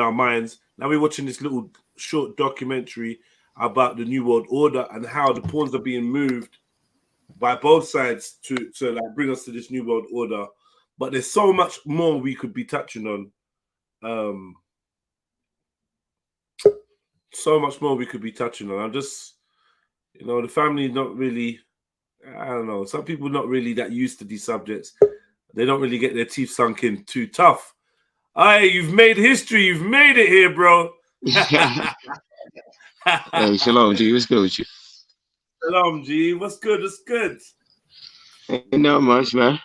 our minds. Now we're watching this little short documentary about the New World Order and how the pawns are being moved by both sides to like bring us to this New World Order. But there's so much more we could be touching on. So much more we could be touching on. I'm just, the family not really, I don't know. Some people not really that used to these subjects. They don't really get their teeth sunk in too tough. Hey, you've made history. You've made it here, bro. Hey, shalom, G. What's good with you? Shalom, G. What's good? What's good? Ain't not much, man.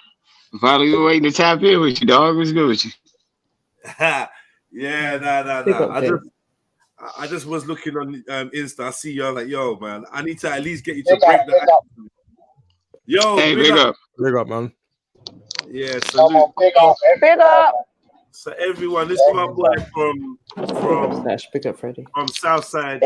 Finally, we're waiting to tap in with you, dog. What's good with you? Yeah, nah. I just was looking on Insta. I see y'all like, yo, man. I need to at least get you to break that. Yo, hey, big up. Big up, man. Yeah, salute. Big up. So everyone, this is my boy from Pick up Freddie. from Southside,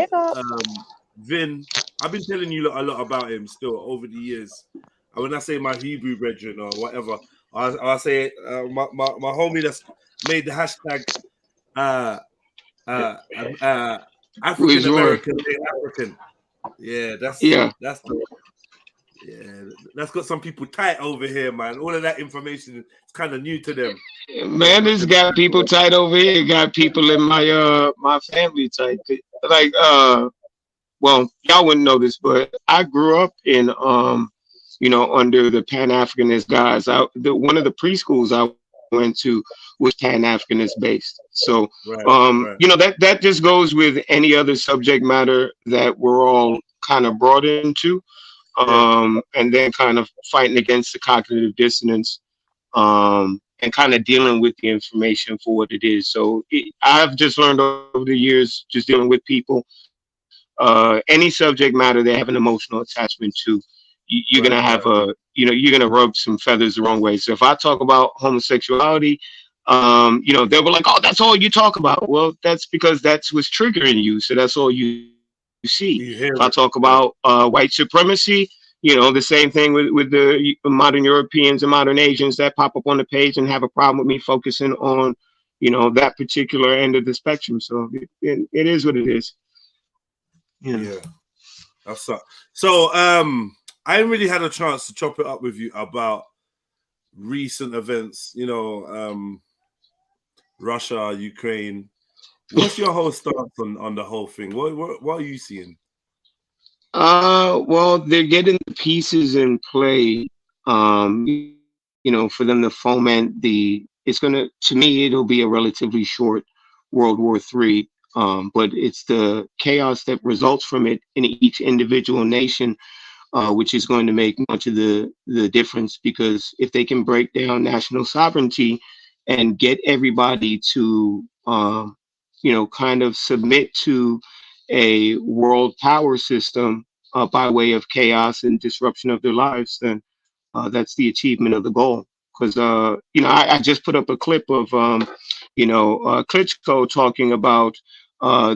Vin. I've been telling you a lot about him still over the years. And when I say my Hebrew brethren or whatever, I say my homie that's made the hashtag African American African. Yeah, that's got some people tight over here, man. All of that information is kind of new to them. Man, this got people tight over here. Got people in my my family tight. Like well, y'all wouldn't know this, but I grew up in under the Pan-Africanist guys. One of the preschools I went to was Pan-Africanist based. So that just goes with any other subject matter that we're all kind of brought into. And then kind of fighting against the cognitive dissonance, and kind of dealing with the information for what it is. So I've just learned over the years, just dealing with people, any subject matter they have an emotional attachment to, you're going to have you're going to rub some feathers the wrong way. So if I talk about homosexuality, they'll be like, oh, that's all you talk about. Well, that's because that's what's triggering you. So that's all you see. If I talk about white supremacy, the same thing with the modern Europeans and modern Asians that pop up on the page and have a problem with me focusing on, that particular end of the spectrum. So it is what it is. Yeah. That's up. So I haven't really had a chance to chop it up with you about recent events, Russia, Ukraine. What's your whole stance on the whole thing? What are you seeing? Well, they're getting the pieces in play, for them to foment to me, it'll be a relatively short World War III. But it's the chaos that results from it in each individual nation, which is going to make much of the difference, because if they can break down national sovereignty and get everybody to, kind of submit to a world power system by way of chaos and disruption of their lives, then that's the achievement of the goal. Because, I just put up a clip of, Klitschko talking about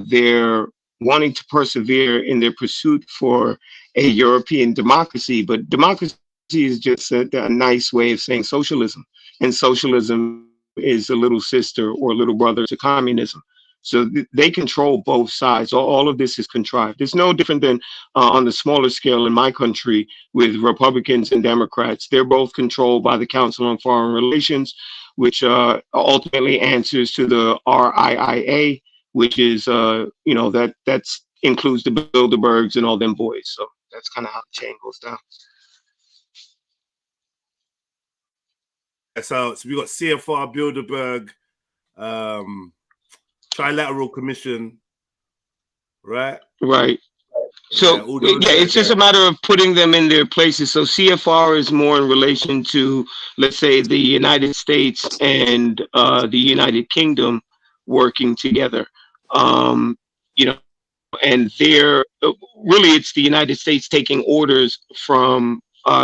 their wanting to persevere in their pursuit for a European democracy. But democracy is just a nice way of saying socialism. And socialism is a little sister or a little brother to communism. So they control both sides. All of this is contrived. It's no different than on the smaller scale in my country with Republicans and Democrats. They're both controlled by the Council on Foreign Relations, which ultimately answers to the RIIA, which is, that's includes the Bilderbergs and all them boys. So that's kind of how the chain goes down. So we got CFR, Bilderberg, Trilateral Commission, right? Right. So it's just a matter of putting them in their places. So CFR is more in relation to, let's say, the United States and the United Kingdom working together. And they're really, it's the United States taking orders from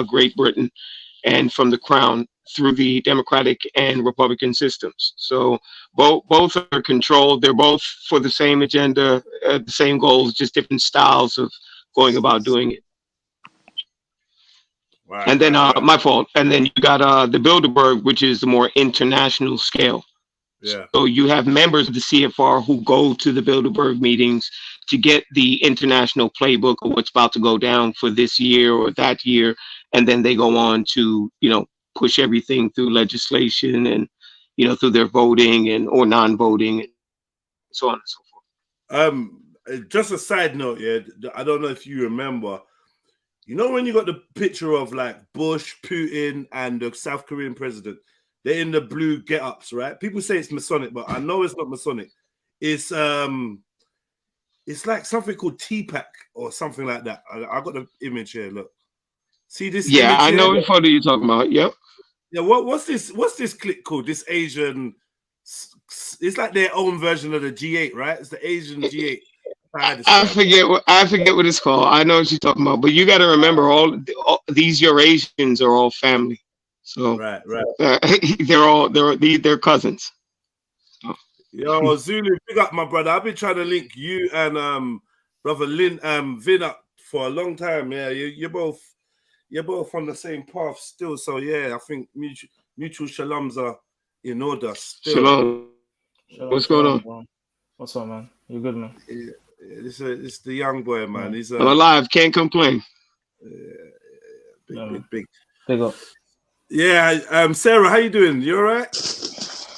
Great Britain and from the Crown through the Democratic and Republican systems. So both are controlled. They're both for the same agenda, the same goals, just different styles of going about doing it. Right, and then my fault. And then you got the Bilderberg, which is the more international scale. Yeah. So you have members of the CFR who go to the Bilderberg meetings to get the international playbook of what's about to go down for this year or that year, and then they go on to, push everything through legislation and, through their voting and or non-voting and so on and so forth. Just a side note, yeah. I don't know if you remember. When you got the picture of like Bush, Putin, and the South Korean president, they're in the blue get-ups, right? People say it's Masonic, but I know it's not Masonic. It's like something called TPAC or something like that. I got the image here. Look, see this? Yeah, image I know here? what photo you're talking about. Yep. Yeah. What's this? What's this clique called? This Asian. It's like their own version of the G8, right? It's the Asian G8. I forget what it's called. I know what you're talking about, but you got to remember all these Eurasians are all family. So right. They're cousins. So. Yo, Zulu, big up, my brother. I've been trying to link you and brother Vin up for a long time. Yeah, you're both on the same path still. So yeah, I think mutual shalams are in order still. Shalom. What's going on? Bro. What's up, man? You good, man? Yeah, it's the young boy, man. He's I'm alive. Can't complain. Big. Big up. Yeah, Sarah, how you doing? You all right?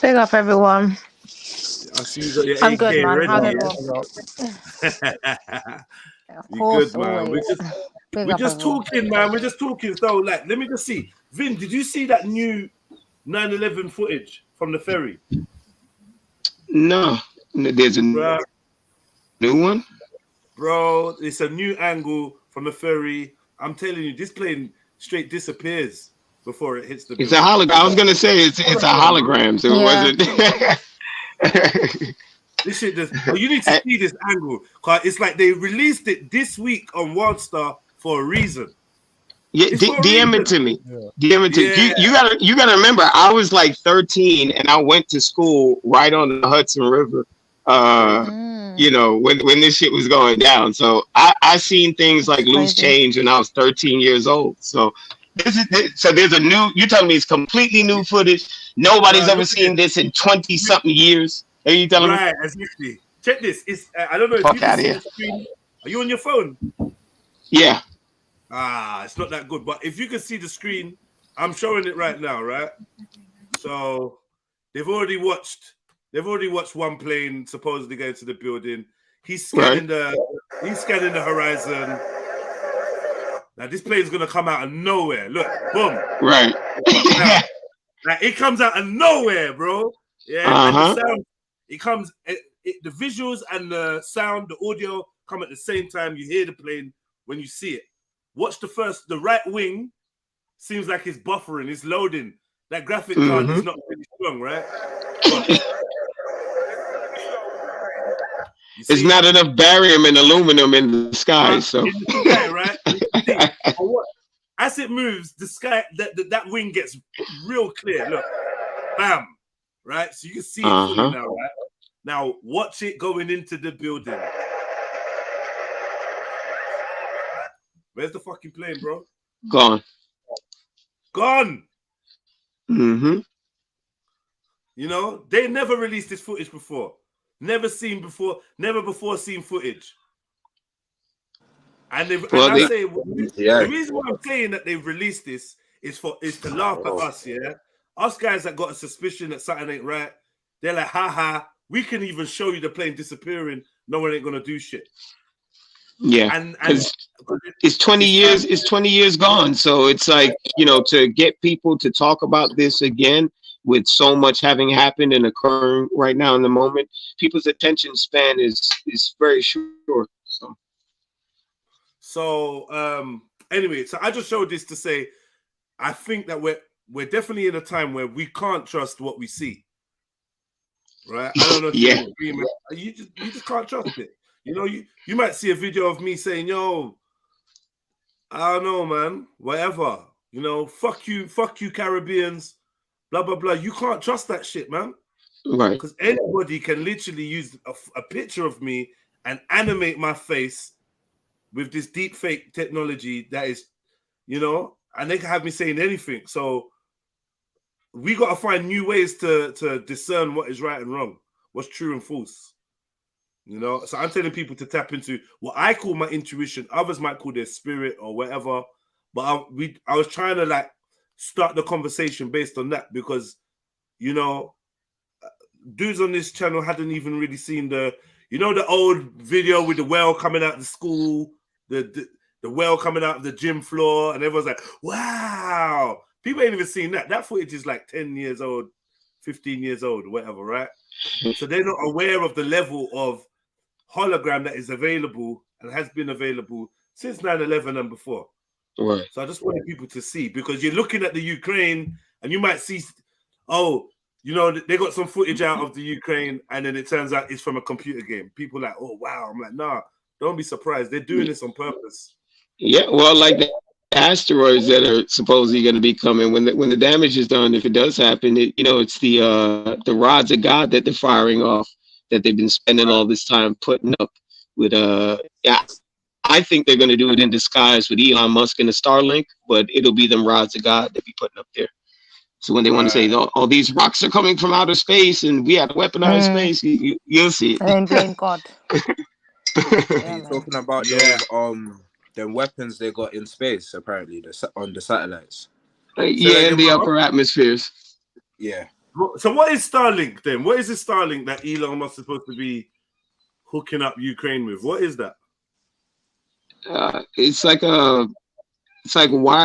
Big up, everyone. I see you got your I'm AK good, man. ready. Of course, good, man. always. We're just talking, man. We're just talking. So, like, let me just see. Vin, did you see that new 9/11 footage from the ferry? No, there's a new one. Bro, it's a new angle from the ferry. I'm telling you, this plane straight disappears before it hits the building. It's a hologram. I was gonna say it's a hologram, so it wasn't. This shit just. You need to see this angle, cause it's like they released it this week on Worldstar for a reason. Yeah, DM it to me. DM it to you gotta remember, I was like 13 and I went to school right on the Hudson River. When this shit was going down. So I seen things like loose change when I was 13 years old. So there's a new. You're telling me it's completely new footage. Nobody's ever seen this in 20-something years. Are you telling me? Right, exactly. Check this. It's I don't know if you can see the screen. Are you on your phone? Yeah. It's not that good. But if you can see the screen, I'm showing it right now, right? So they've already watched one plane supposedly going to the building. He's scanning the horizon. Now this plane's gonna come out of nowhere. Look, boom. Right. Now, it comes out of nowhere, bro. Yeah. And the sound, it comes. The visuals and the sound, the audio come at the same time. You hear the plane when you see it. Watch the right wing. Seems like it's buffering. It's loading. That graphic card is not really strong, right? It's not enough barium and aluminum in the sky, so in the sky, right? As it moves, the sky that wing gets real clear. Look, bam, right? So you can see it fully now, right? Now watch it going into the building. Where's the fucking plane, bro? Gone. They never released this footage before. Never before seen footage. And the reason why I'm saying that they've released this is to laugh at us, yeah. Us guys that got a suspicion that something ain't right, they're like, haha, we can even show you the plane disappearing. No one ain't gonna do shit. Yeah, and it's 20 years. It's 20 years gone. So it's like, to get people to talk about this again with so much having happened and occurring right now in the moment, people's attention span is very short. So anyway, so I just showed this to say, I think that we're definitely in a time where we can't trust what we see. Right? I don't know if you agree, man. You just can't trust it. You might see a video of me saying, yo, I don't know, man, whatever. Fuck you Caribbeans, blah, blah, blah. You can't trust that shit, man. Right. Because anybody can literally use a picture of me and animate my face with this deep fake technology that is, and they can have me saying anything. So we got to find new ways to discern what is right and wrong, what's true and false. You know, so I'm telling people to tap into what I call my intuition. Others might call their spirit or whatever. But I was trying to like start the conversation based on that because, you know, dudes on this channel hadn't even really seen the old video with the whale coming out of the school, the whale coming out of the gym floor, and everyone's like, wow. People ain't even seen that. That footage is like 10 years old, 15 years old, whatever, right? So they're not aware of the level of hologram that is available and has been available since 9/11 and before. Right. So I just wanted people to see, because you're looking at the Ukraine and you might see, oh, you know, they got some footage out of the Ukraine and then it turns out it's from a computer game. People like, oh, wow. I'm like, nah, don't be surprised. They're doing this on purpose. Yeah, well, like the asteroids that are supposedly going to be coming, when the damage is done, if it does happen, it's the rods of God that they're firing off, that they've been spending all this time putting up with I think they're going to do it in disguise with Elon Musk and the Starlink, but it'll be them rods of God that be putting up there. So when they want to say, "Oh, these rocks are coming from outer space, and we have to weaponize space," you'll see it. And then blame God. You're talking about the weapons they got in space, apparently, on the satellites. In the upper atmospheres. Yeah. So what is Starlink then? What is this Starlink that Elon Musk is supposed to be hooking up Ukraine with? What is that? It's like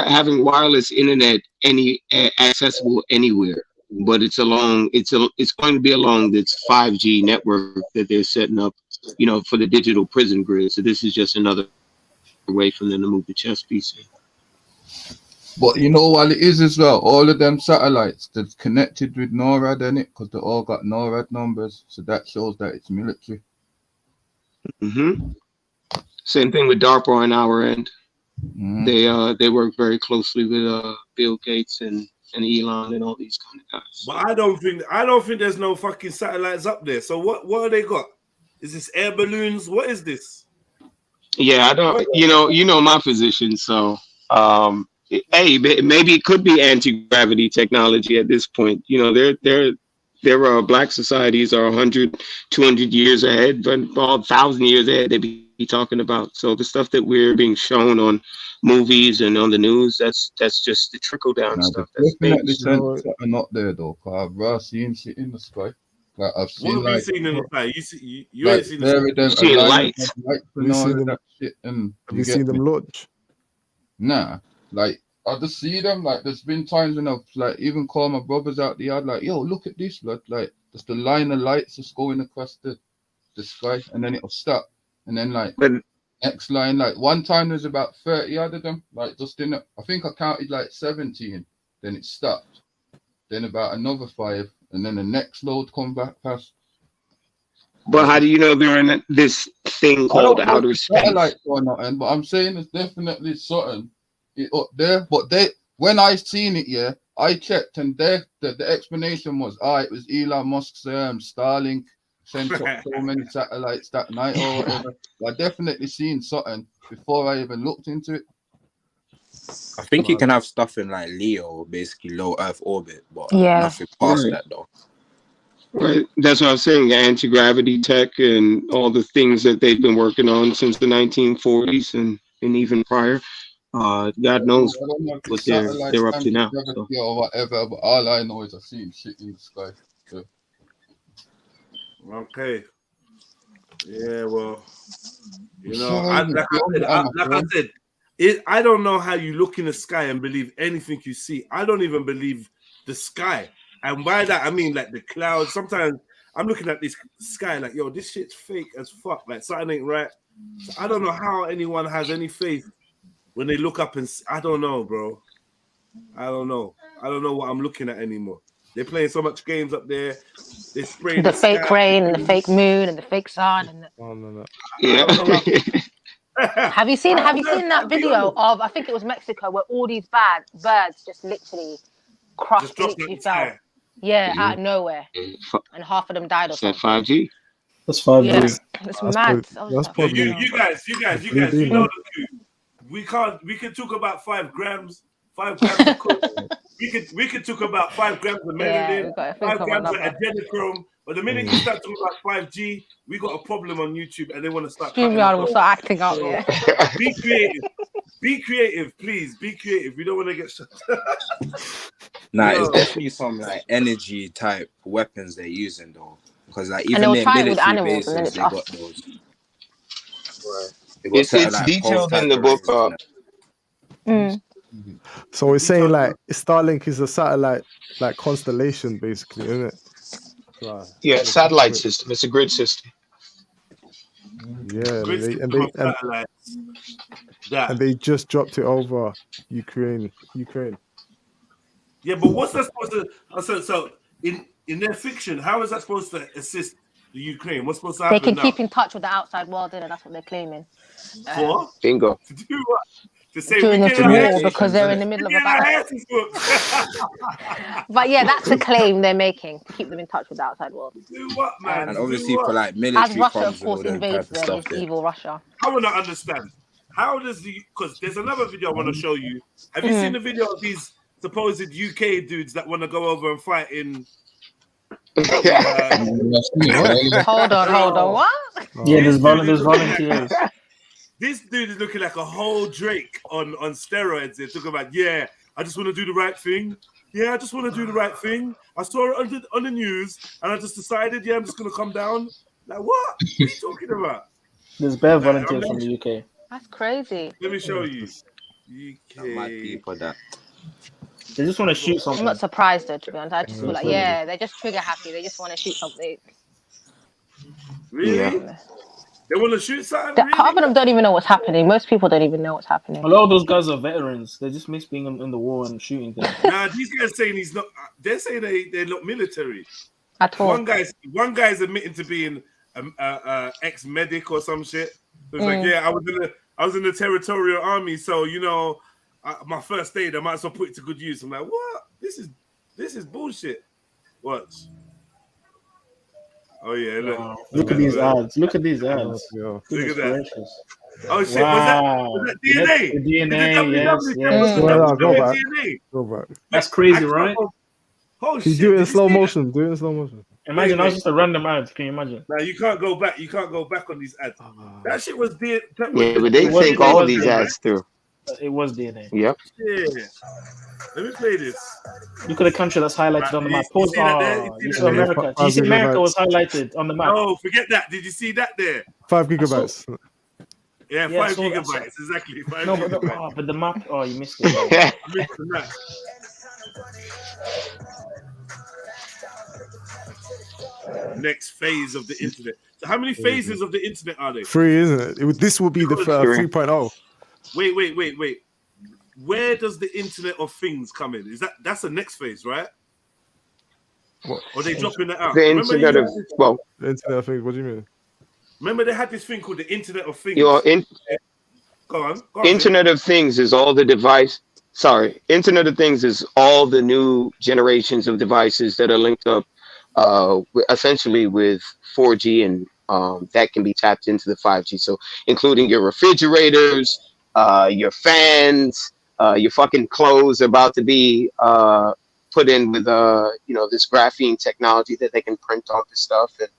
having wireless internet accessible anywhere, but it's going to be along this 5G network that they're setting up, for the digital prison grid. So this is just another way for them to move the chess piece in. But you know what it is as well? All of them satellites that's connected with NORAD in it, because they all got NORAD numbers, so that shows that it's military. Mm-hmm. Same thing with DARPA on our end. Mm-hmm. They work very closely with Bill Gates and Elon and all these kind of guys. But I don't think there's no fucking satellites up there. So what have they got? Is this air balloons? What is this? Yeah, I don't. You know my position. So, hey, maybe it could be anti-gravity technology at this point. Their black societies are 100, 200 years ahead, but all 1,000 years ahead they'd be talking about. So the stuff that we're being shown on movies and on the news, that's just the trickle down stuff. That's definitely something up there though. Cause I've seen shit in the sky. Like I've seen, what have you seen in the sky? You like, ain't seen the sky. You've seen lights. Have you seen them launch? Nah, like I just see them. Like there's been times when I've like even called my brothers out the yard, like, yo, look at this, blood. Like just the line of lights just going across the sky, and then it'll stop, and then like next line, like one time there's about 30 out of them, like just in it. I think I counted like 17, then it stopped. Then about another 5, and then the next load come back past. But how do you know they're in this thing called outer space? Or nothing, but I'm saying there's definitely something up there. But when I seen it, I checked, and the explanation was, it was Elon Musk's Starlink sent up so many satellites that night or whatever. I definitely seen something before I even looked into it. I think you can have stuff in like Leo, basically low Earth orbit, but nothing past that though. Right, that's what I was saying. Anti-gravity tech and all the things that they've been working on since the 1940s and even prior. God knows what they're up to now. So. Or whatever, but all I know is I seen shit in the sky. So. Okay. Yeah, well, like I said, I don't know how you look in the sky and believe anything you see. I don't even believe the sky. And by that, I mean like the clouds. Sometimes I'm looking at this sky like, yo, this shit's fake as fuck. Like something ain't right. So I don't know how anyone has any faith when they look up and I don't know, bro. I don't know what I'm looking at anymore. They're playing so much games up there. They spray the fake rain and the fake moon and the fake sun and no. Yeah. Have you seen that video of, I think it was Mexico, where all these birds just literally crushed, literally fell. Yeah, out of nowhere, and half of them died or something. 5G. That's 5G. Yeah, it's mad. That's probably you guys. You know the truth. We can talk about 5 grams. 5 grams of coke. we could talk about 5 grams of melanin, 5 grams of adrenochrome. But the minute you start talking about 5G, we got a problem on YouTube, and they want to start. StreamYard will start acting up. Yeah. Be creative. Be creative, please. Be creative. We don't want to get shut. Nah, it's definitely some like energy type weapons they're using though, because like even their military bases, they got those. Right. It's detailed in the book. So it's saying like Starlink is a satellite like constellation, basically, isn't it? Right. Yeah, satellite system. It's a grid system. Yeah, and they just dropped it over Ukraine. Yeah, but what's that supposed to? So in their fiction, how is that supposed to assist the Ukraine? What's supposed to happen? They can keep in touch with the outside world, and that's what they're claiming. For? Bingo. To do what? To say doing it war because they're in the middle of a battle. But yeah, that's the claim they're making, to keep them in touch with the outside world. Do what, man? And obviously for like military, as Russia, of course, invades them, it's evil Russia. I want to understand how does because there's another video I want to show you. Have you seen the video of these supposed UK dudes that want to go over and fight in? Hold on, what? Yeah, there's volunteers. This dude is looking like a whole Drake on steroids. They're talking about, I just want to do the right thing. Yeah, I just want to do the right thing. I saw it on the news, and I just decided, I'm just going to come down. Like, what? What are you talking about? There's bare volunteers from the UK. That's crazy. Let me show you. UK. Might be for that. They just want to shoot something. I'm not surprised, though, to be honest. I just feel like, they're just trigger happy. They just want to shoot something. Really? Yeah. They want to shoot something? Half of them don't even know what's happening. Most people don't even know what's happening. A lot of those guys are veterans. They just miss being in the war and shooting things. Nah, these guys saying he's not. They're saying they're not military. At all. One guy's admitting to being ex-medic or some shit. So it's like, I was in the territorial army, so my first aid, I might as well put it to good use. I'm like, what? This is bullshit. What? Oh yeah, look at these ads. Look at these ads. Look at that. Gracious. Oh shit, was that DNA? The DNA, yes. Go back. That's crazy, right? Oh shit. Do it in slow motion. Imagine that was just a random ad. Can you imagine? No, you can't go back. You can't go back on these ads. That shit was DNA. Yeah, but they think all these ads through. It was DNA. Yep. Yeah. Let me play this. Look at the country that's highlighted on the map. You see America. Do you see America was highlighted on the map? Oh, forget that. Did you see that there? 5 gigabytes. Yeah, 5 gigabytes. Exactly. 5 gigabytes. But the map. Oh, you missed it. I missed the map. Next phase of the internet. So how many phases of the internet are there? 3, isn't it? This will be the 3.0. Wait. Where does the Internet of Things come in? That's the next phase, right? What? Or are they dropping that out? The Internet of the Internet of Things. What do you mean? Remember they had this thing called the Internet of Things. Go on. Internet of Things is all the device. Sorry, Internet of Things is all the new generations of devices that are linked up, essentially with 4G, and that can be tapped into the 5G. So, including your refrigerators, your fans, your fucking clothes about to be put in with this graphene technology that they can print onto stuff, and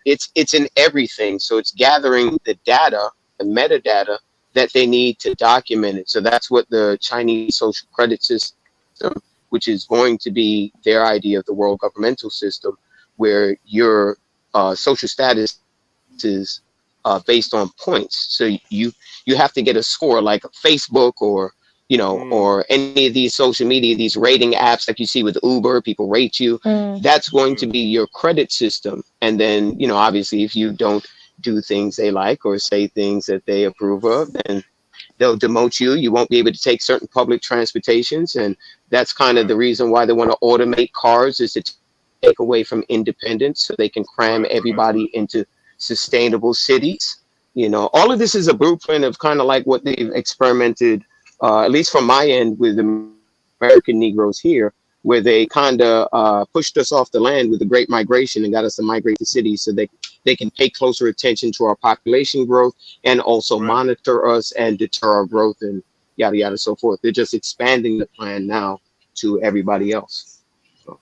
it's in everything. So it's gathering the data, the metadata that they need to document it. So that's what the Chinese social credit system, which is going to be their idea of the world governmental system, where your social status is based on points. So you have to get a score like Facebook or or any of these social media, these rating apps like you see with Uber, people rate you. That's going to be your credit system. And then, obviously if you don't do things they like or say things that they approve of, then they'll demote you. You won't be able to take certain public transportations. And that's kind of the reason why they want to automate cars, is to take away from independence so they can cram everybody into sustainable cities. All of this is a blueprint of kind of like what they've experimented, at least from my end, with American Negroes here, where they kind of pushed us off the land with the Great Migration and got us to migrate to cities so they can pay closer attention to our population growth and also monitor us and deter our growth and yada, yada, so forth. They're just expanding the plan now to everybody else. So.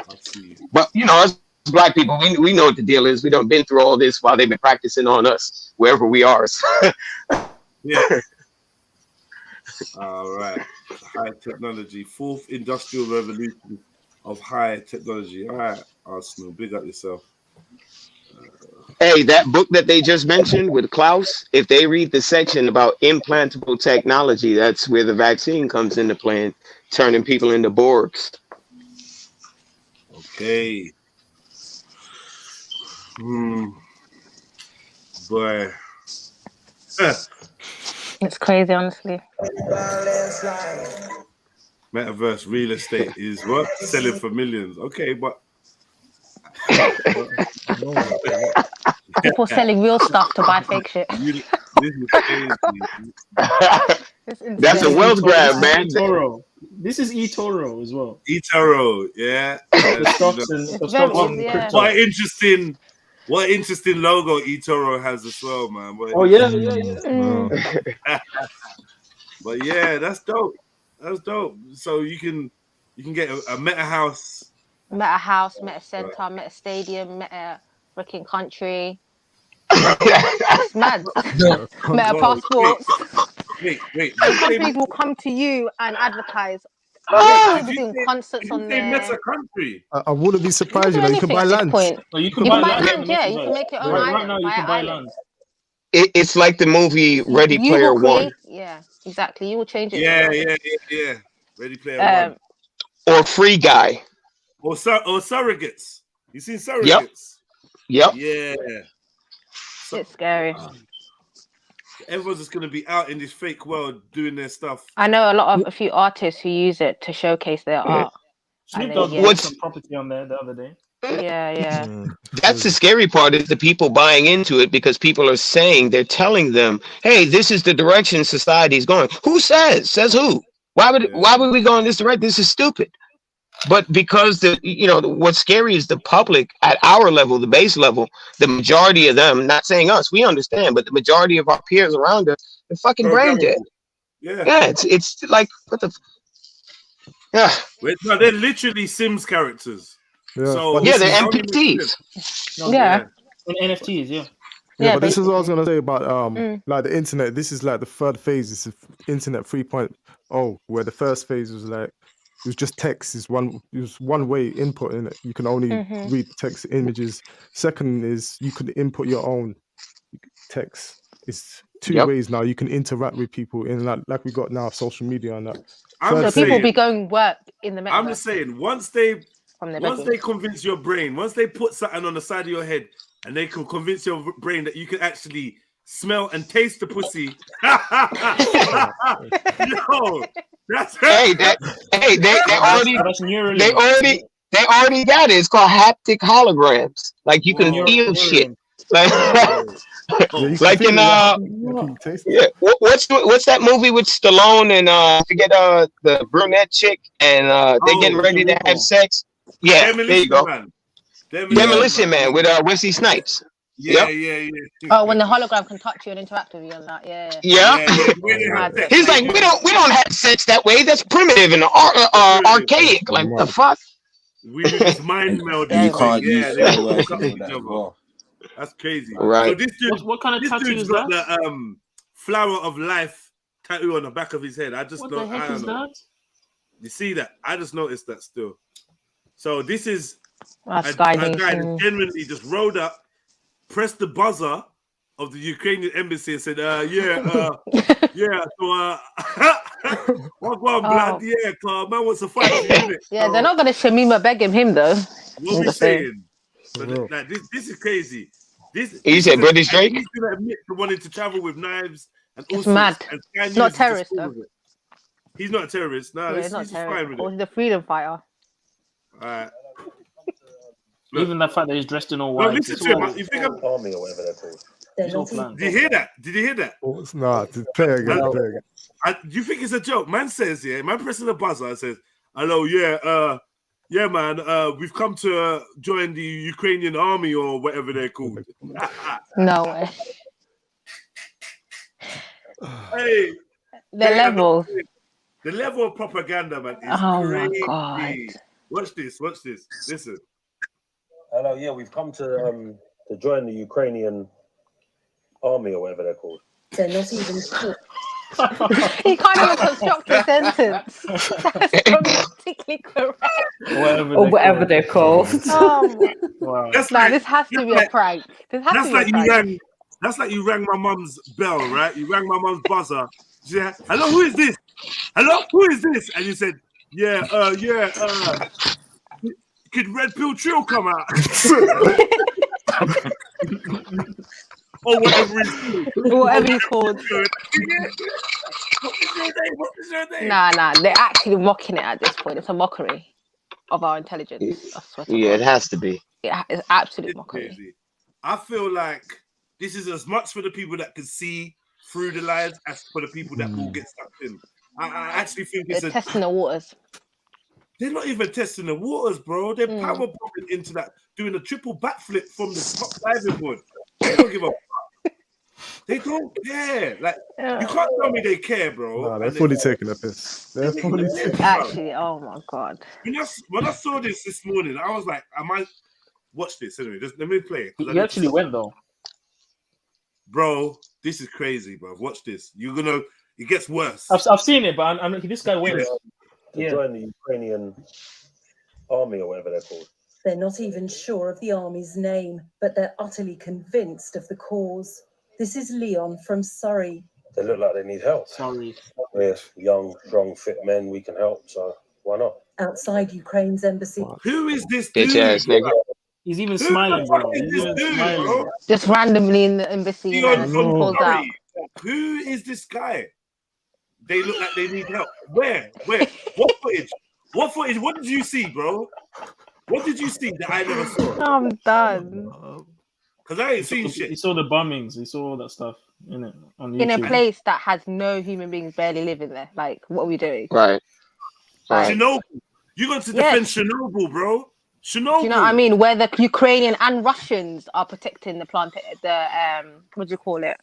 I see. But us black people, we know what the deal is. We don't been through all this while they've been practicing on us wherever we are. Yeah. All right. High technology, fourth industrial revolution of high technology. All right, Arsenal, big up yourself. Hey, that book that they just mentioned with Klaus, if they read the section about implantable technology, that's where the vaccine comes into play, turning people into Borgs. Okay. Boy. It's crazy, honestly. Metaverse real estate is what? Selling for millions. Okay, but people selling real stuff to buy fake shit. This is crazy. That's a wealth grab, man. This is eToro as well. eToro, yeah. What interesting logo eToro has as well, man. But yeah, that's dope. That's dope. So you can get a meta house. Meta house, meta center, meta stadium, meta freaking country. It's mad. Meta passports. Wait. Companies will come to you and advertise. People doing concerts on there. Meta country. I wouldn't be surprised. You can buy land. You can buy land. Yeah, you can make your own island. Right now, you can buy land. It's like the movie Ready Player One. Yeah, exactly. You will change it. Yeah. Ready Player One. Or Free Guy. Or surrogates. You seen surrogates? Yep. Yeah. It's scary. Everyone's just gonna be out in this fake world doing their stuff. I know a few artists who use it to showcase their art. Snoop Dogg had some property on there the other day. Yeah. That's the scary part, is the people buying into it, because people are saying, they're telling them, hey, this is the direction society's going. Who says? Says who? Why would we go in this direction? This is stupid. But because what's scary is the public at our level, the base level, the majority of them, not saying us, we understand, but the majority of our peers around us, they're fucking brain dead. Yeah, it's like, what the yeah. No, they're literally Sims characters. Yeah. So they're NFTs. And NFTs, yeah. Yeah, but this is what I was gonna say about like the internet. This is like the third phase. This is internet 3.0, where the first phase was like it was just text. It was one way input in it. You can only read text, images. Second is you can input your own text. It's two ways now. You can interact with people in like we got now social media and that. So people be going work in the metaverse. I'm just saying, once they convince your brain, once they put something on the side of your head and they can convince your brain that you can actually smell and taste the pussy. Yo, that's they already got it. It's called haptic holograms. Like you can feel shit. Like like in what's that movie with Stallone and I forget the brunette chick and they're getting ready to have sex. Yeah, there you go. Demolition Man with Wesley Snipes. Yeah. Oh, when the hologram can touch you and interact with you and that, He's like, we don't have sex that way. That's primitive and archaic. Like the fuck. We just mind meld. You can't use that. That's crazy. Right. So this dude, what kind of tattoo is got that? The flower of life tattoo on the back of his head. I just what don't. the heck is that? You see that? I just noticed that still. So this is a guy that genuinely just rolled up, pressed the buzzer of the Ukrainian embassy and said, so what going blood? Yeah, man wants to fight you, innit? Yeah, they're not gonna Shamima beg him though. What we saying? So like this is crazy. He said British Drake. He's gonna admit to wanting to travel with knives and all it's mad. And not terrorist though. He's not a terrorist. No, he's not terrorist. Or he's a freedom fighter. Alright. Even the fact that he's dressed in all white. Listen to him. You think I'm army or whatever they're called. Did you hear that? Did you hear that? No, play again. Do you think it's a joke? Man says, man pressing the buzzer and says, hello, yeah, man, we've come to join the Ukrainian army or whatever they're called. No way. Hey. The levels. The level of propaganda, man, is crazy. My God. Watch this. Listen. Hello, yeah, we've come to join the Ukrainian army or whatever they're called. They're not even sure. He can't even construct a sentence. That's grammatically correct. Whatever they're called. Wow. This has to be a prank. That's like you rang my mum's bell, right? You rang my mum's buzzer. She said, "Hello, who is this? Hello, who is this?" And you said, could Red Pill Trill come out? Or whatever he's called. What is your name? Nah, they're actually mocking it at this point. It's a mockery of our intelligence. I swear to God. It has to be. It's absolute mockery. Crazy. I feel like this is as much for the people that can see through the lies as for the people that will get stuck in. I actually think they're testing the waters. They're not even testing the waters, bro. They're power bombing into that, doing a triple backflip from the top diving board. They don't give a fuck. They don't care. Like, you can't tell me they care, bro. Nah, they're fully taking a piss. They're fully taking. Actually, oh my God. When I saw this morning, I was like, watch this anyway. Just let me play it. You actually went though. Bro, this is crazy, bro. Watch this. It gets worse. I've seen it, but this guy went. To join the Ukrainian army or whatever they're called. They're not even sure of the army's name, but they're utterly convinced of the cause. This is Leon from Surrey. They look like they need help. Sorry. We're young, strong, fit men. We can help, so why not? Outside Ukraine's embassy. Who is this Bitch ass nigga. He's even smiling, bro. Bro? Just randomly in the embassy. Pulls out. Who is this guy? They look like they need help. Where? What footage? What did you see, bro? What did you see that I never saw? I'm done. Because I ain't seen shit. He saw the bombings. He saw all that stuff in it on YouTube. In a place that has no human beings barely living there. Like, what are we doing? Right. Chernobyl. You're going to defend Chernobyl, bro. Chernobyl. Do you know what I mean? Where the Ukrainian and Russians are protecting what do you call it?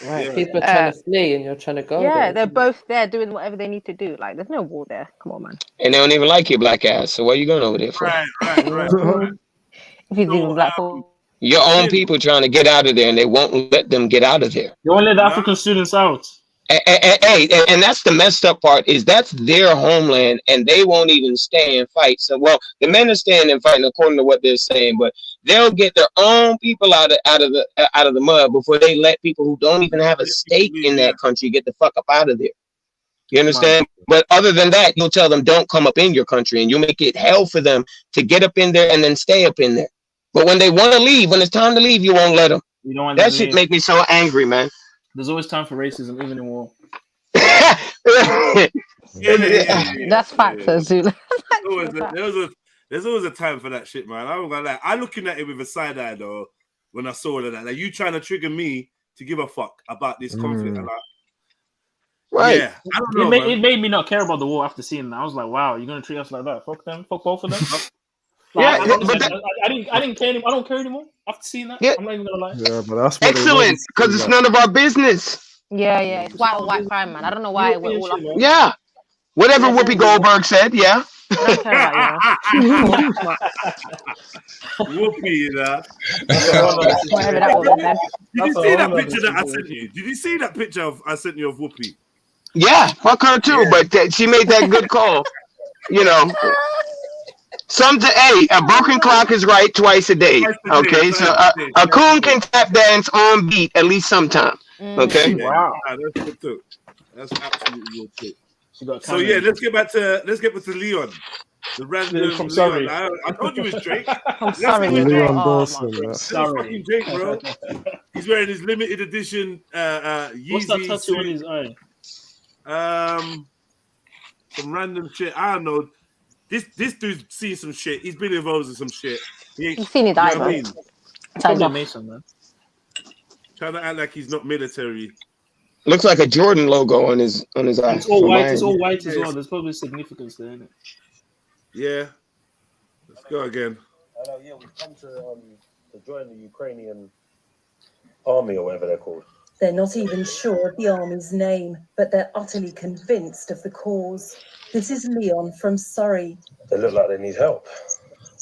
Right, people are trying to flee and you're trying to go. Yeah, they're both there doing whatever they need to do. Like, there's no war there. Come on, man. And they don't even like your black ass. So what are you going over there for? Right. If he's even black, your own people trying to get out of there, and they won't let them get out of there. They won't let the African students out. And that's the messed up part, is that's their homeland, and they won't even stay and fight. So, well, the men are staying and fighting according to what they're saying, but they'll get their own people out of the mud before they let people who don't even have a stake in that country get the fuck up out of there. You understand? But other than that, you'll tell them don't come up in your country, and you'll make it hell for them to get up in there and then stay up in there. But when they want to leave, when it's time to leave, you won't let them. You don't want that shit make me so angry, man. There's always time for racism, even in war. That's facts, Azula. There's always a time for that shit, man. I'm looking at it with a side eye though. When I saw all of that, like you trying to trigger me to give a fuck about this conflict, and right? Yeah, I don't know, it made me not care about the war after seeing that. I was like, wow, you're gonna treat us like that? Fuck them, fuck both of them. Like, I didn't care anymore. I don't care anymore after seeing that. Yeah. I'm not even gonna lie. Yeah, but that's excellent, because it's none of our business. Yeah, it's white or white crime, man. I don't know why we're all up. Yeah, whatever Whoopi Goldberg said. Yeah. Whoopi, you know. Whatever that was, man. Did you see that picture that I sent you? Did you see that picture I sent you of Whoopi? Yeah, fuck her too, but she made that good call. You know. A broken clock is right twice a day. Okay, so a coon can tap dance on beat at least sometime. Okay. Wow, that's good too. That's absolutely good too. So yeah, let's get back to Leon. The random from Surrey. I told you it's Drake. I'm sorry, Leon Dawson. That's fucking Drake, bro. He's wearing his limited edition Yeezy. What's that tattoo on his eye? Some random shit. I don't know. This dude's seen some shit. He's been involved in some shit. You've seen his eyes, man. Probably Mason, man. Trying to act like he's not military. Looks like a Jordan logo on his eye. It's all white. It's all white as well. There's probably significance there, isn't it? Yeah. Let's go again. Hello, yeah, we've come to join the Ukrainian army or whatever they're called. They're not even sure of the army's name, but they're utterly convinced of the cause. This is Leon from Surrey. They look like they need help.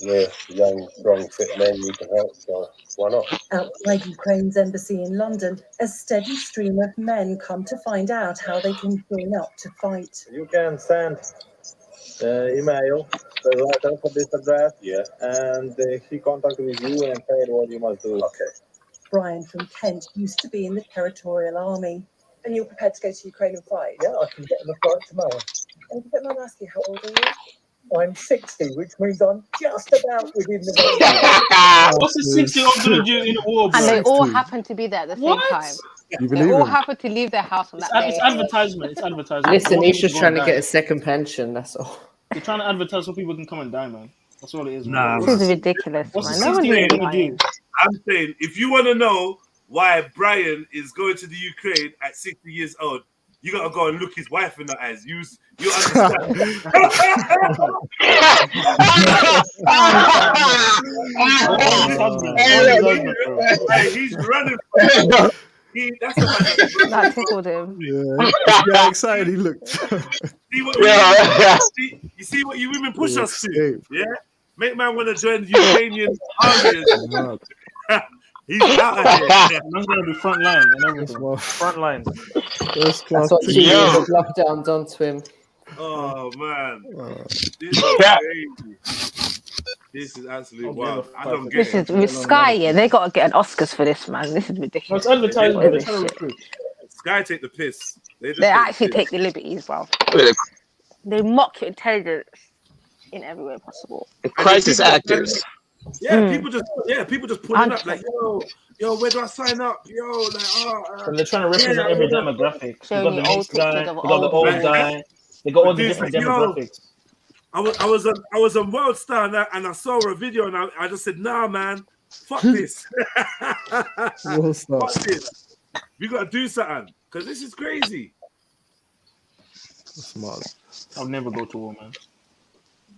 We're young, strong, fit men need to help, so why not? Outside Ukraine's embassy in London, a steady stream of men come to find out how they can join up to fight. You can send email the letter for this address, and he contacted with you and said what you must do. Okay. Brian from Kent used to be in the territorial army. And you're prepared to go to Ukraine and fight? Yeah, I can get in the fight tomorrow. And if you don't mind asking, how old are you? I'm 60, which means I'm just about within the... What's the 60-year-old going to do in the war, bro? And they all happen to be there at the same time. They all happen to leave their house on that day. It's advertisement. It's advertisement. Listen, he's just trying to get a second pension, that's all. They're trying to advertise so people can come and die, man. That's all it is. Nah, man. This is ridiculous, What's man. the No one's 60-year-old even going to do? I'm saying, if you want to know why Brian is going to the Ukraine at 60 years old, you got to go and look his wife in the eyes. You understand. He's running. That tickled him. Yeah, excited he looked. You see what you women push us to? Yeah? Make man want to join the Ukrainian army. He's out of here. Man's going to be front line and everything. Front line. That's what 2 years of lockdown done to him. Oh, man. This is crazy. This is absolutely wild. I don't get this it. Is with Sky, yeah, they got to get an Oscars for this, man. This is ridiculous. Well, it's advertisement. Sky take the piss. They actually take the liberties, bro. They mock your intelligence in every way possible. Crisis actors. Yeah, people just pulling up like, yo, where do I sign up? Yo, like, and they're trying to represent every demographic. They got the mixed guy, they got the old guy, they got all the different demographics. I was on World Star and I saw a video and I just said, nah, man, fuck this. Fuck this. We gotta do something because this is crazy. Smart. I'll never go to war, man.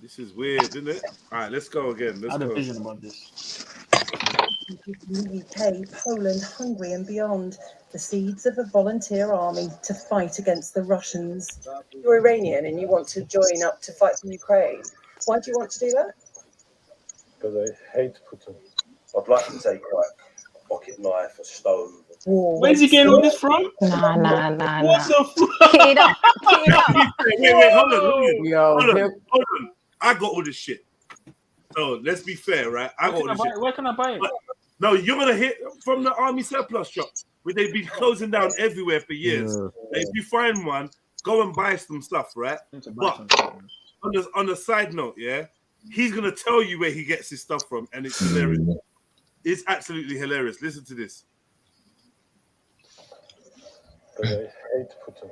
This is weird, isn't it? All right, let's go again. I had a vision about this. The UK, Poland, Hungary, and beyond, the seeds of a volunteer army to fight against the Russians. You're Iranian and you want to join up to fight for Ukraine. Why do you want to do that? Because I hate Putin. I'd like to take like a pocket knife, a stone. Where's he getting all this from? Nah. What's up? Kick it up. Wait, hold on. I got all this shit. So let's be fair, right? I got all this shit. Where can I buy it? But, no, you're gonna hit from the army surplus shop, where they've been closing down everywhere for years. If you find one, go and buy some stuff, right? But on the side note, yeah, he's gonna tell you where he gets his stuff from, and it's hilarious. It's absolutely hilarious. Listen to this. Because I hate Putin.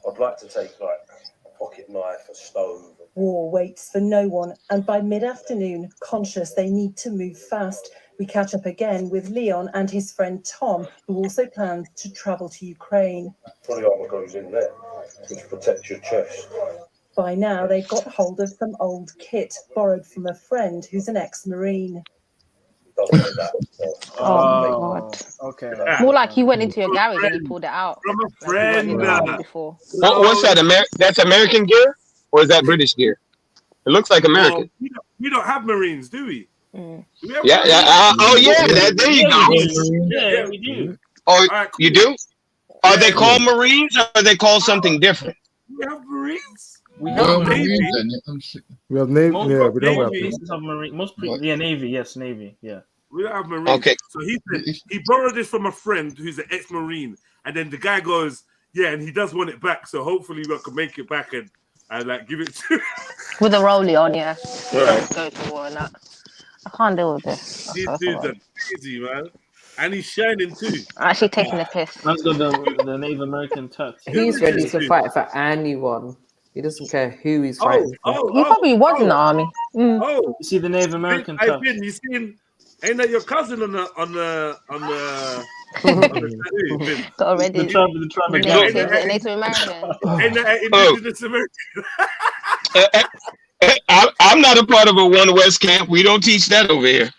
I'd like to take like a pocket knife, a stone. War waits for no one, and by mid-afternoon, conscious they need to move fast, we catch up again with Leon and his friend Tom, who also plans to travel to Ukraine. Probably armor goes in there, which protects your chest. By now, they've got hold of some old kit borrowed from a friend who's an ex-Marine. Oh, God. Okay. More like he went into your garage and he pulled it out. From a friend. Before. What's that? That's American gear? Or is that British gear? It looks like American. We don't have Marines, do we? Yeah. There you go. Yeah, we do. Oh, right, cool. You do? Are they called Marines or are they called something different? We have Marines. We have Navy. We have Navy. Most Yeah, we don't have Navy. Navy. Yes, Navy. Yeah. We don't have Marines. Okay. So he borrowed this from a friend who's an ex-Marine, and then the guy goes, yeah, and he does want it back. So hopefully we can make it back and like give it to with a rollie on, yeah. Right. Go to war and that. I can't deal with this. These dudes are crazy, man. And he's shining too. I'm actually taking the piss. Man's got the Native American touch. He's ready to fight for anyone. He doesn't care who he's fighting for. He probably was in the army. Oh, you see the Native American touch. You seen? Ain't that your cousin on the already the Native American. Ain't that indigenous American? I'm not a part of a One West camp. We don't teach that over here.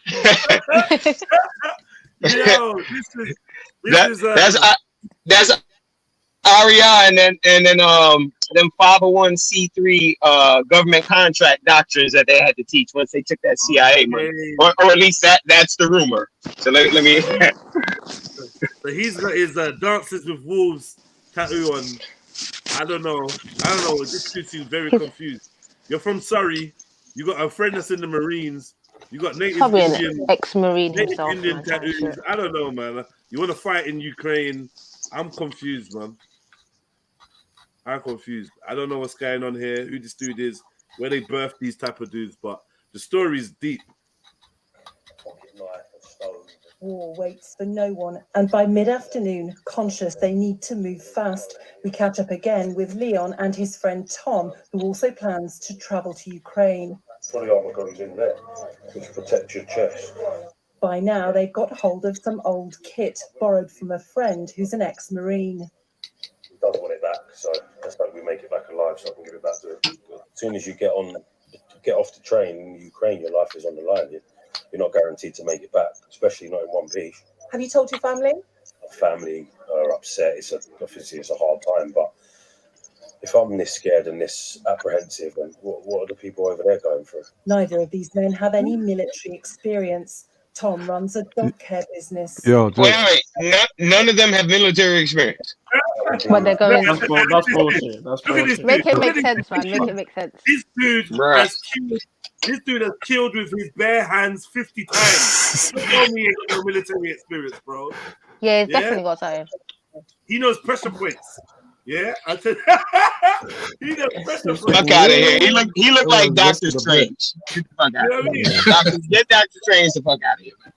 Yo, That's Aryan and then them 501c3 government contract doctrines that they had to teach once they took that CIA money, or at least that's the rumor. So let me. So he's got his Dances with Wolves tattoo on. I don't know. This dude seems very confused. You're from Surrey. You got a friend that's in the Marines. You got native Probably Indian, an ex-Marine native himself. Indian Man, tattoos. I don't know, man. You want to fight in Ukraine? I'm confused, man. I'm confused. I don't know what's going on here, who this dude is, where they birthed these type of dudes, but the story's deep. War waits for no one, and by mid-afternoon, conscious they need to move fast, we catch up again with Leon and his friend Tom, who also plans to travel to Ukraine. What the armor goes in there, which protects your chest. By now, they've got hold of some old kit borrowed from a friend who's an ex-Marine. He does want it back, so let's hope we make it back alive so I can give it back to him. As soon as you get off the train in Ukraine, your life is on the line. You're not guaranteed to make it back, especially not in one piece. Have you told your family? My family are upset. Obviously it's a hard time, but if I'm this scared and this apprehensive, then what are the people over there going through? Neither of these men have any military experience. Tom runs a dog care business. Wait. None of them have military experience. But they're going. That's bullshit. That's bullshit. Make it make sense, man. Make it make sense. This dude has killed with his bare hands 50 times. Don't tell me he ain't got no military experience, bro. Yeah, he's definitely got something. He knows pressure points. Yeah, I said he knows pressure points. Fuck out of here. He looked like Doctor Strange. Get the fuck out of here. Get Doctor Strange the fuck out of here, man.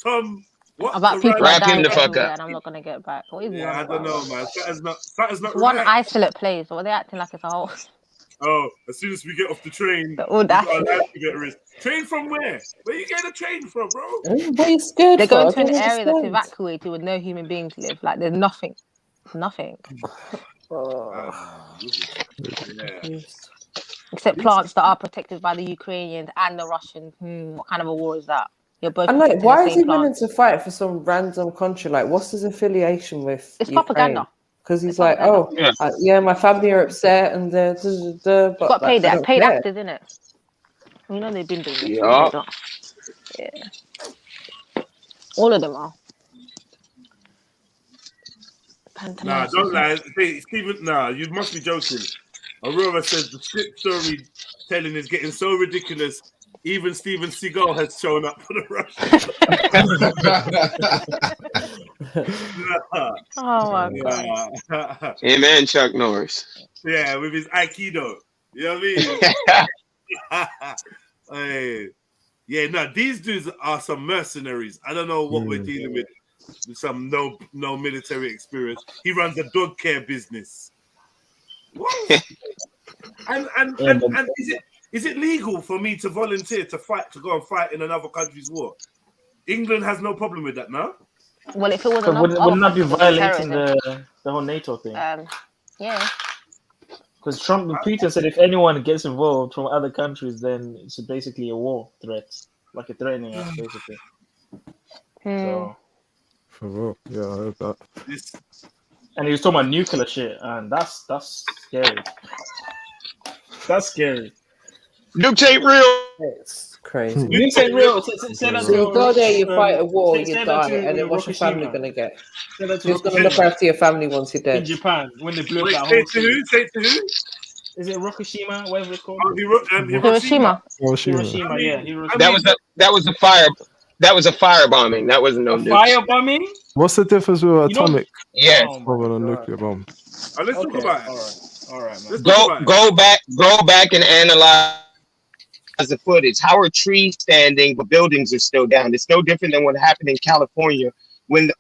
Tom, what about people wrap him the fuck up? And I'm not gonna get back. What is I don't know, man. Something's not one right. isolate place, but they're acting like it's a whole. Oh, as soon as we get off the train, train from where? Where you getting a train from, bro? Everybody's scared. They're going to an area that's evacuated with no human beings live. Like there's nothing. Except plants that are protected by the Ukrainians and the Russians. What kind of a war is that? You're both. And like, why is he willing to fight for some random country? Like, what's his affiliation with? It's propaganda. Because he's like, my family are upset and but got paid actors, innit? You know they've been doing it. Yeah. All of them are. Nah, don't lie. Stephen, you must be joking. Aurora says the script story telling is getting so ridiculous. Even Steven Seagal has shown up for the Russians. Oh my god. Amen, Chuck Norris. Yeah, with his Aikido. You know what I mean? These dudes are some mercenaries. I don't know what we're dealing with some no military experience. He runs a dog care business. What? and is it legal for me to volunteer to go and fight in another country's war? England has no problem with that now. Well, if it was wouldn't that be violating the whole NATO thing? Yeah. Because Putin said if anyone gets involved from other countries, then it's basically a war threat, like a threatening us, basically. So, for real, yeah, I heard that. And he was talking about nuclear shit, and that's scary. That's scary. Nukes ain't real. It's crazy. Nukes ain't real. So you go there, you fight a war, you die, and then what's your family gonna get? Who's gonna look after your family once you're dead? In Japan, when they blew up that Say whole to who? Say to who? Is it Hiroshima, whatever it's called? Hiroshima. Yeah. That was a fire. That was a fire bombing. That wasn't no fire bombing. What's the difference with atomic? Yes. Over a nuclear bomb. Let's talk about it. All right. Go back and analyze the footage. How are trees standing but buildings are still down? It's no different than what happened in California when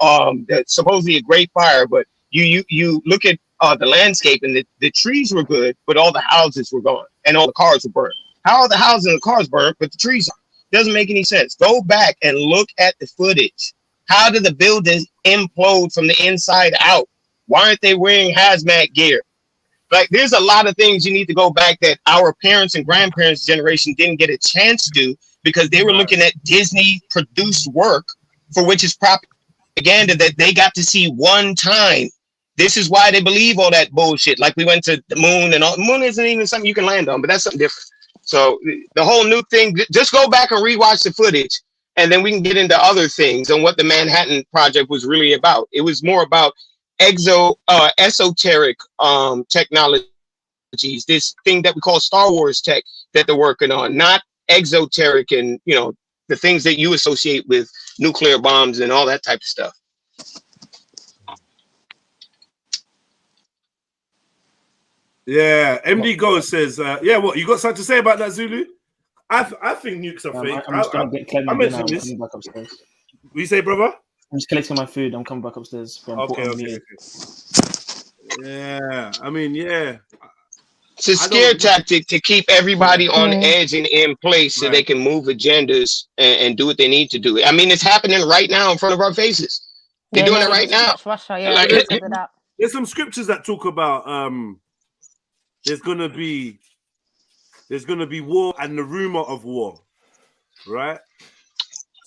supposedly a great fire, but you look at the landscape and the trees were good, but all the houses were gone and all the cars were burned. How are the houses and the cars burned, but the trees aren't? Doesn't make any sense. Go back and look at the footage. How did the buildings implode from the inside out? Why aren't they wearing hazmat gear? Like, there's a lot of things you need to go back that our parents and grandparents' generation didn't get a chance to do because they were looking at Disney produced work for which is propaganda that they got to see one time. This is why they believe all that bullshit. Like we went to the moon and all. The moon isn't even something you can land on, but that's something different. So the whole new thing, just go back and rewatch the footage, and then we can get into other things and what the Manhattan Project was really about. It was more about esoteric technologies, this thing that we call Star Wars tech that they're working on, not exoteric and, you know, the things that you associate with nuclear bombs and all that type of stuff. Yeah, MD Go says, yeah, what, you got something to say about that, Zulu? I think nukes are fake. I'm just going to get Clem again. I'm coming back upstairs. What you say, brother? I'm just collecting my food. I'm coming back upstairs. Okay. Yeah, I mean, yeah. It's a scare tactic to keep everybody on edge and in place so they can move agendas and do what they need to do. I mean, it's happening right now in front of our faces. They're doing it right now. Russia, yeah, like, there's some scriptures that talk about there's gonna be war and the rumor of war, right?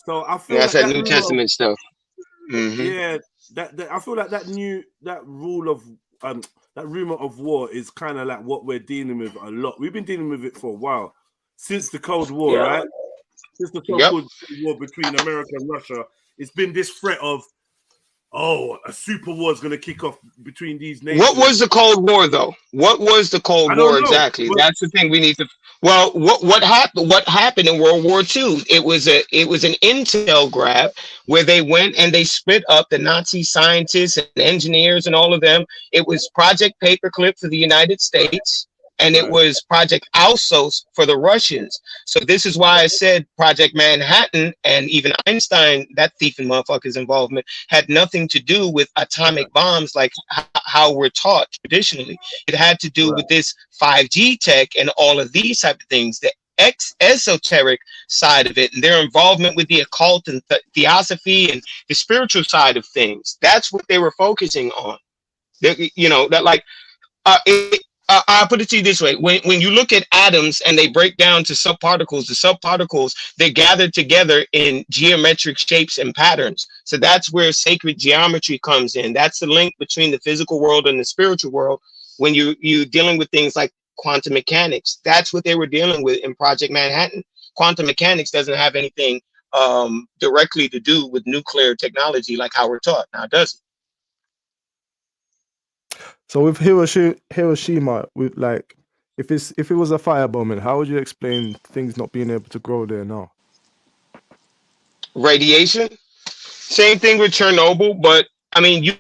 So I feel that's that New Testament stuff. Yeah, that I feel like that rule of that rumor of war is kind of like what we're dealing with a lot. We've been dealing with it for a while, since the Cold War, right? Since the so-called war between America and Russia, it's been this threat of, oh, a super war is going to kick off between these nations. What was the Cold War, though? What was the Cold War exactly? That's the thing we need to. Well, what happened? What happened in World War II? It was an intel grab where they went and they split up the Nazi scientists and engineers and all of them. It was Project Paperclip for the United States, and it was Project Alsos for the Russians. So this is why I said Project Manhattan and even Einstein, that thieving motherfucker's involvement, had nothing to do with atomic bombs like how we're taught traditionally. It had to do with this 5G tech and all of these type of things, the esoteric side of it, and their involvement with the occult and theosophy and the spiritual side of things. That's what they were focusing on. You know, that like, I'll put it to you this way. When you look at atoms and they break down to subparticles, the subparticles, they're gathered together in geometric shapes and patterns. So that's where sacred geometry comes in. That's the link between the physical world and the spiritual world. When you're dealing with things like quantum mechanics, that's what they were dealing with in Project Manhattan. Quantum mechanics doesn't have anything directly to do with nuclear technology like how we're taught. Now, it doesn't. So with Hiroshima, with like, if it was a firebombing, how would you explain things not being able to grow there now? Radiation. Same thing with Chernobyl, but I mean, you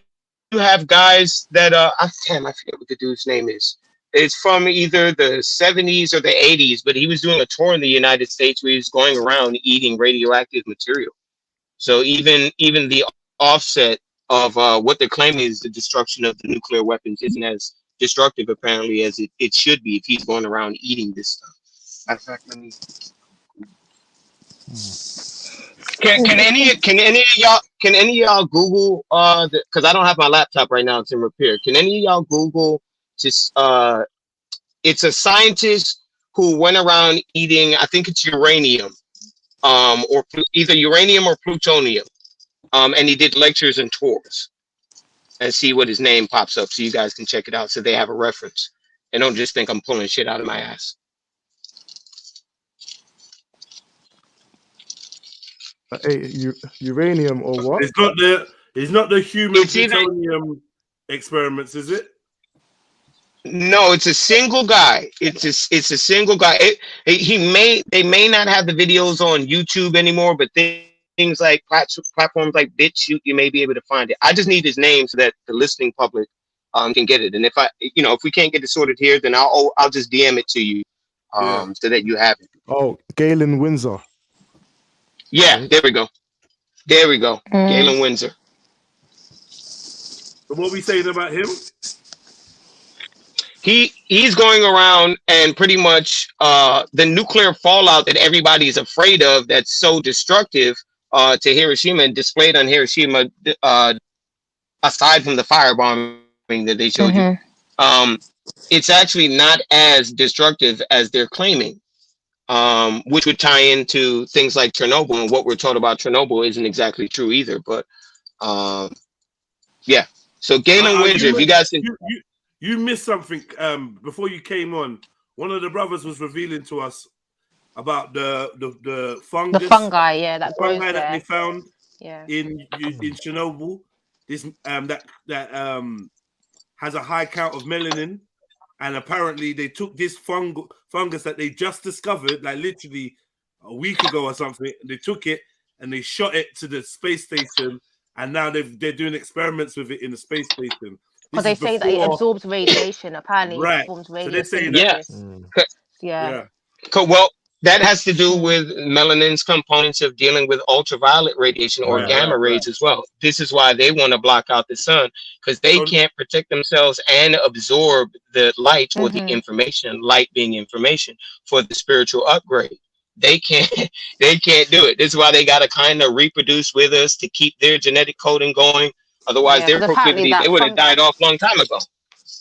have guys that I forget what the dude's name is. It's from either the 70s or the 80s, but he was doing a tour in the United States where he was going around eating radioactive material. So even the offset of what they're claiming is the destruction of the nuclear weapons isn't as destructive apparently as it should be if he's going around eating this stuff. In fact, let me. Can any of y'all Google because I don't have my laptop right now, it's in repair. Can any of y'all Google just it's a scientist who went around eating, I think it's uranium, or either uranium or plutonium. And he did lectures and tours, and see what his name pops up so you guys can check it out so they have a reference and don't just think I'm pulling shit out of my ass. Uranium or what? It's not the human plutonium experiments, is it? No, it's a single guy. It's a single guy. They may not have the videos on YouTube anymore, but things like platforms like BitChute, you may be able to find it. I just need his name so that the listening public can get it. And if we can't get it sorted here, then I'll just DM it to you so that you have it. Oh, Galen Windsor. Yeah, there we go. Galen Windsor. So what are we saying about him? He's going around and pretty much the nuclear fallout that everybody's afraid of that's so destructive to Hiroshima and displayed on Hiroshima, aside from the firebombing that they showed you, it's actually not as destructive as they're claiming, which would tie into things like Chernobyl, and what we're taught about Chernobyl isn't exactly true either. But Yeah. So Galen wins. If you guys can... you missed something before you came on. One of the brothers was revealing to us about the fungus, the fungi, yeah, that grows fungi there. that they found yeah. in Chernobyl. This that has a high count of melanin, and apparently they took this fungus that they just discovered, like literally a week ago or something. They took it and they shot it to the space station, and now they're doing experiments with it in the space station. Because they say that it absorbs radiation. Apparently, right. it forms So radiosynthesis. Yeah. Well, that has to do with melanin's components of dealing with ultraviolet radiation or gamma rays as well. This is why they want to block out the sun, because they can't protect themselves and absorb the light or the information, light being information, for the spiritual upgrade. They can't do it. This is why they got to kind of reproduce with us to keep their genetic coding going. Otherwise, their proclivity, they would have died off a long time ago.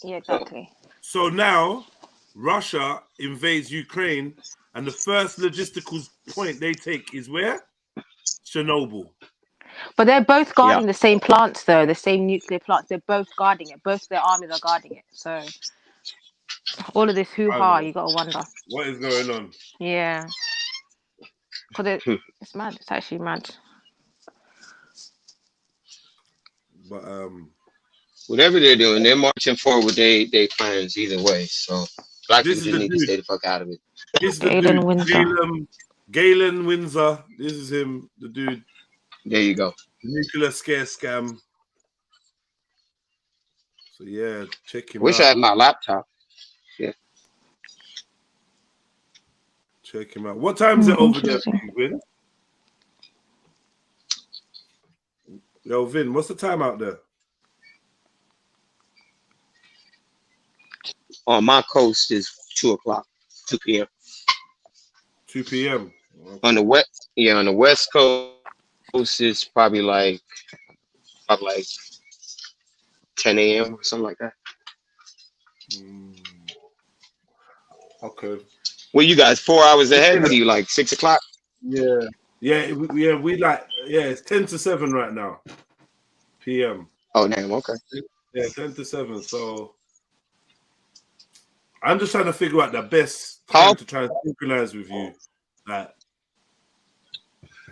Yeah, exactly. So now Russia invades Ukraine, and the first logistical point they take is where? Chernobyl. But they're both guarding the same plants, though, the same nuclear plants. They're both guarding it. Both their armies are guarding it. So all of this hoo-ha, you got to wonder. What is going on? Yeah. Because it's mad. It's actually mad. But whatever they're doing, they're marching forward with their plans either way. So black people just need to stay the fuck out of it. This is the Galen Windsor. Galen Windsor. This is him, the dude. There you go. The nuclear scare scam. So yeah, check him out. Wish I had my laptop. Yeah. Check him out. What time is it over there, Vin? Yo, Vin, what's the time out there? On my coast is 2 o'clock, 2 p.m. 2 p.m. Okay. On the west coast is probably like 10 a.m. or something like that. Okay. Well, you guys 4 hours ahead? What are you, like 6 o'clock? Yeah. We like it's 10 to 7 right now. PM. Oh damn, okay. Yeah, 10 to 7. So I'm just trying to figure out the best time to try and synchronize with you.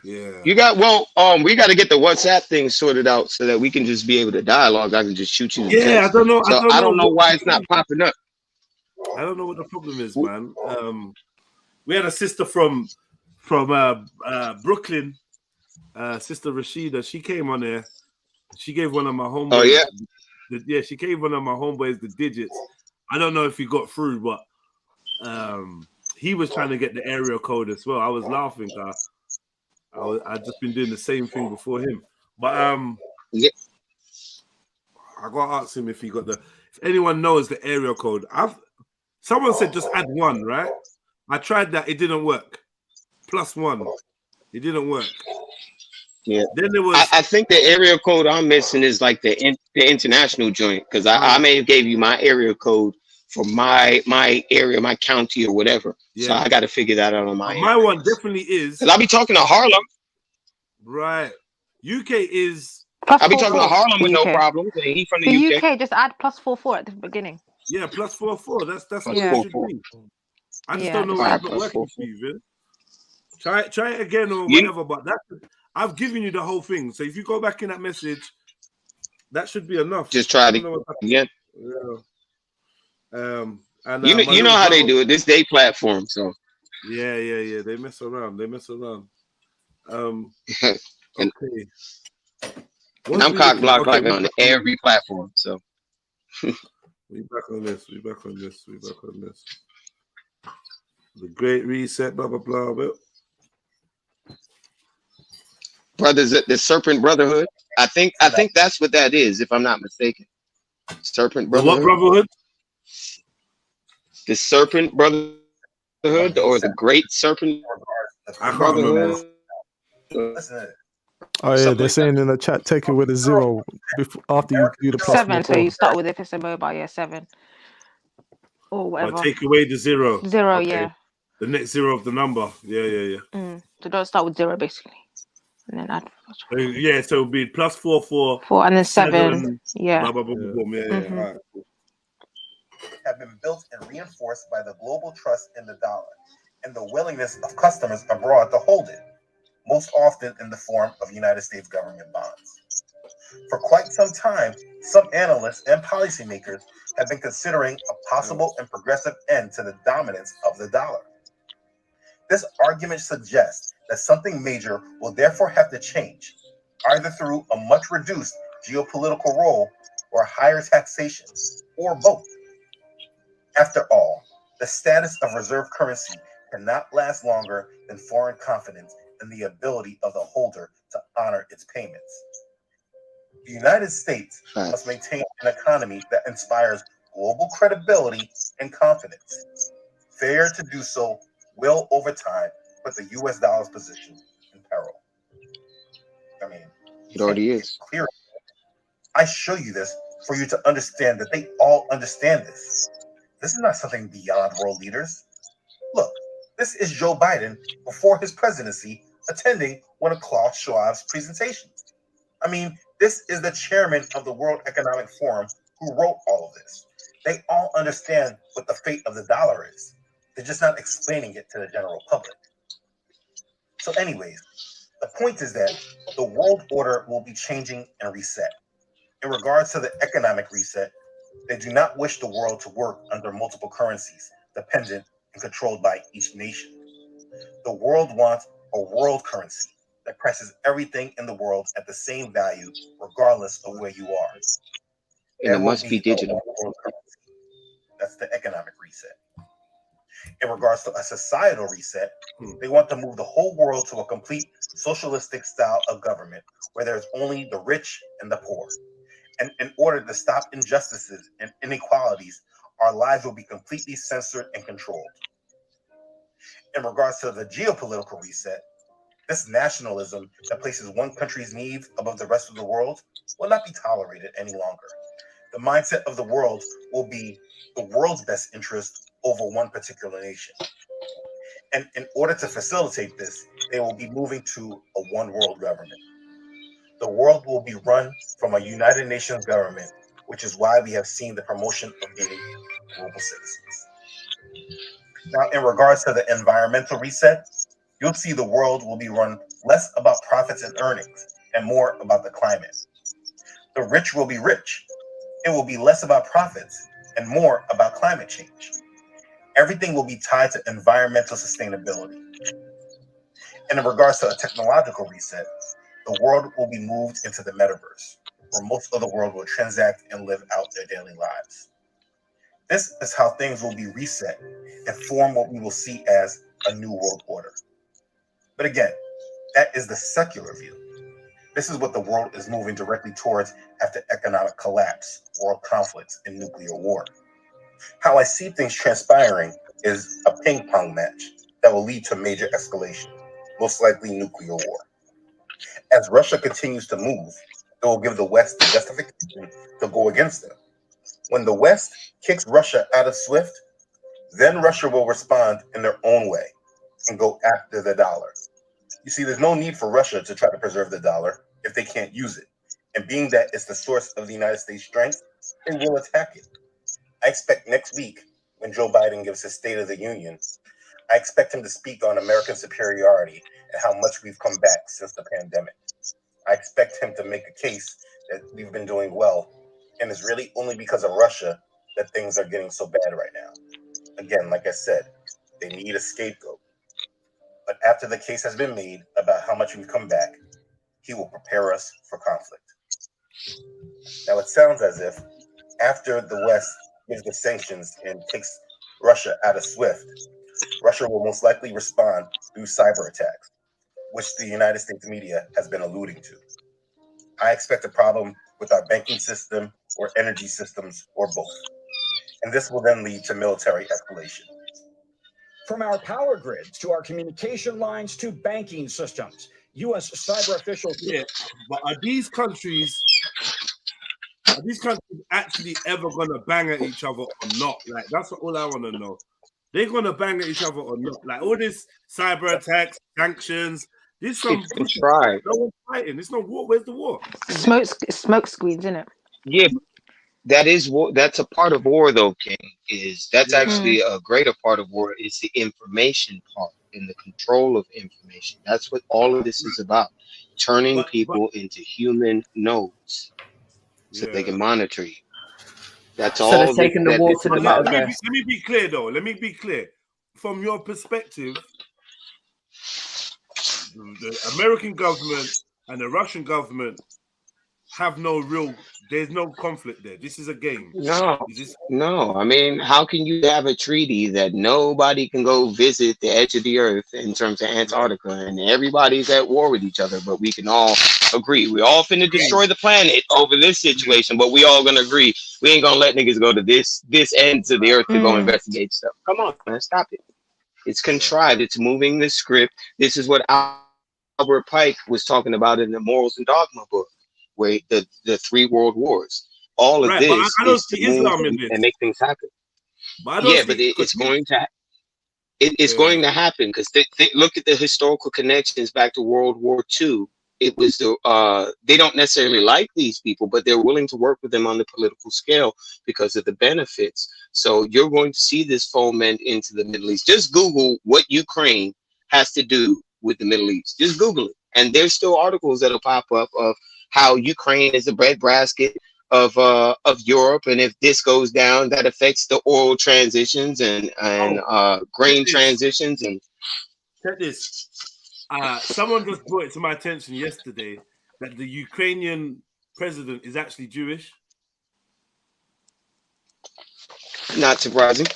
Yeah. We got to get the WhatsApp thing sorted out so that we can just be able to dialogue. I can just shoot you. Yeah, text. I don't know. So I don't know why it's not popping up. I don't know what the problem is, man. We had a sister from Brooklyn, Sister Rashida. She came on there. She gave one of my homeboys. Oh yeah. She gave one of my homeboys the digits. I don't know if he got through, but he was trying to get the area code as well. I was laughing. I'd just been doing the same thing before him, but I gotta ask him if he got if anyone knows the area code. Someone said just add 1, right? I tried that, it didn't work. +1, it didn't work. Yeah. Then there was. I think the area code I'm missing is like the international joint, because I may have gave you my area code for my area, my county or whatever. Yeah. So I got to figure that out on my end. My one definitely is. Because I'll be talking to Harlem. Right. UK is. I'll be talking to Harlem with no problem. He from the UK. Just add +44 at the beginning. Yeah, +44. That's what it should be. I just don't know why it's not working for you, Vin. Try it again or whatever, but I've given you the whole thing. So if you go back in that message, that should be enough. Just try it again. Yeah. And you know how they do it. This day platform, so yeah. They mess around. Okay. And I'm cock blocked like on every platform. So we back on this. The Great Reset. Blah blah blah. But brothers, the Serpent Brotherhood. I think that's what that is, if I'm not mistaken. Serpent Brotherhood. What brotherhood? The Serpent Brotherhood, or the Great Serpent Brotherhood. Oh yeah, they're saying in the chat, take it with a 0 after you do the +7. So you start with if it's a mobile, 7 or whatever. Or take away the 0. 0, okay. Yeah. The next 0 of the number. Yeah. So don't start with 0, basically. And then add. Yeah, so it'll be +4 for 4 and then 7. Yeah. Blah, blah, blah, blah, blah. Yeah, Mhm. all right, cool. Have been built and reinforced by the global trust in the dollar and the willingness of customers abroad to hold it, most often in the form of United States government bonds. For quite some time, some analysts and policymakers have been considering a possible and progressive end to the dominance of the dollar. This argument suggests that something major will therefore have to change, either through a much reduced geopolitical role or higher taxation, or both. After all, the status of reserve currency cannot last longer than foreign confidence in the ability of the holder to honor its payments. The United States must maintain an economy that inspires global credibility and confidence. Failure to do so will, over time, put the U.S. dollar's position in peril. I mean, it already is. Clear. I show you this for you to understand that they all understand this. This is not something beyond world leaders. Look, this is Joe Biden before his presidency attending one of Klaus Schwab's presentations. I mean, this is the chairman of the World Economic Forum who wrote all of this. They all understand what the fate of the dollar is. They're just not explaining it to the general public. So anyways, the point is that the world order will be changing and reset. In regards to the economic reset, they do not wish the world to work under multiple currencies, dependent and controlled by each nation. The world wants a world currency that prices everything in the world at the same value, regardless of where you are. And it must be digital. That's the economic reset. In regards to a societal reset, they want to move the whole world to a complete socialistic style of government where there's only the rich and the poor. And in order to stop injustices and inequalities, our lives will be completely censored and controlled. In regards to the geopolitical reset, this nationalism that places one country's needs above the rest of the world will not be tolerated any longer. The mindset of the world will be the world's best interest over one particular nation. And in order to facilitate this, they will be moving to a one world government. The world will be run from a United Nations government, which is why we have seen the promotion of being global citizens. Now, in regards to the environmental reset, you'll see the world will be run less about profits and earnings and more about the climate. The rich will be rich. It will be less about profits and more about climate change. Everything will be tied to environmental sustainability. And in regards to a technological reset, the world will be moved into the metaverse, where most of the world will transact and live out their daily lives. This is how things will be reset and form what we will see as a new world order. But again, that is the secular view. This is what the world is moving directly towards after economic collapse, world conflicts, and nuclear war. How I see things transpiring is a ping pong match that will lead to major escalation, most likely nuclear war. As Russia continues to move, it will give the West the justification to go against them. When the West kicks Russia out of SWIFT, then Russia will respond in their own way and go after the dollar. You see, there's no need for Russia to try to preserve the dollar if they can't use it. And being that it's the source of the United States' strength, they will attack it. I expect next week, when Joe Biden gives his State of the Union, I expect him to speak on American superiority and how much we've come back since the pandemic. I expect him to make a case that we've been doing well, and it's really only because of Russia that things are getting so bad right now. Again, like I said, they need a scapegoat. But after the case has been made about how much we've come back, he will prepare us for conflict. Now, it sounds as if after the West gives the sanctions and takes Russia out of SWIFT, Russia will most likely respond through cyber attacks, which the United States media has been alluding to. I expect a problem with our banking system or energy systems or both. And this will then lead to military escalation. From our power grids to our communication lines to banking systems, U.S. cyber officials. Yeah, but are these countries actually ever gonna bang at each other or not? Like, that's all I want to know. They're gonna bang at each other or not? Like, all this cyber attacks, sanctions, This some it's contrived. No one's fighting. It's no war. Where's the war? Smoke screens, isn't it? Yeah, that is war. That's a part of war, though, King. That's actually a greater part of war. Is the information part and the control of information. That's what all of this is about. Turning people into human nodes so they can monitor you. That's all. So they're taking the war to the metaverse. Let me be clear, though. Let me be clear. From your perspective, the American government and the Russian government have there's no conflict there. This is a game. No. I mean, how can you have a treaty that nobody can go visit the edge of the earth in terms of Antarctica and everybody's at war with each other, but we can all agree. We all finna destroy the planet over this situation, but we all gonna agree we ain't gonna let niggas go to this end of the earth to go investigate stuff. Come on, man, stop it. It's contrived. It's moving the script. This is what Albert Pike was talking about in the Morals and Dogma book, where the 3 world wars. All of this is to move and make things happen. But it's going to it's going to happen because look at the historical connections back to World War II. It was they don't necessarily like these people, but they're willing to work with them on the political scale because of the benefits. So you're going to see this foment into the Middle East. Just Google what Ukraine has to do with the Middle East. Just Google it. And there's still articles that'll pop up of how Ukraine is the breadbasket of Europe, and if this goes down, that affects the oil transitions and grain transitions. And check this. Someone just brought it to my attention yesterday that the Ukrainian president is actually Jewish. Not surprising.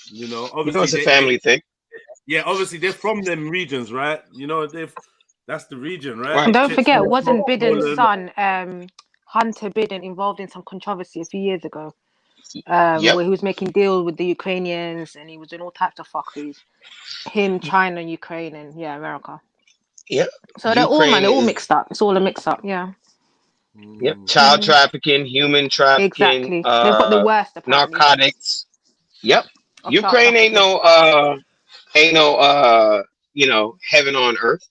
You know, obviously it's a family thing. Yeah, obviously they're from them regions, right? You know, that's the region, right? And don't forget, wasn't Biden's son, Hunter Biden, involved in some controversy a few years ago? Where he was making deals with the Ukrainians and he was doing all types of fuckeries. Him, China, Ukraine, and America. Yep. So they're all mixed up. It's all a mix up, yeah. Yep. Child trafficking, human trafficking. Exactly. They've got the worst, apparently. Narcotics. Yep. Ukraine ain't no heaven on earth.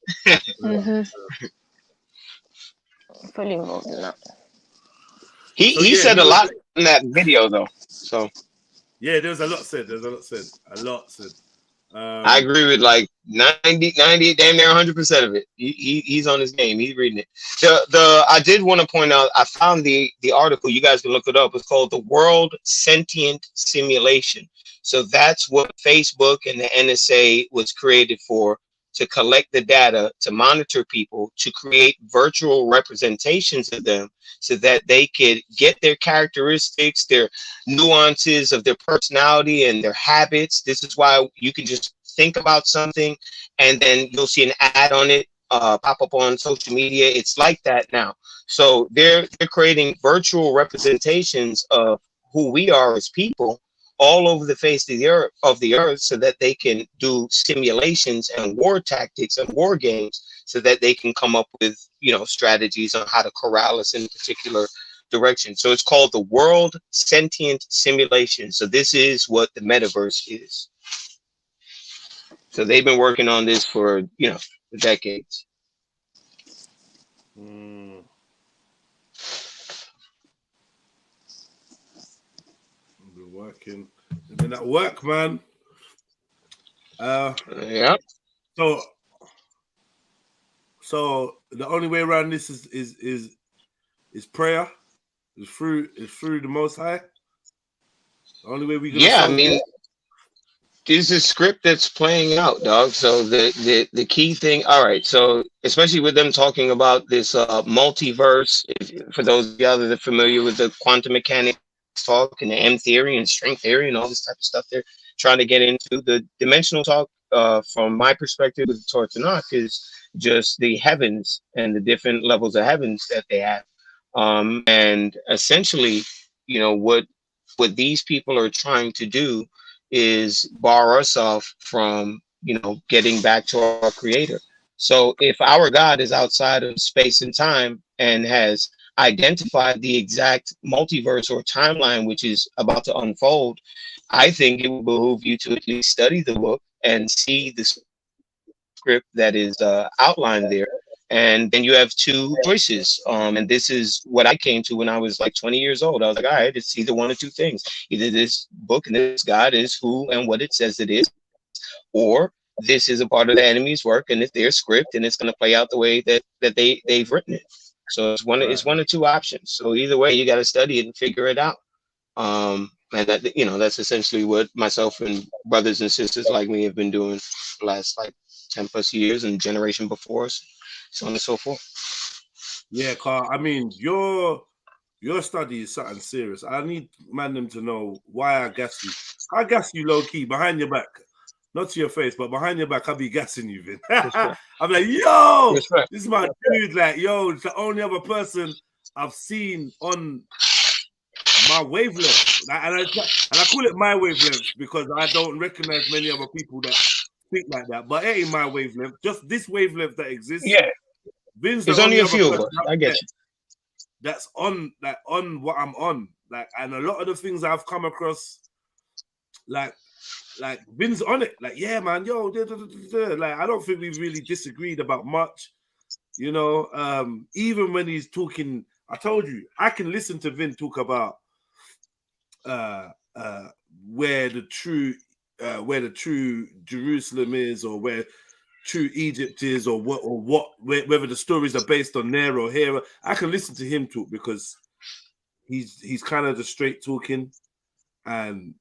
Fully involved in that. He said a lot in that video though. So yeah, there was a lot said. I agree with like 90, damn near 100% of it. He's on his game. He's reading it. I did want to point out, I found the article. You guys can look it up. It's called "The World Sentient Simulation." So that's what Facebook and the NSA was created for, to collect the data, to monitor people, to create virtual representations of them so that they could get their characteristics, their nuances of their personality and their habits. This is why you can just think about something and then you'll see an ad on it pop up on social media. It's like that now. So they're creating virtual representations of who we are as people all over the face of the earth so that they can do simulations and war tactics and war games so that they can come up with, strategies on how to corral us in a particular direction. So it's called the World Sentient Simulation. So this is what the metaverse is. So they've been working on this for, decades. Working. They've been at work, man. Yeah. So the only way around this is prayer. Is through the Most High. The only way we can. Yeah, I mean, there's a script that's playing out, dog. So the key thing. All right. So especially with them talking about this multiverse. For those of y'all that are familiar with the quantum mechanics talk and the M theory and string theory and all this type of stuff, they're trying to get into the dimensional talk. From my perspective with the Torah Tanakh is just the heavens and the different levels of heavens that they have. And essentially, what these people are trying to do is bar us off from, getting back to our creator. So if our God is outside of space and time and has identified the exact multiverse or timeline which is about to unfold, I think it will behoove you to at least study the book and see the script that is outlined there. And then you have two choices. And this is what I came to when I was like 20 years old. I was like, all right, it's either one of two things. Either this book and this God is who and what it says it is, or this is a part of the enemy's work and it's their script and it's going to play out the way that they've written it. So it's one of two options. So either way, you got to study it and figure it out. And that, you know, that's essentially what myself and brothers and sisters like me have been doing for the last like 10 plus years and generation before us, so on and so forth. Yeah, Carl. I mean, your study is something serious. I need them to know why I gas you. I gas you low key behind your back. Not to your face, but behind your back, I'll be gassing you, Vin. I'm like, yo, this is my dude. Like, yo, it's the only other person I've seen on my wavelength. And I call it my wavelength because I don't recognize many other people that speak like that. But it ain't my wavelength. Just this wavelength that exists. Yeah. Vin's there's only a few of us. I get you. That's on what I'm on. Like, and a lot of the things I've come across, like Vin's on it. Like, yeah, man, yo, like I don't think we've really disagreed about much, you know. Even when he's talking, I told you I can listen to Vin talk about where the true Jerusalem is, or where true Egypt is, or whether the stories are based on there or here. I can listen to him talk because he's kind of the straight talking, and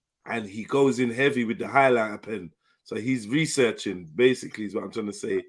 he goes in heavy with the highlighter pen. So he's researching, basically, is what I'm trying to say.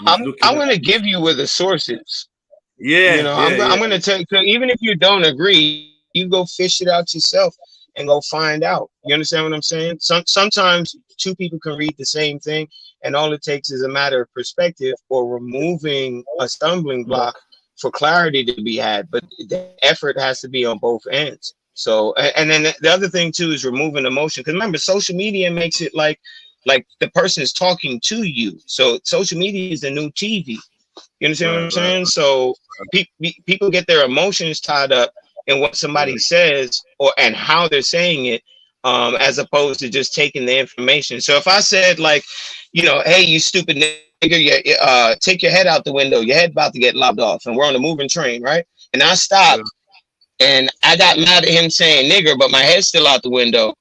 I'm going to give you where the source is. Yeah, you know, I'm going to tell you, even if you don't agree, you go fish it out yourself and go find out. You understand what I'm saying? Sometimes two people can read the same thing, and all it takes is a matter of perspective or removing a stumbling block for clarity to be had. But the effort has to be on both ends. So, and then the other thing too is removing emotion. Because remember, social media makes it like the person is talking to you. So social media is the new TV. You understand what I'm saying? So people get their emotions tied up in what somebody says and how they're saying it, as opposed to just taking the information. So if I said, like, you know, hey, you stupid nigga, take your head out the window, your head about to get lopped off, and we're on a moving train, right? And I stopped. And I got mad at him saying nigger, but my head's still out the window.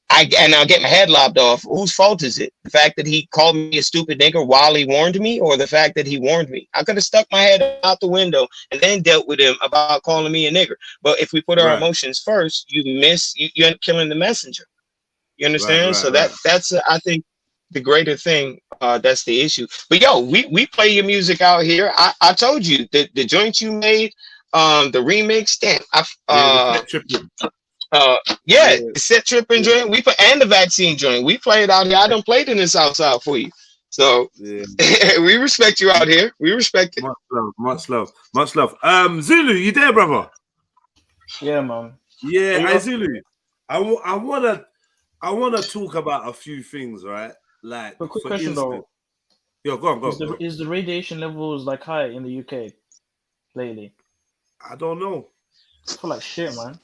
I'll get my head lopped off. Whose fault is it? The fact that he called me a stupid nigger while he warned me, or the fact that he warned me? I could have stuck my head out the window and then dealt with him about calling me a nigger. But if we put our emotions first, you end up killing the messenger. You understand? So that's I think the greater thing. That's the issue. But yo, we play your music out here. I told you that the joint you made. The remix, damn. The set tripping joint. We play, and the vaccine joint. We play it out here. I don't play it in the South Side for you. So we respect you out here. We respect it. Much love. Zulu, you there, brother? Yeah, man. Yeah, hey, Zulu. I wanna talk about a few things, right? Like, a quick question though. Yo, go on. Is the radiation levels like high in the UK lately? I don't know. I feel like shit, man.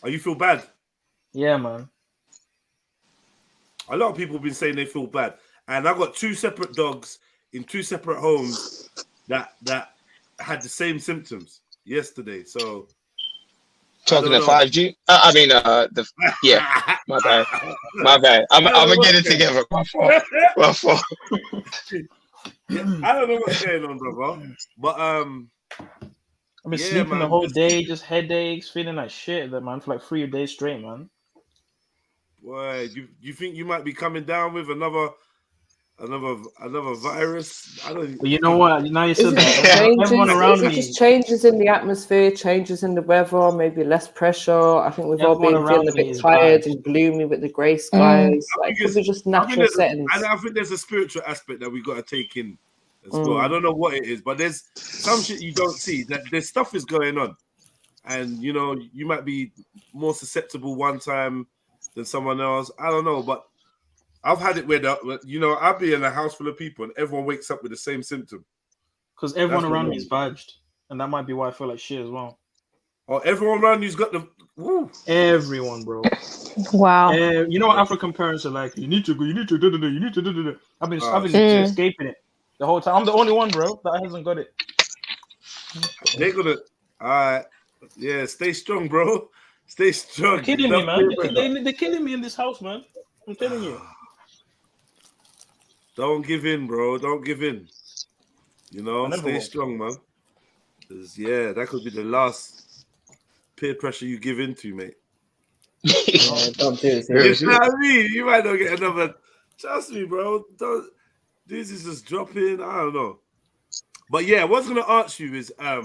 Oh, you feel bad? Yeah, man. A lot of people have been saying they feel bad. And I got two separate dogs in two separate homes that had the same symptoms yesterday. So talking to 5G? I mean, my bad. I'm gonna get it together. My fault. I don't know what's going on, brother. But I've been sleeping the whole day, just headaches, feeling like shit, man, for like 3 days straight, man. Boy, you think you might be coming down with another virus? I don't. But you know what? Now you said that. Everyone around me. Just changes in the atmosphere, changes in the weather, maybe less pressure. I think we've all been feeling a bit tired and gloomy with the grey skies. Like, these are just natural settings. And I think there's a spiritual aspect that we got to take in as well. I don't know what it is, but there's some shit you don't see. That there's stuff is going on, and you know you might be more susceptible one time than someone else. I don't know, but I've had it where I'll be in a house full of people and everyone wakes up with the same symptom. Because everyone around me is vibed, and that might be why I feel like shit as well. Oh, everyone around you's got the everyone, bro. Wow. You know what African parents are like? You need to go. You need to do. I've been escaping it. The whole time. I'm the only one, bro, that hasn't got it. They're gonna. Yeah, stay strong, bro. Stay strong. They're killing me, man. They're killing me in this house, man. I'm telling you. Don't give in, bro. Don't give in. You know, stay strong, man. Yeah, that could be the last peer pressure you give into, mate. Don't do it. You know what I mean? You might not get another. Trust me, bro. This is just dropping. I don't know. But yeah, what I was gonna ask you is, I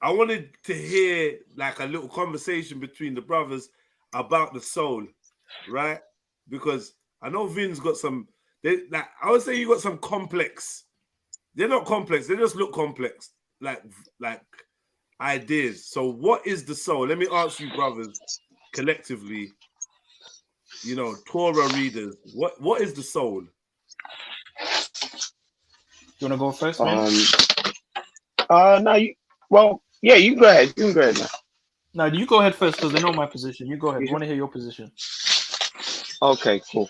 wanted to hear like a little conversation between the brothers about the soul, right? Because I know Vin's got some. I would say you got some complex. They're not complex. They just look complex, like ideas. So, what is the soul? Let me ask you, brothers, collectively. You know, Torah readers. What is the soul? You want to go first, man? No, yeah, you go ahead. You can go ahead now. No, you go ahead first because they know my position. You go ahead. I want to hear your position. Okay, cool.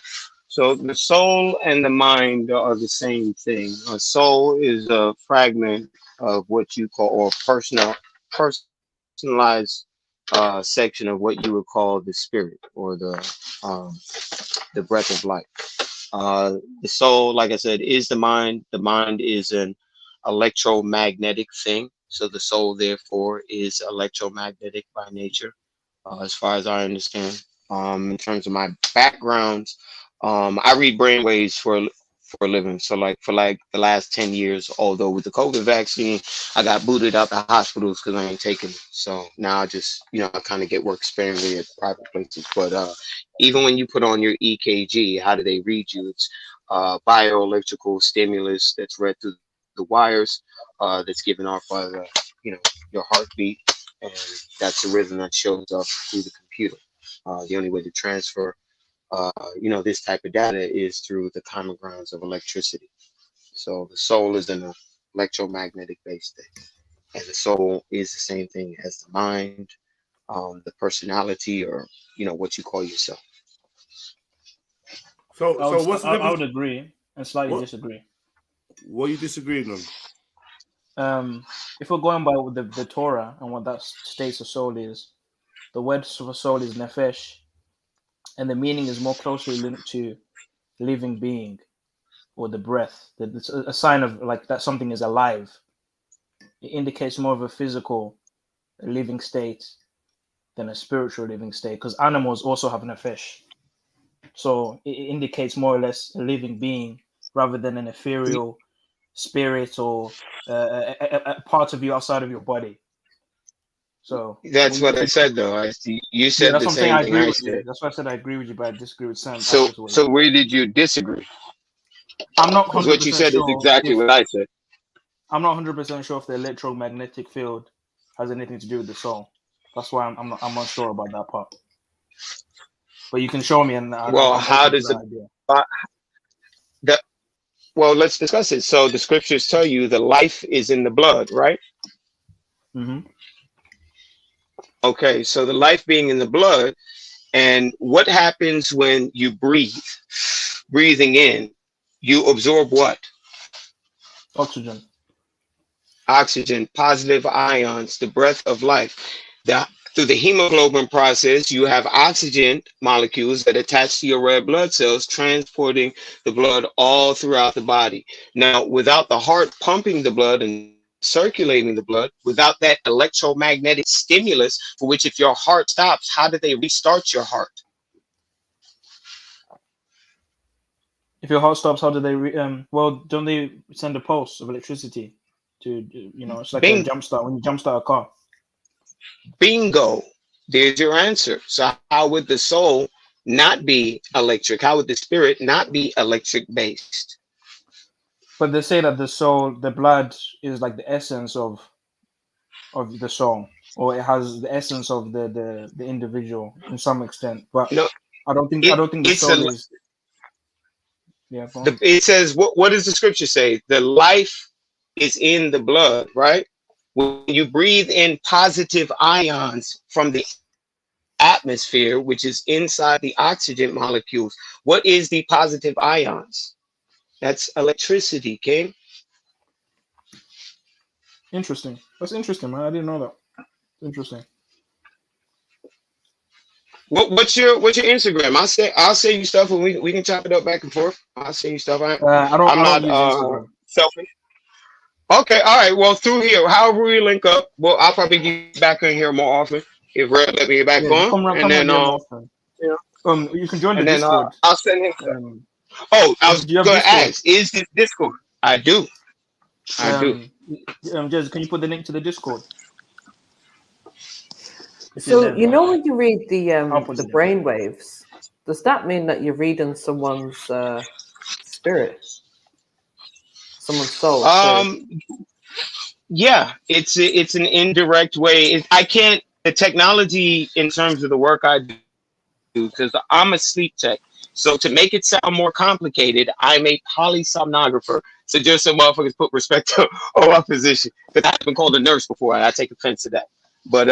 So the soul and the mind are the same thing. A soul is a fragment of what you call, or personalized section of what you would call the spirit, or the breath of life. The soul, like I said, is the mind. The mind is an electromagnetic thing. So the soul, therefore, is electromagnetic by nature, as far as I understand. In terms of my background, I read brainwaves for a living. So for the last 10 years, although with the COVID vaccine, I got booted out the hospitals because I ain't taking it. So now I just, I kind of get work sparingly at private places. But even when you put on your EKG, how do they read you? It's bioelectrical stimulus that's read through the wires, that's given off by your heartbeat, and that's the rhythm that shows up through the computer. The only way to transfer this type of data is through the common grounds of electricity. So the soul is an electromagnetic based thing, and the soul is the same thing as the mind, the personality, or what you call yourself. So what's the difference? I would agree and slightly disagree. What are you disagreeing on? If we're going by the Torah and what that states of soul is, the word for soul is nefesh, and the meaning is more closely linked to living being, or the breath. That it's a sign of like that something is alive. It indicates more of a physical living state than a spiritual living state, because animals also have nefesh. So it indicates more or less a living being rather than an ethereal spirit or a part of you outside of your body. So that's what I said, though. You said the same thing I said. That's why I said I agree with you, but I disagree with Sam. So where did you disagree? I'm not 100% because what you said is exactly what I said. I'm not 100% sure if the electromagnetic field has anything to do with the soul. That's why I'm unsure about that part. But you can show me, and how does well, let's discuss it. So the scriptures tell you the life is in the blood, right? Mm-hmm. Okay, so the life being in the blood, and what happens when you breathe? Breathing in, you absorb what? Oxygen. Oxygen, positive ions, the breath of life. Through the hemoglobin process, you have oxygen molecules that attach to your red blood cells, transporting the blood all throughout the body. Now, without the heart pumping the blood and circulating the blood, without that electromagnetic stimulus, for which if your heart stops, how do they restart your heart? If your heart stops, how do they don't they send a pulse of electricity to, it's like a jump start when you jump start a car. Bingo. There's your answer. So how would the soul not be electric? How would the spirit not be electric based? But they say that the soul, the blood, is like the essence of the soul, or it has the essence of the individual in some extent. But no, I don't think the soul is. Yeah. It says what does the scripture say? The life is in the blood, right? When you breathe in positive ions from the atmosphere, which is inside the oxygen molecules, what is the positive ions? That's electricity, King. Interesting. That's interesting, man. I didn't know that. Interesting. What's your Instagram? I'll send you stuff and we can chop it up back and forth. I'll send you stuff. I'm not use Instagram. Selfish. Okay, all right. Well, through here, however we link up, well, I'll probably get back in here more often if Red let me get back on. Come and then you can join the Discord. I'll send him stuff. I was going to ask, is this Discord? I do. Jez, can you put the link to the Discord? So you know when you read the brain waves, does that mean that you're reading someone's spirit, someone's soul? Yeah, it's an indirect way. I can't the technology in terms of the work I do because I'm a sleep tech. So to make it sound more complicated, I'm a polysomnographer. So just so motherfuckers put respect to our position. Because I've been called a nurse before, and I take offense to that. But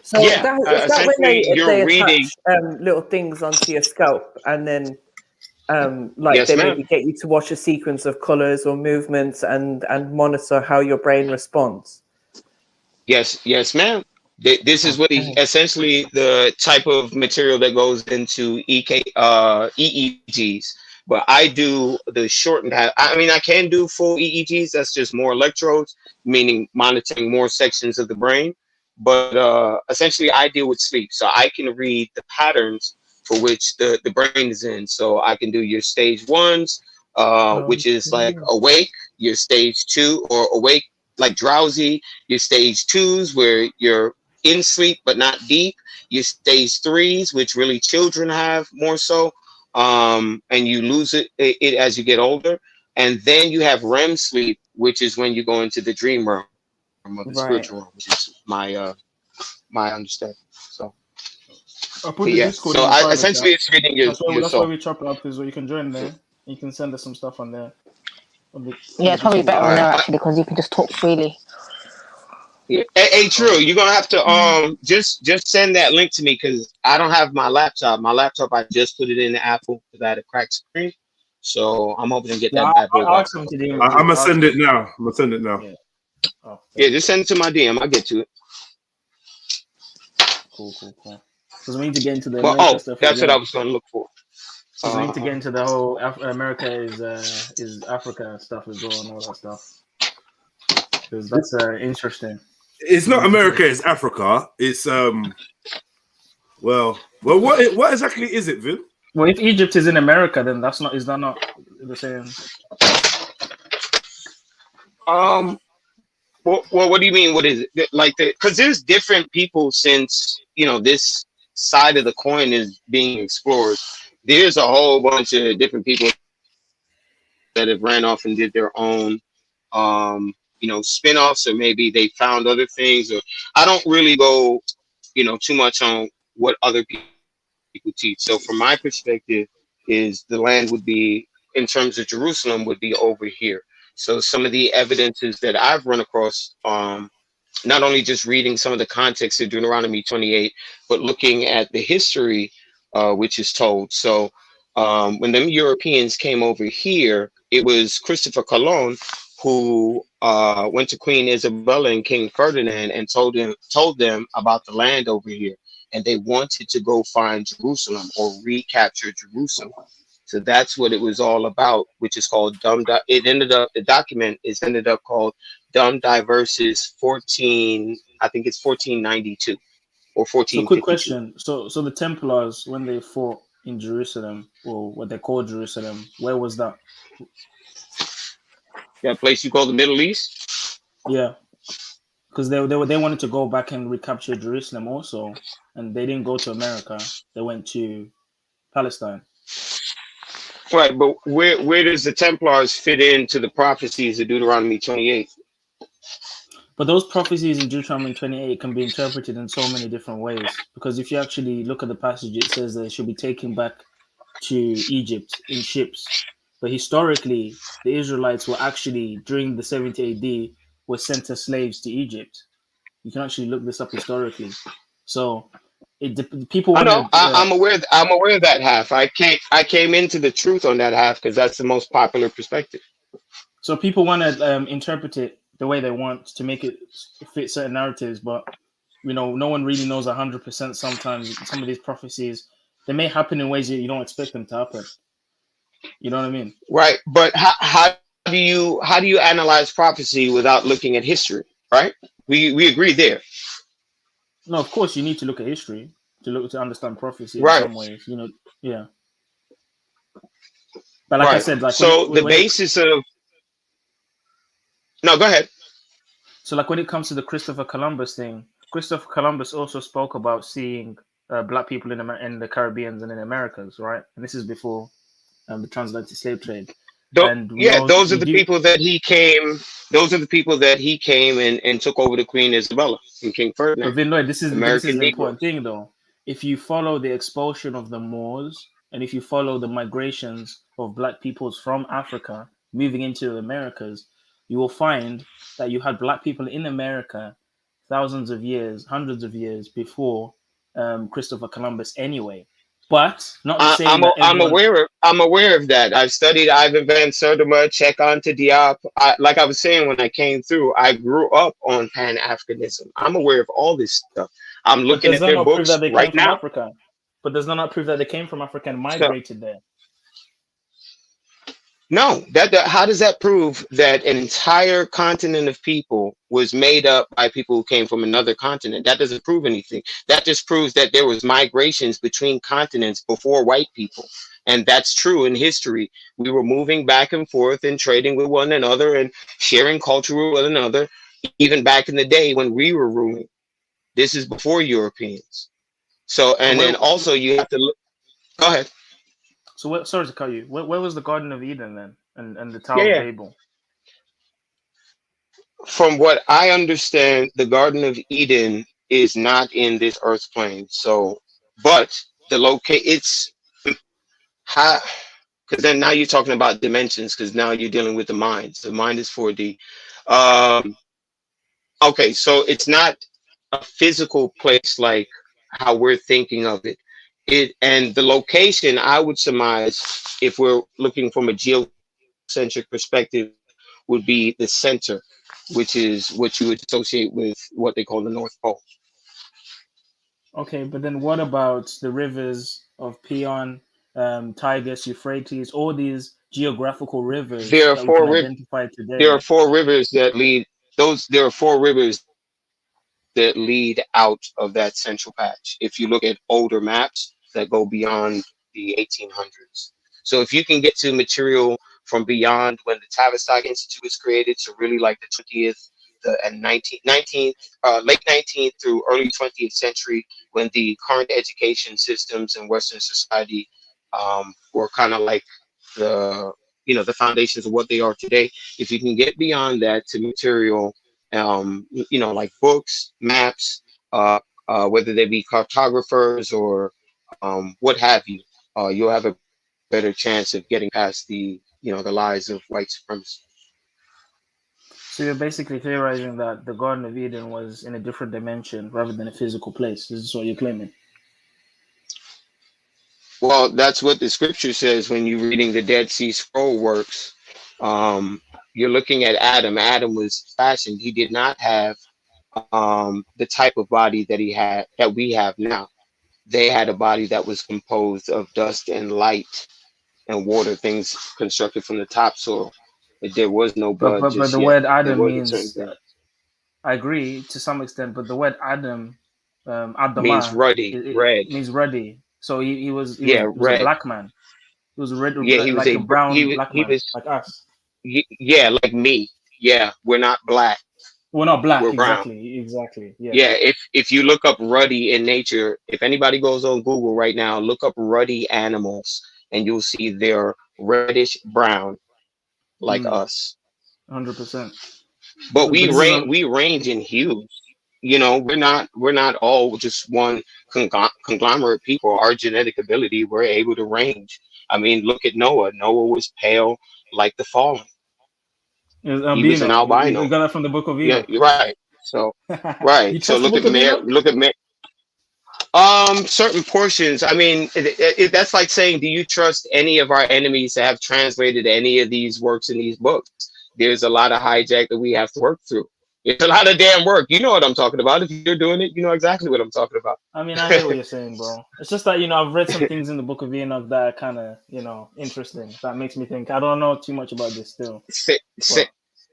so yeah, is that when they reading attach little things onto your scalp, and then yes, they ma'am. maybe get you to watch a sequence of colors or movements and monitor how your brain responds? Yes, ma'am. This is what essentially the type of material that goes into EEGs. But I do the shortened. I mean, I can do full EEGs. That's just more electrodes, meaning monitoring more sections of the brain. But essentially, I deal with sleep, so I can read the patterns for which the brain is in. So I can do your stage ones, which is like awake, your stage 2, or awake like drowsy, your stage 2s where you're in sleep but not deep, your stage 3s, which really children have more so, and you lose it as you get older. And then you have REM sleep, which is when you go into the dream realm of the spiritual realm, which is my understanding. So I'll put the Discord so in the private essentially chat. it's reading your That's soul. why we chop it up, is where you can join there. You can send us some stuff on there. Yeah, it's probably better on there actually because you can just talk freely. Yeah. Hey, Trill, you're gonna have to just send that link to me because I don't have my laptop. My laptop, I just put it in the Apple because I had a cracked screen. So I'm hoping to get that bad boy back. I'm gonna send it now. Yeah, just send it to my DM. I'll get to it. Cool. Because we need to get into the America stuff. That's what I was gonna look for. Because we need to get into the whole America is Africa stuff as well and all that stuff. Because that's interesting. It's not America, it's Africa. It's well, what exactly is it, Vin? Well, if Egypt is in America, then is that not the same? Well, what do you mean? What is it like? Because there's different people since this side of the coin is being explored. There's a whole bunch of different people that have ran off and did their own spin-offs, or maybe they found other things, or I don't really go too much on what other people teach. So from my perspective is the land would be, in terms of Jerusalem, would be over here. So some of the evidences that I've run across, not only just reading some of the context of Deuteronomy 28, but looking at the history which is told. So when them Europeans came over here, it was Christopher Colon who went to Queen Isabella and King Ferdinand and told them about the land over here, and they wanted to go find Jerusalem or recapture Jerusalem. So that's what it was all about, which is called the document is ended up called Dum Diverses 1492 or 1452. So quick question. So the Templars, when they fought in Jerusalem, or what they called Jerusalem, where was that? That place you call the Middle East? Yeah. Because they wanted to go back and recapture Jerusalem also, and they didn't go to America. They went to Palestine. Right, but where does the Templars fit into the prophecies of Deuteronomy 28? But those prophecies in Deuteronomy 28 can be interpreted in so many different ways. Because if you actually look at the passage, it says they should be taken back to Egypt in ships. But historically, the Israelites were actually, during the 70 AD, were sent as slaves to Egypt. You can actually look this up historically. So People I want know. to. I'm aware. I'm aware of that half. I came into the truth on that half because that's the most popular perspective. So people want to interpret it the way they want to make it fit certain narratives, but no one really knows 100%. Sometimes some of these prophecies, they may happen in ways that you don't expect them to happen. You know what I mean? Right. But how do you analyze prophecy without looking at history? Right. We agree there. No, of course you need to look at history to understand prophecy in Right. some ways. Yeah. But like I said, like so the basis of no, go ahead. So like when it comes to the Christopher Columbus thing, Christopher Columbus also spoke about seeing black people in the Caribbean and in Americas, right? And this is before the transatlantic slave trade. Those are the people that he came. Those are the people that he came and took over the Queen Isabella and King Ferdinand. But Lloyd, this is American the important thing, though. If you follow the expulsion of the Moors and if you follow the migrations of black peoples from Africa moving into the Americas, you will find that you had black people in America thousands of years, hundreds of years before Christopher Columbus anyway. But not saying that everyone... I'm aware of that. I've studied Ivan Van Sertima, Cheikh Diop. Like I was saying when I came through, I grew up on Pan-Africanism. I'm aware of all this stuff. I'm looking at their books right now. Africa? But does that not prove that they came from Africa and migrated there? No, how does that prove that an entire continent of people was made up by people who came from another continent? That doesn't prove anything. That just proves that there was migrations between continents before white people. And that's true in history. We were moving back and forth and trading with one another and sharing culture with one another, even back in the day when we were ruling. This is before Europeans. So, and then also you have to look. Go ahead. So, sorry to cut you. Where was the Garden of Eden then, and the Tower of Babel? From what I understand, the Garden of Eden is not in this Earth plane. So, but the it's how, because then now you're talking about dimensions. Because now you're dealing with the mind. The mind is 4D. Okay, so it's not a physical place like how we're thinking of it. And the location, I would surmise, if we're looking from a geocentric perspective, would be the center, which is what you would associate with what they call the North Pole. Okay, but then what about the rivers of Pion, Tigris, Euphrates, all these geographical rivers that we can identify today? There are 4 rivers that lead there are 4 rivers that lead out of that central patch. If you look at older maps that go beyond the 1800s. So if you can get to material from beyond when the Tavistock Institute was created to really like the 20th and 19th, late 19th through early 20th century, when the current education systems in Western society were kind of like the foundations of what they are today. If you can get beyond that to material, like books, maps, whether they be cartographers or what have you, you'll have a better chance of getting past the lies of white supremacy. So you're basically theorizing that the Garden of Eden was in a different dimension rather than a physical place. This is what you're claiming. Well, that's what the scripture says when you're reading the Dead Sea Scroll works. You're looking at Adam. Adam was fashioned. He did not have the type of body that we have now. They had a body that was composed of dust and light and water, things constructed from the topsoil. There was no blood. But the word Adam means, I agree to some extent, but the word Adam, means ruddy, red. Means ruddy. So he was red. A black man. He was a red, he was like a brown black man, like us. Yeah, like me. Yeah, we're not black. We're not black. We're brown. Exactly. Yeah. Yeah. If you look up ruddy in nature, if anybody goes on Google right now, look up ruddy animals, and you'll see they're reddish brown, like us. 100%. But we range in hues. We're not all just one conglomerate people. Our genetic ability, we're able to range. I mean, look at Noah. Noah was pale like the fallen. He was an albino. You got that from the Book of Enoch. Yeah, right. So right. So look at Mary. Certain portions. I mean, that's like saying, do you trust any of our enemies to have translated any of these works in these books? There's a lot of hijack that we have to work through. It's a lot of damn work. You know what I'm talking about. If you're doing it, you know exactly what I'm talking about. I mean, I hear what you're saying, bro. It's just that, I've read some things in the Book of Enoch that are kind of, interesting. That makes me think. I don't know too much about this still.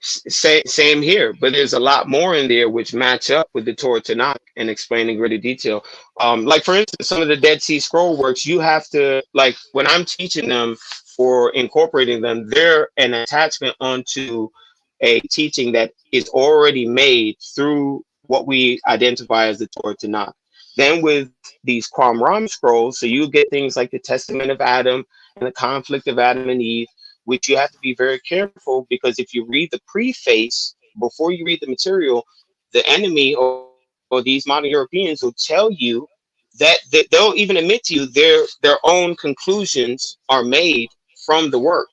Same here, but there's a lot more in there which match up with the Torah Tanakh and explain in greater detail. Like for instance, some of the Dead Sea Scroll works, you have to, like when I'm teaching them or incorporating them, they're an attachment onto a teaching that is already made through what we identify as the Torah Tanakh. Then with these Qumran scrolls, so you get things like the Testament of Adam and the conflict of Adam and Eve, which you have to be very careful, because if you read the preface before you read the material, the enemy or these modern Europeans will tell you that they'll even admit to you their own conclusions are made from the work.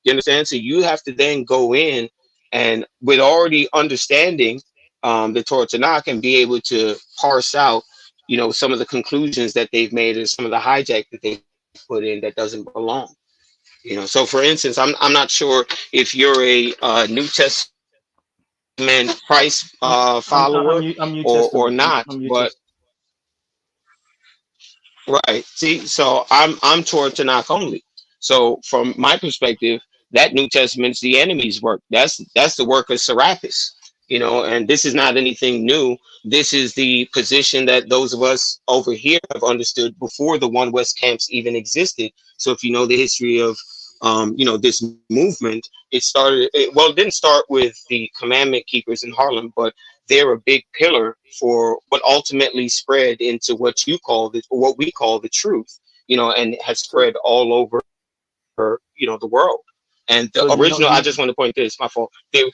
You understand? So you have to then go in and with already understanding the Torah Tanakh and be able to parse out, some of the conclusions that they've made or some of the hijack that they put in that doesn't belong. So for instance, I'm not sure if you're a New Testament Christ follower or not, but right. See, so I'm Torah Tanakh only. So from my perspective, that New Testament's the enemy's work. That's the work of Serapis. And this is not anything new. This is the position that those of us over here have understood before the One West camps even existed. So if you know the history of this movement, it didn't start with the commandment keepers in Harlem, but they're a big pillar for what ultimately spread into what we call the truth, and has spread all over, the world. And the original, I just want to point this, my fault. The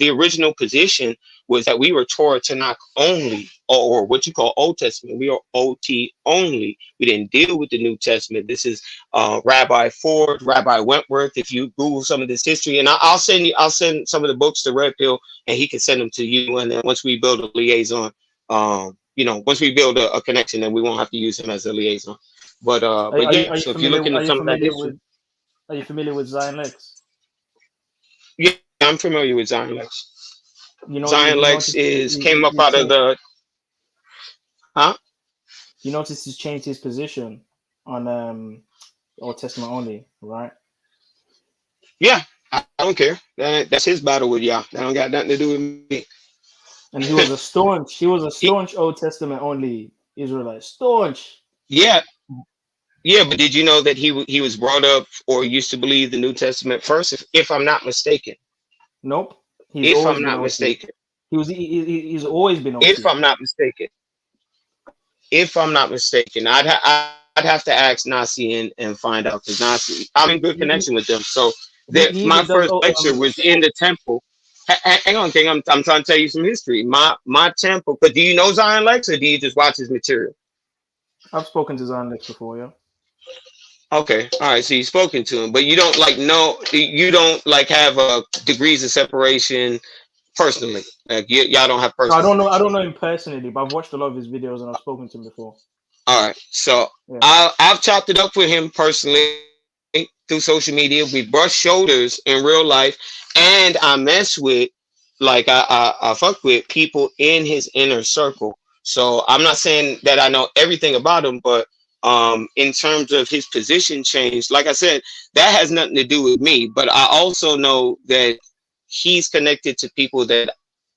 original position was that we were Torah Tanakh only, or what you call Old Testament. We are OT only. We didn't deal with the New Testament. This is Rabbi Ford, Rabbi Wentworth. If you Google some of this history, and I'll send some of the books to Red Pill, and he can send them to you. And then once we build a liaison, once we build a connection, then we won't have to use him as a liaison. But so if you look into some of that history, are you familiar with Zion Lex? Yeah, I'm familiar with Zion Lex. Zion Lex came up out of the, huh? You notice he's changed his position on Old Testament only, right? Yeah, I don't care. That's his battle with Yah. That don't got nothing to do with me. And he was a staunch Old Testament only Israelite. Staunch. Yeah, but did you know that he was brought up or used to believe the New Testament first, if I'm not mistaken? Nope. If I'm not mistaken. He's always been OT. If I'm not mistaken. I'd have to ask Nasi and find out, because Nasi, I'm in good connection with them. So my first lecture was in the temple. Hang on, King. I'm trying to tell you some history. My temple. But do you know Zion Lex, or do you just watch his material? I've spoken to Zion Lex before, yeah. Okay, all right. So you've spoken to him, but you don't you don't have degrees of separation personally. Like y'all don't have personal. No, I don't know him personally, but I've watched a lot of his videos and I've spoken to him before. All right, so yeah. I've chopped it up with him personally through social media. We brush shoulders in real life, and I mess with, I fuck with people in his inner circle. So I'm not saying that I know everything about him, but in terms of his position change, like I said, that has nothing to do with me. But I also know that he's connected to people that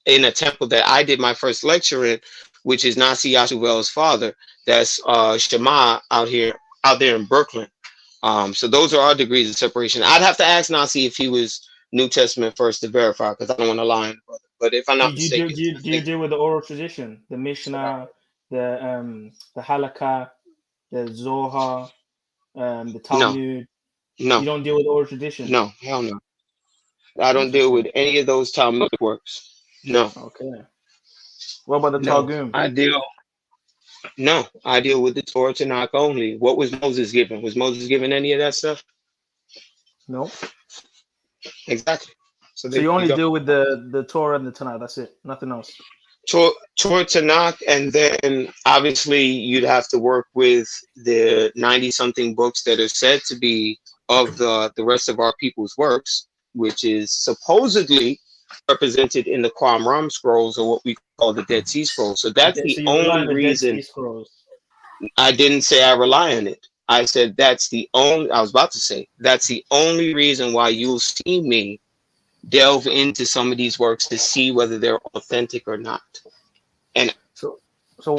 in a temple that I did my first lecture in, which is Nasi Yashuel's father. That's Shema out there in Brooklyn. So those are our degrees of separation. I'd have to ask Nasi if he was New Testament first to verify, because I don't want to lie, but if I'm not mistaken, do you deal with the oral tradition, the Mishnah, the Halakha, the Zohar, the Talmud? No. You don't deal with oral tradition? No, hell no. I don't deal with any of those Talmudic works. No. Okay. What about the Targum? I deal with the Torah Tanakh only. What was Moses given? Was Moses given any of that stuff? No. Exactly. So you only deal with the Torah and the Tanakh. That's it. Nothing else. Toward Tanakh, and then obviously you'd have to work with the 90-something books that are said to be of the rest of our people's works, which is supposedly represented in the Qumran scrolls, or what we call the Dead Sea Scrolls. So that's the only reason. I didn't say I rely on it. I said that's the only. I was about to say that's the only reason why you'll see me delve into some of these works to see whether they're authentic or not. And so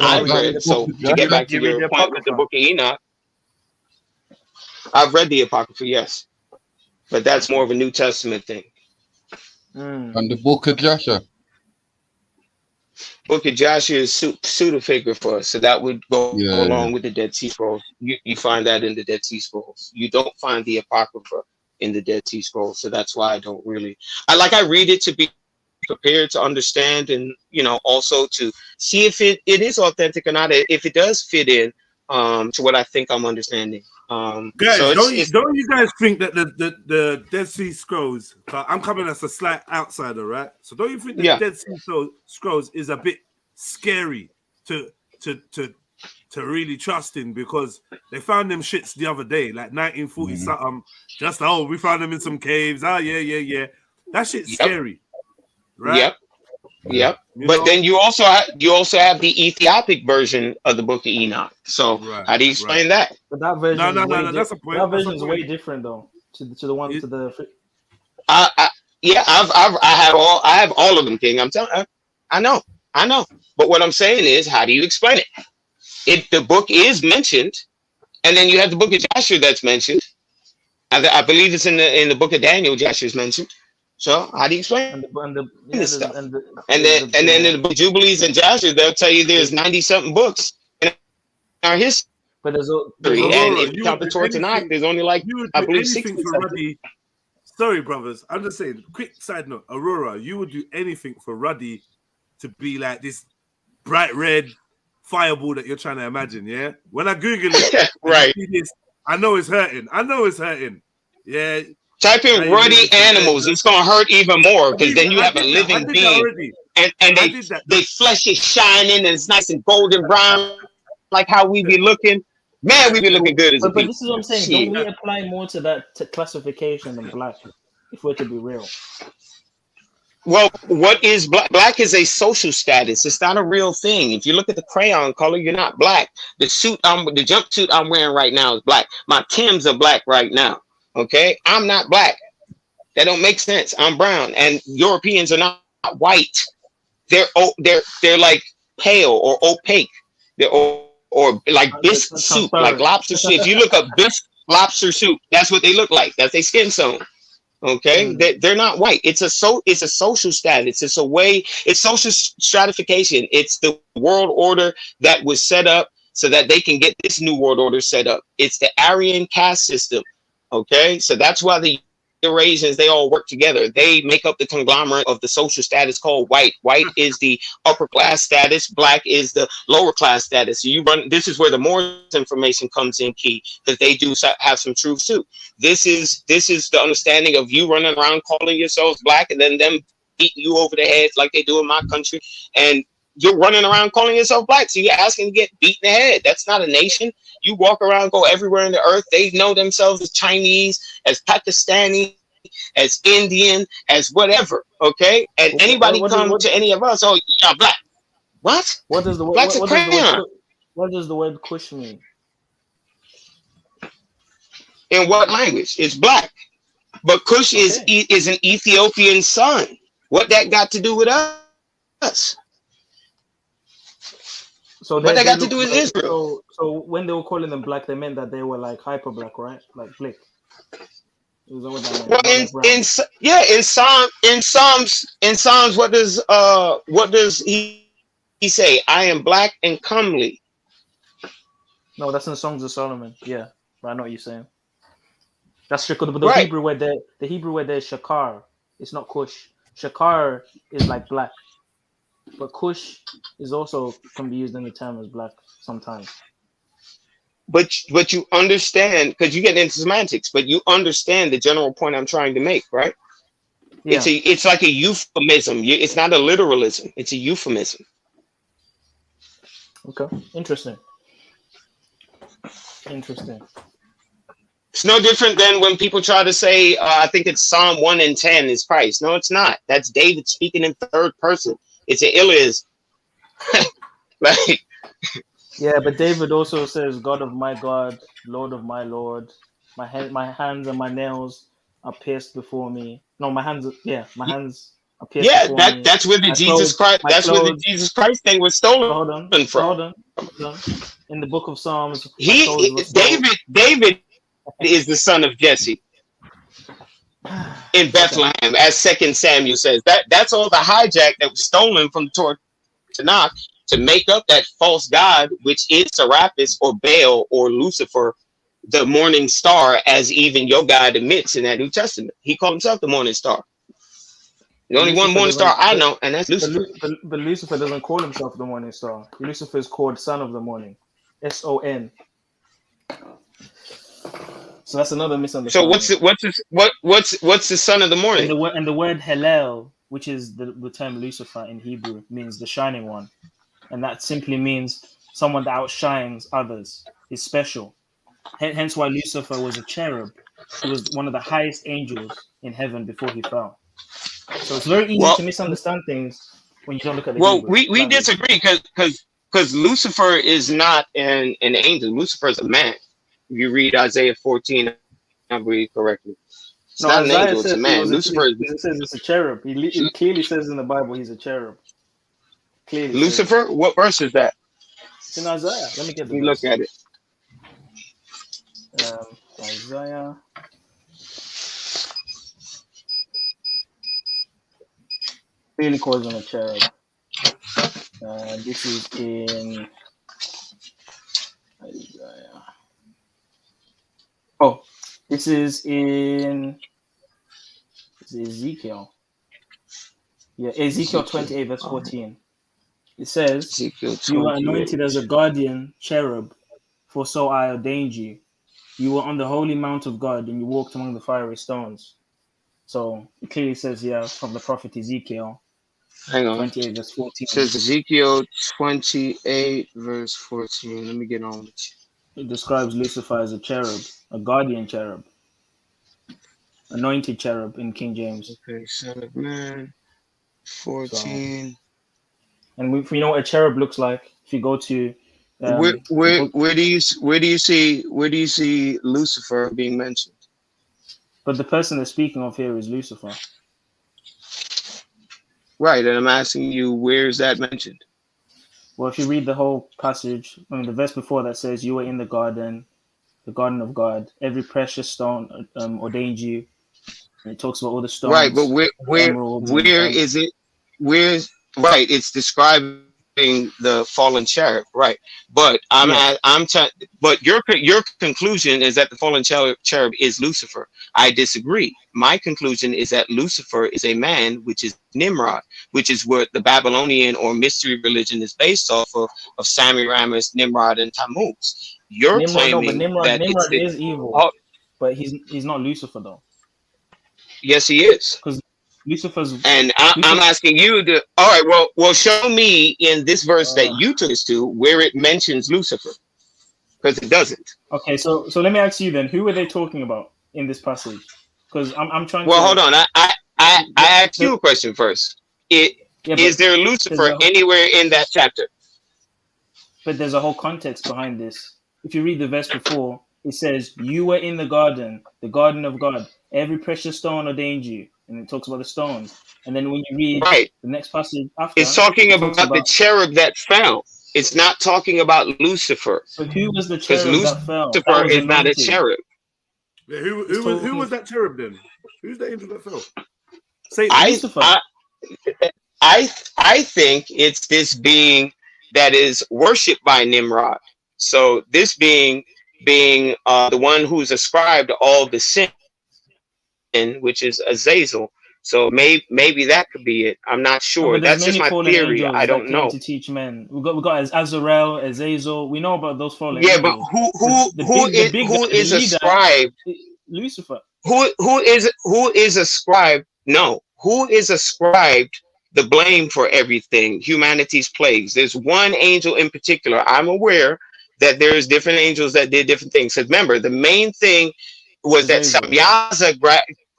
I've read. So to get back to your point with the Book of Enoch, I've read the Apocrypha, yes, but that's more of a New Testament thing. And the Book of Joshua. Book of Joshua is pseudo-figure for us, so that would go along with the Dead Sea Scrolls. You find that in the Dead Sea Scrolls. You don't find the Apocrypha in the Dead Sea Scrolls, so that's why I don't really. I read it to be prepared to understand, and also to see if it is authentic or not, if it does fit in to what I think I'm understanding. Guys, so don't you guys think that the Dead Sea Scrolls? I'm coming as a slight outsider, right? So don't you think the Dead Sea Scrolls is a bit scary to really trust in, because they found them shits the other day, like 1940 something. Just we found them in some caves. Yeah. That shit's scary, right? Yep. But then you also have the Ethiopic version of the Book of Enoch. So how do you explain that? But that version, no. That's a point. That version is way different though to the one to the. I have all of them, King. I'm telling. I know. But what I'm saying is, how do you explain it? The book is mentioned, and then you have the Book of Joshua that's mentioned. I believe it's in the Book of Daniel. Joshua's mentioned. So how do you explain this stuff? And then in the Jubilees and Joshua, they'll tell you there's 90-something books in our history. But there's and if you count the Torah Tanakh, there's only like I believe 60. Sorry, brothers. I'm just saying. Quick side note: Aurora, you would do anything for Ruddy to be like this bright red fireball that you're trying to imagine. Yeah. When I Google it, right? I know it's hurting. Yeah. Type in ruddy animals. It's gonna hurt even more, because then you have a living being, and their flesh is shining and it's nice and golden brown, like how we be looking. Man, we be looking good as a people. But this is what I'm saying. Don't we apply more to that classification than black, if we're to be real? Well, what is black? Black is a social status. It's not a real thing. If you look at the crayon color, you're not black. The jumpsuit I'm wearing right now is black. My Timbs are black right now. Okay, I'm not black. That don't make sense. I'm brown, and Europeans are not white. They're like pale or opaque. They're or like bisque soup, like lobster soup. If you look up bisque lobster soup, that's what they look like. That's their skin tone. Okay, they're not white. It's a social status. It's a way. It's social stratification. It's the world order that was set up so that they can get this new world order set up. It's the Aryan caste system. Okay, so that's why the Eurasians, they all work together. They make up the conglomerate of the social status called white. White is the upper class status. Black is the lower class status. So this is where the more information comes in key, because they do have some truth too. This is the understanding of you running around calling yourselves black, and then them beating you over the head like they do in my country, and you're running around calling yourself black, so you're asking to get beat in the head. That's not a nation. You walk around, go everywhere in the earth. They know themselves as Chinese, as Pakistani, as Indian, as whatever. Okay, and anybody come to any of us, you're black. What? What does the word? What does the word Kush mean? In what language? It's black, but Kush is an Ethiopian son. What that got to do with us? So what they got to do with Israel? So when they were calling them black, they meant that they were like hyper black, right? Like blick. Well, in Psalms, what does he say? I am black and comely. No, that's in Songs of Solomon. Yeah, but I know what you're saying. That's true. But the Hebrew word there is shakar. It's not kush. Shakar is like black. But Kush is also can be used in the term as black sometimes. But you understand, because you get into semantics, but you understand the general point I'm trying to make, right? Yeah. It's like a euphemism. It's not a literalism. It's a euphemism. Okay. Interesting. Interesting. It's no different than when people try to say, I think it's Psalm 1 and 10 is Christ. No, it's not. That's David speaking in third person. It's an Ilias. Like, yeah, but David also says, God of my God, Lord of my Lord, my hands and my nails are pierced before me. No, my hands are pierced before me. That's where the Jesus Christ thing was stolen from. Hold on. In the book of Psalms, David is the son of Jesse in Bethlehem, as 2 Samuel says. That's all the hijack that was stolen from the Torah Tanakh to make up that false god, which is Serapis or Baal or Lucifer, the morning star, as even your God admits in that New Testament. He called himself the morning star. The only one morning star I know, and that's Lucifer. But Lucifer doesn't call himself the morning star. Lucifer is called son of the morning. S-O-N. So that's another misunderstanding. So what's the son of the morning? And the word Hillel, which is the term Lucifer in Hebrew, means the shining one. And that simply means someone that outshines others, is special. Hence why Lucifer was a cherub. He was one of the highest angels in heaven before he fell. So it's very easy to misunderstand things when you don't look at the Hebrew. We disagree because Lucifer is not an angel. Lucifer is a man. If you read Isaiah 14, I believe correctly. It's not an angel, it's a man. Lucifer says it's a cherub. It clearly says in the Bible he's a cherub. Clearly. Lucifer? What verse is that? It's in Isaiah. Let me get the look at it. Isaiah. Clearly calls him a cherub. This is in Isaiah. Oh, this is in Ezekiel. Yeah, Ezekiel 28, verse 14. It says, you are anointed as a guardian cherub, for so I ordained you. You were on the holy mount of God, and you walked among the fiery stones. So it clearly says here from the prophet Ezekiel. Hang on. 28, verse 14. It says Ezekiel 28, verse 14. Let me get on with you. It describes Lucifer as a cherub, a guardian cherub, anointed cherub in King James. Okay, Son of Man, 14. So, and we know what a cherub looks like. If you go to where do you see Lucifer being mentioned? But the person they're speaking of here is Lucifer. Right, and I'm asking you, where is that mentioned? Well, if you read the whole passage, the verse before that says, you were in the garden of God. Every precious stone ordained you. And it talks about all the stones. Right, but where is it? Right, it's describing the fallen cherub, right? But but your conclusion is that the fallen cherub is Lucifer. I disagree. My conclusion is that Lucifer is a man, which is Nimrod, which is what the Babylonian or mystery religion is based off of Semiramis, Nimrod, and Tammuz. You're claiming that Nimrod is evil, but he's not Lucifer though. Yes, he is. Because Lucifer's, and I'm asking you to. All right, well, show me in this verse that you took us to where it mentions Lucifer, because it doesn't. Okay, so let me ask you then: who were they talking about in this passage? Because I'm trying. Well, hold on. I asked you a question first. Is there Lucifer anywhere in that chapter? But there's a whole context behind this. If you read the verse before, it says, "You were in the garden of God. Every precious stone ordained you." And it talks about the stones. And then when you read the next passage after, it's talking about the cherub that fell. It's not talking about Lucifer. So who was the cherub that fell? Lucifer is not a cherub. Yeah, who was that cherub then? Who's the angel that fell? Say Lucifer. I think it's this being that is worshipped by Nimrod. So this being the one who's ascribed all the sin, which is Azazel. So maybe that could be it. I'm not sure. That's just my theory. I don't know. To teach men, we got Azrael, Azazel. We know about those fallen. Yeah, but who is ascribed? Lucifer. who is ascribed? No, who is ascribed the blame for everything? Humanity's plagues. There's one angel in particular. I'm aware that there's different angels that did different things. So remember, the main thing was that Samyaza.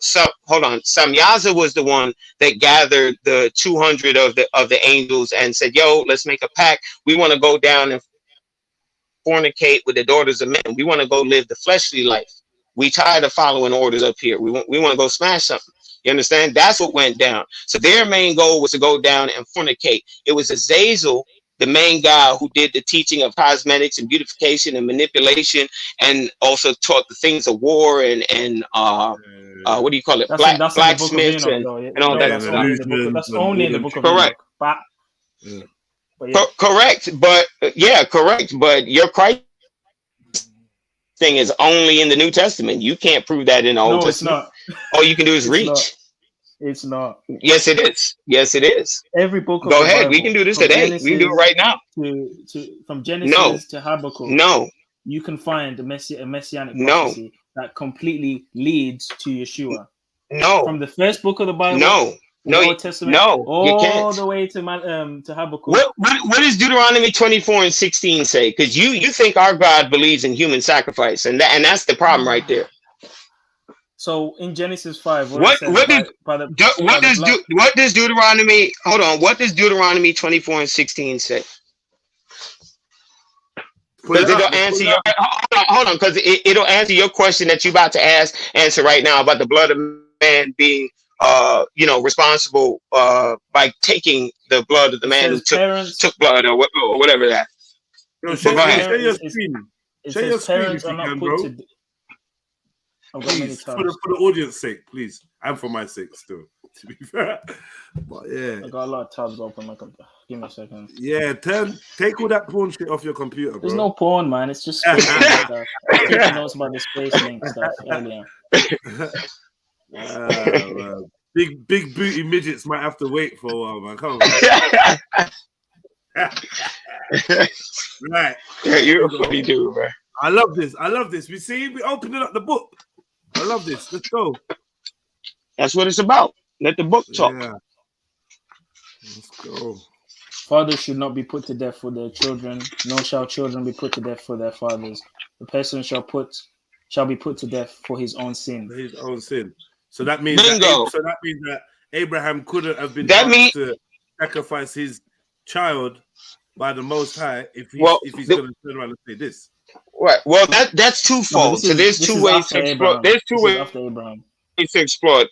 Samyaza was the one that gathered the 200 of the angels and said, "Yo, let's make a pact. We want to go down and fornicate with the daughters of men. We want to go live the fleshly life. We tired of following orders up here. We want to go smash something." You understand? That's what went down. So their main goal was to go down and fornicate. It was Azazel, the main guy who did the teaching of cosmetics and beautification and manipulation, and also taught the things of war and what do you call it? Blacksmiths and all that. That's only in the book of Correct. Enoch. Correct. But correct. But your Christ thing is only in the New Testament. You can't prove that in the Old Testament. It's not. All you can do is reach. It's not. Yes, it is. Yes, it is. Every book of Go the ahead. Bible, We can do this today. Genesis We can do it right now. From Genesis to Habakkuk. No. You can find a messianic prophecy that completely leads to Yeshua. No. From the first book of the Bible. No, Old Testament, you can't. All the way to Habakkuk. What does Deuteronomy 24:16 say? Because you think our God believes in human sacrifice, and that's the problem right there. So in Genesis 5, what does Deuteronomy? Hold on. What does Deuteronomy 24:16 say? Because it'll answer your hold on, because it'll answer your question that you're about to answer right now about the blood of man being responsible by taking the blood of the man who took blood or whatever that. Share your screen. Share your screen if you can, bro. Please, for the audience's sake, please, and for my sake, still. To be fair, but yeah, I got a lot of tabs open. Give me a second. Yeah, take all that porn shit off your computer, bro. There's no porn, man. It's just stuff. Taking notes about the space link stuff earlier. Man. Big booty midgets might have to wait for a while, man. Come on. Right. Yeah, you're a funny dude, man. I love this. We opening up the book. I love this. Let's go. That's what it's about. Let the book talk. Yeah. Let's go. Fathers should not be put to death for their children, nor shall children be put to death for their fathers. The person shall be put to death for his own sin. For his own sin. So that means that Abraham couldn't have been asked to sacrifice his child by the Most High if he's going to turn around and say this. Right. Well, that's twofold. So there's two ways to explore. There's two ways to explore.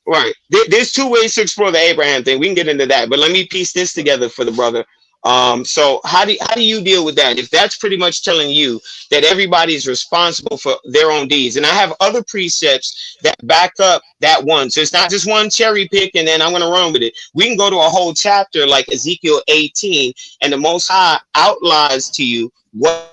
Right. There's two ways to explore the Abraham thing. We can get into that, but let me piece this together for the brother. So how do you deal with that? If that's pretty much telling you that everybody's responsible for their own deeds, and I have other precepts that back up that one. So it's not just one cherry pick and then I'm going to run with it. We can go to a whole chapter like Ezekiel 18, and the Most High outlines to you what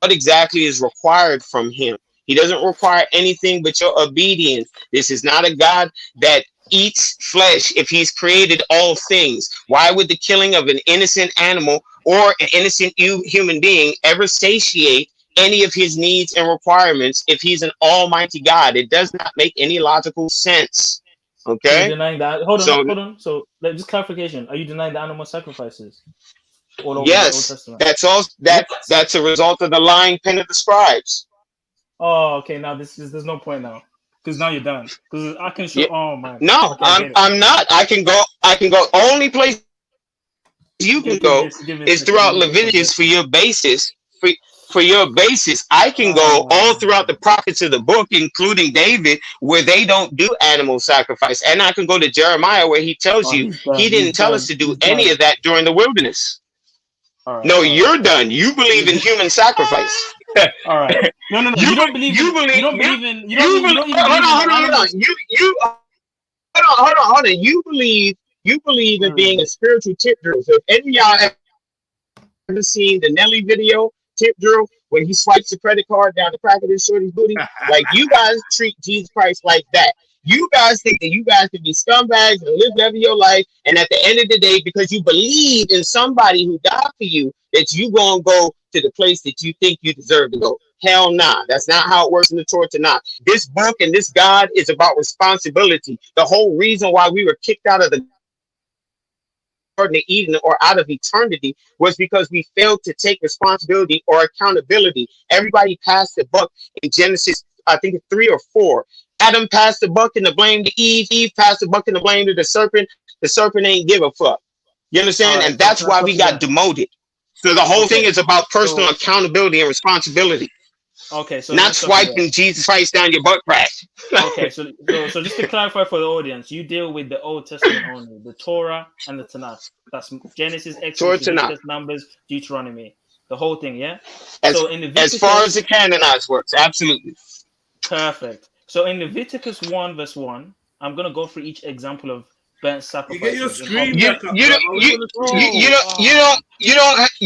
exactly is required from him. He doesn't require anything but your obedience. This is not a God that eats flesh if he's created all things. Why would the killing of an innocent animal or an innocent human being ever satiate any of his needs and requirements if he's an almighty God? It does not make any logical sense. Okay? Are you denying that? Hold on. So just clarification. Are you denying the animal sacrifices? Yes, that's all. That's a result of the lying pen of the scribes. Oh, okay. Now there's no point now. Because now you're done. Because I can show. Oh man. No, I'm not. I can go. Only place you can go is throughout Leviticus for your basis. For your basis, I can go all throughout the prophets of the book, including David, where they don't do animal sacrifice, and I can go to Jeremiah where he tells you he didn't tell us to do any of that during the wilderness. No, you're done. You believe in human sacrifice. All right. No. You don't believe. You don't believe in. Hold on. You believe in being a spiritual tip drill. So if any of y'all ever seen the Nelly video, tip drill, when he swipes the credit card down the crack of his shorty's booty, like you guys treat Jesus Christ like that. You guys think that you guys can be scumbags and live whatever your life, and at the end of the day, because you believe in somebody who died for you, that you gonna go to the place that you think you deserve to go. Hell nah, that's not how it works in the Torah Tanakh. This book and this God is about responsibility. The whole reason why we were kicked out of the Garden of Eden or out of eternity was because we failed to take responsibility or accountability. Everybody passed the buck in Genesis, I think it's 3 or 4. Adam passed the buck and the blame to Eve. Eve passed the buck and the blame to the serpent. The serpent ain't give a fuck. You understand? Right, and that's why we got demoted. So the whole thing is about personal accountability and responsibility. Okay, so not swiping Jesus Christ down your butt crack. Okay, so just to clarify for the audience, you deal with the Old Testament only, the Torah and the Tanakh. That's Genesis, Exodus, Leviticus, Numbers, Deuteronomy, the whole thing, yeah. So in Leviticus, as far as the canonized works, absolutely. Perfect. So in Leviticus 1 verse 1, I'm gonna go through each example of burnt sacrifice. You get your screen you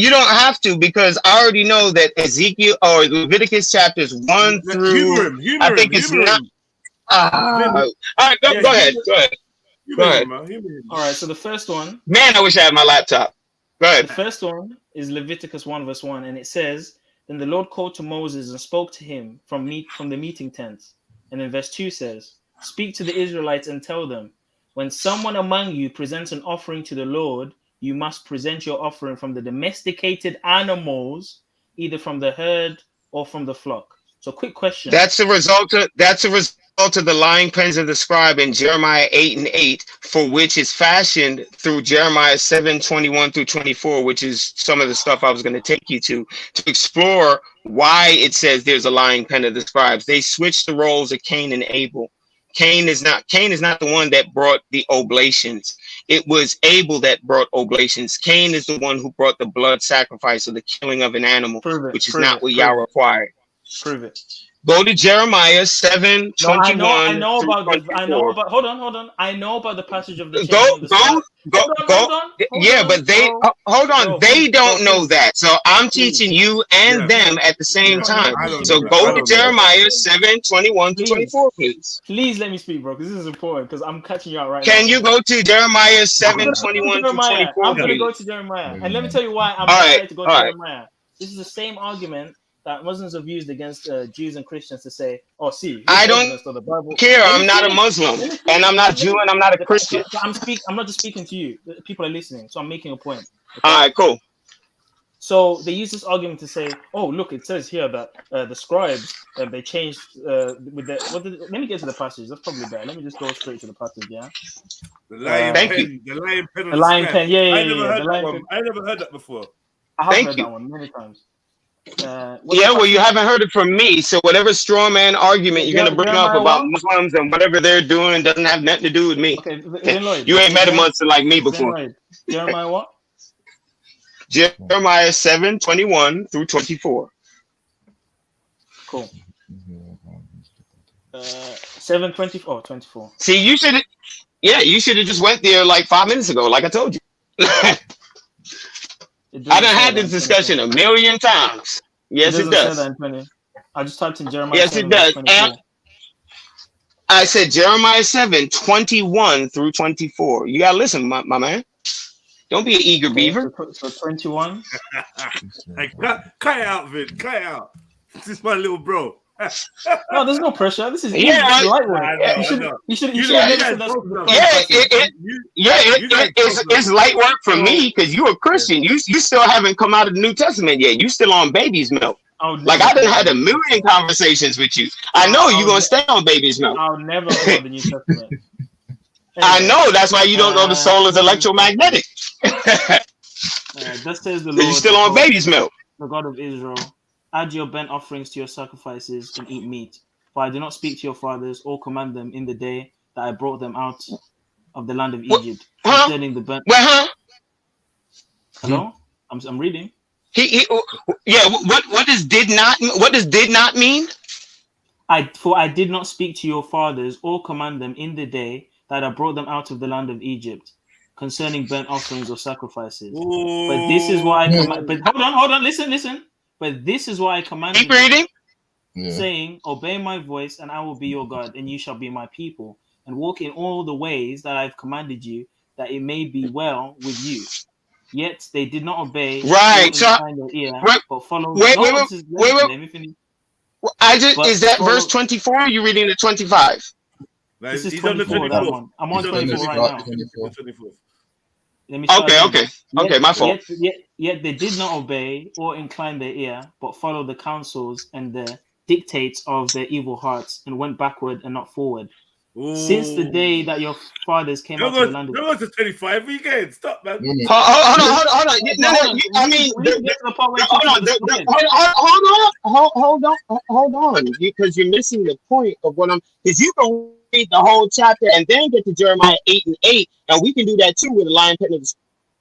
don't have to, because I already know that Ezekiel or Leviticus chapters 1 through I think it's not. All right, go ahead. All right, so the first one. Man, I wish I had my laptop. Go ahead. The first one is Leviticus 1 verse 1, and it says, "Then the Lord called to Moses and spoke to him from the meeting tent." And then verse 2 says, "Speak to the Israelites and tell them, when someone among you presents an offering to the Lord, you must present your offering from the domesticated animals, either from the herd or from the flock." So quick question. That's a result of the lying pens of the scribe in Jeremiah 8:8, for which is fashioned through Jeremiah 7:21 through 24, which is some of the stuff I was going to take you to explore why it says there's a lying pen of the scribes. They switched the roles of Cain and Abel. Cain is not the one that brought the oblations. It was Abel that brought oblations. Cain is the one who brought the blood sacrifice or the killing of an animal, which is not what Yah required. Prove it. Go to Jeremiah 7:21. No, I know about. Hold on. I know about the passage of the. Hold on. They don't know that, so I'm teaching you and them at the same time. So go to Jeremiah 7:21 to 24, please. Please let me speak, bro, because this is important. Because I'm catching you out right now. Can you go to Jeremiah 7:21 to 24? I'm gonna go to Jeremiah, and let me tell you why I'm excited to go to Jeremiah. This is the same argument that Muslims have used against Jews and Christians to say, "Oh, see, I don't care. I'm not a Muslim, and I'm not Jew, and I'm not a Christian." I'm not just speaking to you. People are listening, so I'm making a point. Okay? All right, cool. So they use this argument to say, "Oh, look, it says here that the scribes they changed with the." Let me get to the passage. That's probably better. Let me just go straight to the passage. Yeah. The lion pen. The lion pen. The lion pen. Yeah. I never heard that one. I never heard that before. I have heard that one many times. Well, you haven't heard it from me, so whatever straw man argument you're gonna bring up about Muslims and whatever they're doing doesn't have nothing to do with me. Okay, Lloyd, you ain't met a Muslim like me before. Jeremiah what? Jeremiah 7:21 through 24. Cool. 7:24. 24. See, you should have just went there like 5 minutes ago, like I told you. I done had this discussion a million times. Yes, it does. I just typed in Jeremiah. Yes, it does. And I said Jeremiah 7:21 through 24. You gotta listen, my man. Don't be an eager beaver. So 21. Hey, cut it out, Vin. Cut it out. This is my little bro. No, there's no pressure. This is light work. You should it's light work for me because you're a Christian. You still haven't come out of the New Testament yet. You still on baby's milk. Like I done had a million conversations with you. I know you're gonna stay on baby's milk. I'll never go to the New Testament. I know that's why you don't know the soul is electromagnetic. Thus says the Lord. You're still on baby's milk. The God of Israel. Add your burnt offerings to your sacrifices and eat meat. For I do not speak to your fathers or command them in the day that I brought them out of the land of Egypt. Concerning the burnt. Hello? I'm reading. What does did not mean? For I did not speak to your fathers or command them in the day that I brought them out of the land of Egypt concerning burnt offerings or sacrifices. Ooh. But this is why I command. But hold on, listen. But this is why I command you, saying, "Obey my voice, and I will be your God, and you shall be my people. and walk in all the ways that I've commanded you, that it may be well with you. Yet they did not obey, right? or So incline their ear, but followed. wait. I just But is that follow, verse 24? Or are you reading the 25? This is he's on the 24 that 24th. I'm on 24 right now. 24th. Let me start Okay. Okay, my fault. Yet they did not obey or incline their ear, but followed the counsels and the dictates of their evil hearts, and went backward and not forward. Ooh. Since the day that your fathers came out to the land of... No, it's 25 weekends. Stop, man. Hold on. I mean, hold on, because you're missing the point of what I'm. Because you can read the whole chapter and then get to Jeremiah 8:8, and we can do that too with the Lion, Pen of the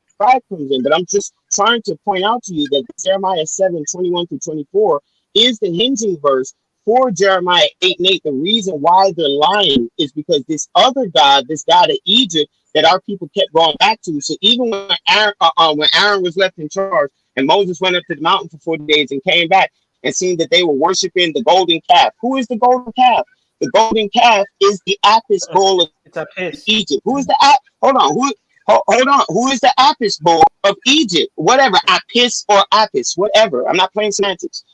Scribes comes in. But I'm just trying to point out to you that Jeremiah 7:21-24 is the hinging verse for Jeremiah 8:8. The reason why they're lying is because this other God, this God of Egypt, that our people kept going back to. So even when Aaron was left in charge and Moses went up to the mountain for 40 days and came back and seen that they were worshiping the golden calf. Who is the golden calf? The golden calf is the Apis bull of Egypt. Who is the hold on? Who is the Apis bull of Egypt? Whatever, Apis or Apis, whatever. I'm not playing semantics.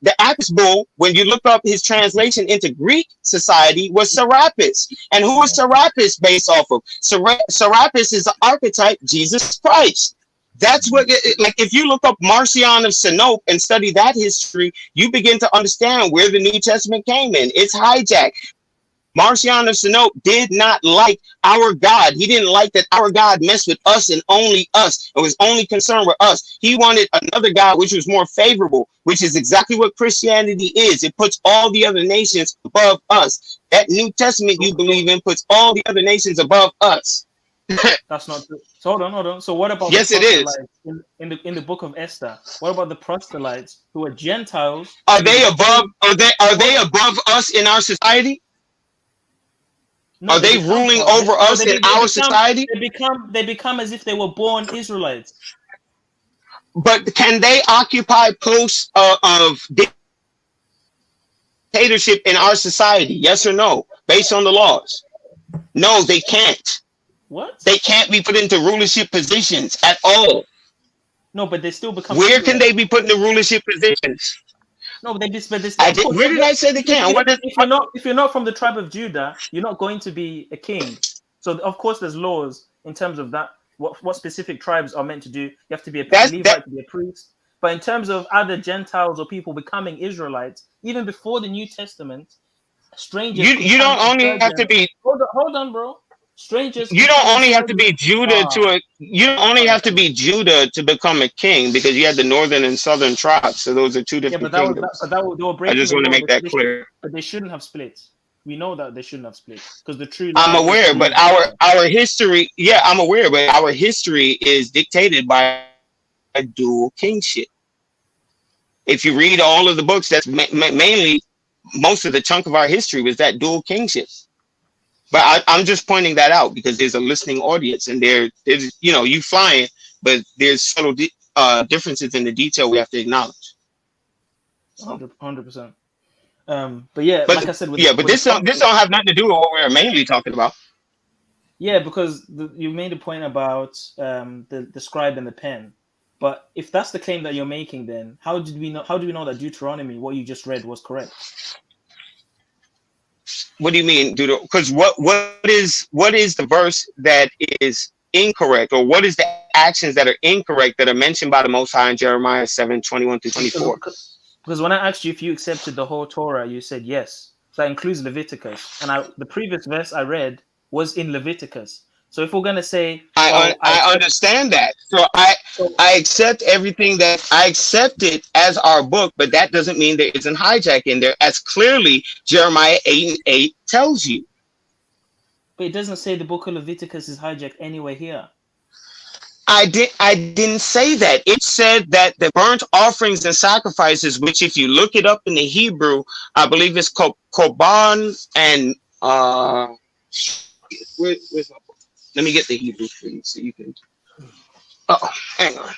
The Apis bull, when you look up his translation into Greek society, was Serapis. And who is Serapis based off of? Serapis is the archetype Jesus Christ. That's what, like, if you look up Marcion of Sinope and study that history, you begin to understand where the New Testament came in. It's hijacked. Marcion of Sinope did not like our God. He didn't like that our God messed with us and only us. It was only concerned with us. He wanted another God which was more favorable, which is exactly what Christianity is. It puts all the other nations above us. That New Testament you believe in puts all the other nations above us. That's not true. So hold on. So what about yes, it is in the book of Esther? What about the proselytes who are Gentiles? Are they above? Are they above us in our society? No, are they ruling over us in our society? They become as if they were born Israelites. But can they occupy posts of dictatorship in our society? Yes or no? Based on the laws? No, they can't. What? They can't be put into rulership positions at all. No, but they still become. Where can they be put into rulership positions? No, but they still. Where did I say they can? If you're not from the tribe of Judah, you're not going to be a king. So of course, there's laws in terms of that. What specific tribes are meant to do? You have to be a Levite to be a priest. But in terms of other Gentiles or people becoming Israelites, even before the New Testament, strangers. You don't only have to be. Hold on, bro. Strangers. You don't only have to be Judah You don't only have to be Judah to become a king, because you have the northern and southern tribes. So those are two different kingdoms. I just want to make that clear. But they shouldn't have split. We know that they shouldn't have split because the true. I'm aware, but our history. Yeah, I'm aware, but our history is dictated by a dual kingship. If you read all of the books, that's mainly most of the chunk of our history was that dual kingship. But I'm just pointing that out because there's a listening audience, and there's you flying, but there's subtle differences in the detail we have to acknowledge. 100%. But yeah, like I said, but this don't have nothing to do with what we're mainly talking about. Yeah, because you made a point about the scribe and the pen. But if that's the claim that you're making, then how do we know that Deuteronomy, what you just read, was correct? What do you mean, dude? Because what is the verse that is incorrect, or what is the actions that are incorrect that are mentioned by the Most High in Jeremiah 7:21-24? Because when I asked you if you accepted the whole Torah, you said yes. So that includes Leviticus, and the previous verse I read was in Leviticus. So if we're gonna say, I understand that. So I accept everything that I accept it as our book, but that doesn't mean there isn't hijack in there, as clearly Jeremiah 8:8 tells you. But it doesn't say the book of Leviticus is hijacked anywhere here. I didn't say that. It said that the burnt offerings and sacrifices, which if you look it up in the Hebrew, I believe it's korban and where's my book? Let me get the Hebrew for you so you can. Oh, hang on,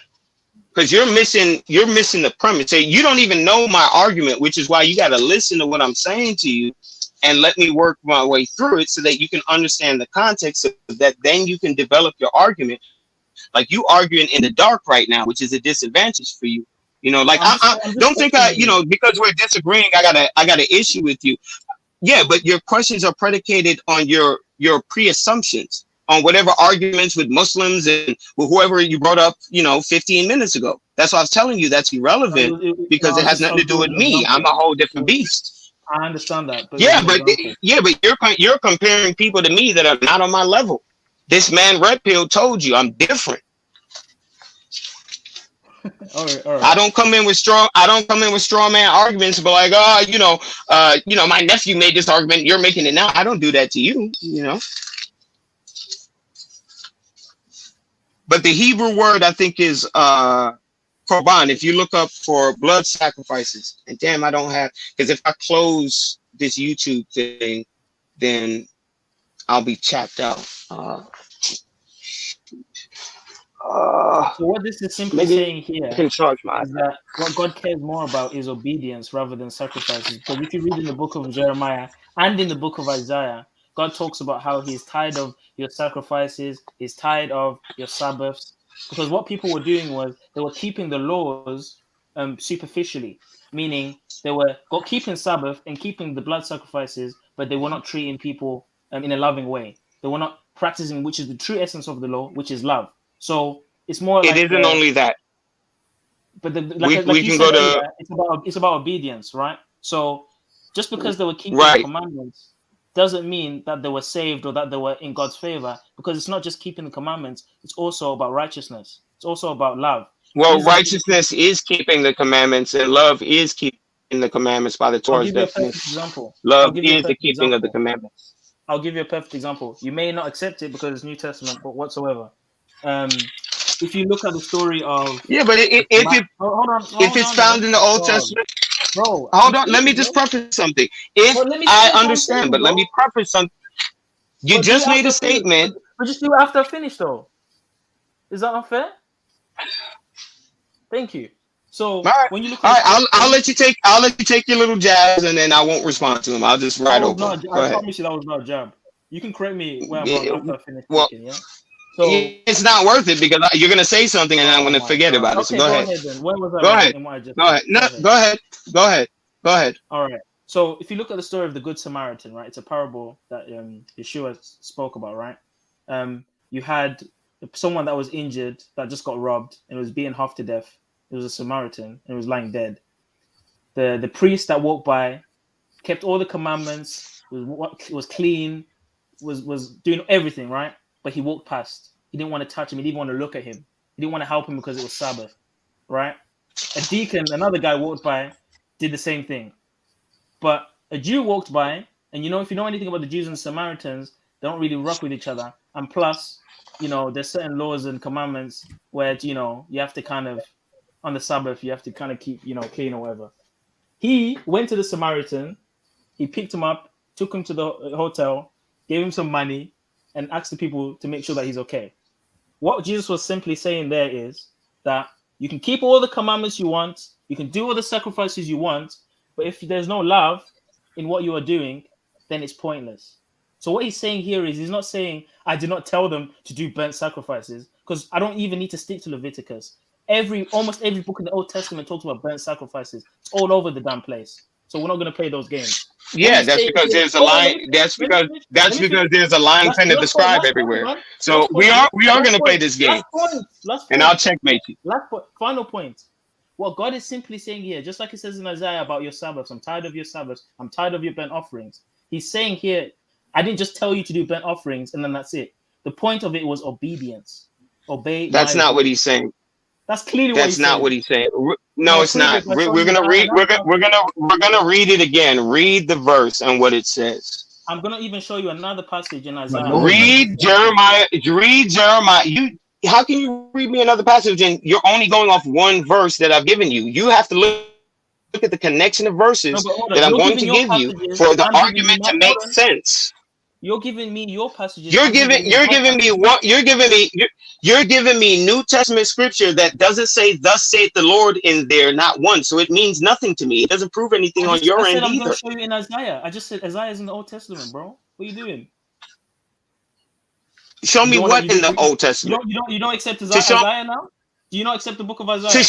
because you're missing the premise. So you don't even know my argument, which is why you got to listen to what I'm saying to you and let me work my way through it so that you can understand the context of that. Then you can develop your argument. Like you arguing in the dark right now, which is a disadvantage for you. You know, like I don't think because we're disagreeing, I got an issue with you. Yeah, but your questions are predicated on your pre-assumptions on whatever arguments with Muslims and with whoever you brought up, 15 minutes ago. That's why I was telling you that's irrelevant because it has nothing to do with me. I'm a whole different beast. I understand that. But but you're comparing people to me that are not on my level. This man Red Pill told you I'm different. All right. I don't come in with straw man arguments, but like, my nephew made this argument, you're making it now. I don't do that to you, But the Hebrew word I think is korban. If you look up for blood sacrifices, and damn, I don't have, because if I close this YouTube thing, then I'll be chapped out. So what this is simply saying here is that what God cares more about is obedience rather than sacrifices. Because if you read in the book of Jeremiah and in the book of Isaiah, God talks about how he's tired of your sacrifices, he's tired of your Sabbaths. Because what people were doing was they were keeping the laws superficially, meaning they were keeping Sabbath and keeping the blood sacrifices, but they were not treating people in a loving way. They were not practicing, which is the true essence of the law, which is love. So it's more like it isn't only that. But it's about obedience, right? So just because they were keeping the commandments doesn't mean that they were saved or that they were in God's favor, because it's not just keeping the commandments, it's also about righteousness. It's also about love. Well, righteousness is keeping the commandments, and love is keeping the commandments by the Torah's definition. Love is the keeping of the commandments. I'll give you a perfect example. You may not accept it because it's New Testament, but whatsoever. If you look at the story of but if it's found in the Old Testament, bro, hold on. Let me just preface something. I understand, but let me preface something. You just made a statement. But just do it after I finish, though. Is that unfair? Thank you. So when you look, I'll let you take your little jabs, and then I won't respond to them. I'll just write over. I promise you that was not a jab. You can correct me where I'm wrong after I finish speaking, yeah? So it's not worth it because you're gonna say something and I'm gonna forget about it. So go ahead. Where was I? Go ahead. No, go ahead. All right. So if you look at the story of the Good Samaritan, right? It's a parable that Yeshua spoke about, right? You had someone that was injured that just got robbed and was beaten half to death. It was a Samaritan and was lying dead. The priest that walked by kept all the commandments, was clean, was doing everything, right? But he walked past. He didn't want to touch him. He didn't want to look at him. He didn't want to help him because it was Sabbath, right? A deacon, another guy walked by, did the same thing. But a Jew walked by, and if you know anything about the Jews and Samaritans, they don't really rock with each other. And plus, there's certain laws and commandments where, you have to kind of, on the Sabbath, you have to kind of keep, clean or whatever. He went to the Samaritan, he picked him up, took him to the hotel, gave him some money, and asked the people to make sure that he's okay. What Jesus was simply saying there is that you can keep all the commandments you want, you can do all the sacrifices you want, but if there's no love in what you are doing, then it's pointless. So what he's saying here is he's not saying, I did not tell them to do burnt sacrifices, because I don't even need to stick to Leviticus. Almost every book in the Old Testament talks about burnt sacrifices. It's all over the damn place. So we're not going to play those games. Yeah, that's because there's a line. That's because there's a line Pen of the Scribes everywhere. So we are going to play this game. Last point. And I'll checkmate you. Final point. What God is simply saying here, just like it says in Isaiah about your Sabbaths, I'm tired of your Sabbaths. I'm tired of your burnt offerings. He's saying here, I didn't just tell you to do burnt offerings and then that's it. The point of it was obedience. Obey. That's not what he's saying. That's clearly what he's saying. That's not what he's saying. No, it's not. We're gonna read it again. Read the verse and what it says. I'm gonna even show you another passage in Isaiah. Read Jeremiah. How can you read me another passage and you're only going off one verse that I've given you? You have to look at the connection of verses that I'm going to give you for the argument to make sense. You're giving me your passages. You're giving me New Testament scripture that doesn't say "Thus saith the Lord" in there, not one. So it means nothing to me. It doesn't prove anything on your end I'm either. going to show you in Isaiah. I just said Isaiah is in the Old Testament, bro. What are you doing? Show me what in the Old Testament. You don't accept Isaiah now? Do you not accept the book of Isaiah?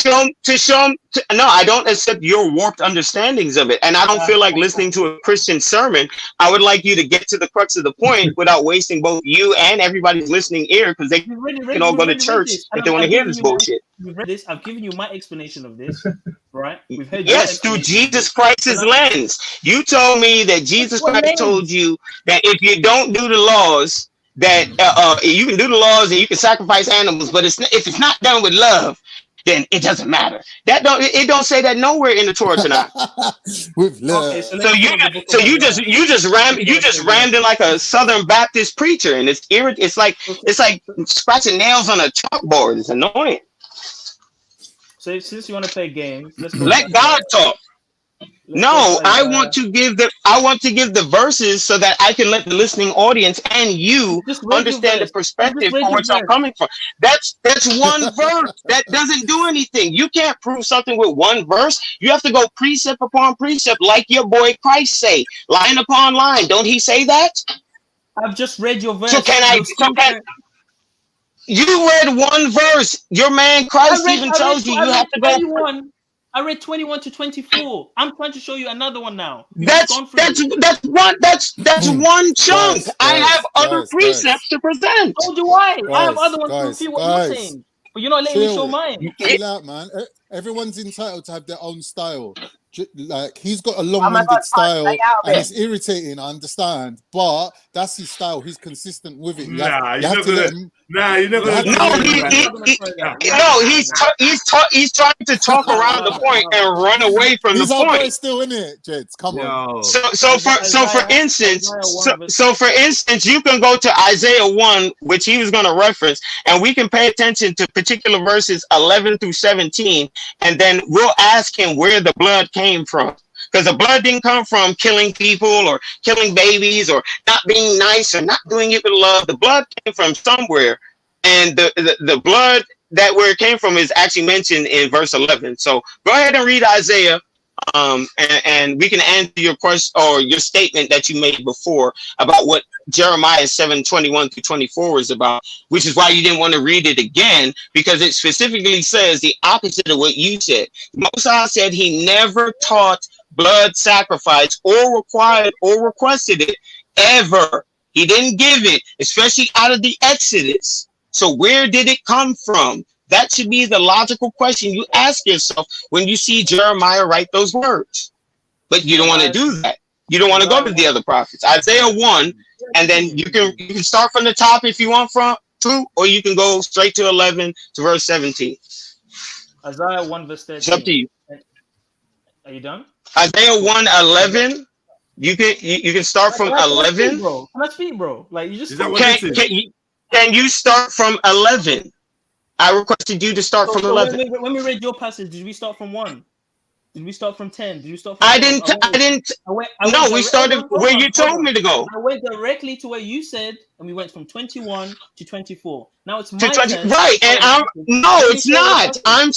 No, I don't accept your warped understandings of it. And I don't feel like listening to a Christian sermon. I would like you to get to the crux of the point without wasting both you and everybody's listening ear, because they can all go to church if they want to hear this bullshit. We've read this. I've given you my explanation of this, right? We've heard yes, through Jesus Christ's lens. You told me that Jesus Christ told you that if you don't do the laws, that you can do the laws and you can sacrifice animals, but if it's not done with love, then it doesn't matter. It don't say that nowhere in the Torah tonight. With love. Okay, so you just rammed in like a Southern Baptist preacher, and it's like scratching nails on a chalkboard. It's annoying. So since you want to play games, let God talk. No, I want to give the verses so that I can let the listening audience and you understand the perspective from which I'm coming from. That's one verse. That doesn't do anything. You can't prove something with one verse. You have to go precept upon precept, like your boy Christ say, line upon line. Don't he say that? I've just read your verse. You read one verse. Your man Christ even tells you have to go. I read 21 to 24. I'm trying to show you another one now. That's one chunk. I have other precepts to present. So do I. I have other ones to refute what you're saying. But you're not letting me show mine. Chill out, man. Everyone's entitled to have their own style. Like, he's got a long-winded style and it's irritating, I understand, but that's his style. He's consistent with it. He's trying to talk around the point and run away from the point. He's still in it, Jeds. Come on. So for instance, you can go to Isaiah 1, which he was going to reference, and we can pay attention to particular verses 11 through 17, and then we'll ask him where the blood came from. Because the blood didn't come from killing people or killing babies or not being nice or not doing it with love. The blood came from somewhere, and the blood that where it came from is actually mentioned in verse 11. So go ahead and read Isaiah, and we can answer your question or your statement that you made before about what Jeremiah 7:21-24 is about, which is why you didn't want to read it again, because it specifically says the opposite of what you said. Moses said he never taught blood sacrifice or required or requested it ever. He didn't give it, especially out of the Exodus. So where did it come from? That should be the logical question you ask yourself when you see Jeremiah write those words. But you don't want to do that. You don't want to go to the other prophets. Isaiah 1, and then you can start from the top if you want to, or you can go straight to 11 to verse 17. Isaiah 1 verse 13. It's up to you. Are you done? Isaiah 1:11. You can start from 11. Bro, let's speak, bro. Like, you just can you start from 11? I requested you to start from 11. When we read your passage, did we start from 1? Did we start from 10? Did you start from I didn't. No, we started where you told me to go. I went directly to where you said, and we went from 21 to 24. Now it's my turn. Right, and it's not. I'm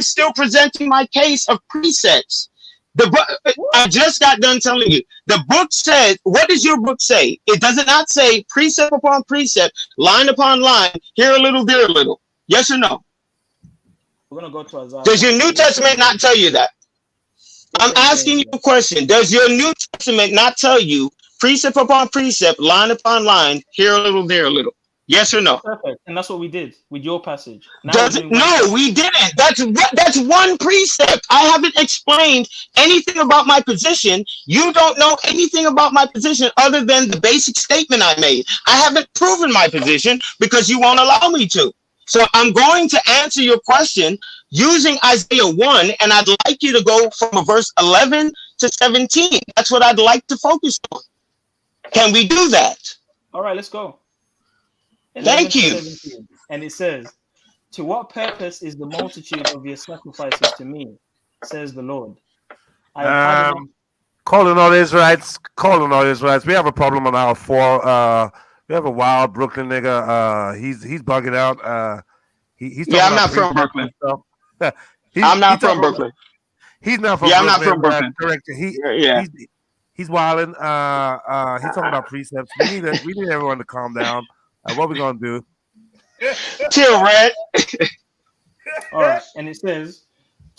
still presenting my case of precepts. I just got done telling you. The book says, what does your book say? It does not say precept upon precept, line upon line, here a little, there a little. Yes or no? We're going to go to Isaiah. Does your New Testament not tell you that? I'm asking you a question. Does your New Testament not tell you precept upon precept, line upon line, here a little, there a little? Yes or no? Perfect. And that's what we did with your passage. No, we didn't. That's one precept. I haven't explained anything about my position. You don't know anything about my position other than the basic statement I made. I haven't proven my position because you won't allow me to. So I'm going to answer your question using Isaiah 1, and I'd like you to go from verse 11 to 17. That's what I'd like to focus on. Can we do that? All right, let's go. Thank you. 17. And it says, "To what purpose is the multitude of your sacrifices to me, says the Lord? Calling all Israelites. We have a problem on aisle 4. We have a wild Brooklyn nigga. He's bugging out. He's talking I'm about not from Brooklyn. I'm not from Brooklyn. He's not from Brooklyn. I'm not from Brooklyn. Correct. He's wilding. He's talking about precepts. We need everyone to calm down. What we gonna do? Chill, Red. All right, and it says,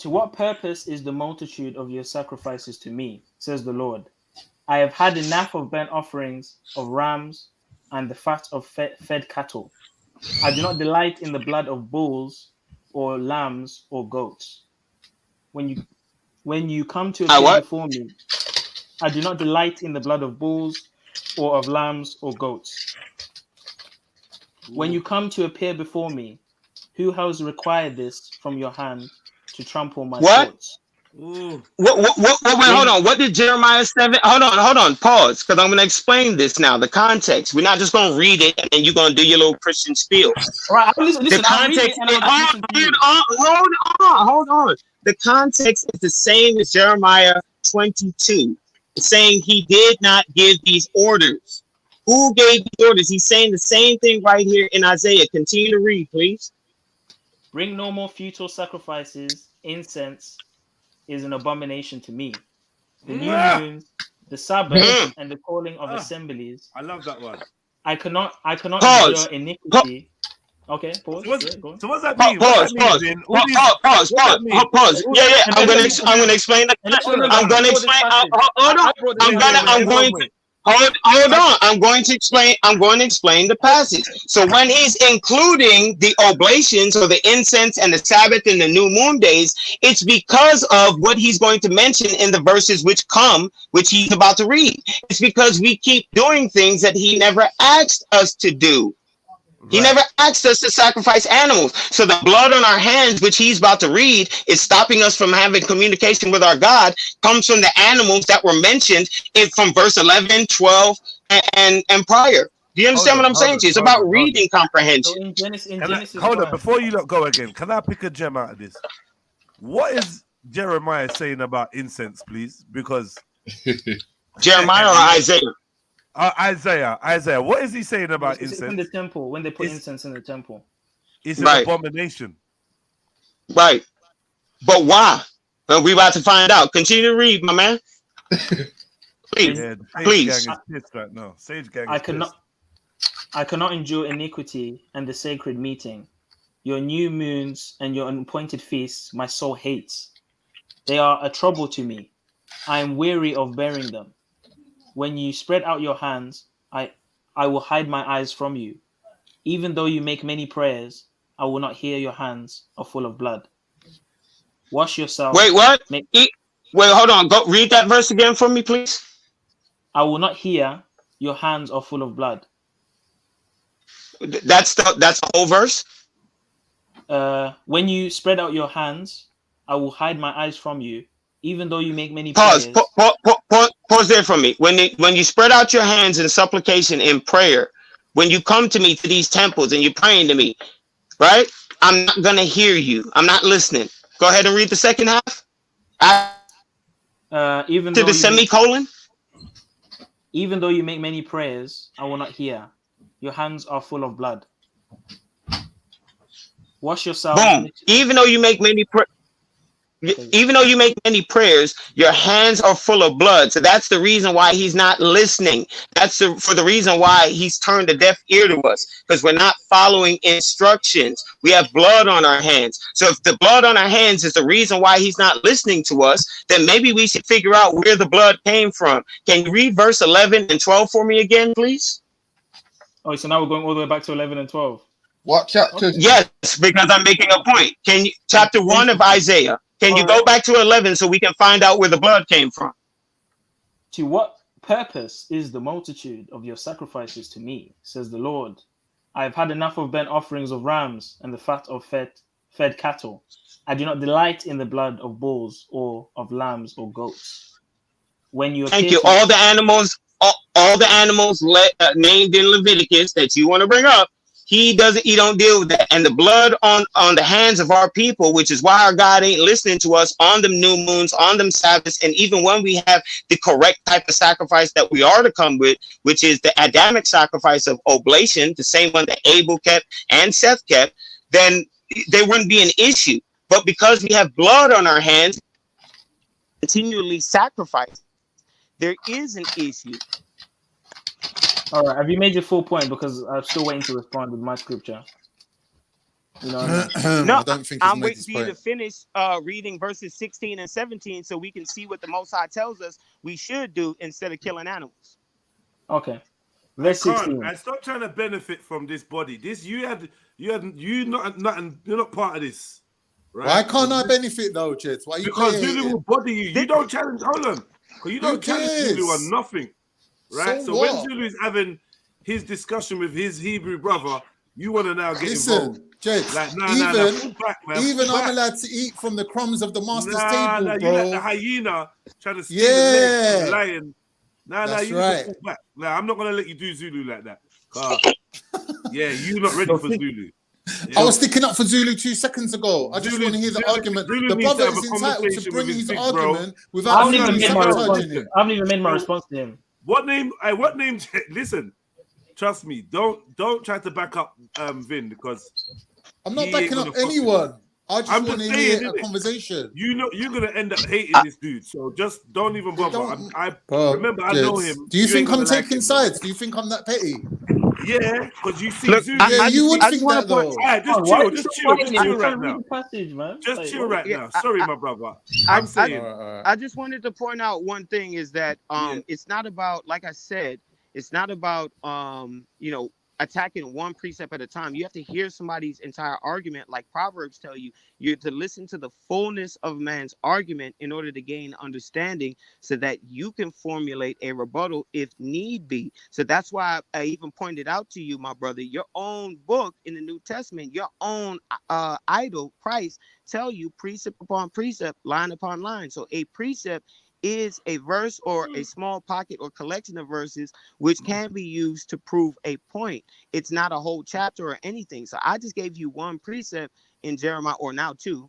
"To what purpose is the multitude of your sacrifices to me?" says the Lord. "I have had enough of burnt offerings of rams and the fat of fed cattle. I do not delight in the blood of bulls or lambs or goats. When you come to appear before me, I do not delight in the blood of bulls or of lambs or goats. When you come to appear before me, who has required this from your hand to trample my thoughts?" Wait, hold on. What did Jeremiah 7? Hold on. Pause, because I'm going to explain this now. The context. We're not just going to read it and then you're going to do your little Christian spiel. All right, listen. The context. Hold on. The context is the same as Jeremiah 22. It's saying he did not give these orders. Who gave the orders? He's saying the same thing right here in Isaiah. Continue to read, please. "Bring no more futile sacrifices. Incense is an abomination to me. The new moons, the Sabbath, and the calling of assemblies." I love that one. I cannot endure iniquity. Okay, pause. So what's that mean? Pause. Yeah. I'm gonna explain that. I'm gonna explain. Hold on. I'm going to explain the passage. So when he's including the oblations or the incense and the Sabbath and the new moon days, it's because of what he's going to mention in the verses which he's about to read. It's because we keep doing things that he never asked us to do. He never asked us to sacrifice animals. So the blood on our hands, which he's about to read, is stopping us from having communication with our God, comes from the animals that were mentioned from verse 11, 12, and prior. Do you understand what I'm saying? It's about reading comprehension. So in Genesis, hold on, before you go again, can I pick a gem out of this? What is Jeremiah saying about incense, please? Because Jeremiah or Isaiah? Isaiah. What is he saying about incense? In the temple, when they put incense in the temple. It's an abomination. Right. But why? We about to find out. Continue to read, my man. Please. Yeah, please. Gang is pissed right now. Sage gang I cannot endure iniquity and the sacred meeting. Your new moons and your appointed feasts, my soul hates. They are a trouble to me. I am weary of bearing them. When you spread out your hands, I will hide my eyes from you. Even though you make many prayers, I will not hear. Your hands are full of blood. Wash yourself. Wait, what? Wait, hold on. Go read that verse again for me, please. I will not hear. Your hands are full of blood. That's the whole verse. When you spread out your hands, I will hide my eyes from you. Even though you make many prayers. Pause there for me. When you spread out your hands in supplication in prayer, when you come to me to these temples and you're praying to me, right? I'm not gonna hear you. I'm not listening. Go ahead and read the second half. Even to the semicolon. Even though you make many prayers, I will not hear. Your hands are full of blood. Wash yourself. Boom. Even though you make many prayers, your hands are full of blood. So that's the reason why he's not listening. That's for the reason why he's turned a deaf ear to us, because we're not following instructions. We have blood on our hands. So if the blood on our hands is the reason why he's not listening to us, then maybe we should figure out where the blood came from. Can you read verse 11 and 12 for me again, please? Oh, so now we're going all the way back to 11 and 12. What chapter? Okay. Yes, because I'm making a point. Can you chapter 1 of Isaiah? Can you go back to 11 so we can find out where the blood came from? To what purpose is the multitude of your sacrifices to me, says the Lord? I have had enough of burnt offerings of rams and the fat of fed cattle. I do not delight in the blood of bulls or of lambs or goats. When you Thank you. All the animals named in Leviticus that you want to bring up, He don't deal with that. And the blood on the hands of our people, which is why our God ain't listening to us on them new moons, on them Sabbaths, and even when we have the correct type of sacrifice that we are to come with, which is the Adamic sacrifice of oblation, the same one that Abel kept and Seth kept, then there wouldn't be an issue. But because we have blood on our hands, continually sacrifice, there is an issue. All right, have you made your full point? Because I'm still waiting to respond with my scripture. You know what I mean? No, I don't think I'm waiting for you to finish reading verses 16 and 17 so we can see what the Most High tells us we should do instead of killing animals. Okay. Verse 16. I stop trying to benefit from this body. This you're not part of this. Right? Why can't I benefit though, Jets? Why you because Zulu will body you. You don't challenge. Hold on, because you don't challenge Zulu on nothing, right? So when Zulu is having his discussion with his Hebrew brother, you want to now get involved. Jets, like, even I'm allowed to eat from the crumbs of the master's table, bro. You like the hyena trying to steal the legs from the lion. You need to pull back. I'm not gonna let you do Zulu like that. You're not ready for Zulu. Yeah. I was sticking up for Zulu 2 seconds ago. I just want to hear the argument. The brother is entitled to bring his argument without sabotaging him. I haven't even made my response to him. What name? Listen, trust me. Don't try to back up Vin, because I'm not backing up anyone. I just want to hear a conversation. You know you're gonna end up hating this dude, so just don't even bother. Remember, I know him. Do you think I'm taking sides? Do you think I'm that petty? Yeah, because you see, you would think that though. Just chill right now. Just chill right now. Sorry, my brother. I'm saying. I just wanted to point out one thing is that it's not about, like I said, it's not about attacking one precept at a time. You have to hear somebody's entire argument. Like Proverbs tell you, you're to listen to the fullness of man's argument in order to gain understanding so that you can formulate a rebuttal if need be. So that's why I even pointed out to you, my brother, your own book in the New Testament, your own idol, Christ, tell you precept upon precept, line upon line. So a precept is a verse or a small pocket or collection of verses which can be used to prove a point. It's not a whole chapter or anything. So I just gave you one precept in Jeremiah, or now two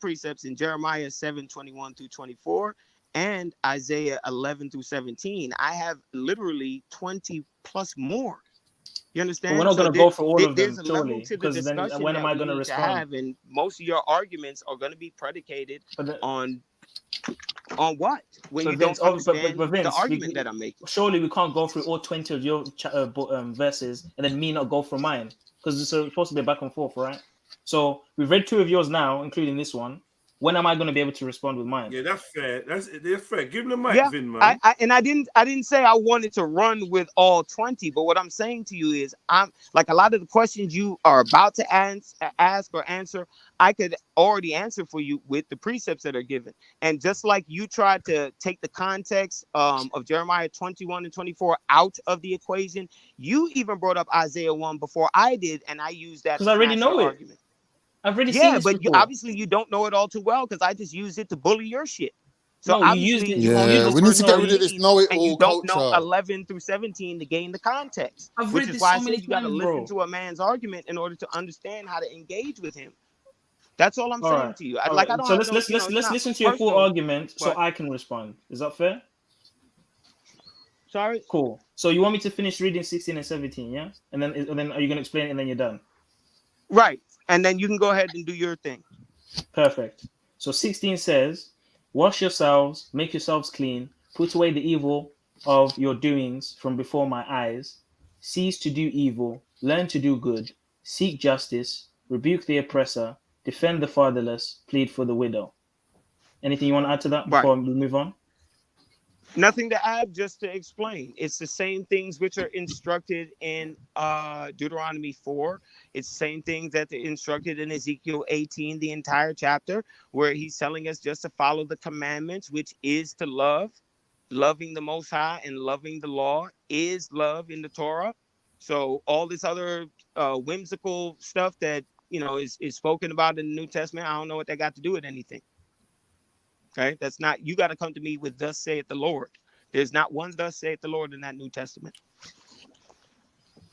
precepts in Jeremiah 7:21 through 24 and Isaiah 11 through 17. I have literally 20 plus more. You understand? But we're not going to go for all of them, there's a level to the discussion then when am I going to respond? And most of your arguments are going to be predicated on what? When you don't understand the argument that I'm making. Surely we can't go through all 20 of your verses and then me not go through mine, because it's supposed to be back and forth, right? So we've read 2 of yours now, including this one. When am I going to be able to respond with mine? Yeah, that's fair. That's fair. Give him the mic, Vin, man. I didn't say I wanted to run with all 20, but what I'm saying to you is, I'm like, a lot of the questions you are about to ask or answer, I could already answer for you with the precepts that are given. And just like you tried to take the context of Jeremiah 21 and 24 out of the equation, you even brought up Isaiah 1 before I did, and I used that because I already know it. Argument. I've already seen it. But obviously you don't know it all too well, because I just used it to bully your shit. So no, you used it. Yeah, we need to get rid of this know-it-all and you don't culture. know 11 through 17 to gain the context. Which is why I said you got to listen to a man's argument in order to understand how to engage with him. That's all I'm saying to you. So let's listen to your full argument so I can respond. Is that fair? Sorry. Cool. So you want me to finish reading 16 and 17, yeah? And then are you going to explain it and then you're done? Right. And then you can go ahead and do your thing. Perfect. So 16 says, wash yourselves, make yourselves clean, put away the evil of your doings from before my eyes, cease to do evil, learn to do good, seek justice, rebuke the oppressor, defend the fatherless, plead for the widow. Anything you want to add to that before we move on? Nothing to add, just to explain. It's the same things which are instructed in Deuteronomy 4. It's the same things that are instructed in Ezekiel 18, the entire chapter, where he's telling us just to follow the commandments, which is to love. Loving the Most High and loving the law is love in the Torah. So all this other whimsical stuff that, is spoken about in the New Testament, I don't know what that got to do with anything. Okay, that's not, you got to come to me with thus saith the Lord. There's not one thus saith the Lord in that New Testament.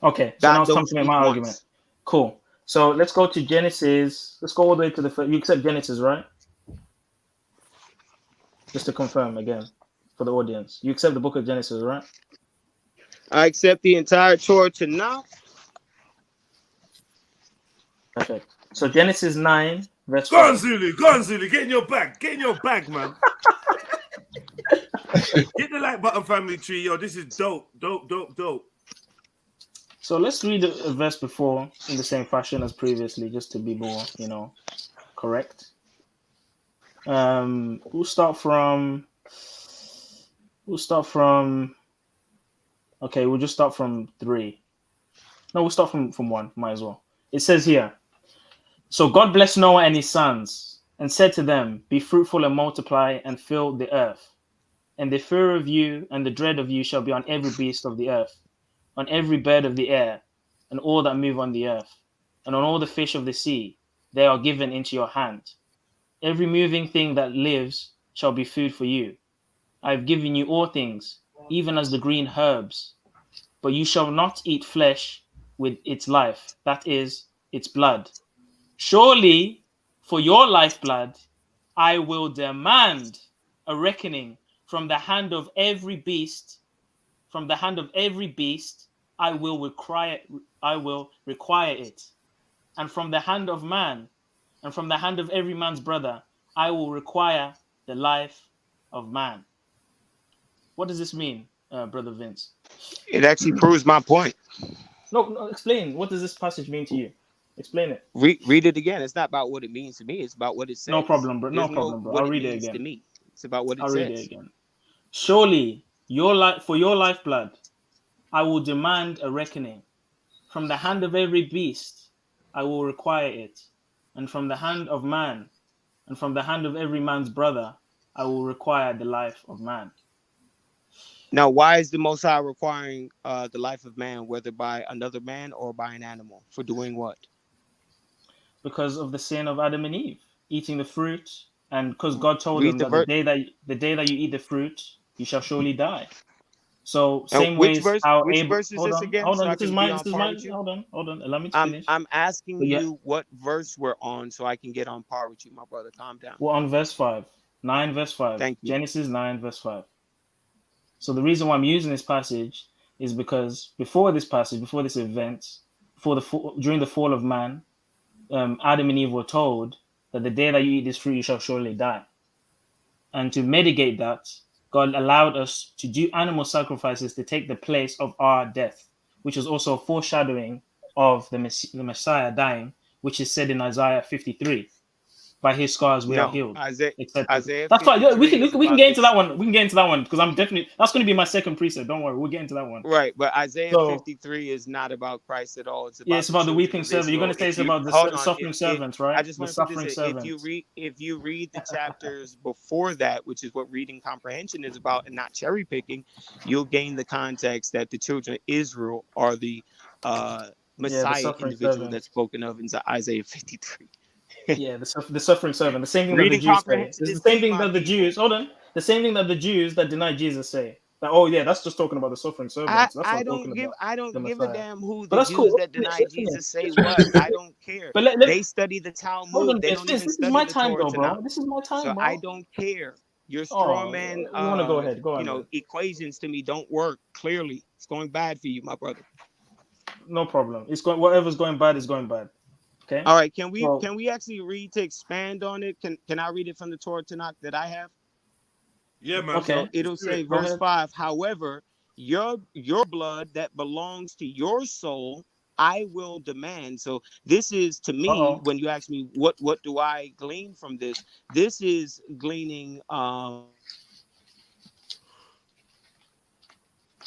Okay, so now it's time to make my argument. Cool. So let's go to Genesis. Let's go all the way to the first. You accept Genesis, right? Just to confirm again for the audience. You accept the book of Genesis, right? I accept the entire Torah to now. Perfect. So Genesis 9, verse 5. Go on, Zulu. Get in your bag. Get in your bag, man. Hit the like button, family tree. Yo, this is dope. So let's read a verse before in the same fashion as previously, just to be more, correct. We'll start from. Okay, we'll just start from 3. No, we'll start from 1. Might as well. It says here. So God blessed Noah and his sons, and said to them, "Be fruitful and multiply, and fill the earth. And the fear of you and the dread of you shall be on every beast of the earth, on every bird of the air, and all that move on the earth, and on all the fish of the sea. They are given into your hand. Every moving thing that lives shall be food for you. I have given you all things, even as the green herbs. But you shall not eat flesh with its life, that is, its blood. Surely, for your lifeblood, I will demand a reckoning from the hand of every beast. From the hand of every beast, I will require it. And from the hand of man, and from the hand of every man's brother, I will require the life of man." What does this mean, Brother Vince? It actually proves my point. No, explain. What does this passage mean to you? Explain it. Read it again. It's not about what it means to me. It's about what it says. No problem, bro. There's No problem, bro. what I'll read it means again. To me. It's about what it I'll says. read it again. Surely, for your lifeblood, I will demand a reckoning. From the hand of every beast, I will require it. And from the hand of man, and from the hand of every man's brother, I will require the life of man. Now, why is the Most High requiring the life of man, whether by another man or by an animal, for doing what? Because of the sin of Adam and Eve, eating the fruit, and because God told them that the day that you eat the fruit, you shall surely die. So same which ways verse? how Which Abraham. verse is this again? Hold on. So This is my. Hold on. Allow me to finish. I'm asking you what verse we're on, so I can get on par with you, my brother. Calm down. We're on verse 5. 9 verse 5. Thank you. Genesis 9 verse 5. So the reason why I'm using this passage is because before this event, during the fall of man, Adam and Eve were told that the day that you eat this fruit, you shall surely die. And to mitigate that, God allowed us to do animal sacrifices to take the place of our death, which is also a foreshadowing of the Messiah dying, which is said in Isaiah 53. By his scars we are healed. Isaiah that's fine. Yeah, we can get into that one. We can get into that one because I'm definitely that's going to be my second precept. Don't worry, we'll get into that one. Right, but Isaiah 53 is not about Christ at all. It's about the weeping servant. You're going to say it's about the suffering servants, right? I just want to put this in. If you read the chapters before that, which is what reading comprehension is about, and not cherry picking, you'll gain the context that the children of Israel are the Messiah individual that's spoken of in Isaiah 53. Yeah, the suffering servant. The same thing that the Jews say. It's the same thing that the Jews. Hold on. The same thing that the Jews that deny Jesus say. That, oh yeah, that's just talking about the suffering servant. I don't give a damn who the Jews that deny Jesus say what. I don't care. But they study the Talmud. They don't even this study is my the time, Torah, bro. This is my time, so bro. I don't care. Your straw man. You want to go ahead? Go on. Equations to me don't work. Clearly, it's going bad for you, my brother. No problem. It's going. Whatever's going bad is going bad. Okay. All right. Can we actually read to expand on it? Can I read it from the Torah Tanakh that I have? Yeah, man. Okay. So it'll say verse 5. However, your blood that belongs to your soul, I will demand. So this is to me when you ask me what do I glean from this? This is gleaning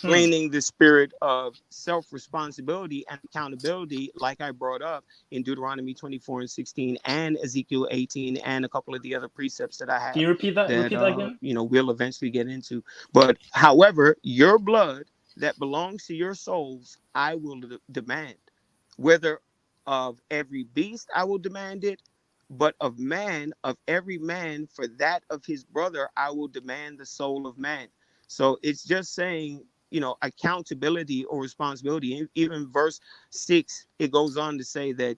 gleaning the spirit of self-responsibility and accountability, like I brought up in Deuteronomy 24:16 and Ezekiel 18 and a couple of the other precepts that I have. Can you repeat that? Repeat that again? We'll eventually get into. But however, your blood that belongs to your souls, I will demand. Whether of every beast, I will demand it, but of man, of every man, for that of his brother, I will demand the soul of man. So it's just saying accountability or responsibility. Even verse 6, it goes on to say that,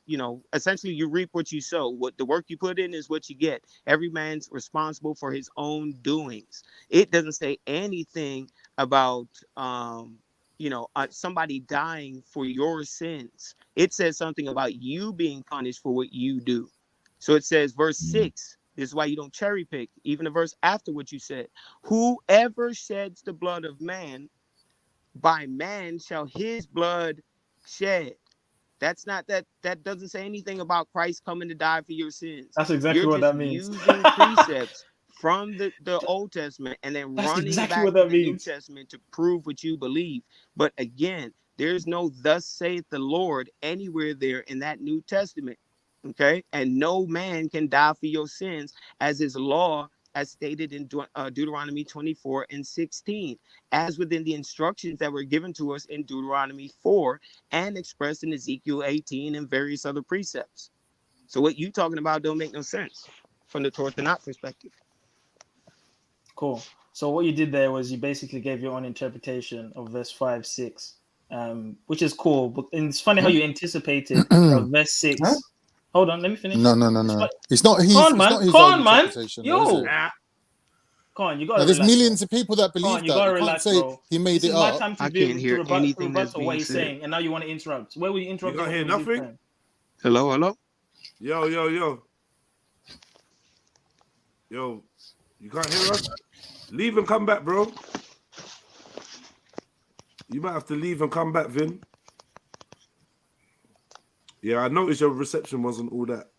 essentially you reap what you sow. What the work you put in is what you get. Every man's responsible for his own doings. It doesn't say anything about, somebody dying for your sins. It says something about you being punished for what you do. So it says, verse 6, this is why you don't cherry pick, even the verse after what you said. Whoever sheds the blood of man, by man shall his blood shed. That's not that doesn't say anything about Christ coming to die for your sins. That's exactly what that means. Using precepts from the Old Testament and then running back to the New Testament to prove what you believe. But again, there's no "thus saith the Lord" anywhere there in that New Testament. Okay, and no man can die for your sins, as is law, as stated in Deuteronomy 24:16, as within the instructions that were given to us in Deuteronomy 4 and expressed in Ezekiel 18 and various other precepts. So what you talking about don't make no sense from the Torah Tanakh perspective. Cool. So what you did there was you basically gave your own interpretation of verse 5, 6, which is cool. But it's funny how you anticipated verse 6. Huh? Hold on, let me finish. No. It's not his. It's not his own interpretation. Yo. Come on, you got. There's millions of people that believe that. You can't say he made it up. I can't hear anything that's what he's saying, and now you want to interrupt. Where will you interrupt? You can't hear nothing. Hello. Yo. You can't hear us? Leave and come back, bro. You might have to leave and come back, Vin. Yeah, I noticed your reception wasn't all that.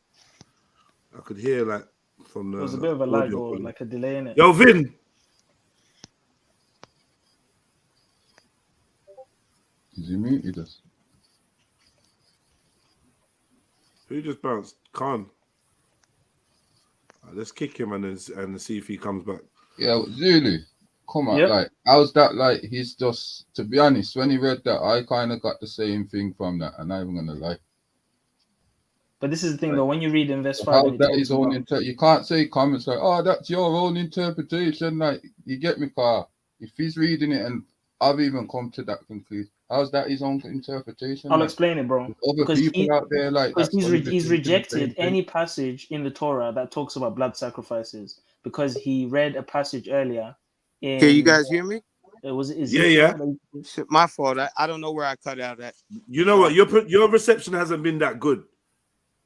I could hear like from the. There was a bit of a lag or like a delay in it. Yo, Vin. Is he muted us? Who just bounced? Khan. Let's kick him and see if he comes back. Yeah, Zulu. Come on, like, how's that? Like, he's just, to be honest, when he read that, I kind of got the same thing from that, and I'm not gonna lie. But this is the thing, though. When you read in verse 5, how that his own you can't say comments like, "Oh, that's your own interpretation." Like, you get me, car. If he's reading it, and I've even come to that conclusion, how's that his own interpretation? I'll explain it, bro. Other people out there, like, because he's rejected any passage in the Torah that talks about blood sacrifices because he read a passage earlier. Can you guys hear me? Yeah. My fault. I don't know where I cut out at. You know what? Your reception hasn't been that good.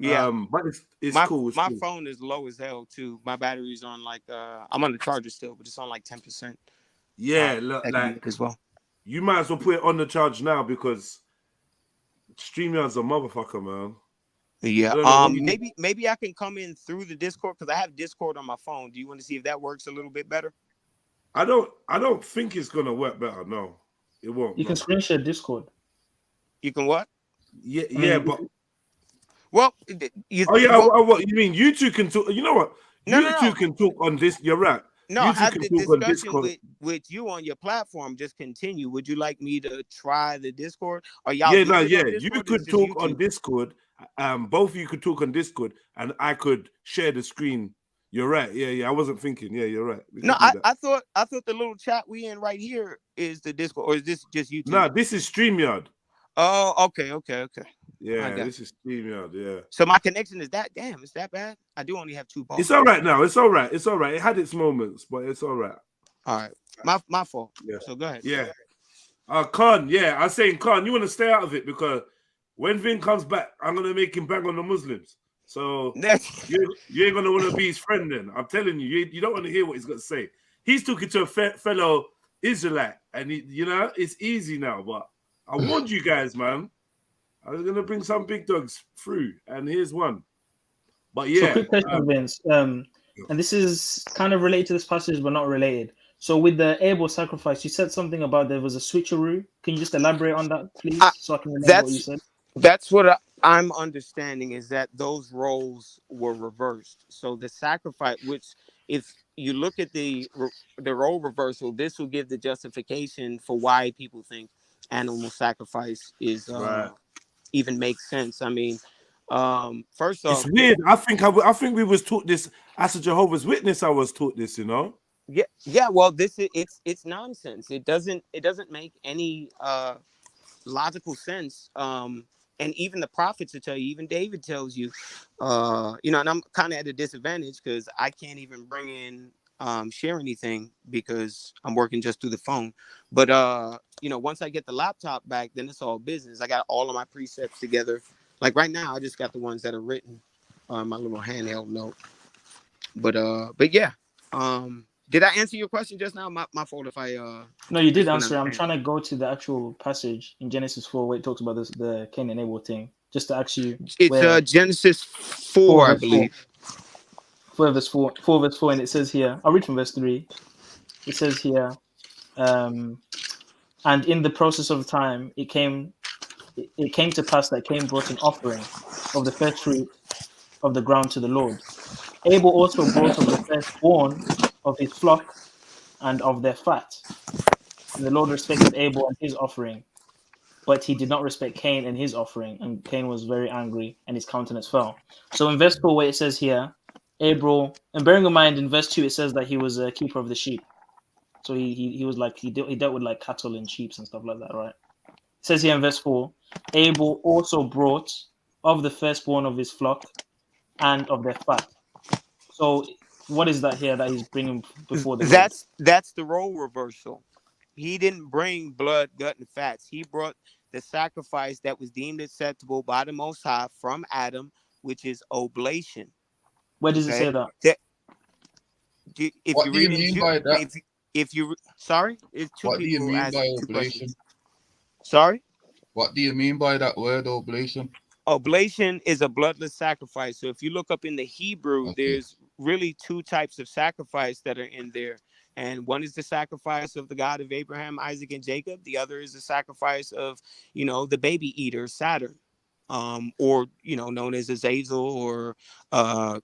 Yeah, but it's cool. My phone is low as hell too. My battery's on like I'm on the charger still, but it's on like 10%. Yeah, look, like as well. You might as well put it on the charge now because StreamYard's a motherfucker, man. Yeah. Maybe I can come in through the Discord because I have Discord on my phone. Do you want to see if that works a little bit better? I don't think it's gonna work better. No, it won't. You can screen share Discord. You can what? Yeah, but. Well, what you mean? You two can talk. You know what? You two can talk on this. You're right. No, I have the discussion with you on your platform. Just continue. Would you like me to try the Discord? Or y'all? Yeah. You could talk on Discord. Both of you could talk on Discord, and I could share the screen. You're right. Yeah. I wasn't thinking. Yeah, you're right. No, I thought the little chat we in right here is the Discord, or is this just YouTube? No, this is StreamYard. Oh, okay. Yeah, this is StreamYard, yeah. So my connection is that it's that bad? I do only have 2 balls. It's all right now. It's all right. It had its moments, but it's all right. All right. My fault. Yeah. So go ahead. Yeah. Khan, I was saying, Khan, you want to stay out of it because when Vin comes back, I'm going to make him bang on the Muslims. So you ain't going to want to be his friend then. I'm telling you, you don't want to hear what he's got to say. He's talking to a fellow Israelite, and it's easy now, but I warned you guys, man. I was going to bring some big dogs through, and here's one. But yeah. So quick question, Vince. And this is kind of related to this passage, but not related. So with the Abel sacrifice, you said something about there was a switcheroo. Can you just elaborate on that, please, so I can remember what you said? That's what I'm understanding is that those roles were reversed. So the sacrifice, which if you look at the role reversal, this will give the justification for why people think animal sacrifice is even makes sense. I mean, first off, it's weird. I think we was taught this as a Jehovah's Witness. I was taught this, Yeah. Well, it's nonsense. It doesn't make any logical sense. And even the prophets will tell you, even David tells you, and I'm kind of at a disadvantage because I can't even bring in share anything because I'm working just through the phone. But once I get the laptop back, then it's all business. I got all of my precepts together. Like right now, I just got the ones that are written on my little handheld note. But yeah. Did I answer your question just now? My fault if I No, you did answer. I'm trying to go to the actual passage in Genesis 4 where it talks about the Cain and Abel thing. Just to ask you, it's Genesis 4, I believe. 4 verse 4, and it says here. I'll read from verse 3. It says here, and in the process of time, it came to pass that Cain brought an offering of the first fruit of the ground to the Lord. Abel also brought of the firstborn of his flock and of their fat. And the Lord respected Abel and his offering, but he did not respect Cain and his offering. And Cain was very angry, and his countenance fell. So in verse 4, where it says here, Abel, and bearing in mind in verse 2, it says that he was a keeper of the sheep. So he was like, he dealt with like cattle and sheep and stuff like that, right? It says here in verse 4, Abel also brought of the firstborn of his flock and of their fat. So what is that here that he's bringing before the Lord? That's the role reversal. He didn't bring blood, gut, and fats. He brought the sacrifice that was deemed acceptable by the Most High from Adam, which is oblation. Where does it say that? If what you do read you mean by that? If you sorry, it's two what people do you mean asked by two oblation? questions. Sorry? What do you mean by that word oblation? Oblation is a bloodless sacrifice. So if you look up in the Hebrew, there's really two types of sacrifice that are in there. And one is the sacrifice of the God of Abraham, Isaac, and Jacob. The other is the sacrifice of, the baby eater, Saturn, or, known as Azazel or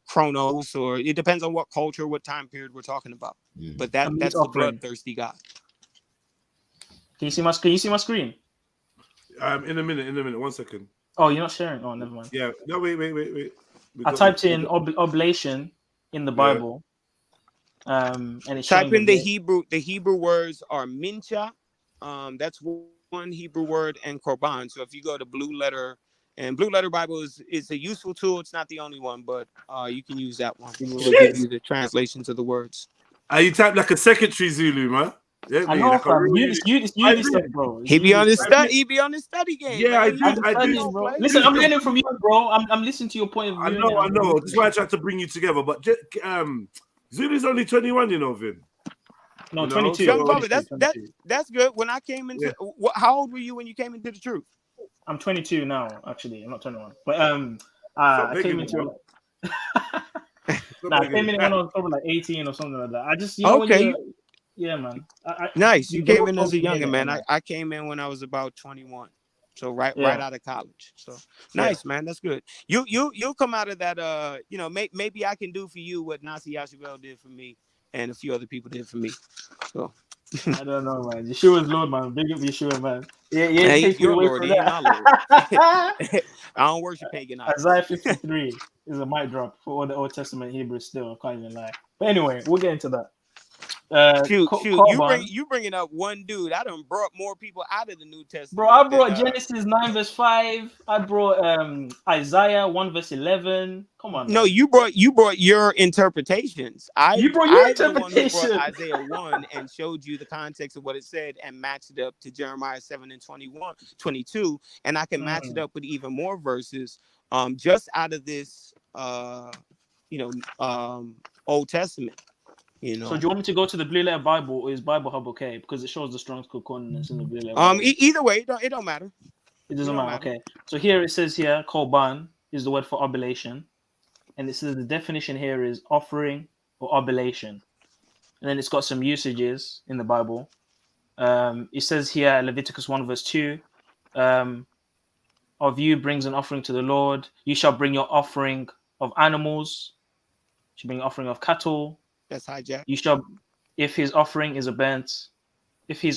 Chronos, or it depends on what culture, what time period we're talking about. Yeah. But that's the bloodthirsty God. Can you see my screen? In a minute. 1 second. Oh, you're not sharing? Oh, never mind. Yeah. No, wait. I typed in oblation in the Bible. And it's type in the Hebrew words are mincha. That's one Hebrew word, and korban. So if you go to Blue Letter, and Blue Letter Bible is a useful tool. It's not the only one, but you can use that one. It'll give you the translations of the words. You type like a secretary Zulu, man. Yeah, I know, fam. You bro. He be on his study game. Yeah, man. I do. Bro. Listen, I'm learning from you, bro. I'm listening to your point of view. I know. That's why I tried to bring you together. But Zulu's only 21, Vin. No, 22. Young brother, that's good. When I came into, how old were you when you came into the truth? I'm 22 now. Actually, I'm not 21. But I came into. I came in when I was probably like 18 or something like that. I just, yeah, man. Nice. You came in as a youngin', man. I came in when I was about 21. So right out of college. So nice, man. That's good. You'll come out of that. Maybe I can do for you what Nasi Yashabel did for me, and a few other people did for me. So I don't know, man. Yeshua's Lord, man. Big up Yeshua, man. Yeah, he's your Lord. He ain't my Lord. I don't worship pagan idols. Isaiah 53 is a mic drop for all the Old Testament Hebrews. Still, I can't even lie. But anyway, we'll get into that. Shoot. You bringing up one dude. I done brought more people out of the New Testament. Bro, I brought Genesis 9 verse 5. I brought Isaiah 1 verse 11. Come on. No, man. you brought your interpretations. You brought your interpretation. The one who brought Isaiah 1 and showed you the context of what it said and matched it up to Jeremiah 7 and 22. And I can match it up with even more verses just out of this Old Testament. So do you want me to go to the Blue Letter Bible, or is Bible Hub okay? Because it shows the Strong's Concordance in the Blue Letter Bible. Either way, it don't matter. It doesn't matter. Okay. So here it says here, korban is the word for oblation, and it says the definition here is offering or oblation, and then it's got some usages in the Bible. It says here Leviticus 1 verse 2, of you brings an offering to the Lord. You shall bring your offering of animals. You shall bring an offering of cattle. That's hijack. You shall, if his offering is a burnt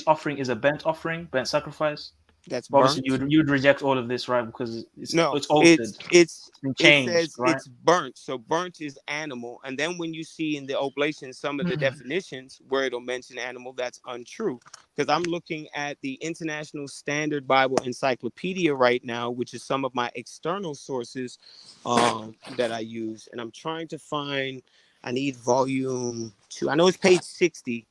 offering, burnt sacrifice, That's obviously burnt. you'd reject all of this, right? Because it's No, altered, it's been it changed, says right? it's burnt. So burnt is animal, and then when you see in the oblation some of the definitions where it'll mention animal, that's untrue. Because I'm looking at the International Standard Bible Encyclopedia right now, which is some of my external sources that I use, and I'm trying to find. I need volume 2. I know it's page 60,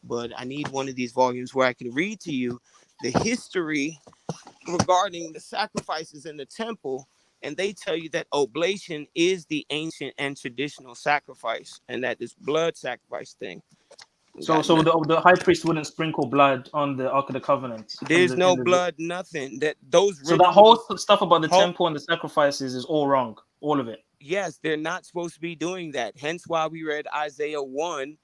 but I need one of these volumes where I can read to you the history regarding the sacrifices in the temple, and they tell you that oblation is the ancient and traditional sacrifice, and that this blood sacrifice thing. So the high priest wouldn't sprinkle blood on the Ark of the Covenant. There's no blood, nothing. That those so rituals, that whole stuff about the temple and the sacrifices is all wrong, all of it. Yes, they're not supposed to be doing that. Hence why we read Isaiah 1.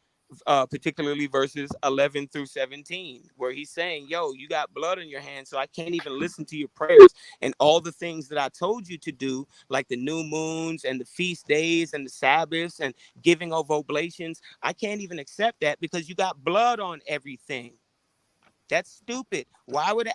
Particularly verses 11 through 17, where he's saying, yo, you got blood on your hands, so I can't even listen to your prayers. And all the things that I told you to do, like the new moons and the feast days and the Sabbaths and giving of oblations, I can't even accept that because you got blood on everything. That's stupid. Why would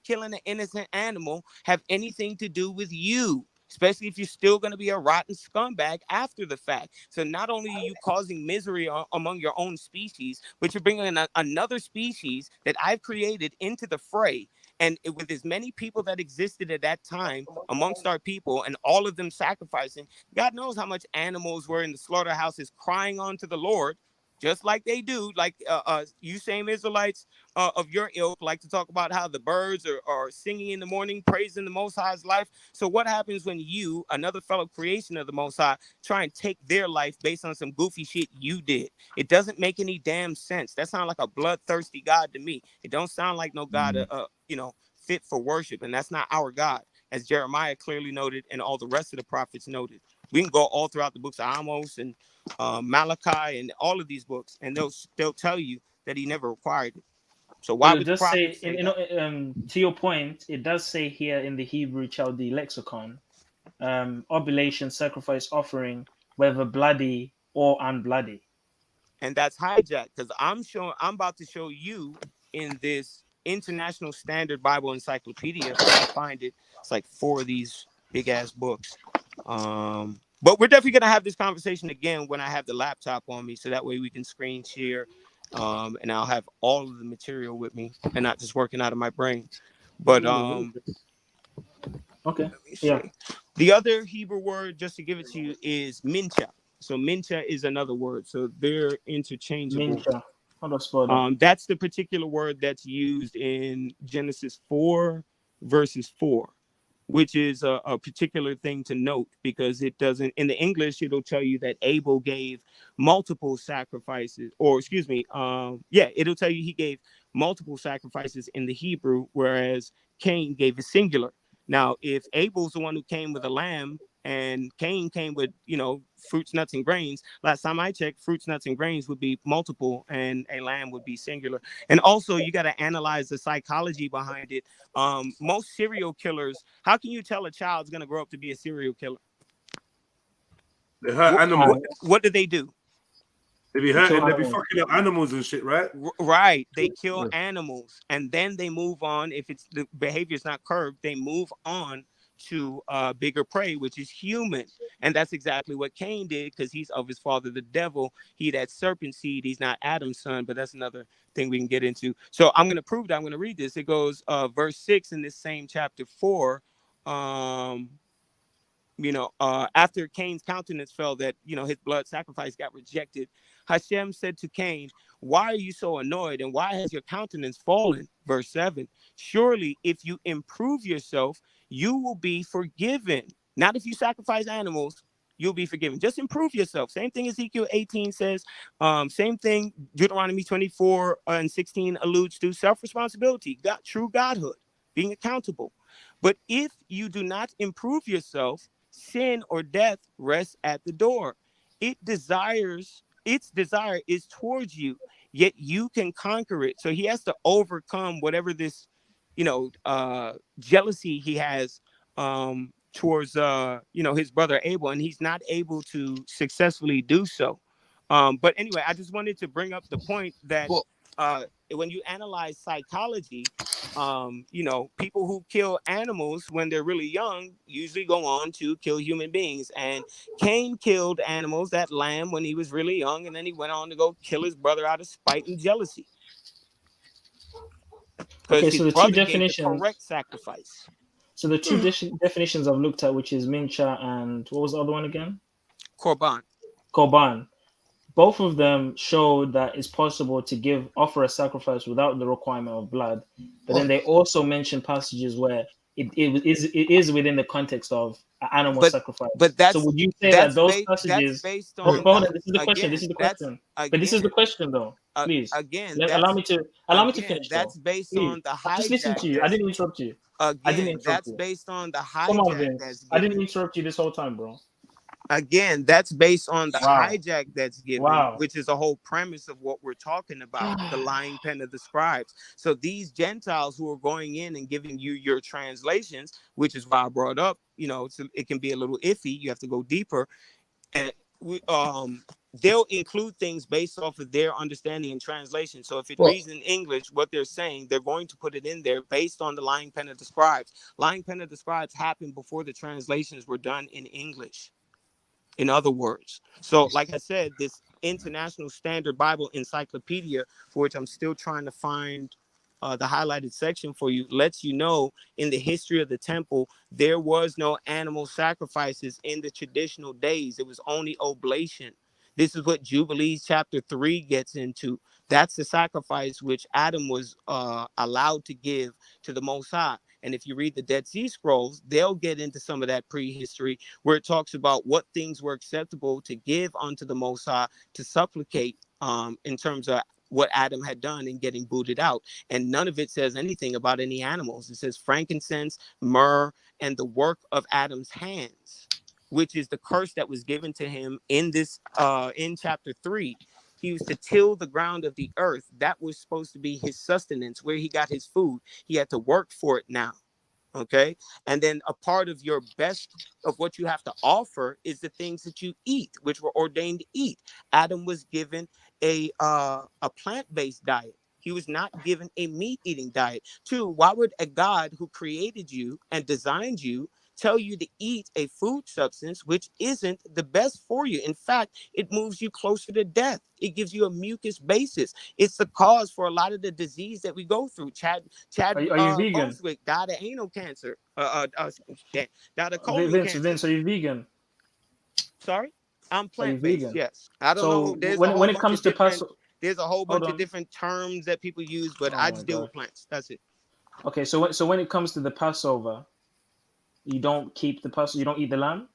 killing an innocent animal have anything to do with you? Especially if you're still going to be a rotten scumbag after the fact. So not only are you causing misery among your own species, but you're bringing another species that I've created into the fray. And with as many people that existed at that time amongst our people and all of them sacrificing, God knows how much animals were in the slaughterhouses crying unto the Lord. Just like they do, like you same Israelites of your ilk like to talk about how the birds are singing in the morning, praising the Most High's life. So what happens when you, another fellow creation of the Most High, try and take their life based on some goofy shit you did? It doesn't make any damn sense. That sounds like a bloodthirsty God to me. It don't sound like no God, fit for worship, and that's not our God, as Jeremiah clearly noted, and all the rest of the prophets noted. We can go all throughout the books of Amos and Malachi and all of these books, and they'll tell you that he never required it. So why would the prophet say to your point, it does say here in the Hebrew Chaldee lexicon, oblation, sacrifice, offering, whether bloody or unbloody. And that's hijacked, because I'm about to show you in this International Standard Bible Encyclopedia. If I can find it, it's like 4 of these big ass books. But we're definitely gonna have this conversation again when I have the laptop on me, so that way we can screen share, and I'll have all of the material with me and not just working out of my brain. But okay, yeah. The other Hebrew word, just to give it to you, is mincha. So mincha is another word, so they're interchangeable. Mincha. How do I spell that? That's the particular word that's used in Genesis 4 verses 4. Which is a particular thing to note, because it doesn't, in the English, it'll tell you that Abel gave multiple sacrifices, or excuse me, it'll tell you he gave multiple sacrifices in the Hebrew, whereas Cain gave a singular. Now, if Abel's the one who came with a lamb and Cain came with, fruits, nuts, and grains, last time I checked, fruits, nuts, and grains would be multiple and a lamb would be singular. And also, you got to analyze the psychology behind it. Most serial killers, how can you tell a child's going to grow up to be a serial killer? They hurt animals. What do they do? They be hurting, they be fucking up animals and shit, right? Right. They kill animals, and then they move on. If it's the behavior is not curbed, they move on to bigger prey, which is human. And that's exactly what Cain did, because he's of his father the devil. He that serpent seed. He's not Adam's son, but that's another thing we can get into. So I'm going to prove that. I'm going to read this. It goes verse 6 in this same chapter 4. After Cain's countenance fell, that his blood sacrifice got rejected, Hashem said to Cain, why are you so annoyed, and why has your countenance fallen? Verse 7, surely if you improve yourself, you will be forgiven. Not if you sacrifice animals, you'll be forgiven. Just improve yourself. Same thing Ezekiel 18 says. Same thing Deuteronomy 24 and 16 alludes to. Self-responsibility, true godhood, being accountable. But if you do not improve yourself, sin or death rests at the door. Its desire is towards you, yet you can conquer it. So he has to overcome whatever this, jealousy he has towards his brother Abel, and he's not able to successfully do so. But anyway, I just wanted to bring up the point that when you analyze psychology, you know, people who kill animals when they're really young usually go on to kill human beings. And Cain killed animals, that lamb, when he was really young, and then he went on to go kill his brother out of spite and jealousy. Because Okay, his so the two brother gave the definitions. correct sacrifice. So the two definitions I've looked at, which is mincha and what was the other one again? Korban. Korban. Both of them show that it's possible to offer a sacrifice without the requirement of blood. But then they also mention passages where it is within the context of an animal sacrifice. But that's, so would you say that those passages? That's based on. Hold on, this is the question. This is the question. But this is the question, though. Please, again, allow me to finish. That's though. based Please. on the hijack. I just listened to you. I didn't interrupt you. Again, that's based on the hijack. Come on, Vince. I didn't interrupt you this whole time, bro. Again, that's based on the hijack that's given, Wow. which is the whole premise of what we're talking about, the lying pen of the scribes. So these Gentiles who are going in and giving you your translations, which is why I brought up, you know, it can be a little iffy. You have to go deeper. And they'll include things based off of their understanding and translation. So if it reads in English, what they're saying, they're going to put it in there based on the lying pen of the scribes. Lying pen of the scribes happened before the translations were done in English. In other words, so like I said, this International Standard Bible Encyclopedia, for which I'm still trying to find the highlighted section for you, lets you know in the history of the temple, there was no animal sacrifices in the traditional days. It was only oblation. This is what Jubilees chapter 3 gets into. That's the sacrifice which Adam was allowed to give to the Most High. And if you read the Dead Sea Scrolls, they'll get into some of that prehistory where it talks about what things were acceptable to give unto the Most High to supplicate in terms of what Adam had done in getting booted out. And none of it says anything about any animals. It says frankincense, myrrh, and the work of Adam's hands, which is the curse that was given to him in this in chapter 3. He used to till the ground of the earth. That was supposed to be his sustenance, where he got his food. He had to work for it now. Okay. And then a part of your best of what you have to offer is the things that you eat, which were ordained to eat. Adam was given a plant-based diet. He was not given a meat-eating diet. 2, why would a God who created you and designed you tell you to eat a food substance which isn't the best for you? In fact, it moves you closer to death. It gives you a mucus basis. It's the cause for a lot of the disease that we go through. Chad are you vegan? Boswick died of anal cancer. Died of colon cancer. Vince, are you vegan? Sorry? I'm plant-based, yes. I don't know. When it comes to Passover, there's a whole bunch of different terms that people use, but I just deal with plants. That's it. Okay, so when it comes to the Passover, you don't keep the Passover. You don't eat the lamb.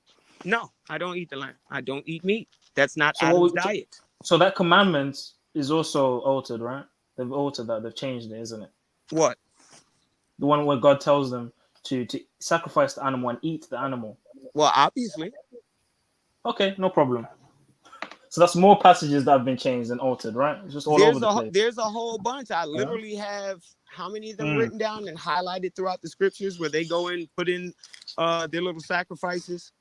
No, I don't eat the lamb. I don't eat meat. That's not Adam's diet. So that commandment is also altered, right? They've altered that. They've changed it, isn't it? What? The one where God tells them to sacrifice the animal and eat the animal. Well, obviously. Okay, no problem. So that's more passages that have been changed and altered, right? It's just all over the place. There's a whole bunch. I literally have how many of them written down and highlighted throughout the scriptures where they go and put in their little sacrifices.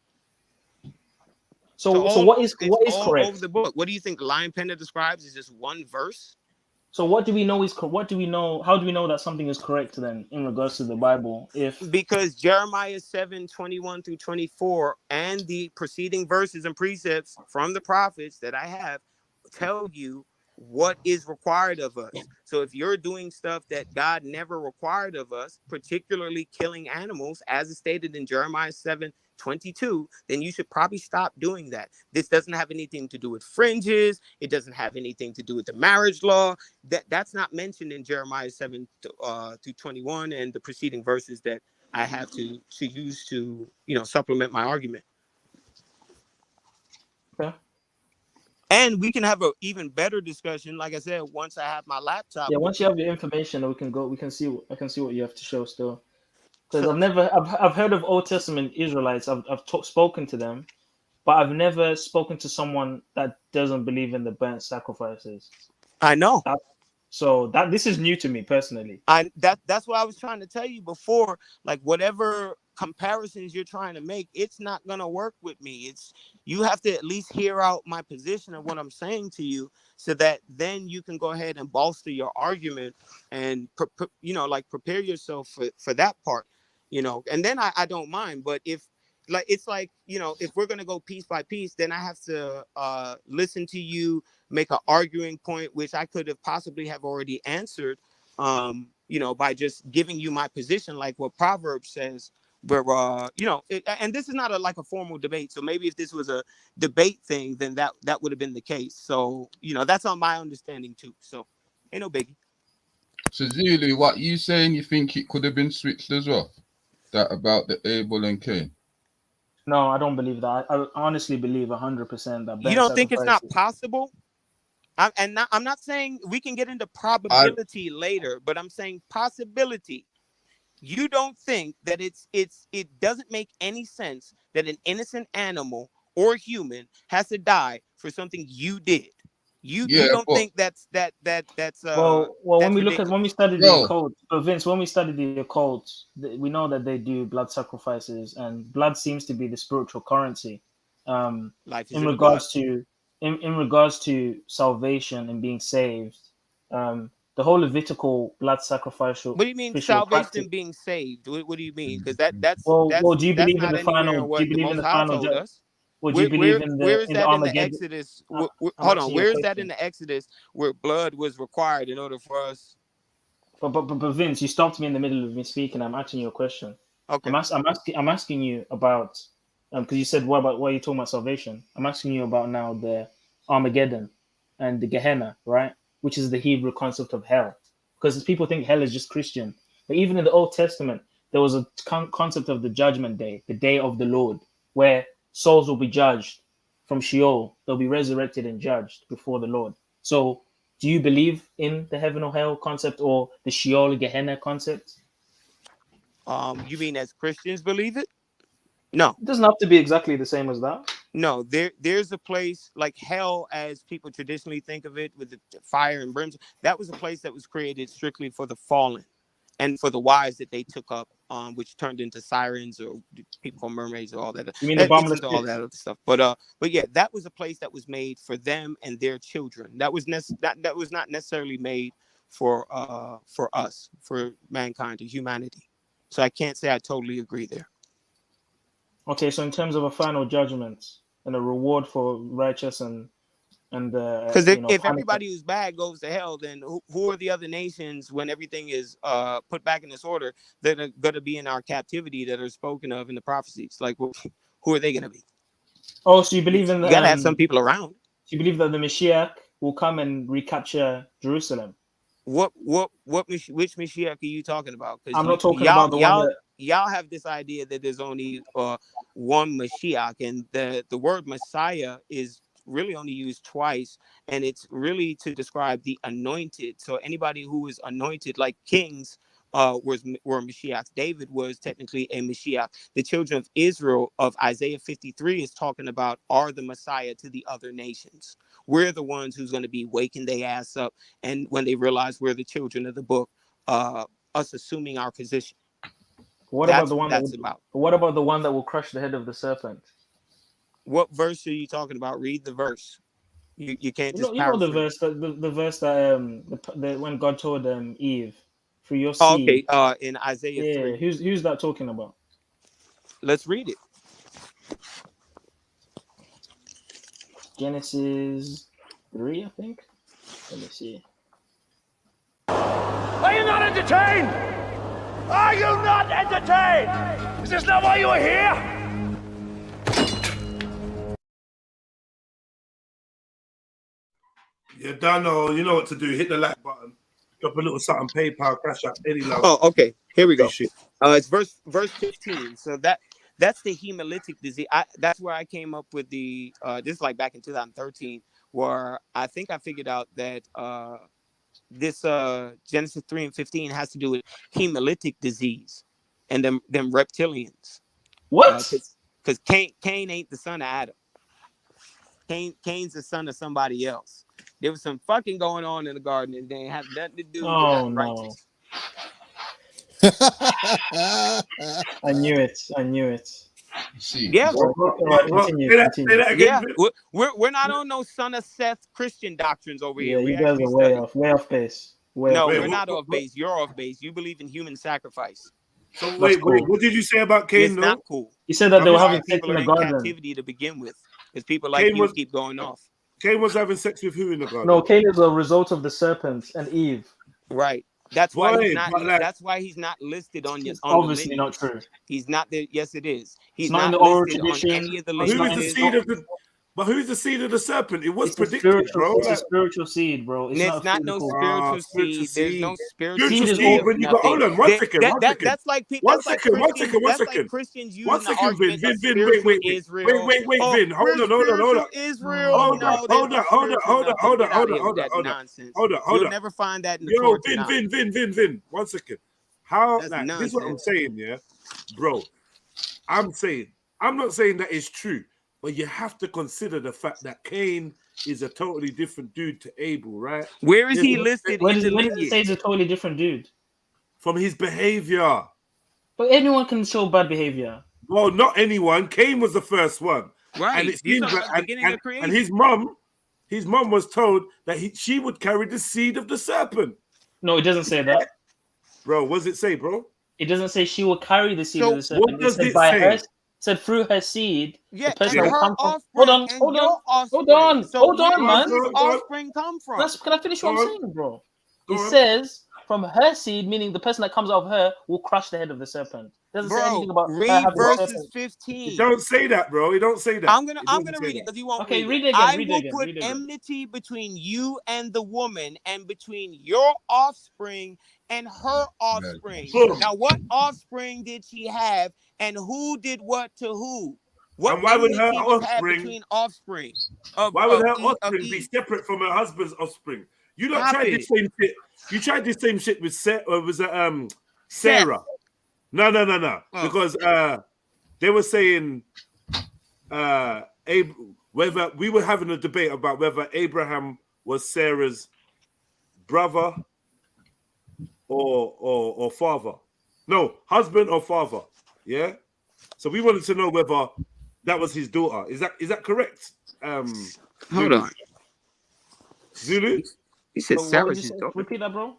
So what is correct? Over the book. What do you think? Lying pen of the scribes is just one verse. So what do we know is what do we know? How do we know that something is correct then in regards to the Bible? Because Jeremiah 7:21-24 and the preceding verses and precepts from the prophets that I have tell you what is required of us. So if you're doing stuff that God never required of us, particularly killing animals, as is stated in Jeremiah 7:22, then you should probably stop doing that. This doesn't have anything to do with fringes. It doesn't have anything to do with the marriage law. That's not mentioned in Jeremiah 7-21 and the preceding verses that I have to use to, supplement my argument. Okay. And we can have an even better discussion, like I said, once I have my laptop. Yeah, once you have the information, I can see what you have to show still. Because I've heard of Old Testament Israelites. I've spoken to them, but I've never spoken to someone that doesn't believe in the burnt sacrifices. I know. This is new to me personally. That's what I was trying to tell you before. Like whatever comparisons you're trying to make, it's not gonna work with me. You have to at least hear out my position of what I'm saying to you, so that then you can go ahead and bolster your argument and prepare yourself for that part, and then I don't mind. But if if we're gonna go piece by piece, then I have to listen to you make an arguing point, which I could have possibly have already answered, by just giving you my position, like what Proverbs says. Where and this is not a formal debate. So maybe if this was a debate thing, then that would have been the case. So that's on my understanding too. So ain't no biggie. So Zulu, what you saying? You think it could have been switched as well? That about the Abel and Cain? No, I don't believe that. I honestly believe 100% that. You don't think it's not possible? I'm not saying we can get into probability later, but I'm saying possibility. You don't think that it doesn't make any sense that an innocent animal or human has to die for something you did. You don't think that's well when we ridiculous. when we study the occult, but Vince, when we study the occult, we know that they do blood sacrifices, and blood seems to be the spiritual currency. Life is in regards to salvation and being saved. The whole Levitical blood sacrificial. What do you mean salvation and being saved? What do you mean? Because that's well, do you that's believe in not the final? anywhere what Do you the believe in Most the High final told us. Well, do you believe in the where is that in the Armageddon? Exodus? Hold on. Where is that in the Exodus where blood was required in order for us? But Vince, you stopped me in the middle of me speaking. I'm asking you a question. Okay. I'm asking you about because you said why are you talking about salvation? I'm asking you about now the Armageddon and the Gehenna, right? Which is the Hebrew concept of hell. Because people think hell is just Christian, but even in the Old Testament, there was a concept of the Judgment Day, the Day of the Lord, where souls will be judged from Sheol. They'll be resurrected and judged before the Lord. So, do you believe in the heaven or hell concept or the Sheol Gehenna concept? You mean as Christians believe it? No. It doesn't have to be exactly the same as that. No, there's a place like hell, as people traditionally think of it, with the fire and brimstone. That was a place that was created strictly for the fallen and for the wives that they took up, which turned into sirens or people called mermaids or all that. You mean the bottomless pit? All that other stuff. But yeah, that was a place that was made for them and their children. That was that was not necessarily made for us, for mankind, or humanity. So I can't say I totally agree there. Okay, so in terms of a final judgment and a reward for righteous and because if everybody who's bad goes to hell, then who are the other nations when everything is put back in this order that are going to be in our captivity that are spoken of in the prophecies? Like, who are they going to be? Oh, so you believe in you got to have some people around. So you believe that the Mashiach will come and recapture Jerusalem? Which Mashiach are you talking about? I'm not talking about the one that y'all have this idea that there's only one Mashiach, and the word Messiah is really only used twice, and it's really to describe the anointed. So anybody who is anointed, like kings were Mashiachs. David was technically a Mashiach. The children of Israel of Isaiah 53 is talking about are the Messiah to the other nations. We're the ones who's going to be waking their ass up, and when they realize we're the children of the book, us assuming our position. What about the one that will crush the head of the serpent? What verse are you talking about? Read the verse. You can't just. You know the verse that when God told Eve, through your seed. Okay. In Isaiah 3. Who's that talking about? Let's read it. Genesis 3, I think. Let me see. Are you not entertained? Are you not entertained? Is this not why you are here? You don't know. You know what to do. Hit the like button. Drop a little something. PayPal, Cash App, any love. Oh, okay. Here we go. It's verse 15. So that's the hemolytic disease. That's where I came up with the. This is like back in 2013, where I think I figured out that this Genesis 3 and 15 has to do with hemolytic disease and them reptilians. What? Because Cain ain't the son of Adam. Cain's the son of somebody else. There was some fucking going on in the garden and they have nothing to do with that righteous. I knew it. I knew it. See, yeah, Continue. yeah. We're not on no son of Seth Christian doctrines over Yeah, here. you guys are way off base. No, we're not off base. You're off base. You believe in human sacrifice. So wait, what did you say about Cain? It's not cool. You said that they were having sex people in are the in garden. captivity to begin with, because people like you keep going off. Cain was having sex with who in the garden? No, Cain is a result of the serpent and Eve. Right. That's why he's not. That's why he's not listed on your. Obviously not true. He's not there. Yes, it is. He's not in the listed oral on tradition. any of the Who is the seed of the? But who's the seed of the serpent? It was predicted, bro. It's a spiritual seed, bro. It's not no spiritual seed. There's no spiritual seed. When you go, hold on, one second. That's like one second. Christians using one the second, argument that Vin, spiritual Israel. Vin, hold on. Israel. Hold on. You'll never find that in the Torah. Vin. 1 second. This is what I'm saying, yeah, bro. I'm not saying that it's true. But you have to consider the fact that Cain is a totally different dude to Abel, right? Where is he listed? When does it say he's a totally different dude? From his behavior. But anyone can show bad behavior. Well, not anyone. Cain was the first one. Right. And it seems and his mom was told that she would carry the seed of the serpent. No, it doesn't say that. Bro, what does it say, bro? It doesn't say she will carry the seed of the serpent. What does it say? Said through her seed, the person and will her come from. Offspring Hold on, man. Offspring come from. Can I finish what I'm saying, bro? It says from her seed, meaning the person that comes out of her will crush the head of the serpent. Doesn't say anything about read verses 15. It don't say that, bro. It don't say that. I'm gonna read it because you won't. Okay, read it again. I will put enmity between you and the woman, and between your offspring and her offspring. Now, what offspring did she have, and who did what to who? What and why would her offspring between offspring? Why would her offspring be separate from her husband's offspring? You don't try the same shit. You tried the same shit with Sarah. Sarah. No. Because they were saying whether we were having a debate about whether Abraham was Sarah's brother or father. No, husband or father. Yeah. So we wanted to know whether that was his daughter. Is that correct? Hold on. Zulu? He said Sarah's his daughter. Repeat that, bro.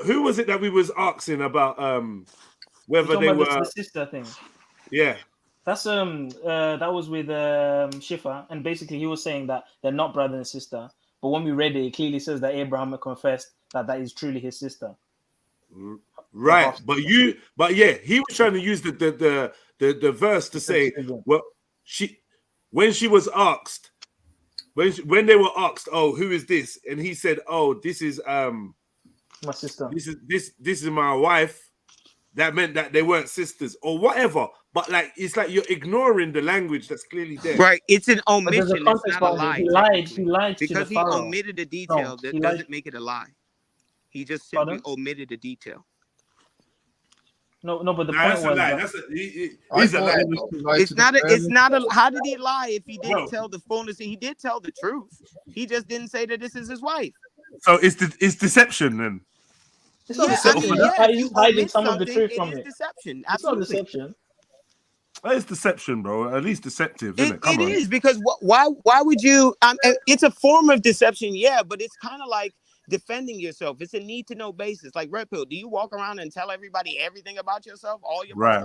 Who was it that we was asking about whether they were the sister thing? Yeah. That's that was with Shifa, and basically he was saying that they're not brother and sister. But when we read it, it clearly says that Abraham confessed that is truly his sister. Right, but yeah, he was trying to use the verse to say, well, when they were asked, oh, who is this? And he said, oh, this is my sister. This is my wife. That meant that they weren't sisters or whatever. But like it's like you're ignoring the language that's clearly there. Right, it's an omission. It's not a lie. He lied because he omitted a detail that doesn't make it a lie. He just simply omitted a detail. No, but the point was it's a lie. It's not a. How did he lie if he didn't tell the fullness? He did tell the truth. He just didn't say that this is his wife. So it's deception then. It's not deception. He's hiding some of the truth from it. Deception. It's not deception. It's deception, bro. At least deceptive, isn't it? It is because why would you? It's a form of deception, yeah, but it's kind of like defending yourself. It's a need to know basis. Like Red Pill, do you walk around and tell everybody everything about yourself? All your right.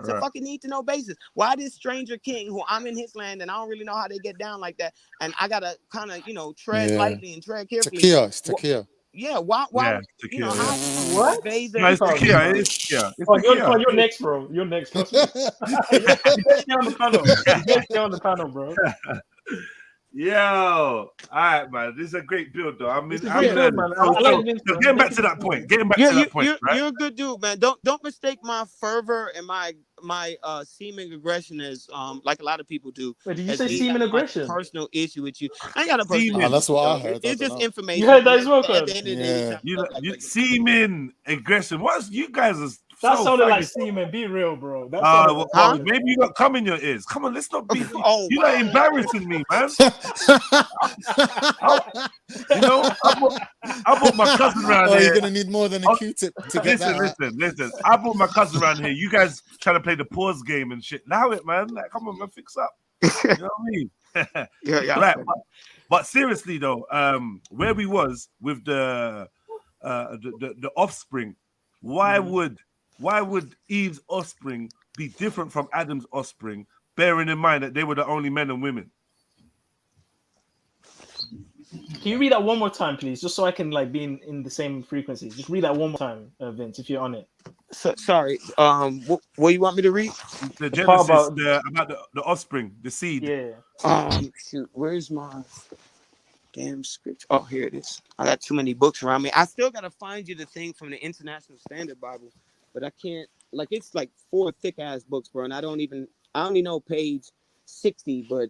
It's a fucking need to know basis. Why this stranger king who I'm in his land and I don't really know how they get down like that, and I gotta kind of tread lightly and tread carefully. It's Takia. Yeah, why? Yeah, what? It's Takia. You're next, bro. You're next. You stay on the panel. You stay on the panel, bro. Yo, all right, man. This is a great build, though. Man. Getting back to that point. Right? You're a good dude, man. Don't mistake my fervor and my seeming aggression as like a lot of people do. Wait, did you say seeming aggression? Personal issue with you. I ain't got a personal issue. That's what I heard. It's just information. You heard that as well, at the end of the day, seeming aggression. You guys are That so sounded like faggot. semen. Be real, bro. That sounded like Well, maybe you got cum in your ears. Come on, let's not be. You're not embarrassing me, man. You know, I brought my cousin around here. You're gonna need more than a Q-tip to get that. Listen. I brought my cousin around here. You guys trying to play the pause game and shit. Allow it, man. Like, come on, man, fix up. You know what I mean? Yeah. Right. But seriously though, where we was with the offspring, why would Eve's offspring be different from Adam's offspring, bearing in mind that they were the only men and women? Can you read that one more time, please, just so I can like be in the same frequency? Just read that one more time, Vince, if you're on it. Sorry. What you want me to read? The Genesis about the offspring, the seed. Yeah. Shoot, where's my damn scripture? Oh, here it is. I got too many books around me. I still gotta find you the thing from the International Standard Bible, but I can't. Like, it's like 4 thick ass books, bro, and I only know page 60, but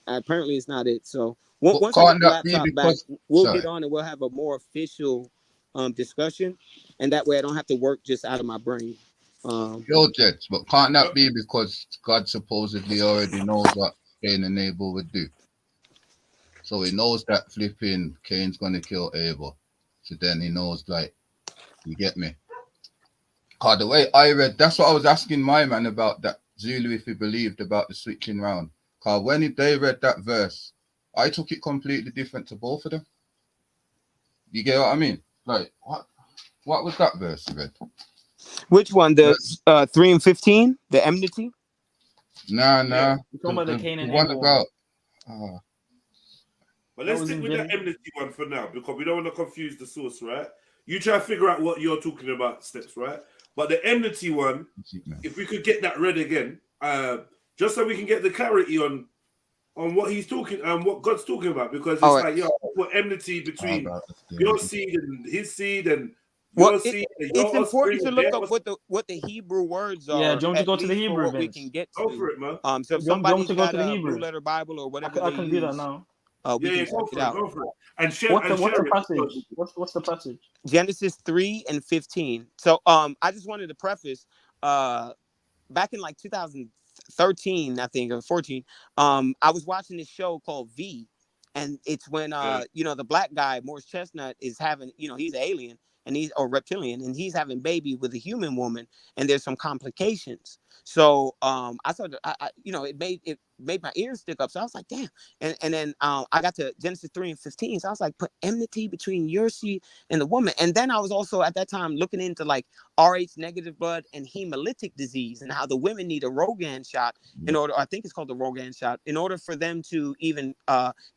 apparently it's not it. So once I get the laptop back, we'll get on and we'll have a more official discussion, and that way I don't have to work just out of my brain. Jets, but can't that be because God supposedly already knows what Cain and Abel would do? So he knows that flipping Cain's gonna kill Abel. So then he knows, like, you get me? The way I read, that's what I was asking my man about that Zulu, if he believed about the switching round. When they read that verse, I took it completely different to both of them. You get what I mean? Like, what was that verse you read? Which one? The 3 and 15? The enmity? Nah. You're talking about the Cain and one Abel. about. But let's stick with the enmity one for now, because we don't want to confuse the source, right? You try to figure out what you're talking about, Steps, right? But the enmity one, if we could get that read again, just so we can get the clarity on what he's talking and what God's talking about, because it's what enmity between your seed and his seed and your seed. It's important to look up what the Hebrew words are. Yeah, do you want to go to the Hebrew? What we can get to. Go for it, man. So if somebody's got a Blue Letter Bible or whatever I can do that now. We can check it out. Go for it. And share, what's the passage? What's the passage? Genesis 3 and 15. So I just wanted to preface back in like 2013, I think, or 14, I was watching this show called V, and it's when the black guy, Morris Chestnut, is having, he's an alien and he's or reptilian, and he's having baby with a human woman, and there's some complications. So I started, it made my ears stick up. So I was like, damn. And then I got to Genesis 3 and 15. So I was like, put enmity between your seed and the woman. And then I was also at that time looking into like Rh negative blood and hemolytic disease, and how the women need a Rogan shot in order, I think it's called the Rogan shot, in order for them to even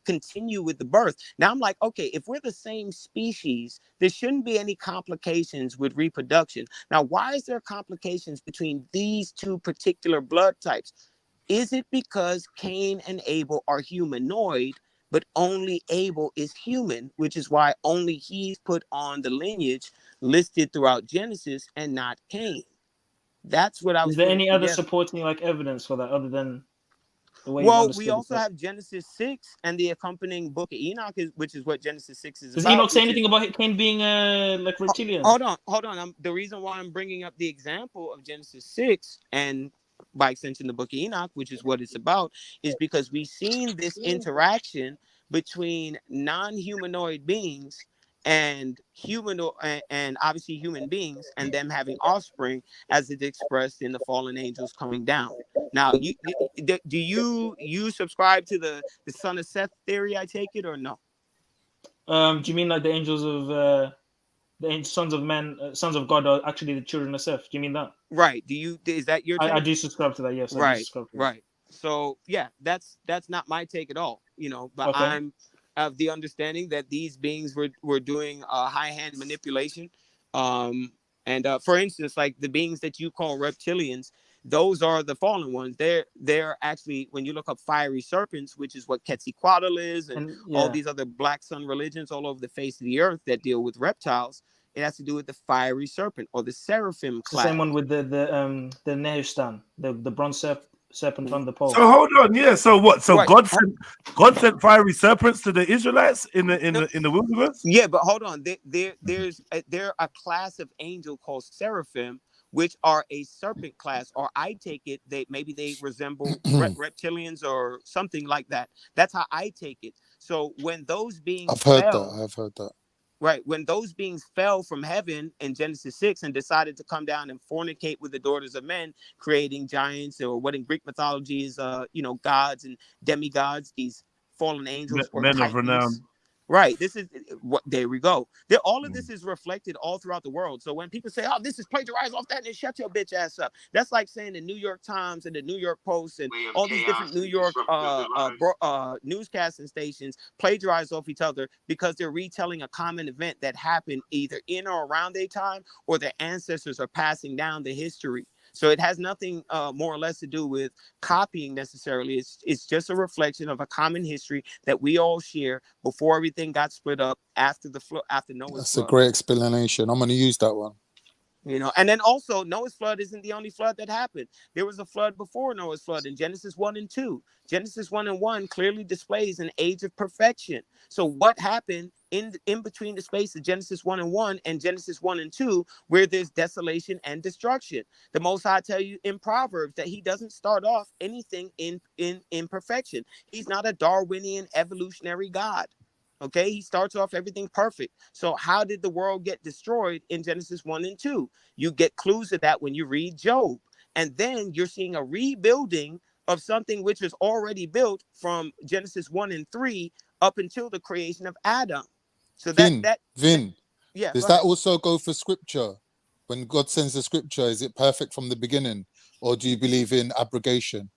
continue with the birth. Now I'm like, okay, if we're the same species, there shouldn't be any complications with reproduction. Now, why is there complications between these two particular blood types? Is it because Cain and Abel are humanoid, but only Abel is human, which is why only he's put on the lineage listed throughout Genesis and not Cain? That's what I was. Is there any other supporting like evidence for that other than the way? Well, we also have Genesis 6 and the accompanying book of Enoch, which is what Genesis 6 is about. Does Enoch say anything about Cain being like reptilian? Hold on. The reason why I'm bringing up the example of Genesis 6 and by extension the book of Enoch, which is what it's about, is because we've seen this interaction between non-humanoid beings and and obviously human beings, and them having offspring, as it's expressed in the fallen angels coming down. Now, do you subscribe to the son of Seth theory? I take it, or no? Do you mean like the angels of the sons of men, sons of God, are actually the children of Seth? Do you mean that? Right. Is that your take? I do subscribe to that. Yes. Right. Right. So yeah, that's not my take at all. But okay. I'm of the understanding that these beings were doing high hand manipulation. And for instance, like the beings that you call reptilians, those are the fallen ones. They're actually, when you look up fiery serpents, which is what Quetzalcoatl is, and all these other black sun religions all over the face of the earth that deal with reptiles, it has to do with the fiery serpent or the seraphim class. The same one with the Nehustan, the bronze serpent on the pole. So hold on, yeah. So what? So right. God sent fiery serpents to the Israelites in the wilderness. Yeah, but hold on. They're a class of angel called seraphim, which are a serpent class, or I take it maybe they resemble reptilians or something like that. That's how I take it. So when those beings I've heard that. Right, when those beings fell from heaven in Genesis 6 and decided to come down and fornicate with the daughters of men, creating giants, or what in Greek mythology is gods and demigods, these fallen angels or men titans. of renown. Right. This is what, there we go. All of this is reflected all throughout the world. So when people say, oh, this is plagiarized off that, and shut your bitch ass up. That's like saying the New York Times and the New York Post and all these different New York newscasting stations plagiarize off each other because they're retelling a common event that happened either in or around their time, or their ancestors are passing down the history. So it has nothing more or less to do with copying necessarily. It's just a reflection of a common history that we all share before everything got split up after the flood, after Noah's That's flood. a great explanation. I'm going to use that one. And then also Noah's flood isn't the only flood that happened. There was a flood before Noah's flood in Genesis 1 and 2. Genesis 1 and 1 clearly displays an age of perfection. So what happened in between the space of Genesis 1 and 1 and Genesis 1 and 2, where there's desolation and destruction? The Most High tell you in Proverbs that he doesn't start off anything in perfection. He's not a Darwinian evolutionary God. Okay, he starts off everything perfect. So how did the world get destroyed in Genesis 1 and 2? You get clues of that when you read Job. And then you're seeing a rebuilding of something which was already built from Genesis 1 and 3 up until the creation of Adam. So Vin, yeah. Does that also go for scripture? When God sends the scripture, is it perfect from the beginning, or do you believe in abrogation?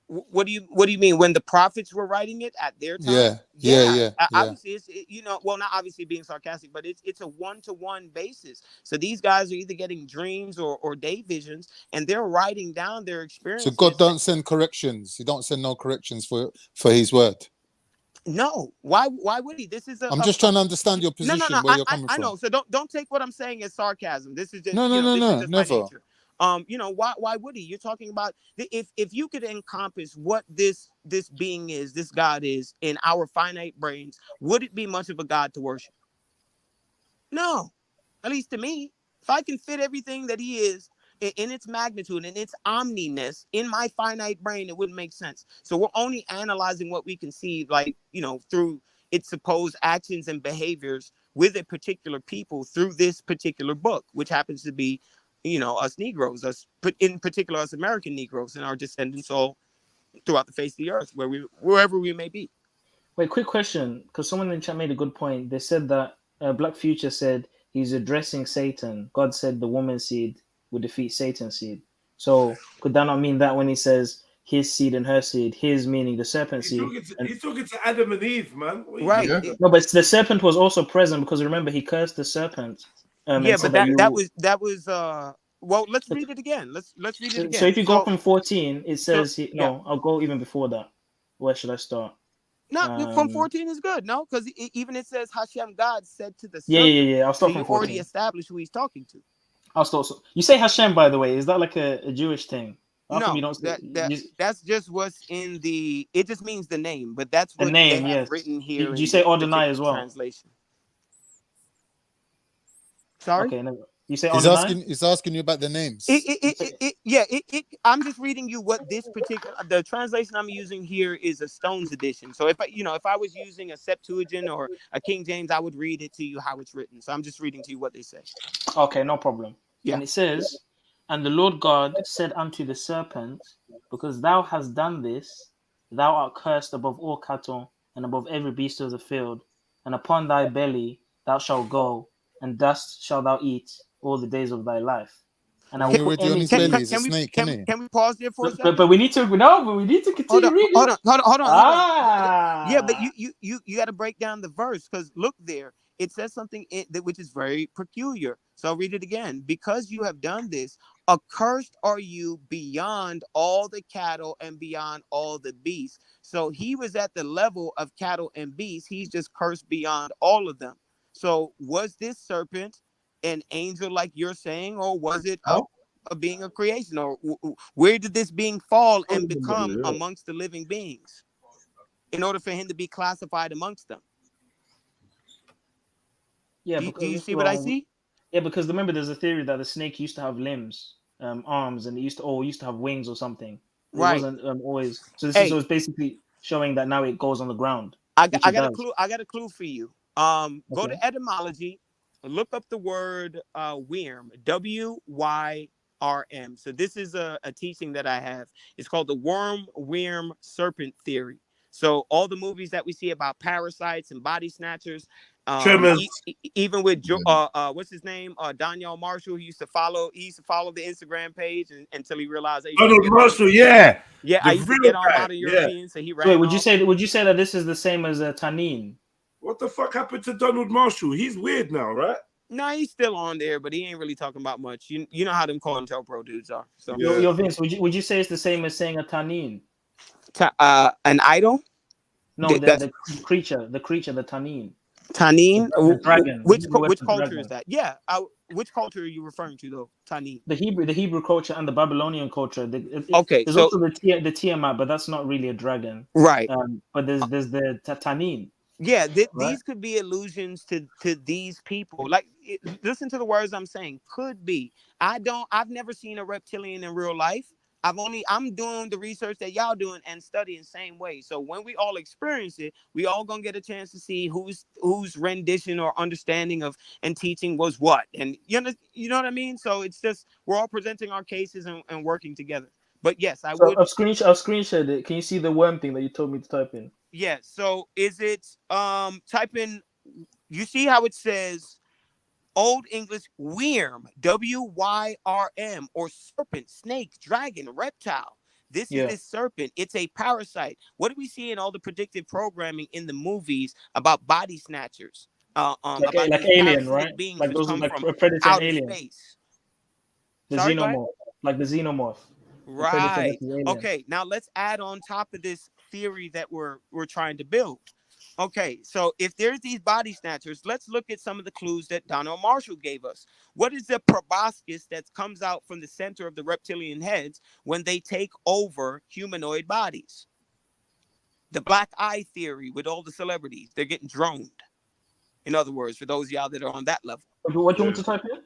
What do you mean when the prophets were writing it at their time? Yeah. Obviously, it's well, not obviously being sarcastic, but it's a one-to-one basis. So these guys are either getting dreams or day visions, and they're writing down their experiences. So God don't send corrections. He don't send no corrections for his word. No, why would he? This is I'm just trying to understand your position, where you're coming from. I know. So don't take what I'm saying as sarcasm. This is just no, never. Why would he? You're talking about if you could encompass what this being is, this God is in our finite brains, would it be much of a God to worship? No, at least to me. If I can fit everything that he is in its magnitude and its omniness in my finite brain, it wouldn't make sense. So we're only analyzing what we can see, like, through its supposed actions and behaviors with a particular people through this particular book, which happens to be, us Negroes, in particular us American Negroes and our descendants all throughout the face of the earth, wherever we may be. Wait, quick question, because someone in the chat made a good point. They said that Black Future said he's addressing Satan. God said the woman's seed would defeat Satan's seed. So could that not mean that when he says his seed and her seed, his meaning the serpent seed? He's talking to Adam and Eve, man. Right. No, but the serpent was also present, because remember he cursed the serpent. Yeah, but that was well, let's read it again. Let's read it again. So if you go from 14, it says I'll go even before that. Where should I start? No, from 14 is good. No, because even it says Hashem God said to the serpent. Yeah. I'll start so from 14. Already established who he's talking to. I'll start. You say Hashem, by the way. Is that like a Jewish thing? No, that's just what's in the. It just means the name, but that's what the name. they have Yes. written here. Do you say Adonai as well? Translation. Sorry. Okay. No. You say he's asking you about the names. I'm just reading you what this particular the translation I'm using here is a Stone's edition. So if I was using a Septuagint or a King James, I would read it to you how it's written. So I'm just reading to you what they say. Okay, no problem. Yeah. And it says, "And the Lord God said unto the serpent, because thou hast done this, thou art cursed above all cattle and above every beast of the field, and upon thy belly thou shalt go, and dust shalt thou eat all the days of thy life." And I will put on his belly is a snake, can we pause there for a second? But we need to continue reading. Hold on. Yeah, but you got to break down the verse, because look there. It says something which is very peculiar. So I'll read it again. "Because you have done this, accursed are you beyond all the cattle and beyond all the beasts." So he was at the level of cattle and beasts. He's just cursed beyond all of them. So was this serpent an angel like you're saying, or was it a being of creation? Or where did this being fall and become amongst the living beings in order for him to be classified amongst them? Yeah. Do you see what I see? Yeah, because remember, there's a theory that the snake used to have limbs, arms, and it used to have wings or something. It wasn't always. So this is basically showing that now it goes on the ground. I got a clue. I got a clue for you. Go to etymology, look up the word Wyrm, W-Y-R-M. So this is a teaching that I have. It's called the worm serpent theory. So all the movies that we see about parasites and body snatchers, even with what's his name, Daniel Marshall, he used to follow the Instagram page until he realized that Donald Marshall, yeah, I used to get on modern Europeans, so he ran. Wait, would you say that this is the same as Tanin? What the fuck happened to Donald Marshall? He's weird now, right? No, he's still on there, but he ain't really talking about much. You know how them COINTELPRO dudes are. So Yo, Vince, would you say it's the same as saying a Tanin? An idol? No, the creature, the Tanin. Tanin? The dragon. Which culture is that? Yeah. Which culture are you referring to though? Tanin. The Hebrew culture and the Babylonian culture. There's also the Tiamat, but that's not really a dragon. Right. But there's the Tanin. Yeah, these could be allusions to these people. Like, listen to the words I'm saying. Could be. I've never seen a reptilian in real life. I'm doing the research that y'all doing and studying same way. So when we all experience it, we all gonna get a chance to see whose rendition or understanding of and teaching was what. And you know what I mean? So it's just we're all presenting our cases and working together. But yes, I've screenshot it. Can you see the worm thing that you told me to type in? Yeah. So is it type in? You see how it says Old English Wyrm, W-Y-R-M, or serpent, snake, dragon, reptile. This is this serpent. It's a parasite. What do we see in all the predictive programming in the movies about body snatchers? Like Alien, right? Beings like those come like from Predator outer Alien. Space. The xenomorph, like the xenomorph. Right. Okay. Now let's add on top of this theory that we're trying to build. Okay, so if there's these body snatchers, let's look at some of the clues that Donald Marshall gave us. What is the proboscis that comes out from the center of the reptilian heads when they take over humanoid bodies? The black eye theory with all the celebrities, they're getting droned. In other words, for those of y'all that are on that level. What do you want to type in?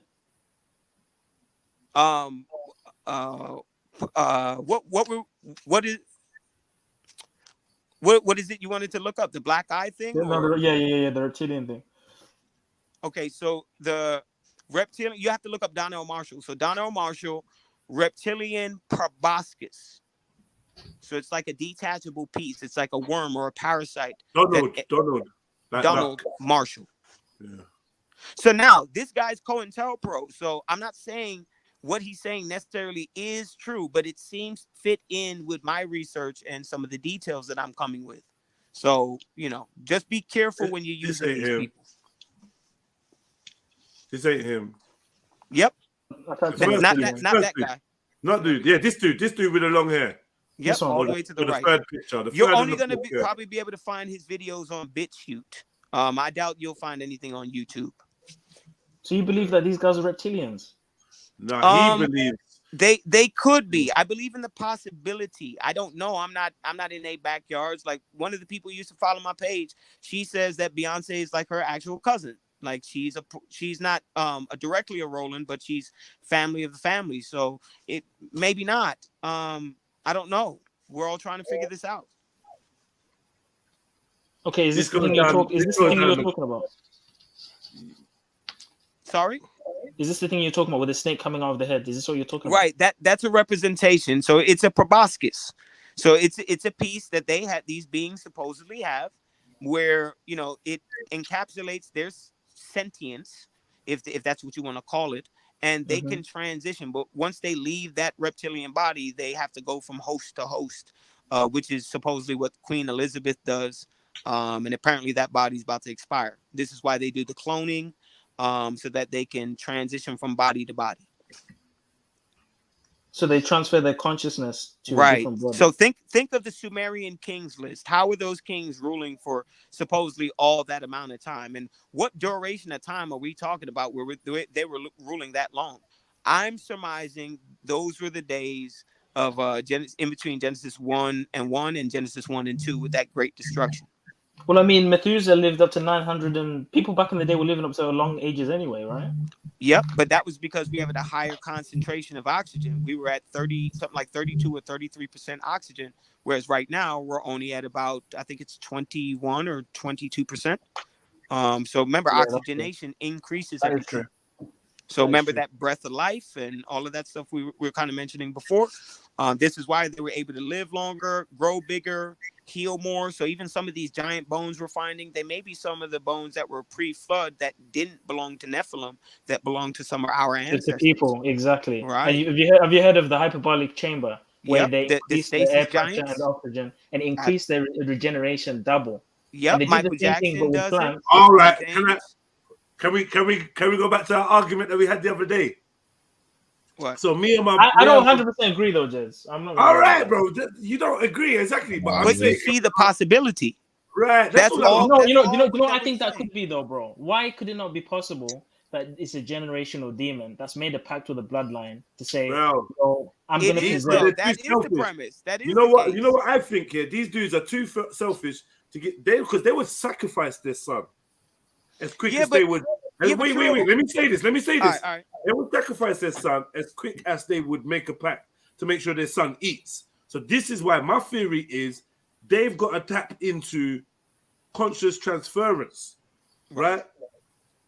What is it you wanted to look up? The black eye thing? Yeah, the reptilian thing. Okay, so the reptilian, you have to look up Donnell Marshall. So Donnell Marshall, reptilian proboscis. So it's like a detachable piece. It's like a worm or a parasite. Donald Marshall. Yeah. So now this guy's COINTELPRO. So I'm not saying what he's saying necessarily is true, but it seems fit in with my research and some of the details that I'm coming with. So, just be careful when you use these people. This ain't him. Yep. Not that guy. Not dude. Yeah, this dude with the long hair. Yep, all the way to the right. Third picture. You're only going to probably be able to find his videos on BitChute. I doubt you'll find anything on YouTube. So you believe that these guys are reptilians? No, he believes they could be. I believe in the possibility. I don't know. I'm not in their backyards. Like one of the people who used to follow my page, she says that Beyonce is like her actual cousin. Like she's not directly a Roland, but she's family of the family. So it maybe not. I don't know. We're all trying to figure this out. Okay, is this the thing you're talking about? Sorry? Is this the thing you're talking about with the snake coming out of the head? Is this what you're talking about? Right. That's a representation. So it's a proboscis. So it's a piece that these beings supposedly have, where it encapsulates their sentience, if that's what you want to call it, and they can transition. But once they leave that reptilian body, they have to go from host to host, which is supposedly what Queen Elizabeth does. And apparently that body's about to expire. This is why they do the cloning. So that they can transition from body to body. So they transfer their consciousness to a different body. So think of the Sumerian kings list. How were those kings ruling for supposedly all that amount of time? And what duration of time are we talking about where they were ruling that long? I'm surmising those were the days of in between Genesis 1 and Genesis 1 and 2 with that great destruction. Well, I mean, Methuselah lived up to 900, and people back in the day were living up to long ages anyway, right? Yep, but that was because we have a higher concentration of oxygen. We were at 30, something like 32 or 33% oxygen, whereas right now we're only at about, I think it's 21 or 22%. So remember, oxygenation increases everything. So remember that breath of life and all of that stuff we were kind of mentioning before. This is why they were able to live longer, grow bigger, heal more. So even some of these giant bones we're finding, they may be some of the bones that were pre-flood that didn't belong to Nephilim, that belonged to some of our ancestors. To people, exactly. Right. And have you heard of the hyperbolic chamber, where they increase the air pressure and oxygen and increase their regeneration double? Yep, Michael Jackson does it. All right, can we go back to our argument that we had the other day? What? So me and my I don't 100% agree though, Jez. I'm not. All right, bro. You don't agree exactly, but you see the possibility. Right. That's all. No, you know. I think that could be though, bro. Why could it not be possible that it's a generational demon that's made a pact with the bloodline to say, I'm going to preserve. That is the premise. That is. You know what? You know what I think here? These dudes are too selfish to get because they would sacrifice their son as quick as they would. Wait. Let me say this. All right. They would sacrifice their son as quick as they would make a pact to make sure their son eats. So this is why my theory is they've got to tap into conscious transference, right?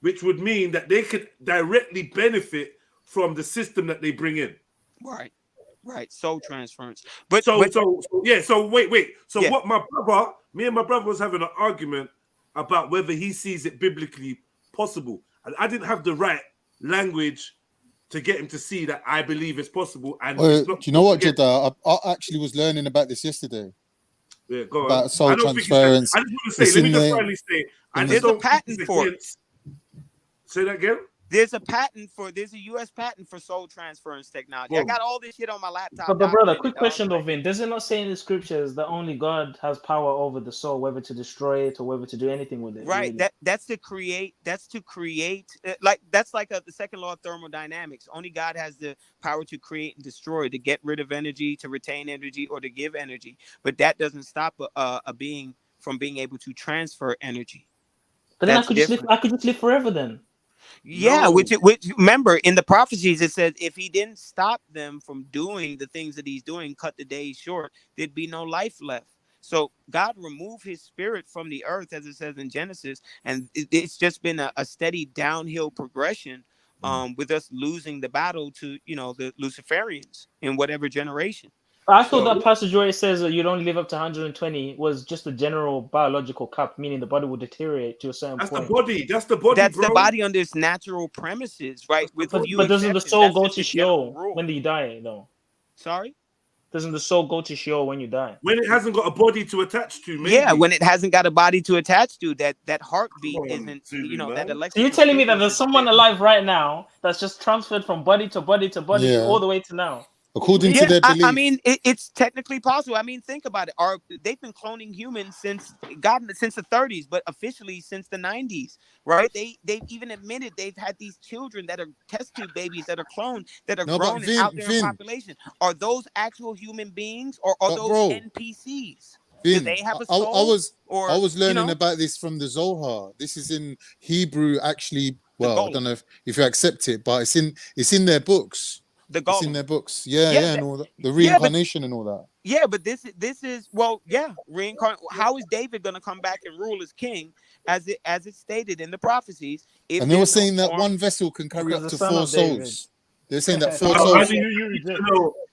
Which would mean that they could directly benefit from the system that they bring in. Right. Soul transference. Wait. So what me and my brother was having an argument about whether he sees it biblically possible. And I didn't have the right language to get him to see that I believe it's possible. And do you know what, Jada? I actually was learning about this yesterday. Yeah, go on. About soul transference. I just want to say, let me just finally say, there's a patent for it. Say that again? There's a U.S. patent for soul transference technology. Whoa. I got all this shit on my laptop. But brother, quick question though, Vin. Does it not say in the scriptures that only God has power over the soul, whether to destroy it or whether to do anything with it? Right. Really? That's to create. Like that's like the second law of thermodynamics. Only God has the power to create and destroy, to get rid of energy, to retain energy, or to give energy. But that doesn't stop a being from being able to transfer energy. But then I could just live forever then. Yeah, no. which remember in the prophecies it says if he didn't stop them from doing the things that he's doing, cut the days short, there'd be no life left. So God removed his spirit from the earth, as it says in Genesis, and it's just been a steady downhill progression with us losing the battle to the Luciferians in whatever generation. I thought that passage where it says that you'd only live up to 120 was just a general biological cap, meaning the body will deteriorate to a certain point. That's the body. That's the body under its natural premises, right? But doesn't the soul go to Sheol when you die, though? Sorry? Doesn't the soul go to Sheol when you die? When it hasn't got a body to attach to, maybe. Yeah, when it hasn't got a body to attach to, that heartbeat isn't, that electrical. So you're telling me that there's someone alive right now that's just transferred from body to body to body all the way to now? According to their belief. I mean, it's technically possible. I mean, think about it. They've been cloning humans since the 30s, but officially since the 90s, right? They've even admitted they've had these children that are test tube babies that are cloned, that are grown and out there in population. Are those actual human beings or are those NPCs? Do they have a soul? I was learning about this from the Zohar. This is in Hebrew, actually. Well, I don't know if you accept it, but it's in their books. It's in their books, and all that. The reincarnation and all that. Yeah, but this is reincarnation. How is David going to come back and rule as king, as it's stated in the prophecies? And they were saying that one vessel can carry up to 4 souls. They're saying that 4 souls.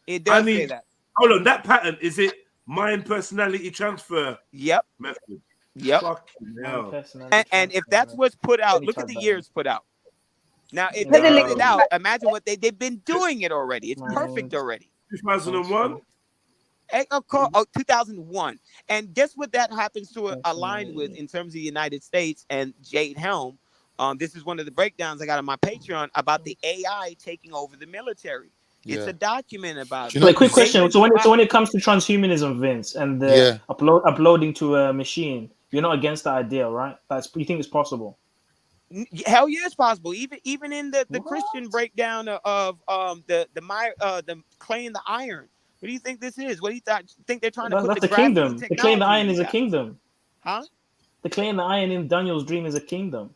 It does say that. Hold on, that pattern is it mind personality transfer? Yep. Method. Yep. And if that's what's put out, look at the years put out. Now, if they put it out, imagine what they've been doing it already. It's perfect already. 2001? 2001. And guess what that happens to align with in terms of the United States and Jade Helm? This is one of the breakdowns I got on my Patreon about the AI taking over the military. It's a document about it. Quick question. So when it comes to transhumanism, Vince, and the uploading to a machine, you're not against the idea, right? You think it's possible? Hell yeah, it's possible. Even in the Christian breakdown of the clay and the iron. What do you think this is? What do you think they're trying to put? That's the kingdom. The clay and the iron is a kingdom. Huh? The claim that Aryan in Daniel's dream is a kingdom.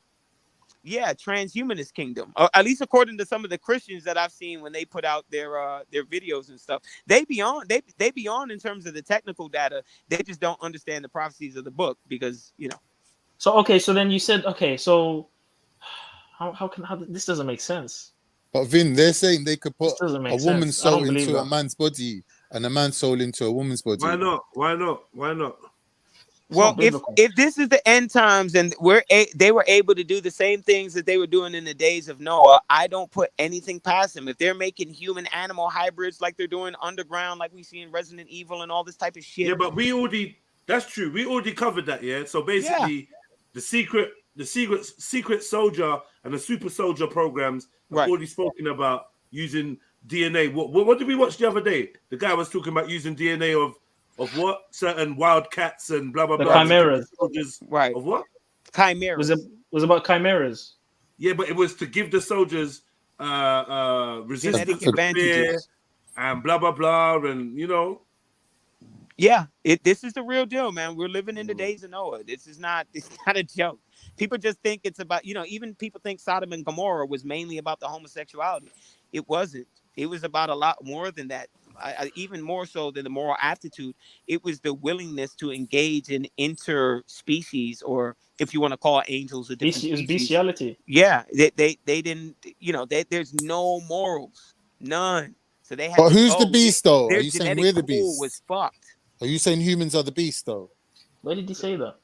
Yeah, transhumanist kingdom. At least according to some of the Christians that I've seen when they put out their videos and stuff. They be on in terms of the technical data. They just don't understand the prophecies of the book because, you know. So okay, so then you said so how this doesn't make sense. But Vin, they're saying they could put a woman's sense. soul into a man's body and a man's soul into a woman's body. Why not? Why not? Why not? Well, if this is the end times and they were able to do the same things that they were doing in the days of Noah, I don't put anything past them. If they're making human animal hybrids like they're doing underground, like we see in Resident Evil and all this type of shit. Yeah, but that's true. We already covered that. Yeah. So basically, the secret soldier and the super soldier programs have already spoken about using DNA. What did we watch the other day? The guy was talking about using DNA of what? Certain wildcats and blah blah blah. Chimeras. Right. Of what? Chimeras. Was about chimeras. Yeah, but it was to give the soldiers resistance to fear and blah blah blah, and you know. Yeah, this is the real deal, man. We're living in the days of Noah. It's not a joke. People just think it's about, even people think Sodom and Gomorrah was mainly about the homosexuality. It wasn't. It was about a lot more than that. Even more so than the moral aptitude. It was the willingness to engage in interspecies, or if you want to call angels a different species. Bestiality. Yeah, they didn't. There's no morals, none. So they had. But who's the beast, though? Are you saying we're the beast? beast? Was fucked. Are you saying humans are the beast, though? Where did he say that?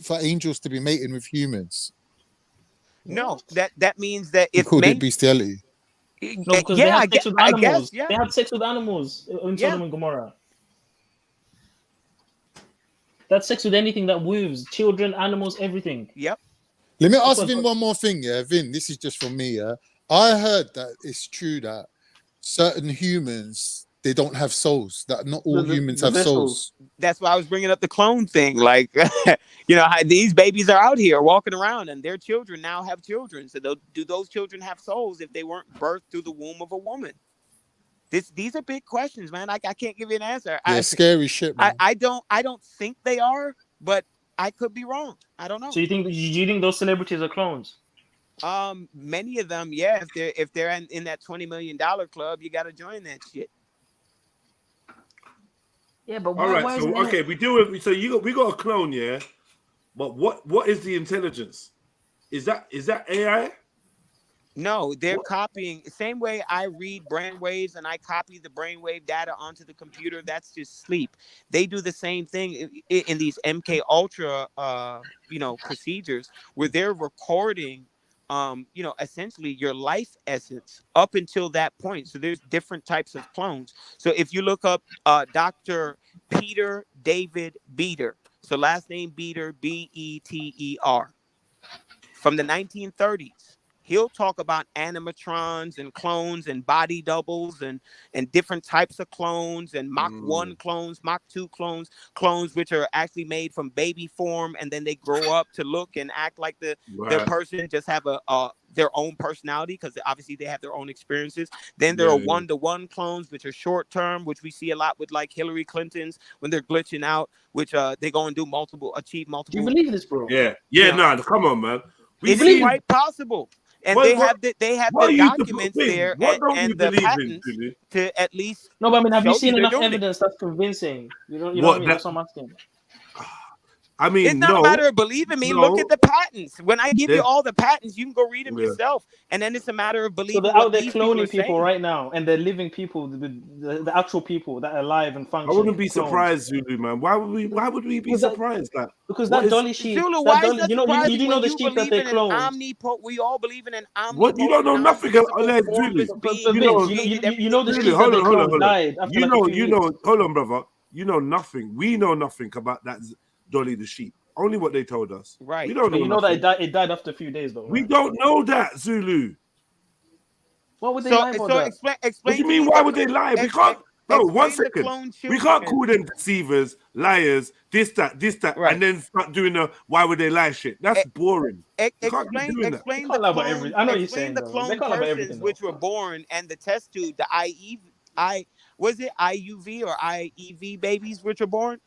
For angels to be mating with humans. No, that means that if called it bestiality. No, because they had sex with animals. They had sex with animals in Sodom and Gomorrah. That's sex with anything that moves. Children, animals, everything. Yep. Let me ask Vin one more thing, yeah? Vin, this is just from me, yeah? I heard that it's true that certain humans, they don't have souls. That not all humans have souls. That's why I was bringing up the clone thing. Like, these babies are out here walking around, and their children now have children. So do those children have souls if they weren't birthed through the womb of a woman? These are big questions, man. I can't give you an answer. Yeah, scary shit, man. I don't think they are, but I could be wrong. I don't know. So do you think those celebrities are clones? Many of them, yeah. If they're in that $20 million club, you got to join that shit. Yeah, but all right. So okay, we got a clone, yeah. But what is the intelligence? Is that AI? No, they're copying. Same way I read brainwaves and I copy the brainwave data onto the computer. That's just sleep. They do the same thing in these MK Ultra, procedures where they're recording, essentially your life essence up until that point. So there's different types of clones. So if you look up Dr. Peter David Beater, so last name Beater, Beter, from the 1930s, he'll talk about animatrons and clones and body doubles and different types of clones and Mach 1 clones, Mach 2 clones which are actually made from baby form, and then they grow up to look and act like their person, just have their own personality because obviously they have their own experiences. Then there are 1-to-1 clones, which are short term, which we see a lot with like Hillary Clinton's when they're glitching out, which they go and achieve multiple. Do you believe this, bro? Yeah. Nah, come on, man. It's quite possible. And they have the documents there and the patents to at least. No, but I mean, have you seen enough evidence that's convincing? You know what I mean? That's what I'm asking. I mean, it's not a matter of believing me. Look at the patents. When I give you all the patents, you can go read them yourself. And then it's a matter of believing. So they're out there cloning people right now, and they're living people, the actual people that are alive and functioning. I wouldn't be surprised, Zulu, man. Why would we be surprised? Because that dolly sheep. Zulu, you know the sheep that they cloned. We all believe in an omnipotent. What? You don't know nothing about Zulu. You know the sheep that they cloned died after like a few years. Hold on, brother. You know nothing. We know nothing about that Dolly the sheep. Only what they told us. Right. We don't know. You know that it died after a few days, though. Right? We don't know that, Zulu. What would they lie about that? Explain. What do you mean? Why would they lie? We can't. No, 1 second. We can't call them deceivers, liars, this, that, right, and then start doing the why would they lie shit. That's boring. Explain the clone. I know you're saying the clone persons which were born and the test tube, the IUV or IEV babies which are born.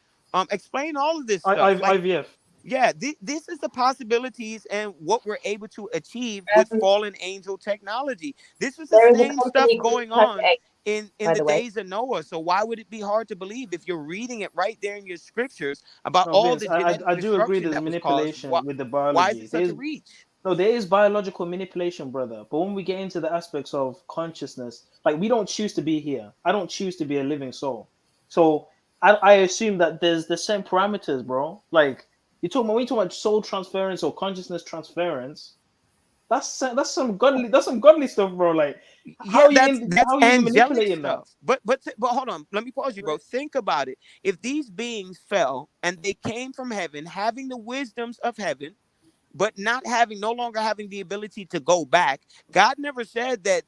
Explain all of this stuff. IVF. Yeah, this is the possibilities and what we're able to achieve with fallen angel technology. This was the same stuff going on in the days of Noah. So why would it be hard to believe if you're reading it right there in your scriptures about all Vince, the genetic I do agree destruction there's that was caused? manipulation with the Why is biology. it such a reach? No, there is biological manipulation, brother. But when we get into the aspects of consciousness, like we don't choose to be here. I don't choose to be a living soul. So I assume that there's the same parameters, bro. Like when you talk about soul transference or consciousness transference, that's some godly stuff, bro. Like how That's are you even angelic manipulating stuff. that? But hold on, let me pause you, bro. Think about it. If these beings fell and they came from heaven, having the wisdoms of heaven, but no longer having the ability to go back. God never said that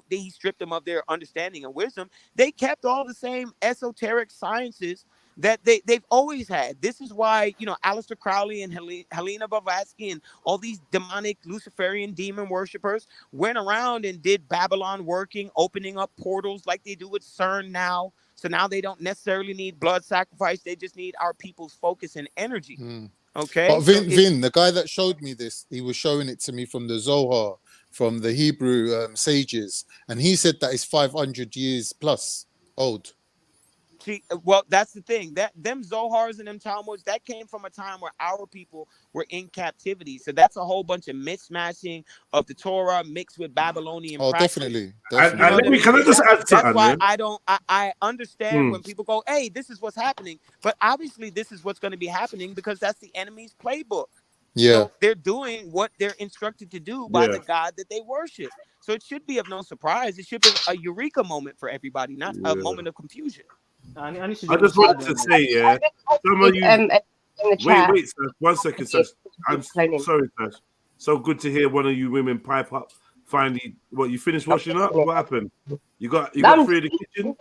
he stripped them of their understanding and wisdom. They kept all the same esoteric sciences that they've always had. This is why, Aleister Crowley and Helena Blavatsky and all these demonic Luciferian demon worshippers went around and did Babylon working, opening up portals like they do with CERN now. So now they don't necessarily need blood sacrifice. They just need our people's focus and energy. Okay. But Vin, the guy that showed me this, he was showing it to me from the Zohar, from the Hebrew sages, and he said that it's 500 years plus old. See, well, that's the thing. That them Zohars and them Talmuds, that came from a time where our people were in captivity. So that's a whole bunch of mismatching of the Torah mixed with Babylonian practice. Definitely. Can I just add to that's why I understand when people go, hey, this is what's happening. But obviously this is what's going to be happening because that's the enemy's playbook. Yeah. So they're doing what they're instructed to do by the God that they worship. So it should be of no surprise. It should be a eureka moment for everybody, not a moment of confusion. I just wanted to say, some of you. Wait, Sash, 1 second, Sash. I'm sorry, Sash. So good to hear one of you women pipe up. Finally, you finished washing up? What happened? You got free of the kitchen?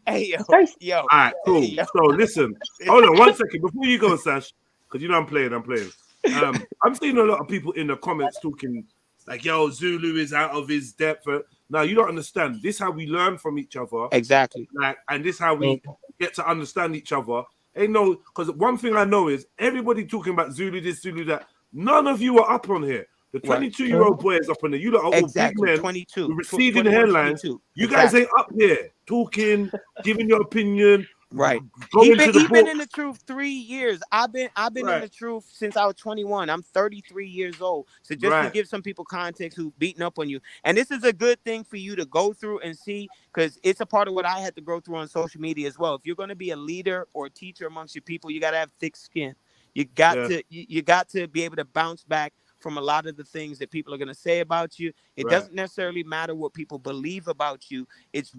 Hey, yo. All right, cool. Hey, so listen, hold on 1 second before you go, Sash, because I'm playing. I'm seeing a lot of people in the comments talking like, "Yo, Zulu is out of his depth." Now you don't understand. This is how we learn from each other. Exactly. And this is how we get to understand each other. Because one thing I know is everybody talking about Zulu this, Zulu that. None of you are up on here. The 22-year-old boy is up on there. You lot are all big men 22, with receding hairlines. 22. You guys ain't up here talking, giving your opinion. Right. He been in the truth 3 years. I've been in the truth since I was 21. I'm 33 years old. So just to give some people context who beating up on you. And this is a good thing for you to go through and see, because it's a part of what I had to go through on social media as well. If you're going to be a leader or a teacher amongst your people, you got to have thick skin. You got to be able to bounce back from a lot of the things that people are going to say about you. It doesn't necessarily matter what people believe about you. It's,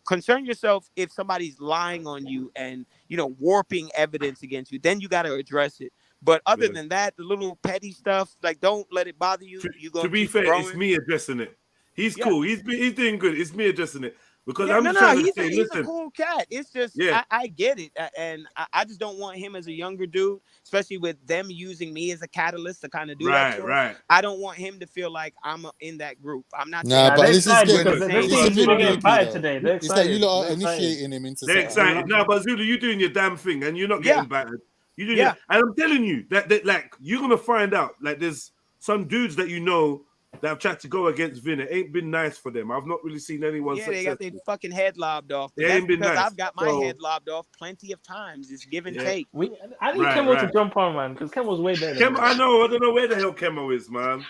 concern yourself if somebody's lying on you and, warping evidence against you, then you got to address it. But other than that, the little petty stuff, like, don't let it bother you. To be fair, it's me addressing it. He's cool. He's doing good. It's me addressing it. Because he's a cool cat. It's just, I get it. And I just don't want him as a younger dude, especially with them using me as a catalyst to kind of do that. Right. I don't want him to feel like I'm in that group. I'm not. Nah, but this is good. Today. It's like you lot are initiating him into They're excited. No, but Zulu, you're doing your damn thing and you're not getting battered. You're doing and I'm telling you that like you're gonna find out like there's some dudes that that have tried to go against Vin. It ain't been nice for them. I've not really seen anyone. Yeah, they got their fucking head lobbed off. It ain't been nice. I've got my head lobbed off plenty of times. It's give and take. I need Kemo to jump on, man, because Kemo's way better. I don't know where the hell Kemo is, man.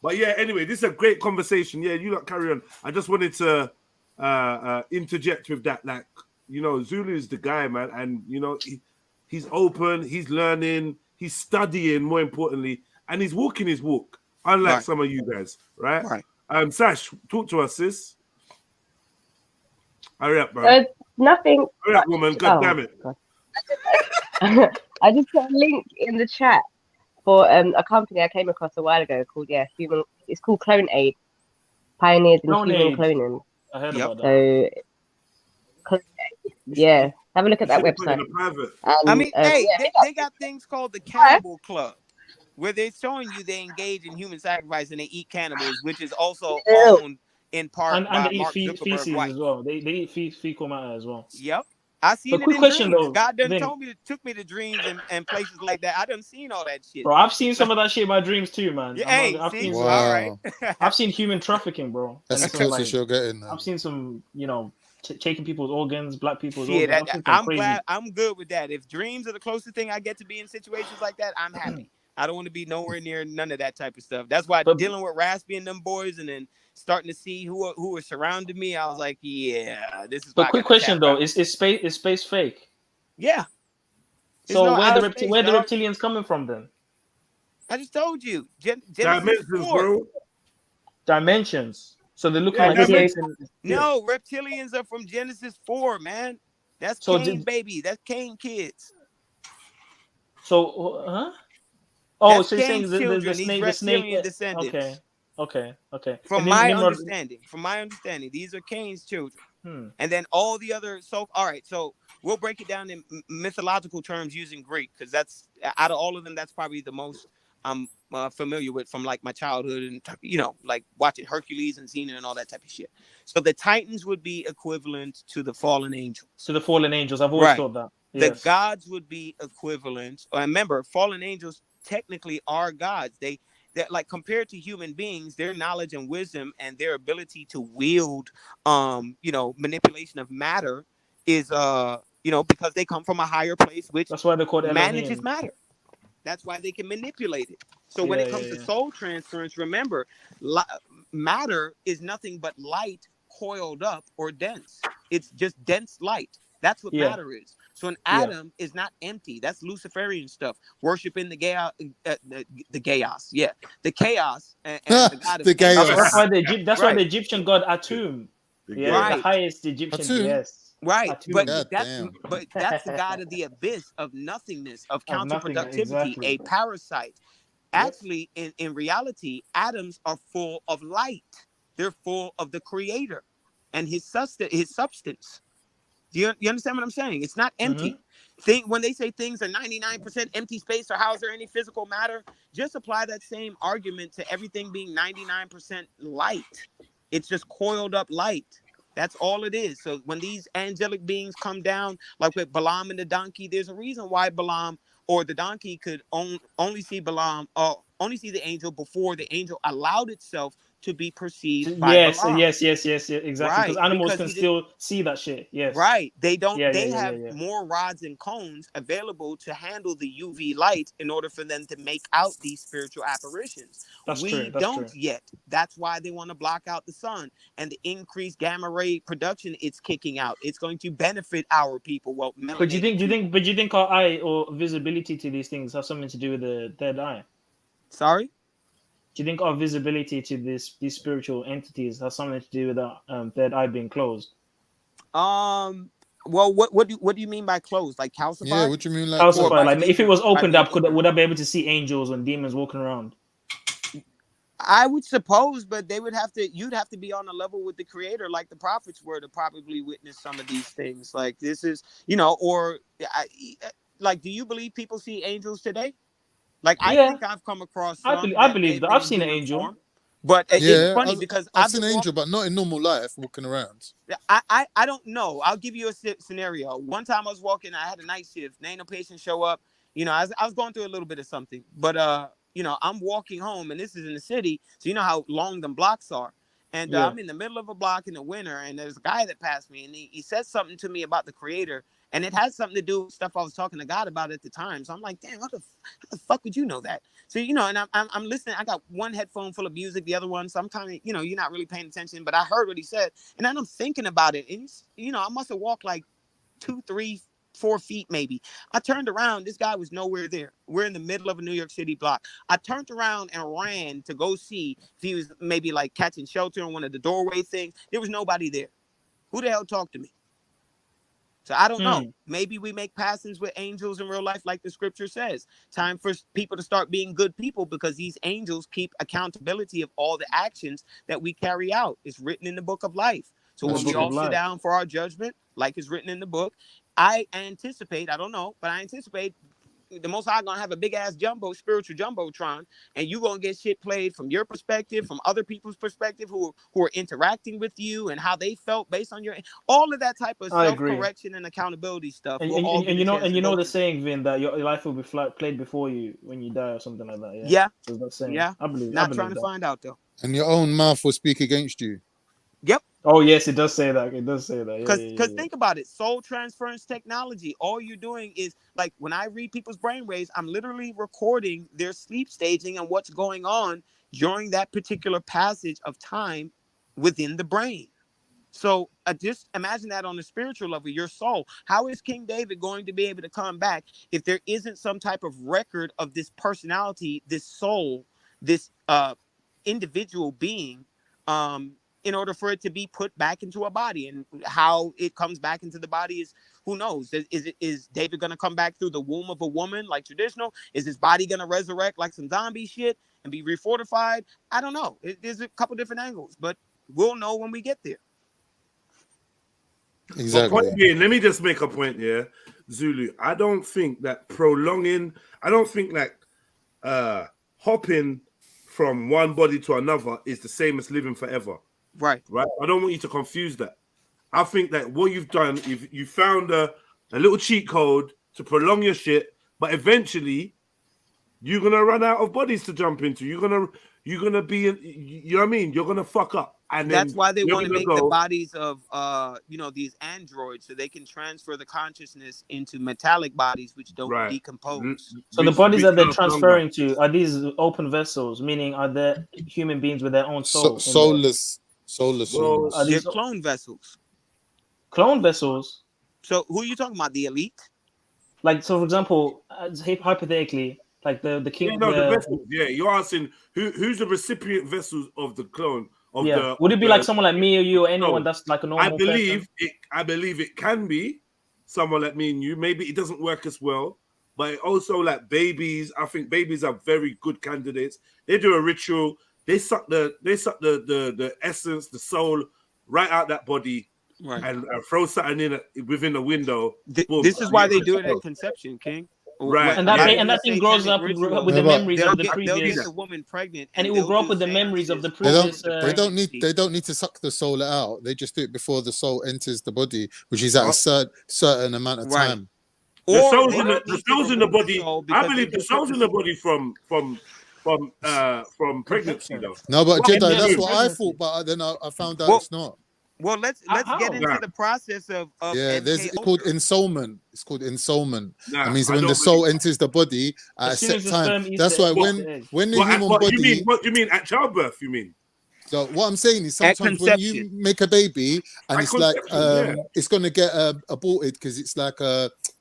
But yeah, anyway, this is a great conversation. Yeah, you lot carry on. I just wanted to interject with that. Like, Zulu is the guy, man, and he's open, he's learning, he's studying, more importantly, and he's walking his walk. Unlike some of you guys, right? Sash, talk to us, sis. Hurry up, bro. Nothing. Hurry up, woman. God damn it. I just put a link in the chat for a company I came across a while ago called Human. It's called Clone Aid, pioneers in human cloning. I heard about that. Have a look at that website. I mean, they got things called the Cannibal Club, where they're showing you they engage in human sacrifice and they eat cannibals, which is also owned in part by they Mark eat Zuckerberg's feces wife. as well. They eat fecal matter as well. Yep. I seen But it quick in question dreams. though. God done Vin. told me, took me to dreams and places like that. I done seen all that shit. Bro, I've seen some of that shit in my dreams too, man. Yeah, hey, I've see? seen All right. I've seen human trafficking, bro. That's the And some, closest you're getting now. I've seen some, you know, taking people's organs, black people's Shit, organs. I've seen some I'm crazy. glad. I'm good with that. If dreams are the closest thing I get to be in situations like that, I'm happy. I don't want to be nowhere near none of that type of stuff. That's why dealing with Raspy and them boys, and then starting to see who were surrounding me, I was like, yeah, this is. But quick question though, is space fake? Yeah. So no where the space, where the reptilians coming from then? I just told you. Dimensions, bro. Dimensions. So they're looking Yeah, like space. No, reptilians are from Genesis 4, man. That's Cain, baby. That's Cain kids. So, huh? Oh, that's so you're saying Cain's the children, snake, these the snake. reptilian descendants. Okay. From my understanding, these are Cain's children. And then all the other. So, all right. So we'll break it down in mythological terms using Greek, because that's out of all of them, that's probably the most I'm familiar with from like my childhood, and you know, like watching Hercules and Xena and all that type of shit. So the Titans would be equivalent to the fallen angels. To the fallen angels, I've always thought that. The gods would be equivalent. Remember, fallen angels technically are gods. They're like, compared to human beings, their knowledge and wisdom and their ability to wield, you know, manipulation of matter is, you know, because they come from a higher place, which that's why they call it manages matter. That's why they can manipulate it. So when it comes to soul transference, remember, matter is nothing but light coiled up or dense. It's just dense light. That's what matter is. So an atom is not empty. That's Luciferian stuff. Worshiping the chaos. The chaos. And the god of the chaos. That's why the Egyptian god Atum. Right. The highest Egyptian. Atum. Yes. Right. Atum. But that's the god of the abyss, of nothingness, of counterproductivity, exactly. a parasite. Actually, in reality, atoms are full of light. They're full of the creator and his substance. Do you understand what I'm saying? It's not empty. When they say things are 99% empty space, or how is there any physical matter, just apply that same argument to everything being 99% light. It's just coiled up light. That's all it is. So when these angelic beings come down, like with Balaam and the donkey, there's a reason why Balaam or the donkey could only see Balaam, only see the angel before the angel allowed itself to be perceived by Balaam. Yes, exactly. Because animals can still see that shit. Yes. Right. They don't. They have more rods and cones available to handle the UV light in order for them to make out these spiritual apparitions. We don't yet. That's why they want to block out the sun and the increased gamma ray production it's kicking out. It's going to benefit our people. Well, but do you think our eye or visibility to these things have something to do with the third eye? Sorry? Do you think our visibility to these spiritual entities has something to do with the third eye being closed? Well, what do you mean by closed? Like calcified? Yeah, what do you mean like calcified? Like if it was opened up, would I be able to see angels and demons walking around? I would suppose, but you'd have to be on a level with the creator, like the prophets were, to probably witness some of these things. Like this is, you know, like, do you believe people see angels today? Like, I think I've come across some. I believe that. I've seen an angel. Form. But it's funny because I've seen an angel, but not in normal life walking around. I don't know. I'll give you a scenario. One time I was walking, I had a night shift. Ain't no patient show up. You know, I was going through a little bit of something. But, you know, I'm walking home, and this is in the city. So you know how long them blocks are. And I'm in the middle of a block in the winter, and there's a guy that passed me, and he said something to me about the creator. And it had something to do with stuff I was talking to God about at the time. So I'm like, damn, how the fuck would you know that? So, you know, and I'm listening. I got one headphone full of music, the other one. So I'm kind of, you know, you're not really paying attention. But I heard what he said. And then I'm thinking about it. And, you know, I must have walked like 2, 3, 4 feet maybe. I turned around. This guy was nowhere there. We're in the middle of a New York City block. I turned around and ran to go see if he was maybe like catching shelter in one of the doorway things. There was nobody there. Who the hell talked to me? So I don't know. Maybe we make passings with angels in real life, like the scripture says. Time for people to start being good people, because these angels keep accountability of all the actions that we carry out. It's written in the book of life. So when we all sit down for our judgment, like it's written in the book, I anticipate, I don't know, but I anticipate the Most High gonna have a big ass spiritual jumbotron, and you gonna get shit played from your perspective, from other people's perspective who are interacting with you and how they felt based on all of that type of self-correction and accountability stuff. And you know the saying, Vin, that your life will be played before you when you die or something like that. Yeah. So that saying. Yeah. I believe. Not trying to find out though. And your own mouth will speak against you. Yep. Oh yes, it does say that. It does say that. Because think about it, soul transference technology. All you're doing is like when I read people's brainwaves, I'm literally recording their sleep staging and what's going on during that particular passage of time within the brain. So just imagine that on the spiritual level, your soul. How is King David going to be able to come back if there isn't some type of record of this personality, this soul, this individual being, in order for it to be put back into a body? And how it comes back into the body is, who knows? Is David going to come back through the womb of a woman like traditional? Is his body going to resurrect like some zombie shit and be refortified? I don't know. There's a couple different angles, but we'll know when we get there. Exactly. Let me just make a point here, Zulu. I don't think that hopping from one body to another is the same as living forever. Right. I don't want you to confuse that. I think that what you've done, if you found a little cheat code to prolong your shit, but eventually you're gonna run out of bodies to jump into. You're gonna be, you know what I mean? You're gonna fuck up. And that's why they want to make the bodies of these androids so they can transfer the consciousness into metallic bodies which don't decompose. So the bodies that they're transferring to, are these open vessels, meaning are they human beings with their own soul? Soulless. Are these clone vessels? Clone vessels? So who are you talking about? The elite? Like, so for example, hypothetically, like the king. The vessels. Yeah, you're asking who's the recipient vessels of the clone. Would it be like someone like me or you or anyone that's like a normal person? I believe it can be someone like me and you. Maybe it doesn't work as well, but also like babies. I think babies are very good candidates. They do a ritual. They suck the essence, the soul, right out that body, and throw something in within the window. This is why they do it at conception, King. Right, and that thing grows up with the memories of the previous. They'll get the woman pregnant, and it will grow up with the memories of the previous. They don't need to suck the soul out. They just do it before the soul enters the body, which is at a certain amount of time. The soul's in the body. I believe the soul's in the body from pregnancy, though. No, but Jedi, that's what I thought, but then I found out it's not. Well, let's get into the process of it's called ensoulment. It's called ensoulment. That means when the soul enters the body at a set time. That's why when the human body. What you mean at childbirth? You mean? So what I'm saying is sometimes when you make a baby and it's like it's gonna get aborted because it's like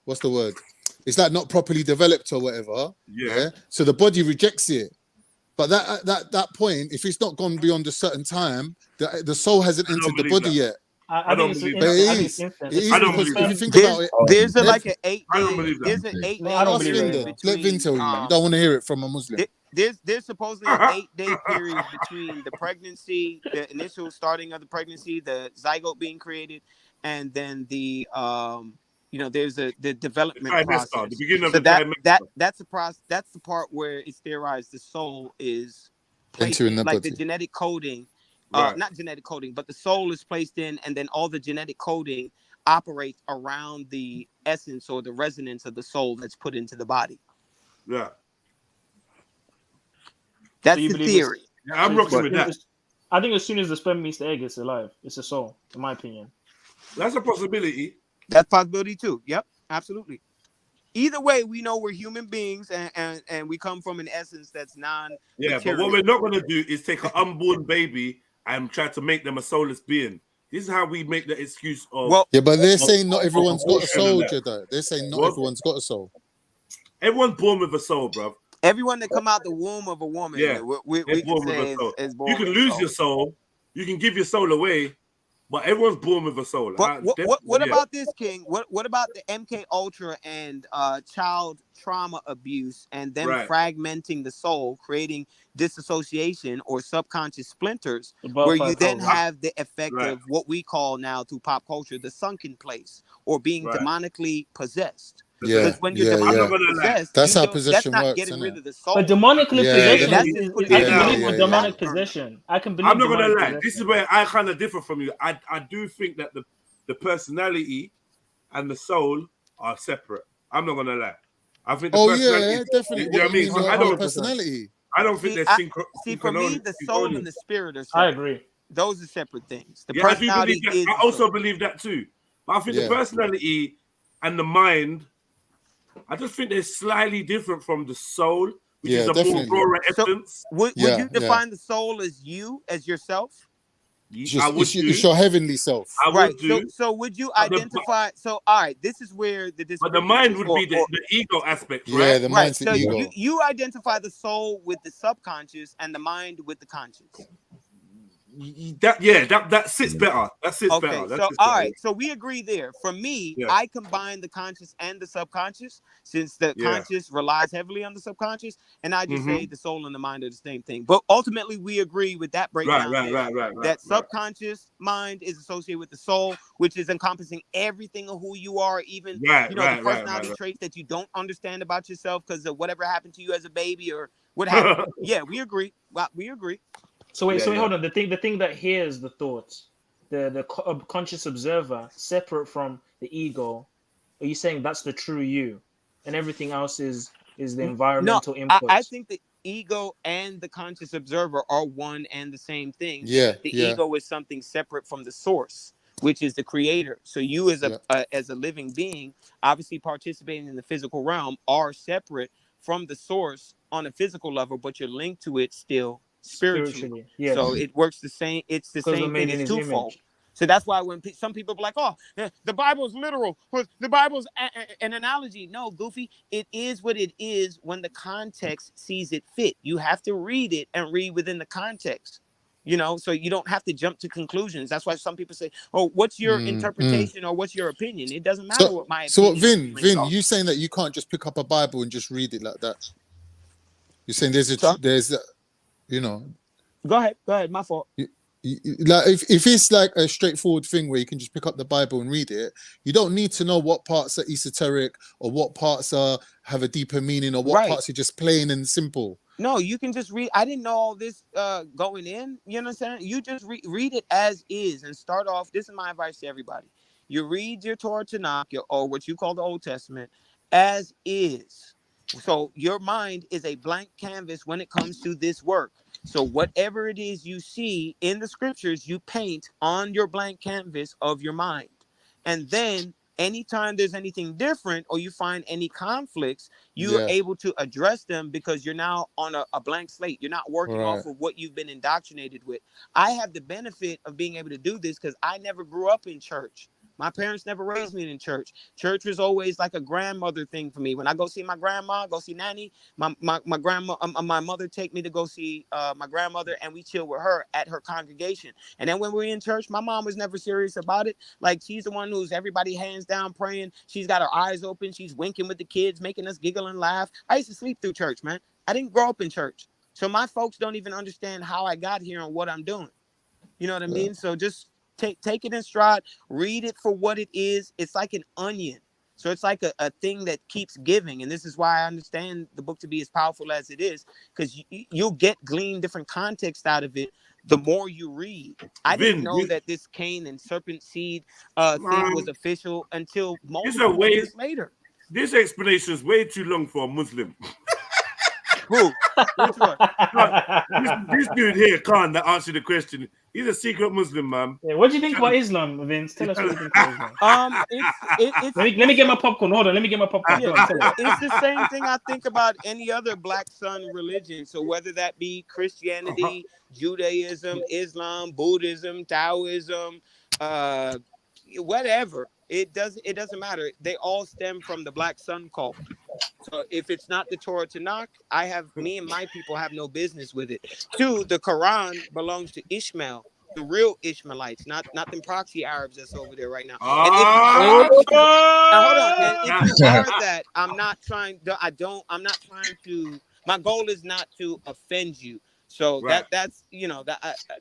what's the word? It's like not properly developed or whatever. Yeah. So the body rejects it. But that point, if it's not gone beyond a certain time, the soul hasn't entered the body yet. I don't believe that. It is because if you think about it, there's like an 8 day. There's an 8 day. I don't believe that. Let Vin tell you. You don't want to hear it from a Muslim. There's supposedly an 8-day period between the pregnancy, the initial starting of the pregnancy, the zygote being created, and then the there's the development process. The beginning of that's the process. That's the part where it's theorized the soul is placed entering the like body. the genetic coding, not genetic coding, but the soul is placed in, and then all the genetic coding operates around the essence or the resonance of the soul that's put into the body. Yeah, that's the theory. Yeah, I'm rocking with that. I think as soon as the sperm meets the egg, it's alive. It's a soul, in my opinion. That's a possibility. That's a possibility too. Yep, absolutely. Either way, we know we're human beings and we come from an essence that's non. Yeah, but what we're not going to do is take an unborn baby and try to make them a soulless being. This is how we make the excuse of. But they're saying not everyone's got a soul, Jedi. They're saying not everyone's got a soul. Everyone's born with a soul, bro. Everyone that come out the womb of a woman, we can say is born. You can lose your soul. You can give your soul away. But everyone's born with a soul. But what about this, King? What about the MK Ultra and child trauma abuse and them fragmenting the soul, creating disassociation or subconscious splinters, where you then have the effect of what we call now through pop culture the sunken place or being demonically possessed? Yeah, when you're yeah, demonically yeah. possessed, That's how that's possession not works, getting isn't rid it? of the soul. But demonically possession That's is, just is putting I the can soul believe on with the back demonic burner. possession. I can I'm believe not gonna demonic lie. possession. This is where I kind of differ from you. I do think that the personality and the soul are separate. I'm not gonna lie. I think the Oh personality. yeah, definitely. You know What what I you mean? mean So I your don't. personality? I don't think See, they're for me, the soul and the spirit are I separate. agree. Those are separate things. The Yeah, I do believe personality that. is I the also soul. believe that too. But I think the Yeah. personality and the mind, I just think they're slightly different from the soul, which is Yeah, a more definitely. raw So essence. would Yeah, you define the soul as you, as yourself? It's I just would do. it's your heavenly self. I Right. would do. So would you But identify? So all right, this is where the but the disagreement mind is. would be the ego aspect, Yeah, right? the Right. mind's the So ego. you identify the soul with the subconscious and the mind with the conscious. That sits better. That sits Okay, better. That so sits all better. right, so we agree there. For me, Yeah. I combine the conscious and the subconscious, since the Yeah. conscious relies heavily on the subconscious, and I just say Mhm. the soul and the mind are the same thing. But ultimately, we agree with that breakdown there, Right. that subconscious mind is associated with the soul, which is encompassing everything of who you are, even the personality traits that you don't understand about yourself because of whatever happened to you as a baby or what happened. Yeah, we agree. Well, we agree. So wait, hold on. The thing that hears the thoughts, the conscious observer, separate from the ego. Are you saying that's the true you, and everything else is the environmental No, I inputs? think the ego and the conscious observer are one and the same thing. Yeah, The yeah. ego is something separate from the source, which is the creator. So you as a living being, obviously participating in the physical realm, are separate from the source on a physical level, but you're linked to it still spiritually. Yes. So it works the same. It's the Because we're same made thing. in It's his twofold. image. So that's why when some people be like, "Oh, the Bible's literal," or "The Bible's an analogy." No, goofy. It is what it is when the context sees it fit. You have to read it and read within the context. So you don't have to jump to conclusions. That's why some people say, "Oh, what's your interpretation or what's your opinion?" It doesn't matter what my So opinion. what, Vin, you saying that you can't just pick up a Bible and just read it like that? You're saying Go ahead. My fault. Like if it's like a straightforward thing where you can just pick up the Bible and read it, you don't need to know what parts are esoteric or what parts have a deeper meaning or what parts are just plain and simple. No, you can just read. I didn't know all this going in. You know what I'm saying? You just read it as is and start off. This is my advice to everybody. You read your Torah Tanakh, or what you call the Old Testament, as is. So your mind is a blank canvas when it comes to this work. So whatever it is you see in the scriptures, you paint on your blank canvas of your mind. And then anytime there's anything different or you find any conflicts, you're able to address them because you're now on a blank slate. You're not working off of what you've been indoctrinated with. I have the benefit of being able to do this because I never grew up in church. My parents never raised me in church. Church was always like a grandmother thing for me. When I go see my grandma, go see Nanny, my grandma, my mother take me to go see my grandmother, and we chill with her at her congregation. And then when we're in church, my mom was never serious about it. Like, she's the one who's everybody hands down praying. She's got her eyes open. She's winking with the kids, making us giggle and laugh. I used to sleep through church, man. I didn't grow up in church. So my folks don't even understand how I got here and what I'm doing. You know what I mean? So just take it in stride, read it for what it is. It's like an onion. So it's like a thing that keeps giving. And this is why I understand the book to be as powerful as it is, because you'll glean different context out of it the more you read. I didn't know that this Cain and serpent seed thing was official until multiple years later. This explanation is way too long for a Muslim. Who? Which one? This dude here, Khan, that answered the question. He's a secret Muslim, man. Yeah, what do you think about Islam, Vince? Tell us what you think about Islam. Let me get my popcorn. Hold on, let me get my popcorn. Yeah, it's the same thing I think about any other black sun religion. So whether that be Christianity, Judaism, Islam, Buddhism, Taoism, whatever, it doesn't matter. They all stem from the black sun cult. So if it's not the Torah Tanakh, me and my people have no business with it. Two, the Quran belongs to Ishmael, the real Ishmaelites, not them proxy Arabs that's over there right now. And if you are that, I'm not trying to. My goal is not to offend you. So that's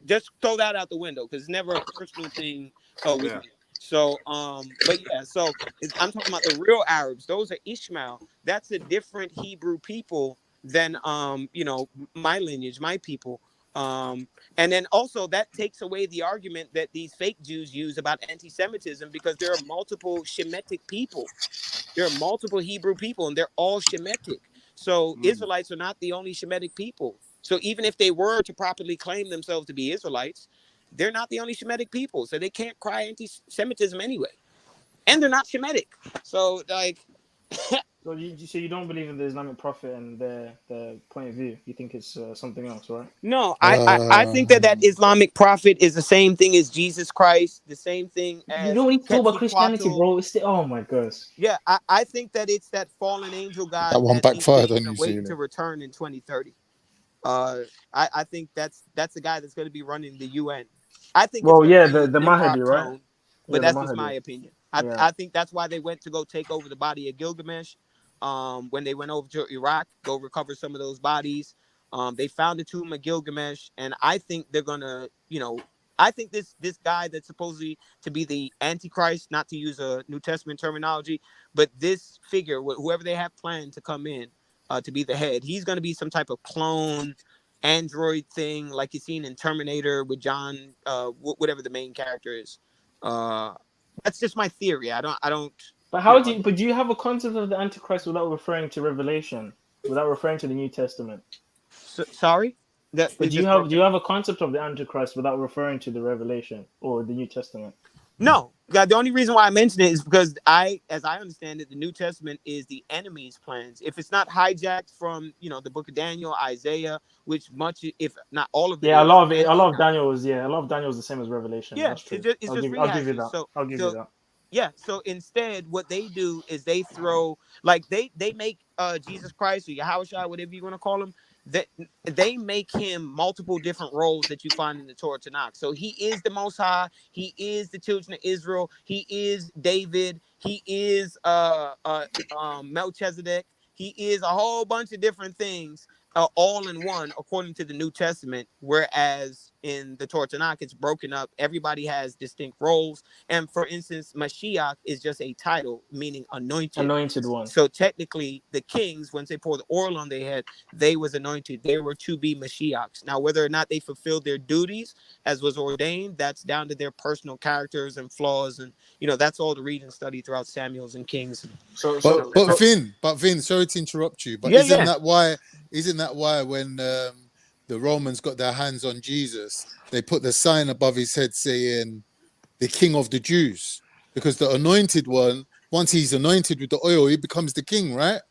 just throw that out the window because it's never a personal thing with me. So, but yeah, so I'm talking about the real Arabs. Those are Ishmael. That's a different Hebrew people than, my lineage, my people. And then also that takes away the argument that these fake Jews use about anti-Semitism, because there are multiple Shemitic people. There are multiple Hebrew people, and they're all Shemitic. So Israelites are not the only Shemitic people. So even if they were to properly claim themselves to be Israelites, they're not the only Shemitic people. So they can't cry anti-Semitism anyway. And they're not Shemitic. So, like... So you don't believe in the Islamic prophet and their point of view? You think it's something else, right? No, I think that Islamic prophet is the same thing as Jesus Christ, the same thing as... You don't need to talk about Christianity, bro. It's oh my gosh. Yeah, I think that it's that fallen angel God That one that backfired on are you, waiting Zulu. to return in 2030. I think that's the guy that's going to be running the UN. I think it's going to be the Mahdi, right? clone, but that's just my opinion. I think that's why they went to go take over the body of Gilgamesh. When they went over to Iraq, go recover some of those bodies. They found the tomb of Gilgamesh, and I think they're gonna, I think this guy that's supposedly to be the Antichrist, not to use a New Testament terminology, but this figure, whoever they have planned to come in to be the head, he's going to be some type of clone android thing, like you've seen in Terminator with John, whatever the main character is. That's just my theory. I don't. But how do you? But do you have a concept of the Antichrist without referring to Revelation, without referring to the New Testament? Sorry. But do you have a concept of the Antichrist without referring to the Revelation or the New Testament? No. The only reason why I mention it is because as I understand it, the New Testament is the enemy's plans. If it's not hijacked from, the book of Daniel, Isaiah, which much, if not all of it. Yeah, a lot of Daniel is the same as Revelation. Yeah, that's true. I'll give you that. I'll give you that. Yeah, so instead, what they do is they throw, like they make Jesus Christ or Yahushua, whatever you want to call him, that they make him multiple different roles that you find in the Torah Tanakh. So he is the Most High, he is the children of Israel, he is David, he is Melchizedek, he is a whole bunch of different things, all in one, according to the New Testament. Whereas in the Torah Tanakh, it's broken up. Everybody has distinct roles. And for instance, Mashiach is just a title, meaning anointed. Anointed one. So technically, the kings, once they pour the oil on their head, they was anointed. They were to be Mashiachs. Now, whether or not they fulfilled their duties as was ordained, that's down to their personal characters and flaws. And, that's all to read and study throughout Samuel's and Kings. But Vin, sorry to interrupt you, but isn't that why when the Romans got their hands on Jesus, they put the sign above his head saying the King of the Jews? Because the anointed one, once he's anointed with the oil, he becomes the king, right?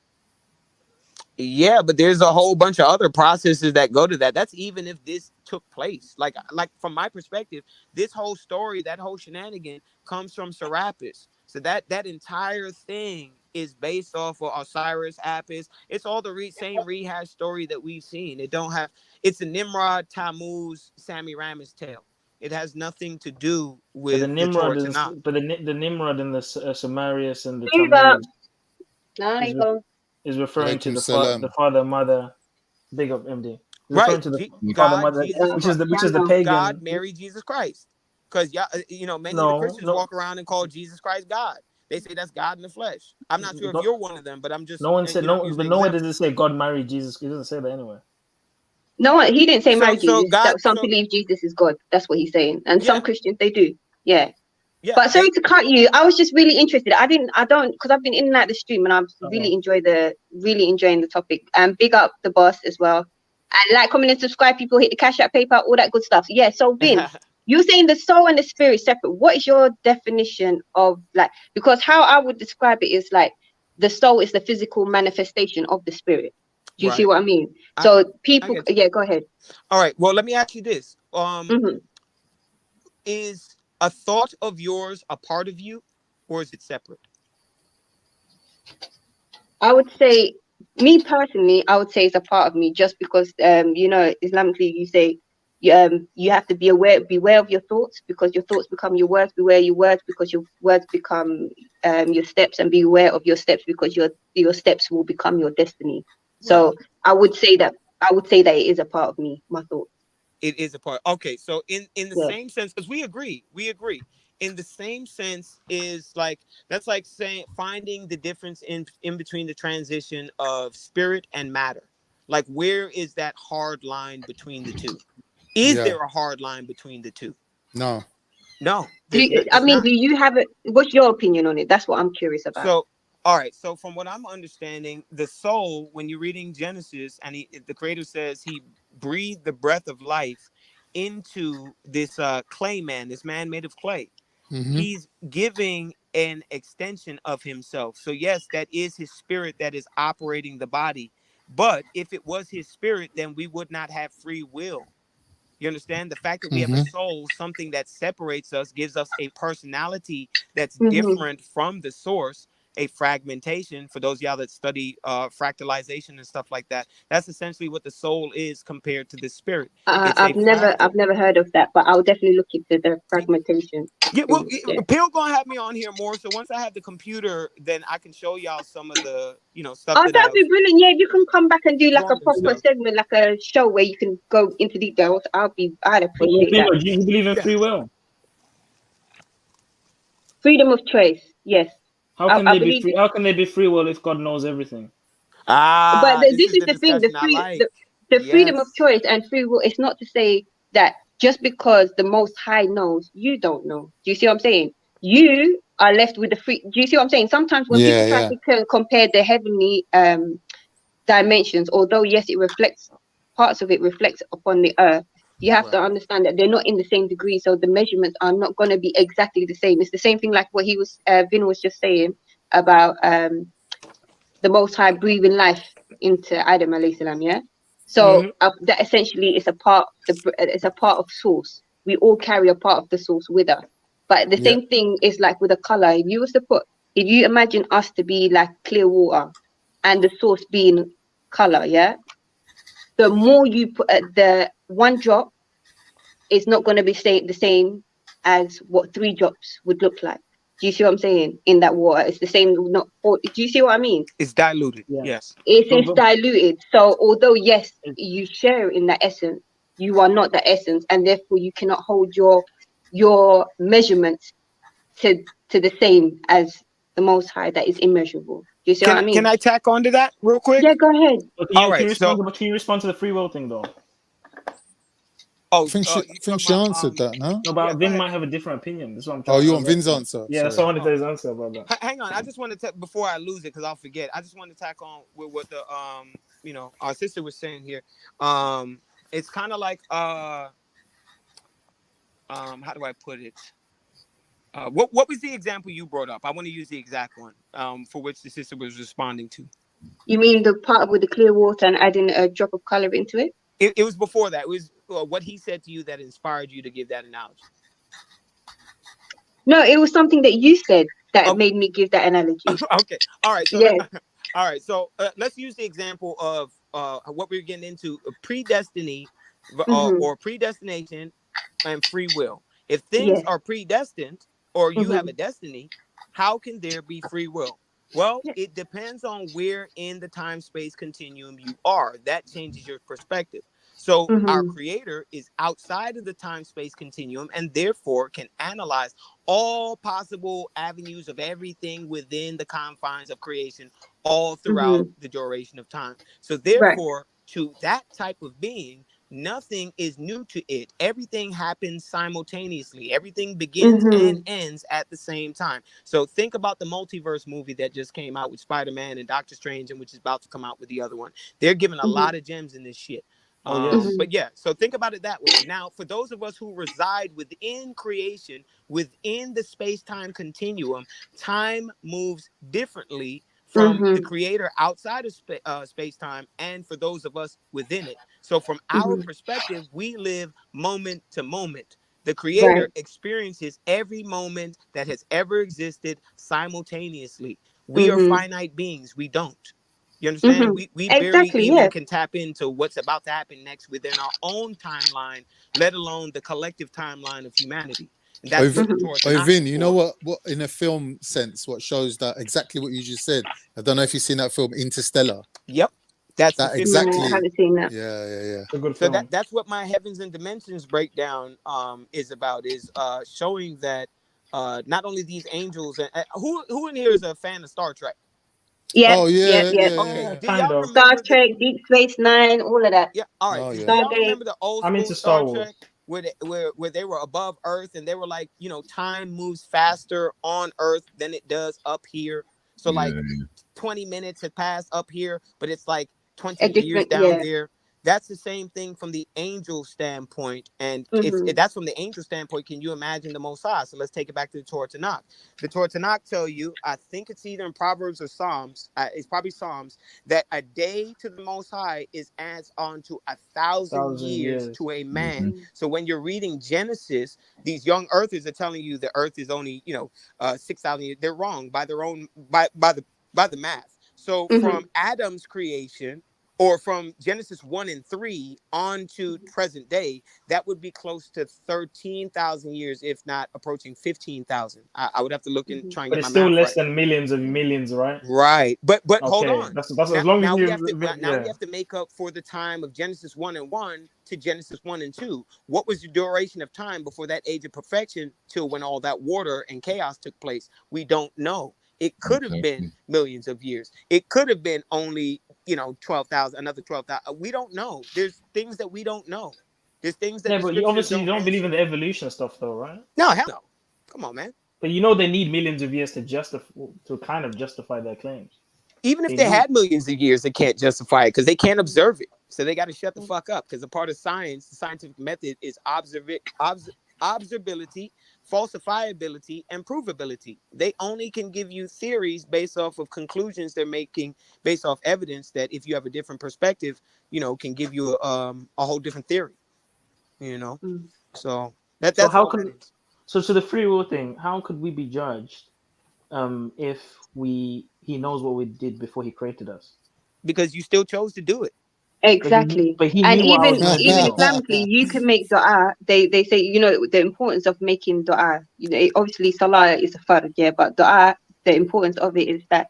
Yeah, but there's a whole bunch of other processes that go to that. That's even if this took place. Like from my perspective, this whole story, that whole shenanigan comes from Serapis. So that entire thing is based off of Osiris, Apis. It's all the same rehash story that we've seen. It's a Nimrod, Tammuz, Semiramis tale. It has nothing to do with the Nimrod. The Nimrod and the Sumerius and the Tammuz is referring to the father, mother. Big up, MD. Right. To the father, mother, which is the pagan. God married Jesus Christ. Because many of the Christians walk around and call Jesus Christ God. They say that's God in the flesh. I'm not sure if you're one of them, but I'm just. No one said but nowhere does it say God married Jesus. It doesn't say that anywhere. No, he didn't say marry Jesus. Some believe Jesus is God. That's what he's saying, and some Christians they do. Yeah. But sorry to cut you. I was just really interested. I don't, because I've been in and out the stream, and I'm really enjoying the topic. And big up the boss as well. And like, comment, and subscribe. People hit the Cash App, PayPal, all that good stuff. Yeah. So Vin, you're saying the soul and the spirit separate. What is your definition of because how I would describe it is like the soul is the physical manifestation of the spirit. Do you see what I mean? So people, go ahead. All right. Well, let me ask you this. Is a thought of yours a part of you, or is it separate? I would say, me personally, I would say it's a part of me, just because Islamically you say you have to beware of your thoughts, because your thoughts become your words. Beware your words, because your words become your steps, and beware of your steps, because your steps will become your destiny. So I would say that it is a part of me, my thoughts. It is a part. Okay, so in the same sense, because we agree. in the same sense is like, that's like saying finding the difference in between the transition of spirit and matter. Like, where is that hard line between the two? Is there a hard line between the two? No. Do you have it? What's your opinion on it? That's what I'm curious about. So, all right. So from what I'm understanding, the soul, when you're reading Genesis, and the Creator says he breathed the breath of life into this clay man, this man made of clay. Mm-hmm. He's giving an extension of himself. So yes, that is his spirit that is operating the body. But if it was his spirit, then we would not have free will. You understand? The fact that we have a soul, something that separates us, gives us a personality that's different from the source, a fragmentation. For those of y'all that study fractalization and stuff like that, that's essentially what the soul is compared to the spirit. I've never heard of that, but I'll definitely look into the fragmentation. Yeah, well, Pill gonna have me on here more. So once I have the computer, then I can show y'all some of the, stuff. Oh, that'd be brilliant. Yeah, you can come back and do like a proper segment, like a show where you can go into details. I'd appreciate that. Do you believe in free will? Freedom of choice, yes. How can they be free will if God knows everything? But this is the thing: the freedom of choice and free will. It's not to say that just because the Most High knows, you don't know. Do you see what I'm saying? You are left with the free. Do you see what I'm saying? Sometimes when people try to compare the heavenly dimensions, although yes, it reflects, parts of it reflects upon the earth, you have to understand that they're not in the same degree, so the measurements are not going to be exactly the same. It's the same thing like what Vin was just saying about the Most High breathing life into Adam alayhi salam, yeah. So that essentially is a part. It's a part of source. We all carry a part of the source with us. But the same thing is like with a color. If you imagine us to be like clear water, and the source being color, yeah. The more you put the one drop, is not going to be the same as what 3 drops would look like. Do you see what I'm saying? In that water, it's the same. Do you see what I mean? It's diluted. Yes. It's diluted. So although yes, you share in that essence, you are not the essence, and therefore you cannot hold your measurements to the same as the Most High that is immeasurable. Do you see what I mean? Can I tack onto that real quick? Yeah, go ahead. Can you respond to the free will thing though? I think she answered that, no? No, but Vin might have a different opinion. That's what I'm trying you want Vin's answer? Yeah, that's what I wanted his answer about that. Hang on, I just want to before I lose it, because I'll forget. I just want to tack on with what the our sister was saying here. It's kind of like how do I put it? What was the example you brought up? I want to use the exact one for which the sister was responding to. You mean the part with the clear water and adding a drop of color into it? It was before that. It was what he said to you that inspired you to give that analogy. No, it was something that you said that made me give that analogy. Okay. All right. So all right. So let's use the example of what we're getting into: predestiny or predestination and free will. If things are predestined or you have a destiny, how can there be free will? Well, it depends on where in the time-space continuum you are. That changes your perspective. So our creator is outside of the time-space continuum and therefore can analyze all possible avenues of everything within the confines of creation all throughout the duration of time. So therefore, to that type of being, nothing is new to it. Everything happens simultaneously. Everything begins and ends at the same time. So think about the multiverse movie that just came out with Spider-Man and Doctor Strange, and which is about to come out with the other one. They're giving a lot of gems in this shit. But yeah, so think about it that way. Now, for those of us who reside within creation, within the space-time continuum, time moves differently from the creator outside of space-time and for those of us within it. So from our perspective, we live moment to moment. The creator experiences every moment that has ever existed simultaneously. We are finite beings. We don't. You understand? We barely even can tap into what's about to happen next within our own timeline, let alone the collective timeline of humanity. And that's Vin, you know what in a film sense, what shows that exactly what you just said? I don't know if you've seen that film Interstellar. Yep. That's that exactly. I haven't seen that. Yeah. So that's what my Heavens and Dimensions breakdown is about, is showing that not only these angels, and who in here is a fan of Star Trek? Yeah. Oh yeah, yeah. Okay. Do y'all remember Star Trek, Deep Space Nine, all of that? Yeah. All right. Oh, Do yeah. y'all remember the old I'm school into Star Wars. Trek where they were above Earth and they were like, time moves faster on Earth than it does up here. So like 20 minutes have passed up here, but it's like 20 years down there. That's the same thing from the angel standpoint. And if that's from the angel standpoint, can you imagine the Most High? So let's take it back to the Torah Tanakh. The Torah Tanakh tell you, I think it's either in Proverbs or Psalms, it's probably Psalms, that a day to the Most High is adds on to 1,000 years to a man. So when you're reading Genesis, these young earthers are telling you the earth is only, 6,000 years. They're wrong by their own, by the math. So from Adam's creation, or from Genesis 1 and 3 on to present day, that would be close to 13,000 years, if not approaching 15,000. I would have to look and try and But get it's my still math less right. than millions of millions, right? Right. But hold Okay, on. that's as long as now you we have to make up for the time of Genesis 1 and 1 to Genesis 1 and 2. What was the duration of time before that age of perfection till when all that water and chaos took place? We don't know. It could have been millions of years. It could have been only, 12,000, another 12,000. We don't know. There's things that we don't know. There's things that the but you scriptures don't mention. believe in the evolution stuff, though, right? No, hell no. Come on, man. But they need millions of years to kind of justify their claims. Even if they had millions of years, they can't justify it because they can't observe it. So they got to shut the fuck up, because a part of science, the scientific method, is observability, falsifiability, and provability. They only can give you theories based off of conclusions they're making based off evidence that, if you have a different perspective, can give you a whole different theory. So that's how all can that is. so the free will thing? How could we be judged if he knows what we did before he created us? Because you still chose to do it. Exactly. But he and knew what I was even gonna do. Islamically, you can make dua. They say, the importance of making dua. Obviously salah is a fard, but dua, the importance of it is that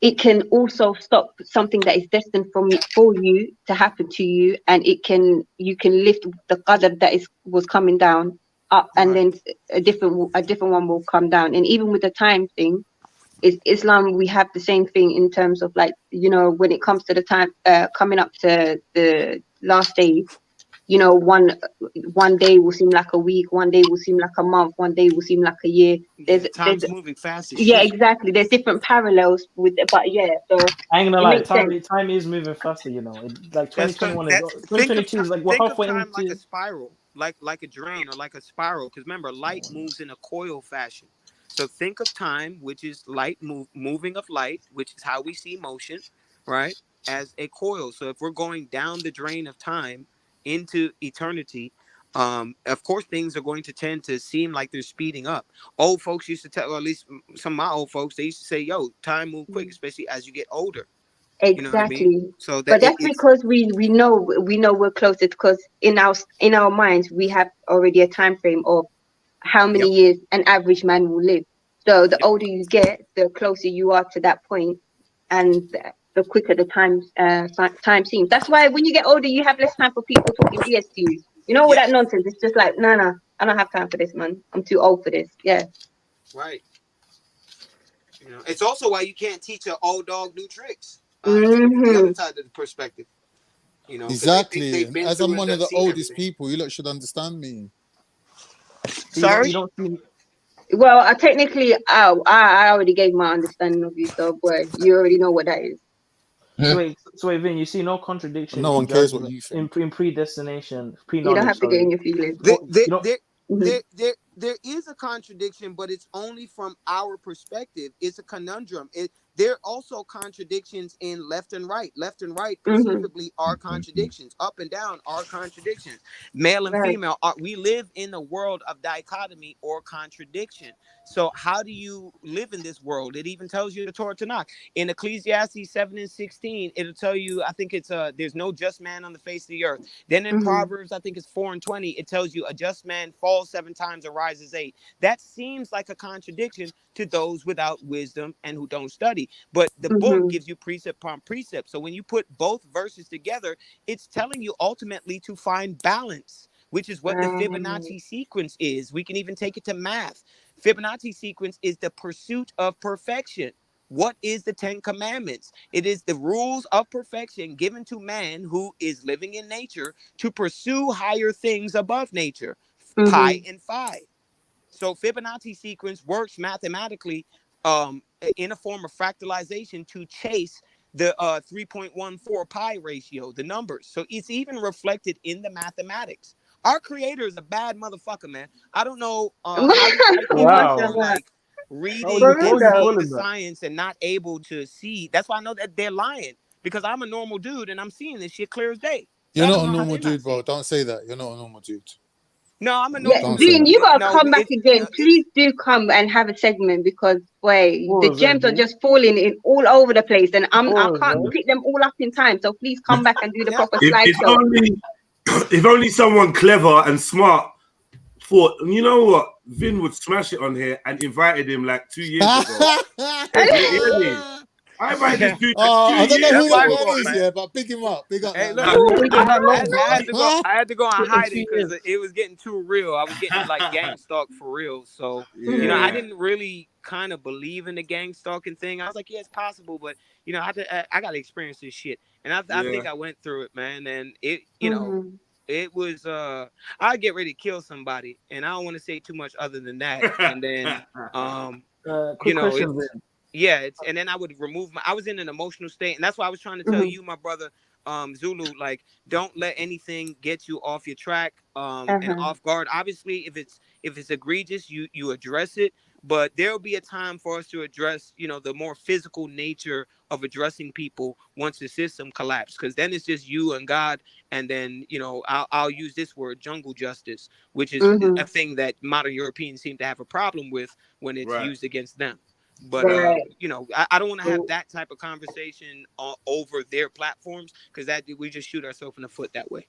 it can also stop something that is destined for you to happen to you, and you can lift the qadr that was coming down up, and then a different one will come down. And even with the time thing, Islam, we have the same thing in terms of, like, when it comes to the time coming up to the last day, one day will seem like a week, one day will seem like a month, one day will seem like a year. Time's moving fast as shit. shit. Exactly. There's different parallels with it, but so I ain't gonna lie, time is moving faster. Like 2021 is 2022 is like we're halfway into. Like a spiral, like a drain, or like a spiral. Because remember, light moves in a coil fashion. So think of time, which is light moving of light, which is how we see motion, right, as a coil. So if we're going down the drain of time into eternity, of course things are going to tend to seem like they're speeding up. Old folks used to tell, or at least some of my old folks, they used to say, yo, time move quick, especially as you get older. Exactly. You know what I mean? So but that's because we know we're closer, because in our minds we have already a time frame of how many years an average man will live. So the older you get, the closer you are to that point, and the quicker the time seems. That's why when you get older, you have less time for people talking BS to you. All that nonsense. It's just like, no, I don't have time for this, man. I'm too old for this. Yeah. Right. It's also why you can't teach an old dog new tricks. The other side of the perspective. Exactly. As I'm one of the oldest people, you lot should understand me. Sorry? You don't see. Well, technically, I already gave my understanding of you, so boy, you already know what that is. So wait, Vin, you see no contradiction. No one cares what you think. In predestination, pre-knowledge. You don't have to get in your feelings. There is a contradiction, but it's only from our perspective. It's a conundrum. There are also contradictions in left and right. Left and right perceivably are contradictions. Up and down are contradictions. Male and female we live in a world of dichotomy or contradiction. So how do you live in this world? It even tells you the Torah Tanakh. In Ecclesiastes 7 and 16, it'll tell you, I think it's there's no just man on the face of the earth. Then in Proverbs, I think it's 4 and 20, it tells you a just man falls 7 times and rises 8. That seems like a contradiction to those without wisdom and who don't study. But the book gives you precept upon precept. So when you put both verses together, it's telling you ultimately to find balance, which is what the Fibonacci sequence is. We can even take it to math. Fibonacci sequence is the pursuit of perfection. What is the 10 Commandments? It is the rules of perfection given to man who is living in nature to pursue higher things above nature, pi and phi. So Fibonacci sequence works mathematically in a form of fractalization to chase the 3.14 pi ratio, the numbers. So it's even reflected in the mathematics. Our creator is a bad motherfucker, man. I don't know how people like reading and seeing the science and not able to see. That's why I know that they're lying, because I'm a normal dude and I'm seeing this shit clear as day. You're not a normal dude, bro. Don't say that. You're not a normal dude. No, I'm a normal dude. Dean, you gotta come back again. no, Please do come and have a segment, because boy, the gems are just falling in all over the place, and I can't pick them all up in time. So please come back and do the proper slideshow. If only someone clever and smart thought, you know what, Vin would smash it on here, and invited him like 2 years ago. I invited this dude. I don't know who that is, yeah, but big him up. Big up. Hey, look, I had to go and hide it because it was getting too real. I was getting like gang stalk for real. So, you know, I didn't really kind of believe in the gang stalking thing. I was like, yeah, it's possible, but you know, I got to experience this shit. And I think I went through it, man. And it, you know, it was, I'd get ready to kill somebody, and I don't want to say too much other than that. And then, you know, and then I would remove I was in an emotional state, and that's why I was trying to tell you, my brother, Zulu, like, don't let anything get you off your track and off guard. Obviously, if it's egregious, you address it, but there'll be a time for us to address, you know, the more physical nature of addressing people once the system collapses, because then it's just you and God. And then, you know, I'll use this word, jungle justice, which is a thing that modern Europeans seem to have a problem with when it's used against them. But you know, I don't want to have that type of conversation over their platforms, because that we just shoot ourselves in the foot that way.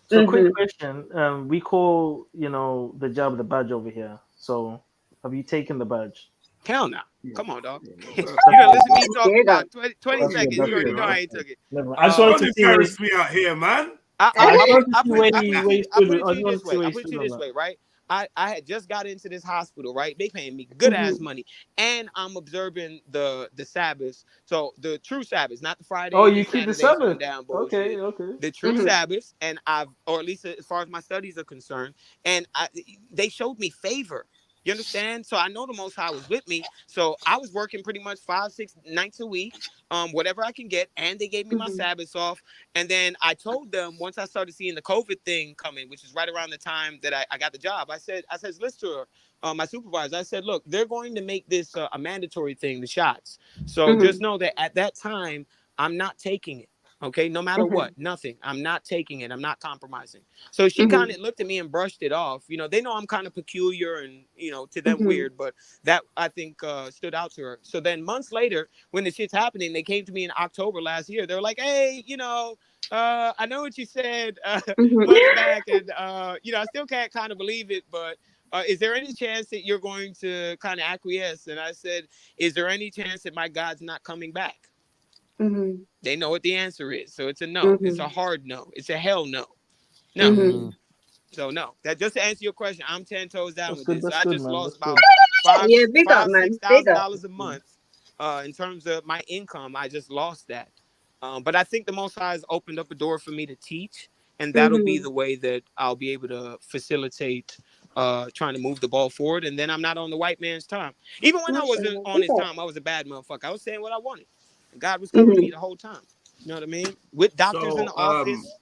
So quick question. We call, you know, the job the badge over here. So have you taken the badge? Hell no. Come on, dog. You don't listen to me talk about 20 seconds. You already know I ain't took it. I just wanted to embarrass me out here, man. I'll put it to you this way, right? I had just got into this hospital, right? They paying me good ass money, and I'm observing the Sabbath. So the true Sabbath, not the Friday. Oh, you keep the Sabbath? Okay. The true Sabbath, and or at least as far as my studies are concerned, and they showed me favor. You understand? So I know the Most High was with me. So I was working pretty much 5-6 nights a week, whatever I can get, and they gave me my Sabbaths off. And then I told them, once I started seeing the COVID thing coming, which is right around the time that I got the job, I said, listen to her, my supervisor. I said, look, they're going to make this a mandatory thing, the shots. So just know that at that time, I'm not taking it. Okay, no matter what, nothing. I'm not taking it. I'm not compromising. So she kind of looked at me and brushed it off. You know, they know I'm kind of peculiar and, you know, to them weird, but that I think stood out to her. So then months later, when the shit's happening, they came to me in October last year. They were like, hey, you know, I know what you said months back, and, you know, I still can't kind of believe it, but is there any chance that you're going to kind of acquiesce? And I said, is there any chance that my God's not coming back? They know what the answer is. So it's a no. It's a hard no. It's a hell no. No. So no. That just to answer your question, I'm 10 toes down with this. So I just lost about $6,000 a month in terms of my income. I just lost that. But I think the Most High has opened up a door for me to teach, and that'll be the way that I'll be able to facilitate trying to move the ball forward. And then I'm not on the white man's time. Even when I wasn't on his time, I was a bad motherfucker. I was saying what I wanted. God was covering me the whole time. You know what I mean? With doctors in the office.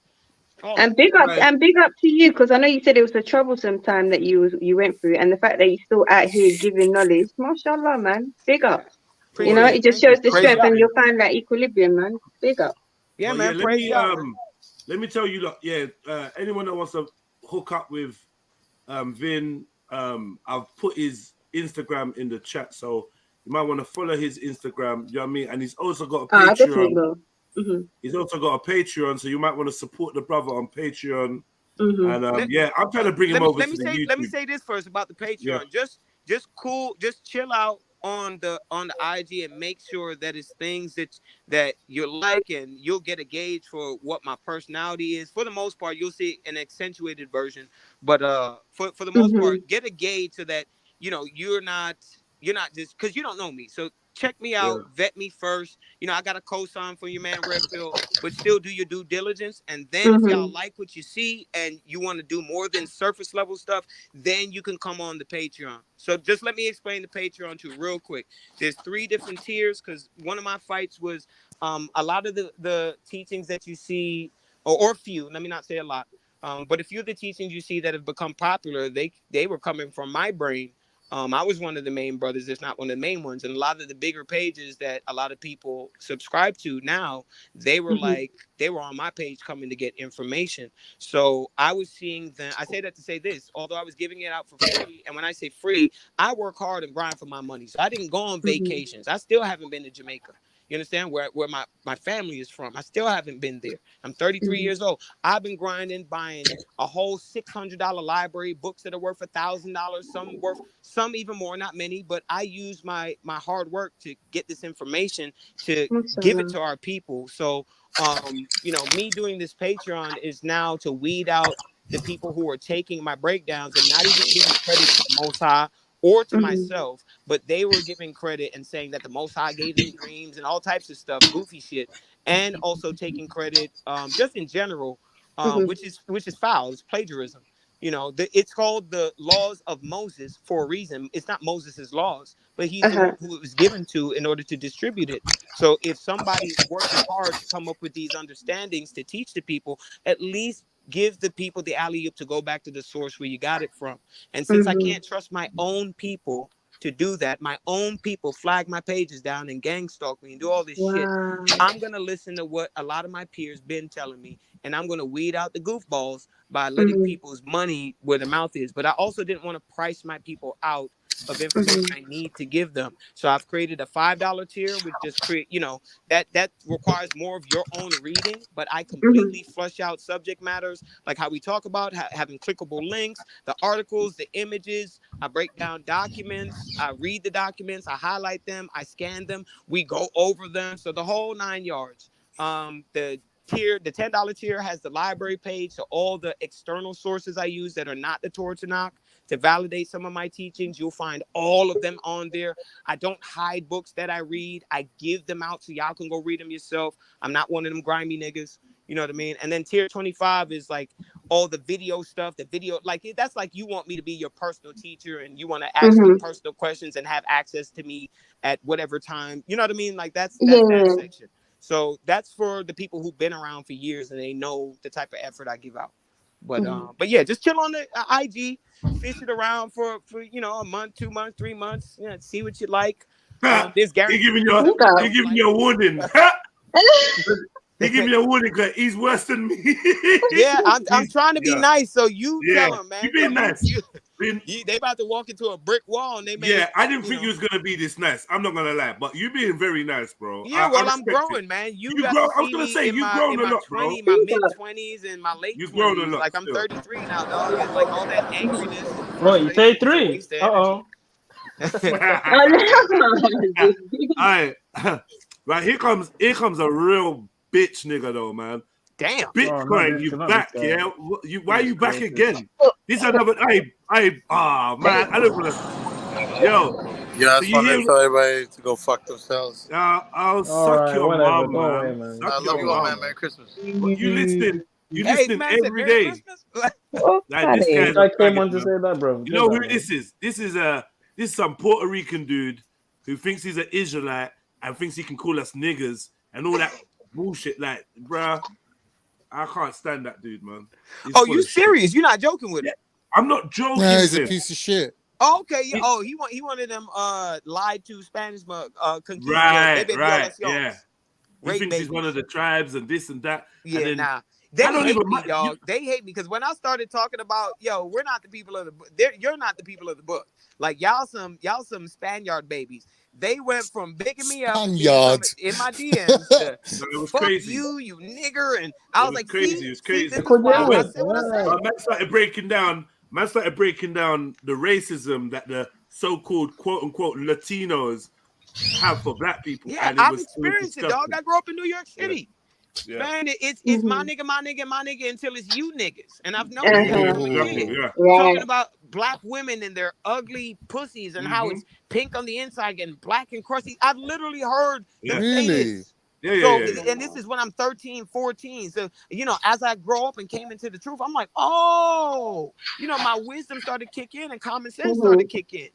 And big up to you, because I know you said it was a troublesome time that you went through, and the fact that you're still out here giving knowledge, mashallah, man. Big up. You know, it just shows the strength, and you'll find that equilibrium, man. Big up. Yeah, man. Let me tell you, look, anyone that wants to hook up with Vin, I've put his Instagram in the chat, so you might want to follow his Instagram. You know what I mean? And he's also got a Patreon. He's also got a Patreon, so you might want to support the brother on Patreon. And I'm trying to bring him over to the YouTube. Let me say this first about the Patreon. Just chill out on the IG and make sure that it's things that you like, and you'll get a gauge for what my personality is. For the most part, you'll see an accentuated version, but for the most part, get a gauge so that you're not just because you don't know me. So check me out, vet me first. I got a cosign for your man Redfield, but still do your due diligence. And then if y'all like what you see and you want to do more than surface level stuff, then you can come on the Patreon. So just let me explain the Patreon too real quick. There's 3 different tiers because one of my fights was a lot of the teachings that you see, or few, let me not say a lot, but a few of the teachings you see that have become popular, they were coming from my brain. I was one of the main brothers, if not one of the main ones. And a lot of the bigger pages that a lot of people subscribe to now, they were they were on my page coming to get information. So I was seeing them. I say that to say this, although I was giving it out for free. And when I say free, I work hard and grind for my money. So I didn't go on vacations. I still haven't been to Jamaica. You understand where my family is from? I still haven't been there. I'm 33 years old. I've been grinding, buying a whole $600 library, books that are worth $1,000, some even more, not many, but I use my hard work to get this information to give it to our people. So, me doing this Patreon is now to weed out the people who are taking my breakdowns and not even giving credit to the Most High or to myself, but they were giving credit and saying that the Most High gave them dreams and all types of stuff, goofy shit, and also taking credit just in general, which is foul. It's plagiarism. It's called the laws of Moses for a reason. It's not Moses's laws, but he's the one who it was given to in order to distribute it. So if somebody is working hard to come up with these understandings to teach the people, at least give the people the alley-oop to go back to the source where you got it from. And since I can't trust my own people to do that, my own people flag my pages down and gang stalk me and do all this shit, I'm going to listen to what a lot of my peers been telling me, and I'm going to weed out the goofballs by letting people's money where the mouth is. But I also didn't want to price my people out of information I need to give them. So I've created a $5 tier, which just that requires more of your own reading, but I completely flush out subject matters like how we talk about having clickable links, the articles, the images. I break down documents, I read the documents, I highlight them, I scan them, we go over them. So the whole 9 yards. The $10 tier has the library page, so all the external sources I use that are not the Torah Tanakh to validate some of my teachings. You'll find all of them on there. I don't hide books that I read. I give them out so y'all can go read them yourself. I'm not one of them grimy niggas. You know what I mean? And then tier 25 is like all the video stuff, that's like you want me to be your personal teacher and you want to ask me personal questions and have access to me at whatever time. You know what I mean? Like that's that section. So that's for the people who've been around for years and they know the type of effort I give out. But yeah, just chill on the IG, fish it around for a month, 2 months, 3 months. See what you like. There's guaranteed. He giving you a warning. He giving you a warning because he's worse than me. Yeah, I'm trying to be nice. So you tell him, man. You being nice. They about to walk into a brick wall and they may. I didn't think you was gonna be this nice. I'm not gonna lie, but you being very nice, bro. Yeah, I'm growing, man. You got grow, to I was gonna say you've grown a lot, bro. My mid-20s and my late 20s. Grown a lot. Like I'm 33 now, dog. It's like all that angriness. Bro, you're 33. All right, right. Here comes a real bitch nigga though, man. Damn, Bitcoin, you back? Yeah, why are you back again? This another. Man, I don't want to. Yo. Yeah, I just want to tell everybody to go fuck themselves. I'll suck your mom, man. I love you all, man. Merry Christmas. You listening? You listening every day? This guy came on to say that, bro. You know who this is? This is some Puerto Rican dude who thinks he's an Israelite and thinks he can call us niggers and all that bullshit. Like, bruh, I can't stand that dude, man. You serious? You're not joking with it? I'm not joking. No, he's a piece of shit. Oh, okay. Yeah. Oh, he wanted them lied to Spanish right. Yeah. He thinks he's one of the tribes and this and that. Yeah, and then, They hate me, dog. They hate me because when I started talking about, we're not the people of the book. You're not the people of the book. Like y'all some Spaniard babies. They went from bigging me up in my DMs to fuck crazy. you nigger, and I was like, crazy. It was crazy. I said what I said. Man started breaking down the racism that the so-called quote-unquote Latinos have for black people. Yeah, I've experienced it, dog. I grew up in New York City. Yeah. Man, it's my nigga until it's you niggas. And I've known talking about black women and their ugly pussies and how it's pink on the inside and black and crusty. I've literally heard them say this. And this is when I'm 13, 14. So, as I grow up and came into the truth, I'm like, oh, my wisdom started to kick in and common sense started to kick in.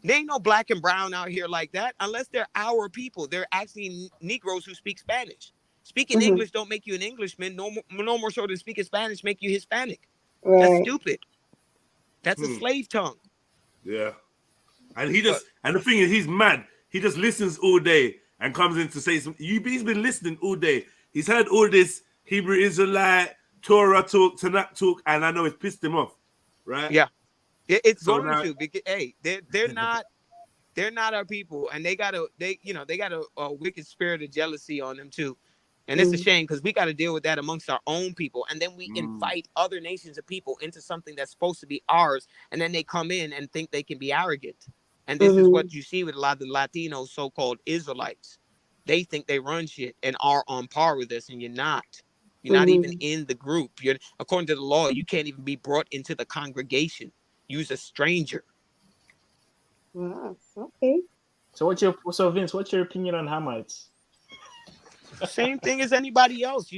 There ain't no black and brown out here like that unless they're our people. They're actually Negroes who speak Spanish. Speaking English don't make you an Englishman. No more so than speaking Spanish make you Hispanic. Right. That's stupid. That's a slave tongue. Yeah. And and the thing is, he's mad. He just listens all day and comes in to say something. He's been listening all day. He's heard all this Hebrew Israelite, Torah talk, Tanakh talk, and I know it's pissed him off. Right? Yeah. It's so going to because they're not our people, and they got a wicked spirit of jealousy on them too. And it's a shame because we got to deal with that amongst our own people. And then we invite other nations of people into something that's supposed to be ours. And then they come in and think they can be arrogant. And this is what you see with a lot of the Latino so-called Israelites. They think they run shit and are on par with us. And you're not. You're not even in the group. According to the law, you can't even be brought into the congregation. You're a stranger. Wow. Okay. So Vince, what's your opinion on Hamites? Same thing as anybody else.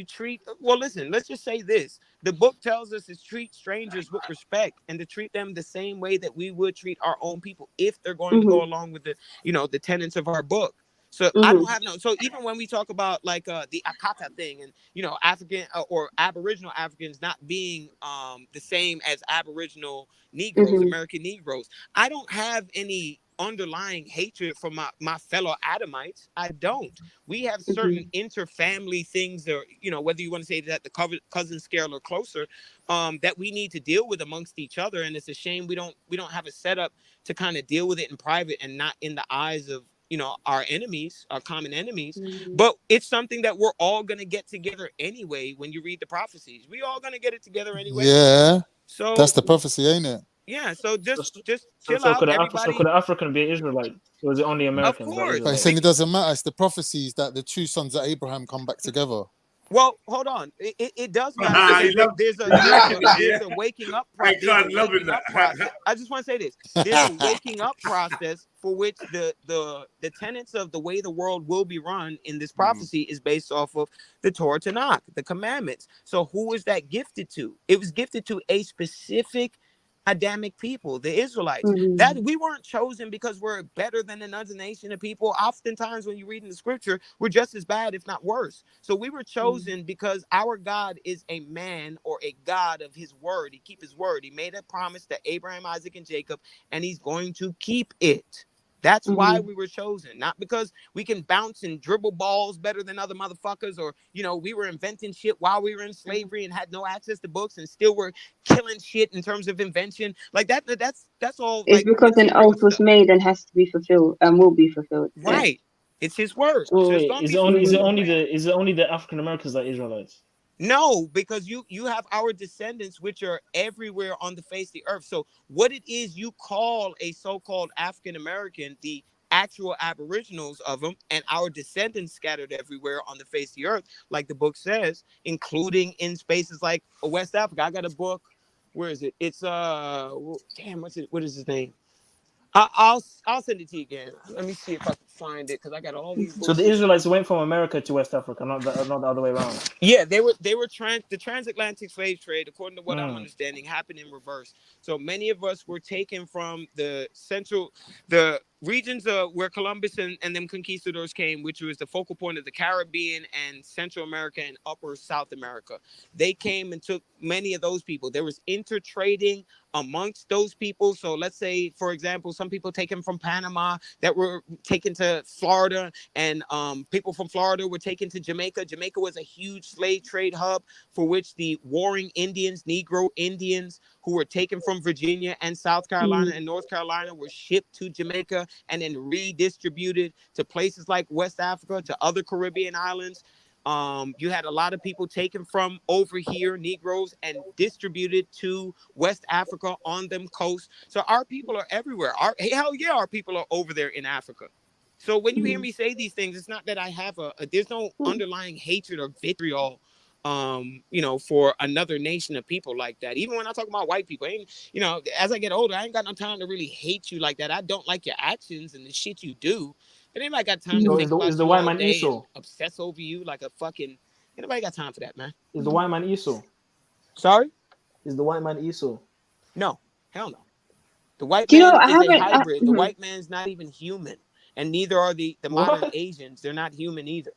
Listen, let's just say this. The book tells us to treat strangers with respect and to treat them the same way that we would treat our own people if they're going to go along with the tenets of our book. So I don't have so even when we talk about like the Akata thing and African or Aboriginal Africans not being the same as Aboriginal Negroes, American Negroes, I don't have any underlying hatred for my fellow Adamites. I don't. We have certain interfamily things, or whether you want to say that the cousin scale or closer, that we need to deal with amongst each other. And it's a shame we don't have a setup to kind of deal with it in private and not in the eyes of our enemies, our common enemies. But it's something that we're all gonna get together anyway. When you read the prophecies, we all gonna get it together anyway. Yeah. So that's the prophecy, ain't it? Yeah, so just chill out, everybody. Could an African be Israelite? Or is it only Americans? Of course. But saying it doesn't matter. It's the prophecies that the two sons of Abraham come back together. Well, hold on. It does matter. There's a waking up process. I just want to say this. There's a waking up process for which the tenets of the way the world will be run in this prophecy is based off of the Torah Tanakh, the commandments. So who is that gifted to? It was gifted to a specific Adamic people, the Israelites. That we weren't chosen because we're better than another nation of people. Oftentimes when you read in the scripture, we're just as bad, if not worse. So we were chosen because our God is a man or a God of his word. He keeps his word. He made a promise to Abraham, Isaac, and Jacob, and he's going to keep it. That's why we were chosen, not because we can bounce and dribble balls better than other motherfuckers, or we were inventing shit while we were in slavery and had no access to books and still were killing shit in terms of invention. Like that. That's all. It's because an oath was made and has to be fulfilled and will be fulfilled. Right. It's his word. So is it only the African Americans that are Israelites? No, because you have our descendants, which are everywhere on the face of the earth. So what it is you call a so-called African American, the actual aboriginals of them, and our descendants scattered everywhere on the face of the earth, like the book says, including in spaces like West Africa. I got a book. Where is it? It's what is his name? I'll send it to you again. Let me see if I can find it because I got all these books. So the Israelites went from America to West Africa, not the other way around. Yeah, the transatlantic slave trade, according to what I'm understanding, happened in reverse. So many of us were taken from the regions where Columbus and them conquistadors came, which was the focal point of the Caribbean and Central America and Upper South America. They came and took many of those people. There was intertrading amongst those people. So let's say, for example, some people taken from Panama that were taken to Florida, and people from Florida were taken to Jamaica. Jamaica was a huge slave trade hub for which the warring Indians, Negro Indians, who were taken from Virginia and South Carolina and North Carolina, were shipped to Jamaica and then redistributed to places like West Africa, to other Caribbean islands. You had a lot of people taken from over here, Negroes, and distributed to West Africa on them coasts. So our people are everywhere. Our people are over there in Africa. So when you hear me say these things, it's not that I have there's no underlying hatred or vitriol for another nation of people like that. Even when I talk about white people, as I get older, I ain't got no time to really hate you like that. I don't like your actions and the shit you do. But anybody got time to think about is the you white all man day Esau? and obsess over you like a fucking... Anybody got time for that, man? Is the white man Esau? Sorry? Is the white man Esau? No. Hell no. The white Do you know, man I is a haven't... hybrid. The white man's not even human. And neither are the modern What? Asians. They're not human either.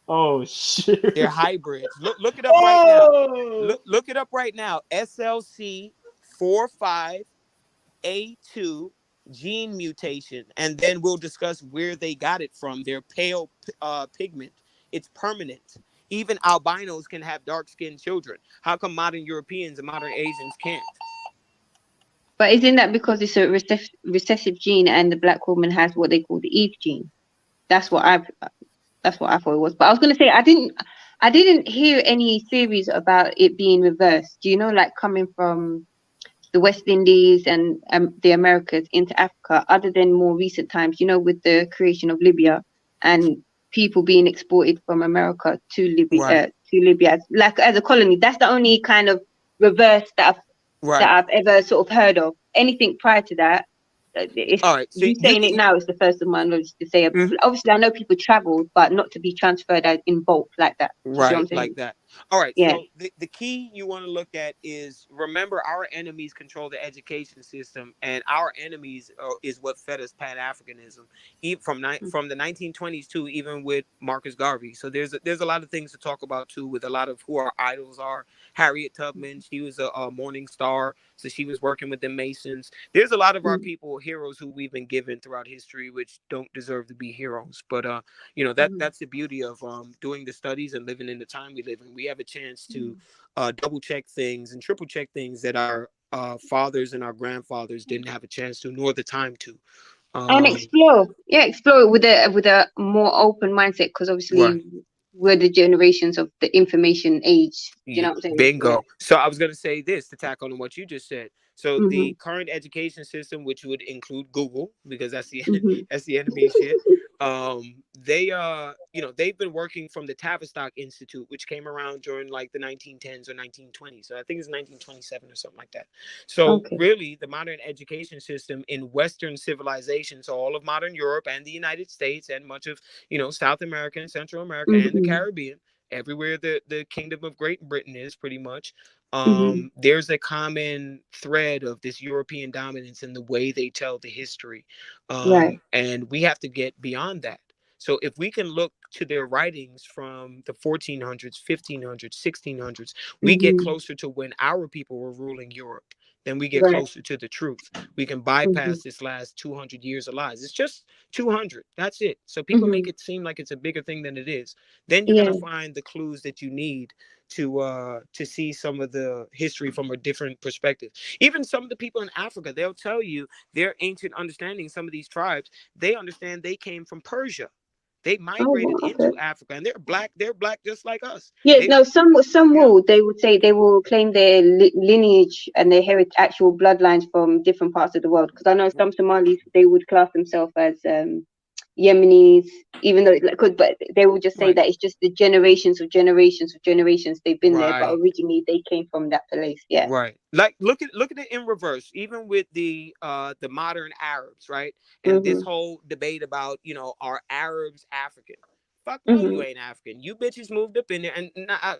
Oh shit! They're hybrids. Look it up right now. Look it up right now. SLC 45A2 gene mutation, and then we'll discuss where they got it from. Their pale pigment. It's permanent. Even albinos can have dark-skinned children. How come modern Europeans and modern Asians can't? But isn't that because it's a recessive gene, and the black woman has what they call the Eve gene? That's what I thought it was. But I was going to say, I didn't hear any theories about it being reversed. Do you know, like coming from the West Indies and the Americas into Africa, other than more recent times, with the creation of Libya and people being exported from America to Libya, right. To Libya, like as a colony. That's the only kind of reverse that I've ever sort of heard of. Anything prior to that, all right. So you saying it now is the first of my knowledge to say. Obviously, I know people traveled, but not to be transferred in bulk like that. Right, like that. All right. Yeah. So the key you want to look at is, remember, our enemies control the education system, and our enemies is what fed us Pan-Africanism, even from the 1920s too, even with Marcus Garvey. So there's a lot of things to talk about too, with a lot of who our idols are. Harriet Tubman, she was a Morning Star, so she was working with the Masons. There's a lot of our people, heroes who we've been given throughout history, which don't deserve to be heroes. But that's the beauty of doing the studies and living in the time we live in. We have a chance to double check things and triple check things that our fathers and our grandfathers didn't have a chance to, nor the time to. And explore it with a more open mindset, because obviously we're the generations of the information age. Do you know what I'm saying? Bingo. Yeah. So I was going to say this to tack on what you just said. So the current education system, which would include Google, because that's the that's the enemy shit. They've been working from the Tavistock Institute, which came around during like the 1910s or 1920s. So I think it's 1927 or something like that. So really, the modern education system in Western civilization, so all of modern Europe and the United States and much of South America and Central America and the Caribbean, everywhere the Kingdom of Great Britain is pretty much. There's a common thread of this European dominance in the way they tell the history. And we have to get beyond that. So if we can look to their writings from the 1400s, 1500s, 1600s, we get closer to when our people were ruling Europe. Then we get closer to the truth. We can bypass this last 200 years of lies. It's just 200. That's it. So people make it seem like it's a bigger thing than it is. Then you're going to find the clues that you need to see some of the history from a different perspective. Even some of the people in Africa, they'll tell you their ancient understanding. Some of these tribes, they understand they came from Persia. They migrated into Africa, and they're black just like us. Some will. They would say they will claim their lineage and their actual bloodlines from different parts of the world. Because I know some Somalis, they would class themselves as Yemenis, even though but they will just say that it's just the generations of generations they've been there, but originally they came from that place. Like look at it in reverse, even with the modern Arabs, right? And this whole debate about are Arabs African? Fuck no, you ain't African. You bitches moved up in there, and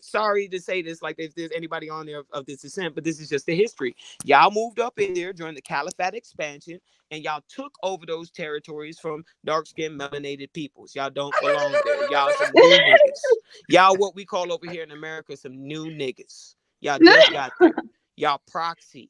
sorry to say this, like if there's anybody on there of this descent, but this is just the history. Y'all moved up in there during the Caliphate expansion, and y'all took over those territories from dark-skinned melanated peoples. Y'all don't belong there. Y'all some new niggas. Y'all what we call over here in America some new niggas. Y'all just got there. Y'all proxy.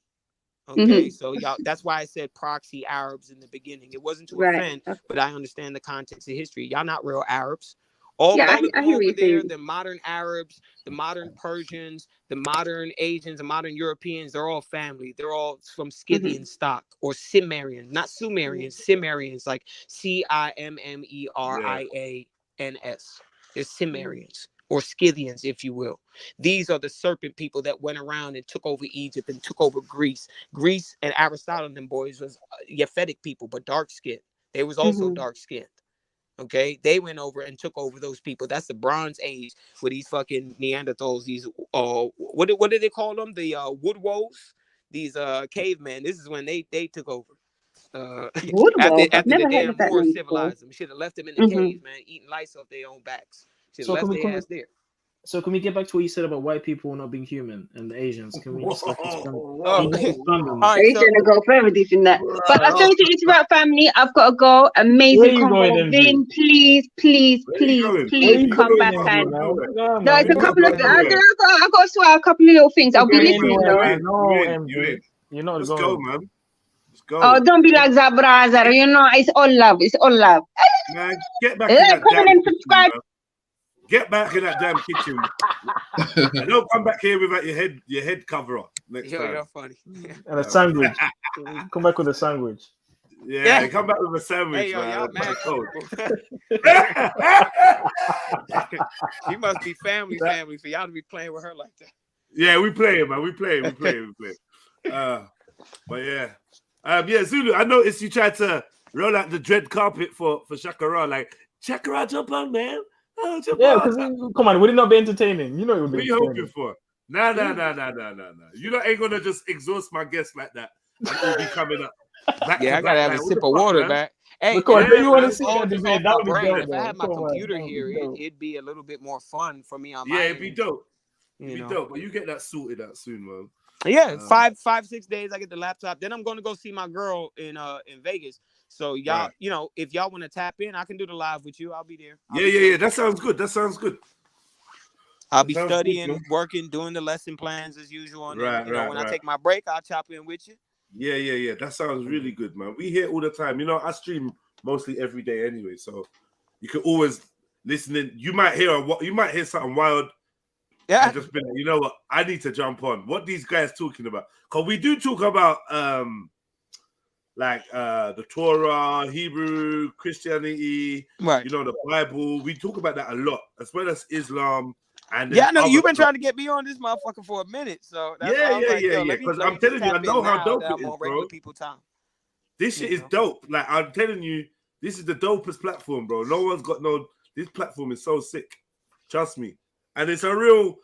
Okay, so y'all, that's why I said proxy Arabs in the beginning. It wasn't to offend, but I understand the context of history. Y'all not real Arabs. All of them over there, the modern Arabs, the modern Persians, the modern Asians, the modern Europeans, they're all family. They're all from Scythian stock or Cimmerian, not Sumerians, Cimmerians, like Cimmerians. They're Cimmerians or Scythians, if you will. These are the serpent people that went around and took over Egypt and took over Greece. Greece and Aristotle and them boys was Yaphetic people, but dark skinned. They was also dark skinned. Okay, they went over and took over those people. That's the Bronze Age with these fucking Neanderthals. These what did they call them? The wood wolves. These cavemen. This is when they took over. After the damn Moors civilized them, should have left them in the cave, man, eating lice off their own backs. Should have left their ass there. So can we get back to what you said about white people not being human and the Asians? Can we just Are you gonna go further deep in that? But I'm sorry to interrupt, family. I've got to go. Amazing convo. Vin, please come back and there's a couple of I got to swear a couple of little things. I'll be listening though. You're not Let's going. go, man. Let's go. Oh, don't be like that, brother. You know, it's all love. It's all love. Man, get back in that come damn and subscribe. kitchen, get back in that damn kitchen. And don't come back here without your head cover up next time. You're funny. And a sandwich. Come back with a sandwich. Yeah, come back with a sandwich. Hey, yo, man. y'all mad cool. She must be family for y'all to be playing with her like that. Yeah, we play, man. We play. But yeah. Yeah, Zulu, I noticed you tried to roll out the dread carpet for Shakara. Like, Shakara, jump on, man. Oh, jump on. Because come on, would it not be entertaining? You know it would be. What are you hoping for? Nah. You know, ain't gonna just exhaust my guests like that. And we'll be coming up. I gotta have a sip of water, man. Hey, you want to see that debate? That would be dope. If I had my computer here, it'd be a little bit more fun for me on my it'd be dope. It'd be dope. But you get that sorted out soon, man. Yeah, 6 days I get the laptop. Then I'm going to go see my girl in Vegas. So y'all, you know, if y'all want to tap in, I can do the live with you. I'll be there. Yeah. That sounds good. I'll be studying, working, doing the lesson plans as usual. And then, when I take my break, I'll chop in with you. Yeah. That sounds really good, man. We hear all the time. You know, I stream mostly every day anyway, so you can always listen in. You might hear something wild. Yeah, I just been like, you know what? I need to jump on. What these guys talking about? Because we do talk about the Torah, Hebrew, Christianity, right? You know, the Bible. We talk about that a lot, as well as Islam. And I know you've been trying to get me on this motherfucker for a minute. So that's yeah. Because I'm telling you, I know how dope it is, bro. People time. This shit is dope. Like I'm telling you, this is the dopest platform, bro. No one's got This platform is so sick. Trust me. And it's a real,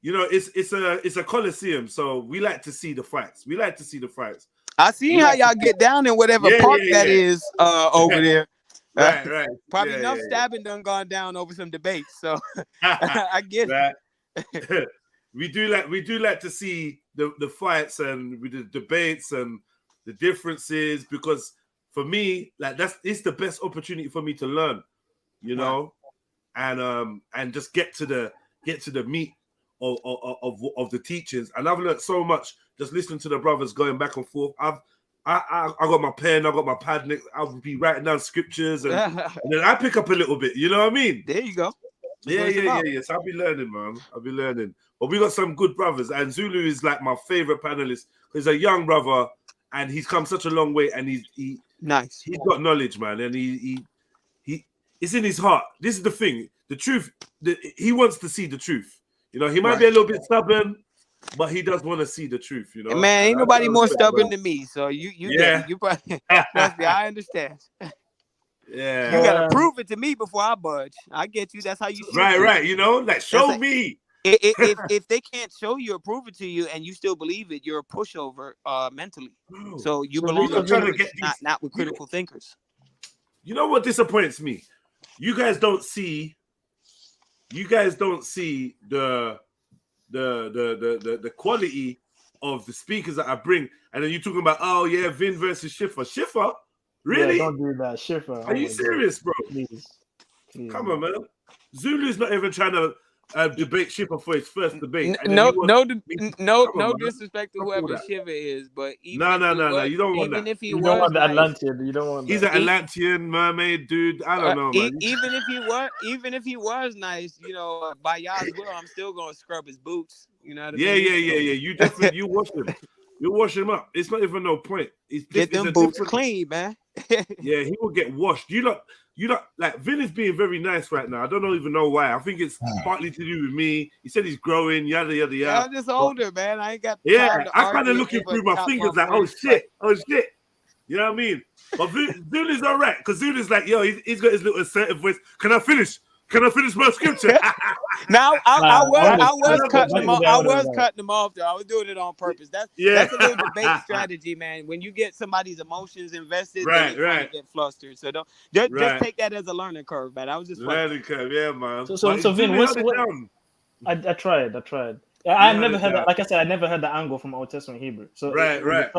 you know, it's a coliseum. So we like to see the fights. I see how y'all get down in whatever park that is over there. Right. Probably enough stabbing done gone down over some debates. So I get it. We do like to see the fights and with the debates and the differences, because for me, like it's the best opportunity for me to learn, you know, and just get to the meat of the teachings. And I've learned so much just listening to the brothers going back and forth. I got my pen, I got my pad. I'll be writing down scriptures, and then I pick up a little bit. You know what I mean? There you go. Yeah. So I'll be learning, man. But we got some good brothers, and Zulu is like my favorite panelist. He's a young brother, and he's come such a long way, and he's nice. He's got knowledge, man, and he it's in his heart. This is the thing. The truth. He wants to see the truth. You know, he might be a little bit stubborn, but he does want to see the truth. You know, man, ain't nobody more stubborn than me. So you probably, trust me, I understand. Yeah, you gotta prove it to me before I budge. I get you. That's how you. Right. You know, like show me. If they can't show you or prove it to you, and you still believe it, you're a pushover mentally. So you belong not with critical thinkers. You know what disappoints me? You guys don't see the quality of the speakers that I bring, and then you're talking about Vin versus Schiffer. Really? Yeah, don't do that, Schiffer. Are you serious, bro? Please. Come on, man. Zulu's not even trying to debate Schiffer for his first debate. No disrespect to whoever Schiffer is, but no, you don't want that. Even if he you was don't want the nice, Atlantean. You don't want. He's an Atlantean mermaid dude. I don't know, man. Even if he was nice, you know, by y'all's will, I'm still gonna scrub his boots. You know what I mean? Yeah. You definitely you wash him. You wash him up. It's not even no point. Get them boots clean, man. Yeah, he will get washed. You not like Vin is being very nice right now. I don't even know why. I think it's partly to do with me. He said he's growing, yada. Yeah, I'm just older, man. I ain't got. Yeah, I kind of looking through my fingers like, oh shit. You know what I mean? But Zulu's all right because Zulu's like, yo, he's got his little assertive voice. Can I finish? Can I finish my scripture? Now I was cutting him off. I was cutting him off though. I was doing it on purpose. That's a little debate strategy, man. When you get somebody's emotions invested, then they get flustered. So don't just take that as a learning curve, man. I was just learning curve, yeah, man. So Vin, what? I tried. I never heard that. Like I said, I never heard that angle from Old Testament Hebrew. So right.